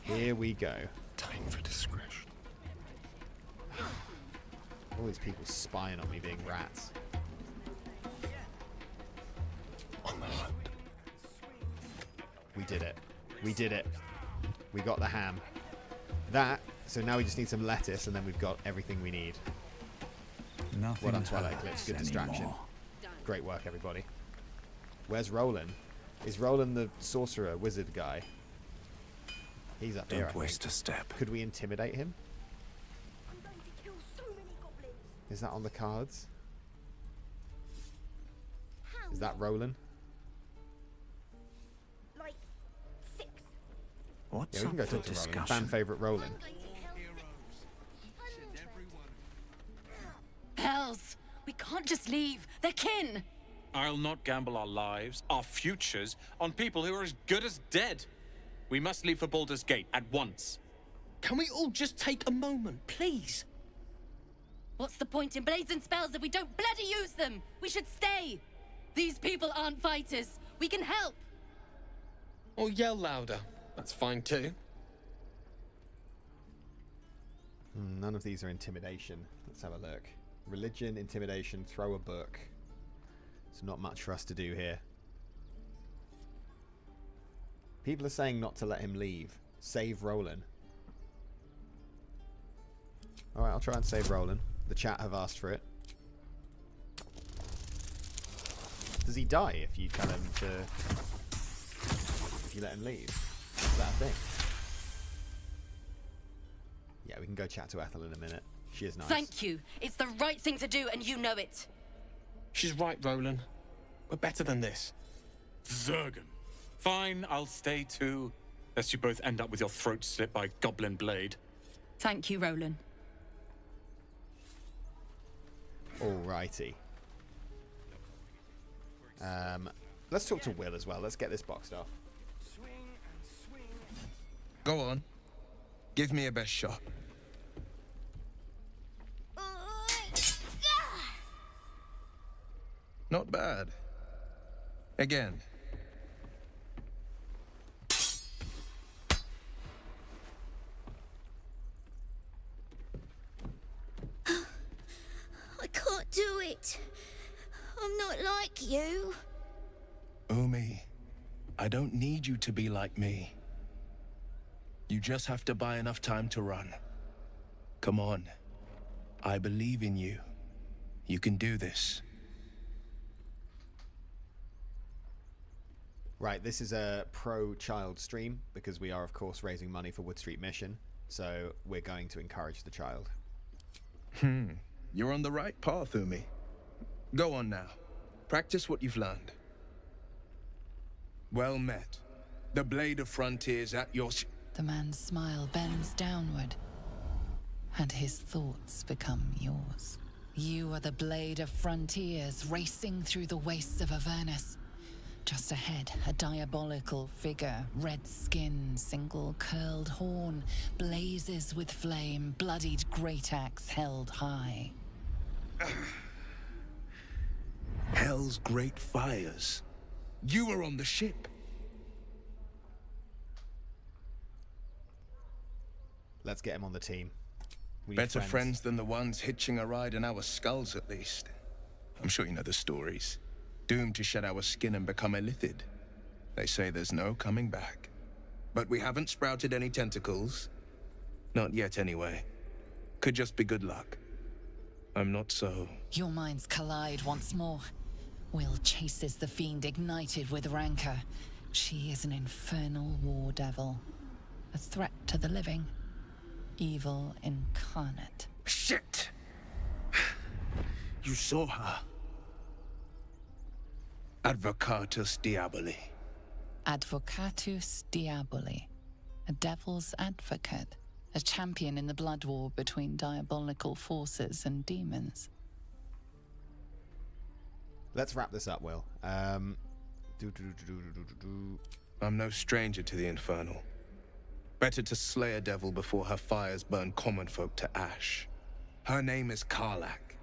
S1: Here we go.
S7: Time for discretion.
S1: All these people spying on me being rats.
S7: On the hunt.
S1: We did it. We did it. We got the ham. So now we just need some lettuce and then we've got everything we need.
S11: Nothing
S1: well done, Twilight Eclipse. Good distraction. Great work, everybody. Where's Roland? Is Roland the sorcerer wizard guy? He's up here.
S11: Don't waste a step.
S1: Could we intimidate him? Is that on the cards? Is that Roland?
S15: Like 6.
S11: What's
S1: yeah, we can go talk to Roland. Fan favorite Roland.
S10: Hells! We can't just leave. They're kin!
S19: I'll not gamble our lives, our futures, on people who are as good as dead. We must leave for Baldur's Gate at once.
S8: Can we all just take a moment, please?
S10: What's the point in blazing spells if we don't bloody use them? We should stay. These people aren't fighters. We can help.
S8: Or yell louder. That's fine too.
S1: None of these are intimidation. Let's have a look. Religion, intimidation, throw a book. It's not much for us to do here. People are saying not to let him leave. Save Roland. Alright, I'll try and save Roland. The chat have asked for it. Does he die if you tell him to... if you let him leave? Is that a thing? Yeah, we can go chat to Ethel in a minute. She is nice.
S10: Thank you. It's the right thing to do, and you know it.
S19: She's right, Roland. We're better than this. Zergan. Fine, I'll stay too. Lest you both end up with your throat slit by Goblin Blade.
S10: Thank you, Roland.
S1: Alrighty. Let's talk to Will as well. Let's get this boxed off.
S9: Go on. Give me a best shot. Not bad. Again.
S4: do it. I'm not like you.
S9: Umi, I don't need you to be like me. You just have to buy enough time to run. Come on. I believe in you. You can do this.
S1: Right, this is a pro-child stream because we are, of course, raising money for Wood Street Mission. So we're going to encourage the child.
S9: You're on the right path, Umi. Go on now. Practice what you've learned. Well met. The Blade of Frontiers at your...
S2: The man's smile bends downward, and his thoughts become yours. You are the Blade of Frontiers racing through the wastes of Avernus. Just ahead, a diabolical figure, red skin, single curled horn, blazes with flame, bloodied great axe held high.
S9: Hell's great fires. You were on the ship.
S1: Let's get him on the team. We need
S9: Better friends than the ones hitching a ride in our skulls, at least. I'm sure you know the stories. Doomed to shed our skin and become illithid. They say there's no coming back. But we haven't sprouted any tentacles. Not yet, anyway. Could just be good luck. I'm not so...
S2: Your minds collide once more. Will chases the fiend ignited with rancor. She is an infernal war devil. A threat to the living. Evil incarnate.
S9: Shit! You saw her. Advocatus Diaboli.
S2: Advocatus Diaboli. A devil's advocate. A champion in the blood war between diabolical forces and demons.
S1: Let's wrap this up, Will.
S9: I'm no stranger to the infernal. Better to slay a devil before her fires burn common folk to ash. Her name is Karlach,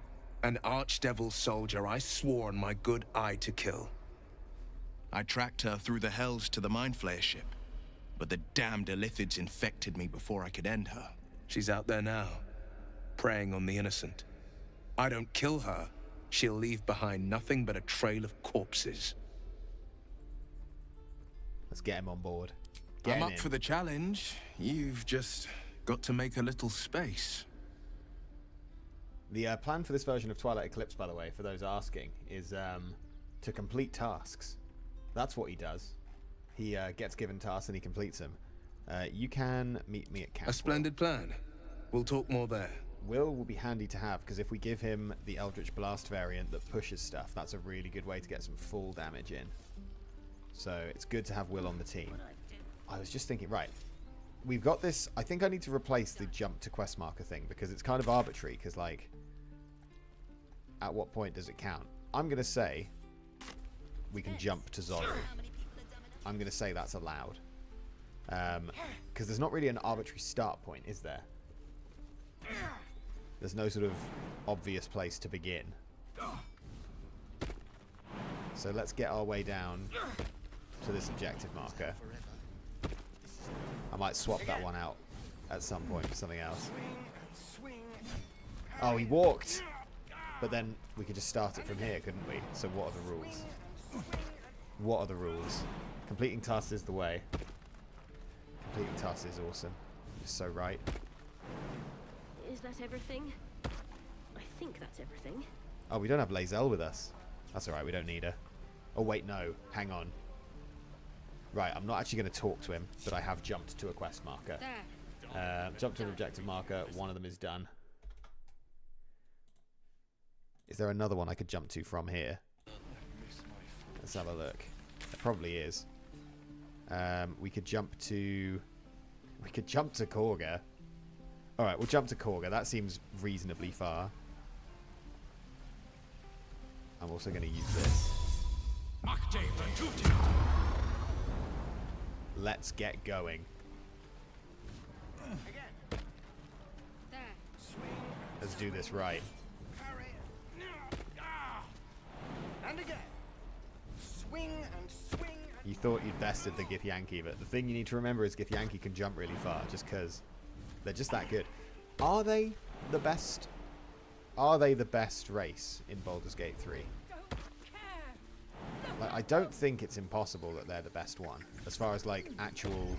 S9: an archdevil soldier I swore on my good eye to kill. I tracked her through the hells to the Mind Flayer ship, but the damned illithids infected me before I could end her. She's out there now, preying on the innocent. I don't kill her, she'll leave behind nothing but a trail of corpses.
S1: Let's get him on board.
S9: I'm up for the challenge. You've just got to make a little space.
S1: The plan for this version of Twilight Eclipse, by the way, for those asking, is to complete tasks. That's what he does. He gets given tasks and he completes them. You can meet me at camp.
S9: A splendid plan. We'll talk more there.
S1: Will be handy to have, because if we give him the Eldritch Blast variant that pushes stuff, that's a really good way to get some full damage in. So it's good to have Will on the team. I was just thinking, right, we've got this. I think I need to replace the jump to quest marker thing, because it's kind of arbitrary, because, like, at what point does it count? I'm going to say we can jump to Zoru. I'm going to say that's allowed. Because there's not really an arbitrary start point, is there? There's no sort of obvious place to begin. So let's get our way down to this objective marker. I might swap that one out at some point for something else. Oh, he walked! But then we could just start it from here, couldn't we? So what are the rules? What are the rules? Completing tasks is the way. Completing tasks is awesome. You're so right.
S17: Is that everything? I think that's everything.
S1: Oh, we don't have Lae'zel with us. That's alright, we don't need her. Oh wait, no. Hang on. Right, I'm not actually going to talk to him, but I have jumped to a quest marker. Jumped to an objective marker. One of them is done. Is there another one I could jump to from here? Let's have a look. There probably is. We could jump to Korga. Alright, we'll jump to Korga. That seems reasonably far. I'm also going to use this. Let's get going. Let's do this right.
S22: And again. Swing and swing.
S1: You thought you'd bested the Githyanki, but the thing you need to remember is Githyanki can jump really far just because they're just that good. Are they the best are they the best race in Baldur's Gate 3? Like, I don't think it's impossible that they're the best one, as far as, like, actual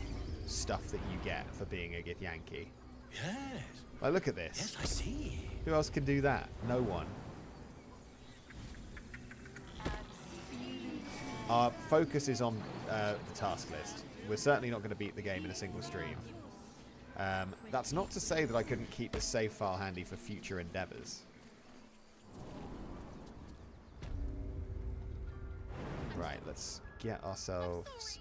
S1: stuff that you get for being a Githyanki.
S14: Yes.
S1: Like, look at this.
S14: Yes, I see.
S1: Who else can do that? No one. Our focus is on the task list. We're certainly not going to beat the game in a single stream. That's not to say that I couldn't keep this save file handy for future endeavors. Right, let's get ourselves...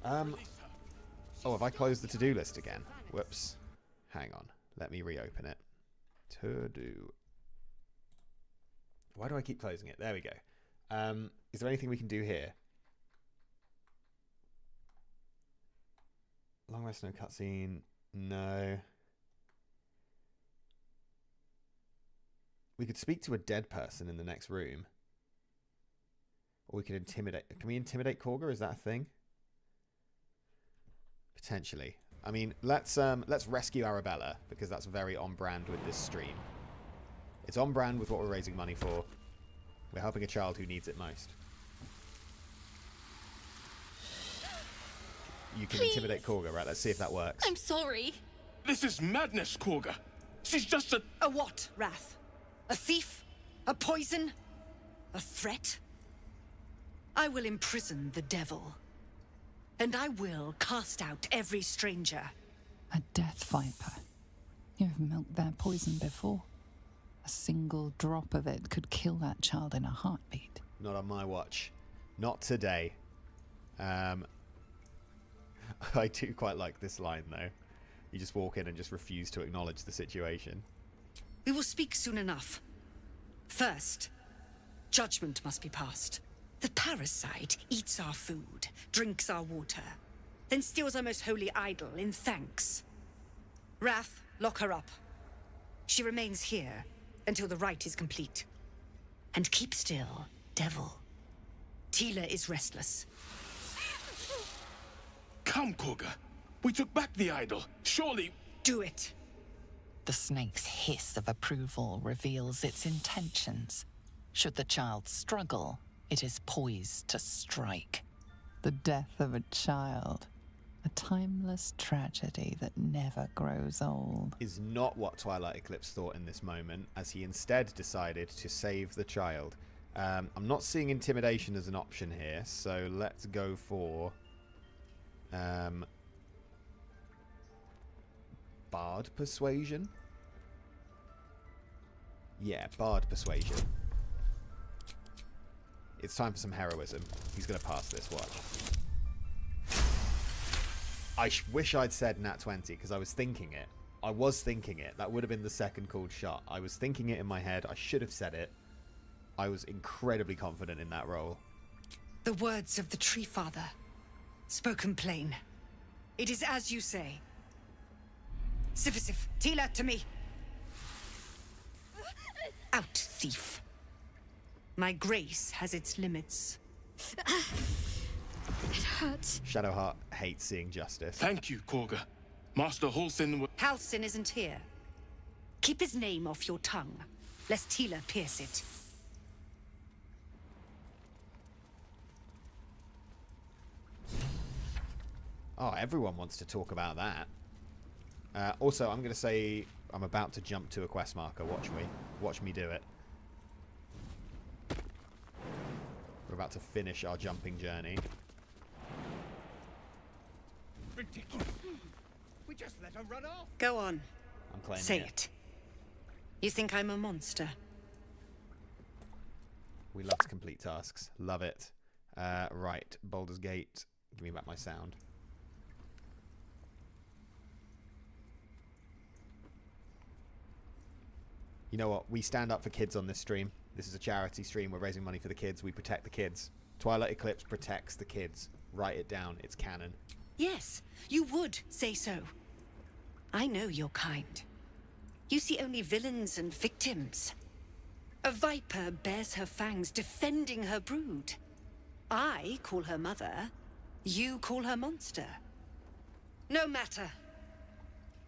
S1: Oh, have I closed the to-do list again? Whoops. Hang on. Let me reopen it. To-do. Why do I keep closing it? There we go. Is there anything we can do here? Long rest, no cutscene. No. We could speak to a dead person in the next room. Or we could intimidate... Can we intimidate Korga? Is that a thing? Potentially. I mean, let's rescue Arabella, because that's very on brand with this stream. It's on brand with what we're raising money for. We're helping a child who needs it most. You can intimidate Korga, right? Let's see if that works.
S15: I'm sorry.
S9: This is madness, Korga. She's just a...
S6: A what, Wrath? A thief? A poison? A threat? I will imprison the devil. And I will cast out every stranger.
S2: A death viper. You have milked their poison before. A single drop of it could kill that child in a heartbeat.
S1: Not on my watch. Not today. I do quite like this line, though. You just walk in and just refuse to acknowledge the situation.
S6: We will speak soon enough. First, judgment must be passed. The parasite eats our food, drinks our water, then steals our most holy idol in thanks. Wrath, lock her up. She remains here until the rite is complete. And keep still, devil. Tila is restless.
S9: Come, Korga. We took back the idol. Surely...
S6: Do it.
S2: The snake's hiss of approval reveals its intentions. Should the child struggle, it is poised to strike. The death of a child, a timeless tragedy that never grows old.
S1: Is not what Twilight Eclipse thought in this moment, as he instead decided to save the child. I'm not seeing intimidation as an option here, so let's go for... Bard Persuasion? Yeah, Bard Persuasion. It's time for some heroism. He's going to pass this, watch. I wish I'd said Nat 20, because I was thinking it. I was thinking it. That would have been the second called shot. I was thinking it in my head. I should have said it. I was incredibly confident in that role.
S6: The words of the Tree Father, spoken plain. It is as you say. Sifisif, Tila, to me. Out, thief. My grace has its limits.
S3: It hurts.
S1: Shadowheart hates seeing justice.
S9: Thank you, Korga. Master Halsin...
S6: Halsin isn't here. Keep his name off your tongue, lest Tila pierce it.
S1: Oh, everyone wants to talk about that. Also, I'm going to say I'm about to jump to a quest marker. Watch me. Watch me do it. We're about to finish our jumping journey.
S22: Ridiculous. We just let her run off.
S6: Go on.
S1: I'm claiming
S6: Say it. You think I'm a monster?
S1: We love to complete tasks. Love it. Right. Baldur's Gate. Give me back my sound. You know what? We stand up for kids on this stream. This is a charity stream. We're raising money for the kids. We protect the kids. Twilight Eclipse protects the kids. Write it down. It's canon.
S6: Yes, you would say so. I know your kind. You see only villains and victims. A viper bears her fangs defending her brood. I call her mother. You call her monster. No matter.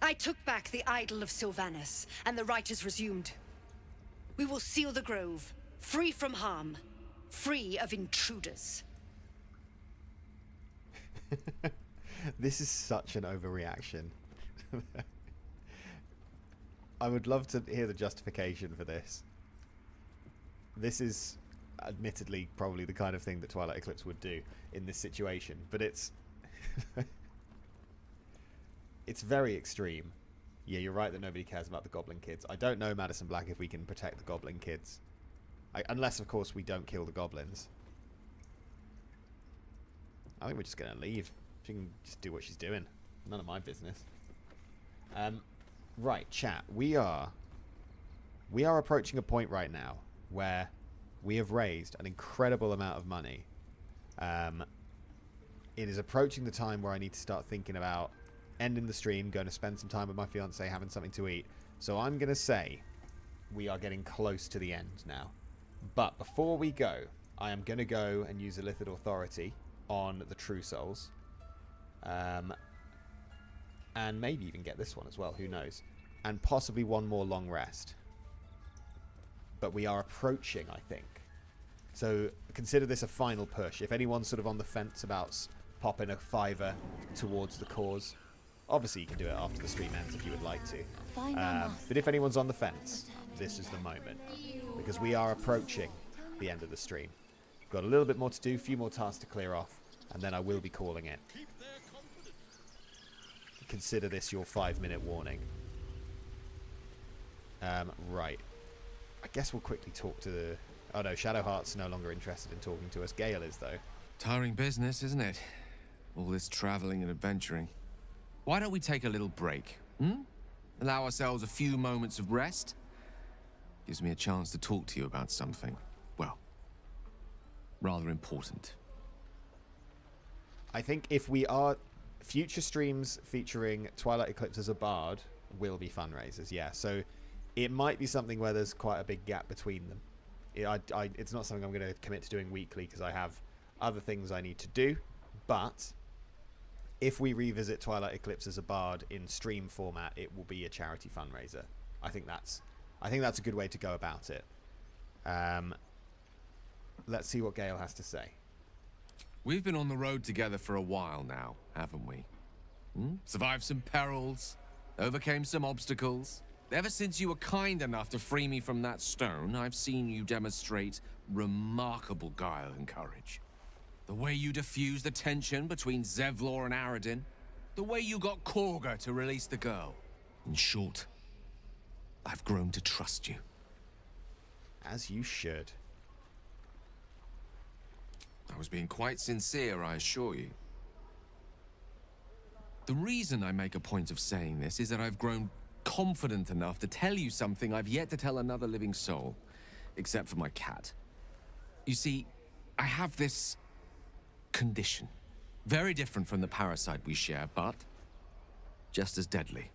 S6: I took back the idol of Sylvanus, and the rite is resumed. We will seal the grove, free from harm, free of intruders.
S1: This is such an overreaction. I would love to hear the justification for this. This is admittedly probably the kind of thing that Twilight Eclipse would do in this situation, but it's it's very extreme. Yeah, you're right that nobody cares about the goblin kids. I don't know, Madison Black, if we can protect the goblin kids. Unless, of course, we don't kill the goblins. I think we're just going to leave. She can just do what she's doing. None of my business. Right, chat. We are approaching a point right now where we have raised an incredible amount of money. It is approaching the time where I need to start thinking about ending the stream, going to spend some time with my fiance, having something to eat. So I'm going to say we are getting close to the end now. But before we go, I am going to go and use Illithid Authority on the True Souls. And maybe even get this one as well, who knows. And possibly one more long rest. But we are approaching, I think. So consider this a final push. If anyone's sort of on the fence about popping a $5 towards the cause, obviously you can do it after the stream ends if you would like to. But if anyone's on the fence, this is the moment. Because we are approaching the end of the stream. Got a little bit more to do, a few more tasks to clear off, and then I will be calling it. Consider this your 5-minute warning. Right. I guess we'll quickly talk to the... Oh no, Shadowheart's no longer interested in talking to us. Gail is, though.
S16: Tiring business, isn't it? All this traveling and adventuring. Why don't we take a little break? Allow ourselves a few moments of rest? Gives me a chance to talk to you about something, well, rather important.
S1: I think if we are... Future streams featuring Twilight Eclipse as a bard will be fundraisers, yeah. So it might be something where there's quite a big gap between them. It's not something I'm going to commit to doing weekly because I have other things I need to do. But if we revisit Twilight Eclipse as a bard in stream format, it will be a charity fundraiser. I think that's a good way to go about it. Let's see what Gail has to say.
S16: We've been on the road together for a while now, haven't we? Survived some perils, overcame some obstacles. Ever since you were kind enough to free me from that stone, I've seen you demonstrate remarkable guile and courage. The way you diffused the tension between Zevlor and Aradin. The way you got Korga to release the girl. In short, I've grown to trust you.
S1: As you should.
S16: I was being quite sincere, I assure you. The reason I make a point of saying this is that I've grown confident enough to tell you something I've yet to tell another living soul, except for my cat. You see, I have this condition. Very different from the parasite we share, but just as deadly.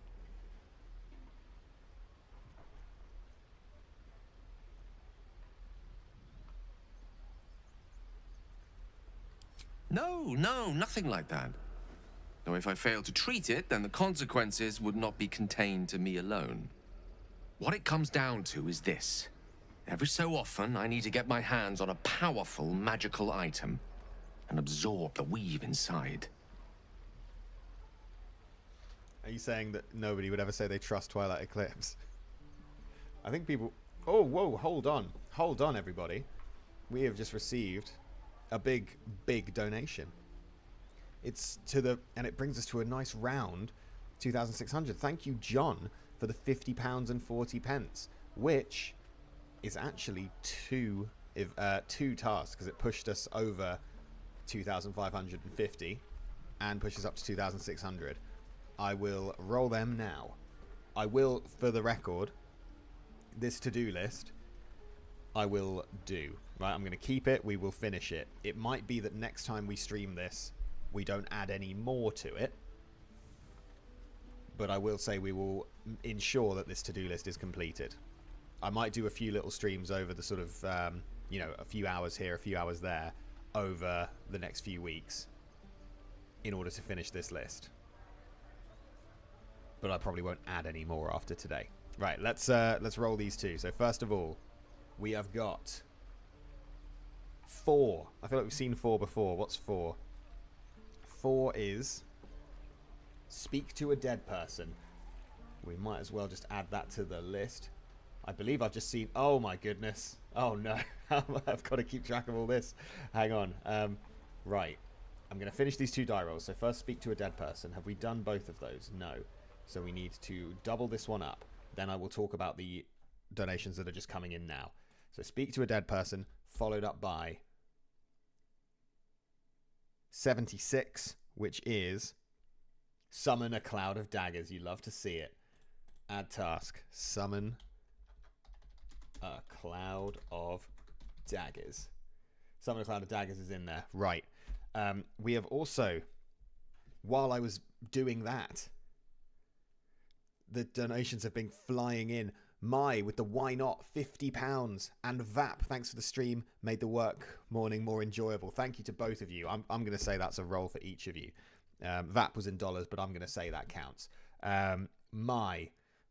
S16: No, nothing like that. Now, if I fail to treat it, then the consequences would not be contained to me alone. What it comes down to is this. Every so often, I need to get my hands on a powerful magical item and absorb the weave inside.
S1: Are you saying that nobody would ever say they trust Twilight Eclipse? I think people... Oh, whoa, hold on. Hold on, everybody. We have just received a big donation. It's to the... And it brings us to a nice round 2,600. Thank you, John, for the £50 and 40 pence, which is actually two tasks, because it pushed us over 2,550 and pushes up to 2,600. I will roll them now. I will, for the record, this to-do list, I will do. Right, I'm going to keep it. We will finish it. It might be that next time we stream this, we don't add any more to it. But I will say we will ensure that this to-do list is completed. I might do a few little streams over the sort of, you know, a few hours here, a few hours there, over the next few weeks in order to finish this list. but I probably won't add any more after today. Right, let's roll these two. So first of all, we have got 4. I feel like we've seen 4 before. What's 4? 4 is speak to a dead person. We might as well just add that to the list. I believe I've just seen... Oh my goodness. Oh no. I've got to keep track of all this. Hang on. Right. I'm going to finish these 2 die rolls. So first, speak to a dead person. Have we done both of those? No. So we need to double this one up. Then I will talk about the donations that are just coming in now. So speak to a dead person, followed up by 76, which is summon a cloud of daggers. You love to see it. Add task. Summon a cloud of daggers. Summon a cloud of daggers is in there. Right. We have also, while I was doing that, the donations have been flying in. With the why not, £50. And Vap, thanks for the stream, made the work morning more enjoyable. Thank you to both of you. I'm going to say that's a roll for each of you. Vap was in dollars, but I'm going to say that counts.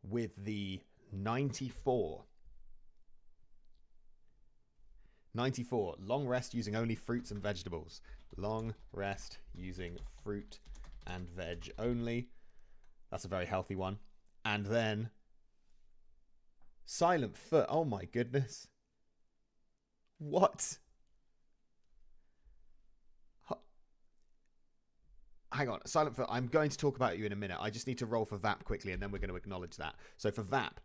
S1: With the 94. 94. Long rest using only fruits and vegetables. Long rest using fruit and veg only. That's a very healthy one. And then Silent Foot. Oh my goodness. What? Hang on. Silent Foot, I'm going to talk about you in a minute. I just need to roll for Vap quickly and then we're going to acknowledge that. So for Vap,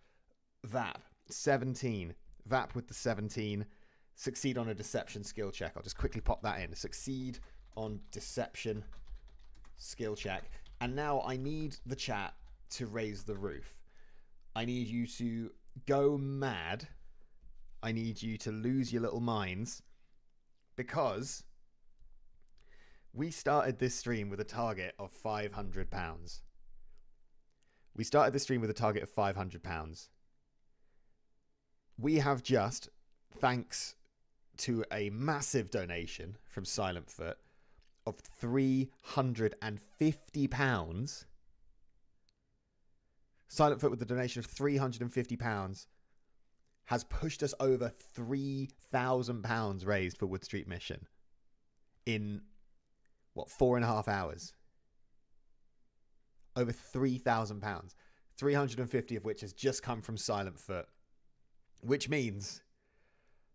S1: 17. Vap with the 17. Succeed on a deception skill check. I'll just quickly pop that in. Succeed on deception skill check. And now I need the chat to raise the roof. I need you to go mad. I need you to lose your little minds, because we started this stream with a target of £500. We started this stream with a target of £500. We have just, thanks to a massive donation from Silent Foot of £350, Silent Foot with the donation of £350 has pushed us over £3,000 raised for Wood Street Mission in, 4.5 hours. Over £3,000. 350 of which has just come from Silent Foot. Which means,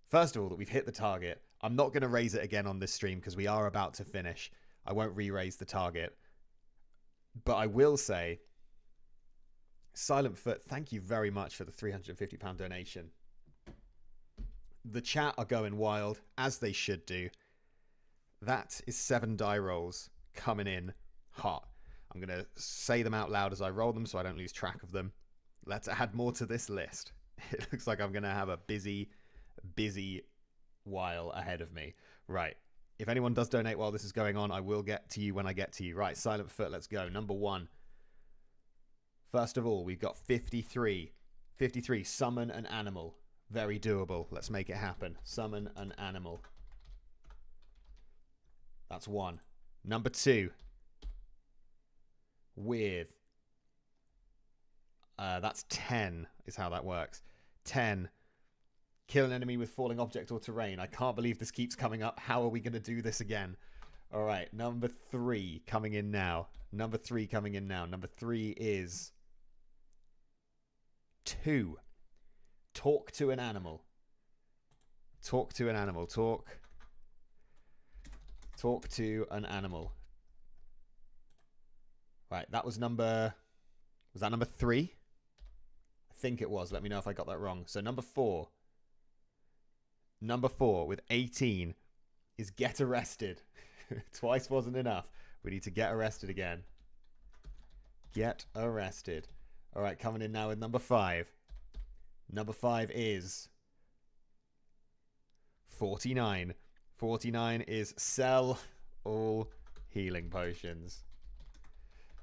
S1: first of all, that we've hit the target. I'm not going to raise it again on this stream because we are about to finish. I won't re-raise the target. But I will say, Silent Foot, thank you very much for the £350 donation. The chat are going wild, as they should do. That is 7 die rolls coming in hot. I'm going to say them out loud as I roll them so I don't lose track of them. Let's add more to this list. It looks like I'm going to have a busy while ahead of me. Right. If anyone does donate while this is going on, I will get to you when I get to you. Right, Silent Foot, let's go. Number 1. First of all, we've got 53. 53, summon an animal. Very doable. Let's make it happen. Summon an animal. That's 1. Number 2. With. That's 10 is how that works. 10. Kill an enemy with falling object or terrain. I can't believe this keeps coming up. How are we going to do this again? All right, number 3 coming in now. Number 3 coming in now. Number 3 is 2. Talk to an animal. Talk to an animal. Talk to an animal. Right, that was number... Was that number 3? I think it was. Let me know if I got that wrong. So number 4. Number 4 with 18 is get arrested. Twice wasn't enough. We need to get arrested again. Get arrested. All right, coming in now with number 5. Number 5 is 49. 49 is sell all healing potions.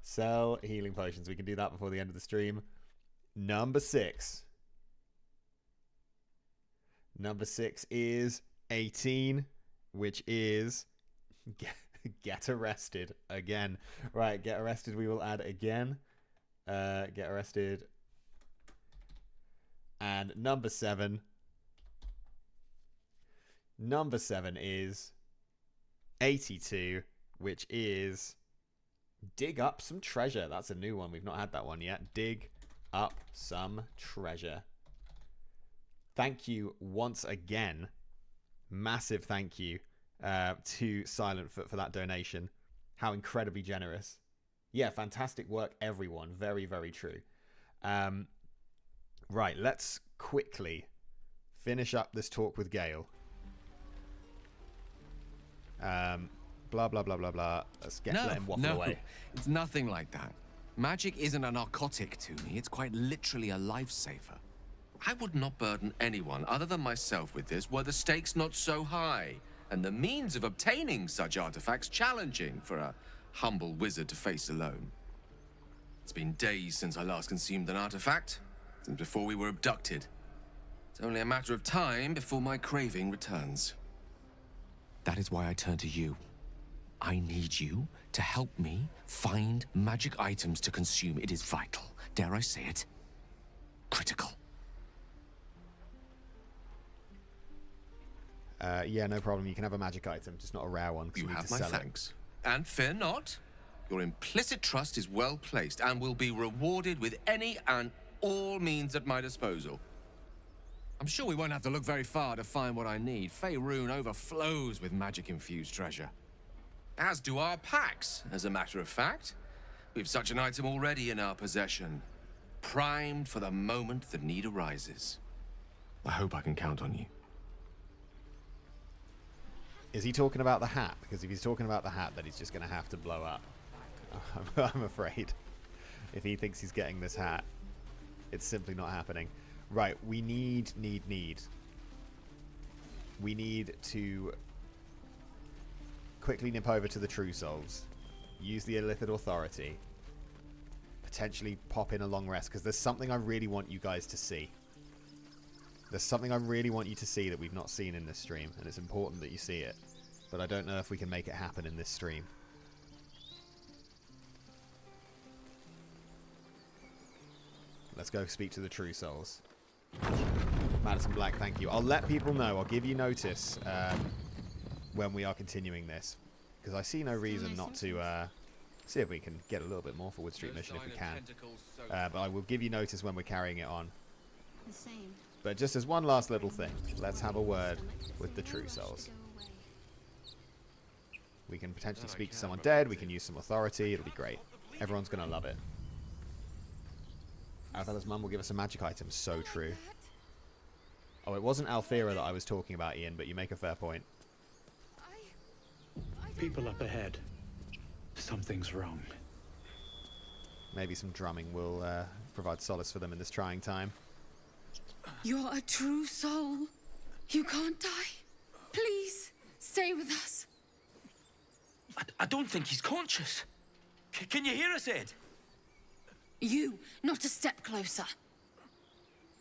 S1: Sell healing potions. We can do that before the end of the stream. Number 6. Number 6 is 18, which is get arrested again. Right, get arrested we will add again. get arrested. And number 7. Number 7 is 82, which is dig up some treasure. That's a new one. We've not had that one yet. Dig up some treasure. Thank you once again. Massive thank you to Silent Foot for that donation. How incredibly generous. Yeah, fantastic work, everyone. Very, very true. Right, let's quickly finish up this talk with Gail. Blah, blah, blah, blah, blah. Let's let him waffle away.
S16: It's nothing like that. Magic isn't a narcotic to me. It's quite literally a lifesaver. I would not burden anyone other than myself with this were the stakes not so high, and the means of obtaining such artifacts challenging for a humble wizard to face alone. It's been days since I last consumed an artifact, since before we were abducted. It's only a matter of time before my craving returns. That is why I turn to you. I need you to help me find magic items to consume. It is vital. Dare I say it? Critical.
S1: Yeah, no problem. You can have a magic item, just not a rare one.
S16: You have my thanks. And fear not. Your implicit trust is well placed and will be rewarded with any and all means at my disposal. I'm sure we won't have to look very far to find what I need. Faerun overflows with magic-infused treasure. As do our packs, as a matter of fact. We've such an item already in our possession. Primed for the moment the need arises. I hope I can count on you.
S1: Is he talking about the hat? Because if he's talking about the hat, then he's just going to have to blow up. I'm afraid. If he thinks he's getting this hat, it's simply not happening. Right, we need. We need to quickly nip over to the True Souls. Use the Illithid Authority. Potentially pop in a long rest, because there's something I really want you guys to see. There's something I really want you to see that we've not seen in this stream, and it's important that you see it. But I don't know if we can make it happen in this stream. Let's go speak to the True Souls. Madison Black, thank you. I'll let people know. I'll give you notice when we are continuing this. Because I see no reason not to see if we can get a little bit more for Wood Street Mission if we can. But I will give you notice when we're carrying it on. But just as one last little thing, let's have a word with the True Souls. We can potentially speak to someone dead. We can use some authority. It'll be great. Everyone's going to love it. Althella's mum will give us a magic item. So true. Oh, it wasn't Alfira that I was talking about, Ian, but you make a fair point.
S11: People up ahead. Something's wrong.
S1: Maybe some drumming will provide solace for them in this trying time.
S6: You're a true soul. You can't die. Please, stay with us.
S20: I don't think he's conscious. Can you hear us, Ed?
S6: You, not a step closer.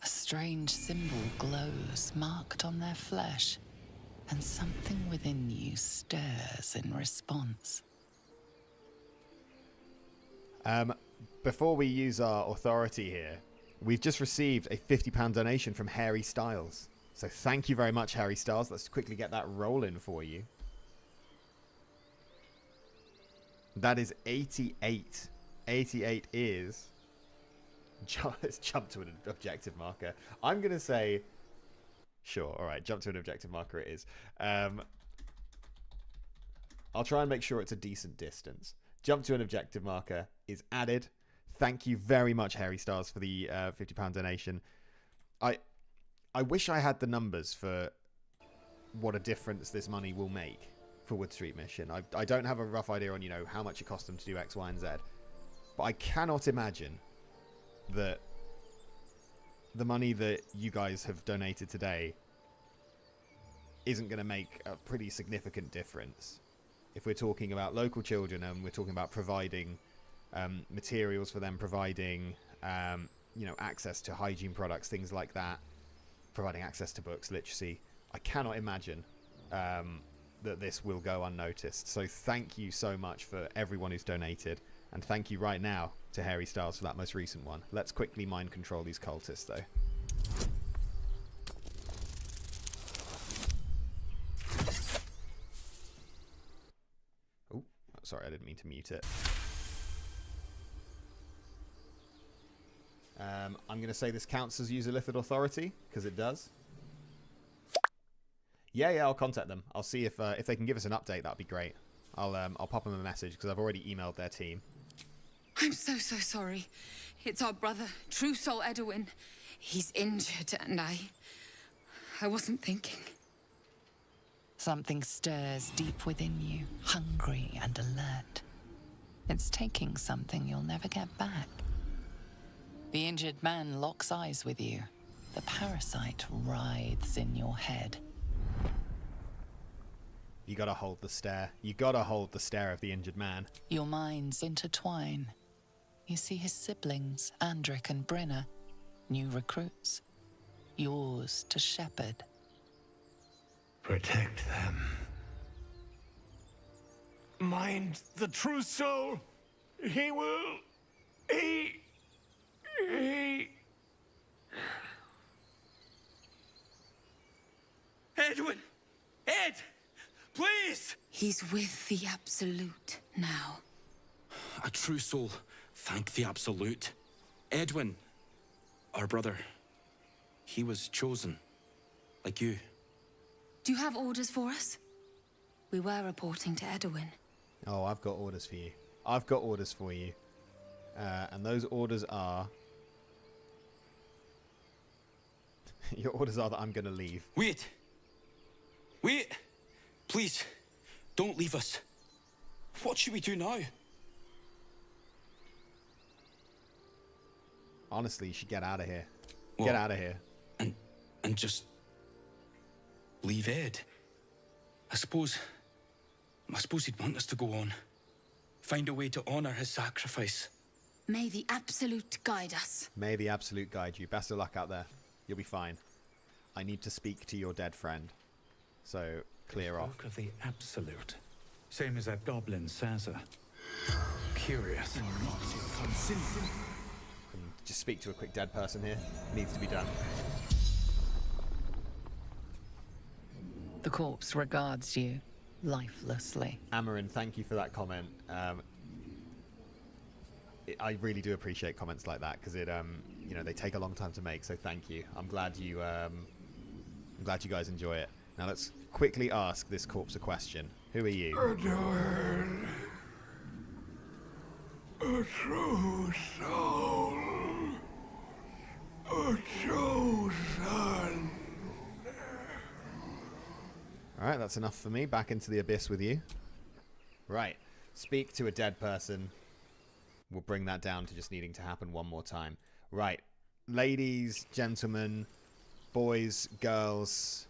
S2: A strange symbol glows, marked on their flesh, and something within you stirs in response.
S1: Before we use our authority here, we've just received a £50 donation from Harry Styles. So thank you very much, Harry Styles. Let's quickly get that rolling for you. That is 88. 88 is... Let's jump to an objective marker. I'm going to say... Sure, alright, jump to an objective marker it is. I'll try and make sure it's a decent distance. Jump to an objective marker is added. Thank you very much, Harry Stars, for the £50 donation. I wish I had the numbers for what a difference this money will make for Wood Street Mission. I don't have a rough idea on, you know, how much it cost them to do X, Y, and Z. But I cannot imagine that the money that you guys have donated today isn't going to make a pretty significant difference. If we're talking about local children and we're talking about providing materials for them, providing you know, access to hygiene products, things like that, providing access to books, literacy, I cannot imagine that this will go unnoticed. So thank you so much for everyone who's donated. And thank you right now to Harry Styles for that most recent one. Let's quickly mind control these cultists, though. Oh, sorry, I didn't mean to mute it. I'm going to say this counts as user Lithid Authority, because it does. Yeah, I'll contact them. I'll see if they can give us an update. That'd be great. I'll pop them a message, because I've already emailed their team.
S10: I'm so sorry. It's our brother, True Soul Edwin. He's injured, and I wasn't thinking.
S2: Something stirs deep within you, hungry and alert. It's taking something you'll never get back. The injured man locks eyes with you. The parasite writhes in your head.
S1: You gotta hold the stare. You gotta hold the stare of the injured man.
S2: Your minds intertwine. You see his siblings, Andric and Brynna, new recruits. Yours to shepherd.
S18: Protect them.
S5: Mind the true soul. He will... He... Edwin! Ed! Please!
S10: He's with the Absolute now.
S20: A true soul, thank the Absolute. Edwin, our brother, he was chosen, like you.
S10: Do you have orders for us? We were reporting to Edwin.
S1: Oh, I've got orders for you. I've got orders for you. And those orders are... Your orders are that I'm going to leave.
S20: Wait! Wait! Please, don't leave us. What should we do now?
S1: Honestly, you should get out of here.
S20: What?
S1: Get out of here.
S20: And just... leave Ed? I suppose he'd want us to go on. Find a way to honor his sacrifice.
S10: May the Absolute guide us.
S1: May the Absolute guide you. Best of luck out there. You'll be fine. I need to speak to your dead friend. So, clear off.
S11: Spoke of the Absolute. Same as that goblin Sazza. Curious.
S1: Just speak to a quick dead person here. Needs to be done.
S2: The corpse regards you lifelessly.
S1: Amarin, thank you for that comment. I really do appreciate comments like that because it, you know, they take a long time to make. So thank you. I'm glad you guys enjoy it. Now let's quickly ask this corpse a question. Who are you?
S5: Edwin, a true soul, a chosen.
S1: All right, that's enough for me. Back into the abyss with you. Right, speak to a dead person. We'll bring that down to just needing to happen one more time. Right, ladies, gentlemen, boys, girls,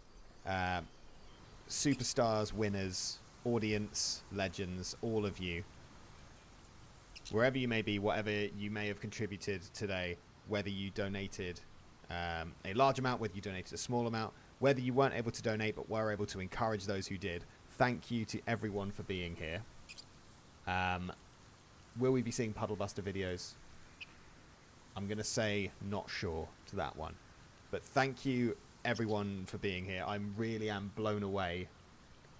S1: superstars, winners, audience, legends, all of you. Wherever you may be, whatever you may have contributed today, whether you donated a large amount, whether you donated a small amount, whether you weren't able to donate but were able to encourage those who did, thank you to everyone for being here. Will we be seeing Puddlebuster videos? I'm going to say not sure to that one. But thank you, everyone, for being here. I really am blown away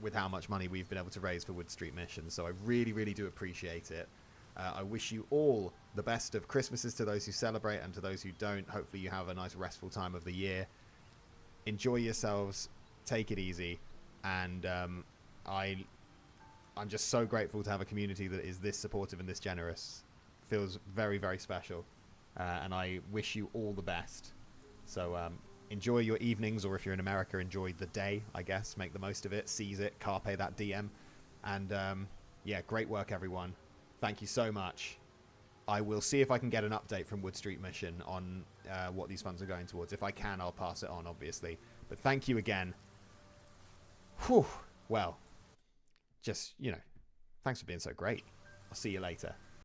S1: with how much money we've been able to raise for Wood Street Mission. So I really, really do appreciate it. I wish you all the best of Christmases to those who celebrate and to those who don't. Hopefully you have a nice restful time of the year. Enjoy yourselves. Take it easy. And I'm just so grateful to have a community that is this supportive and this generous. Feels very, very special. And I wish you all the best. So enjoy your evenings, or if you're in America, enjoy the day, I guess. Make the most of it. Seize it. Carpe that DM. And yeah, great work, everyone. Thank you so much. I will see if I can get an update from Wood Street Mission on what these funds are going towards. If I can, I'll pass it on, obviously. But thank you again. Whew. Well, just, you know, thanks for being so great. I'll see you later.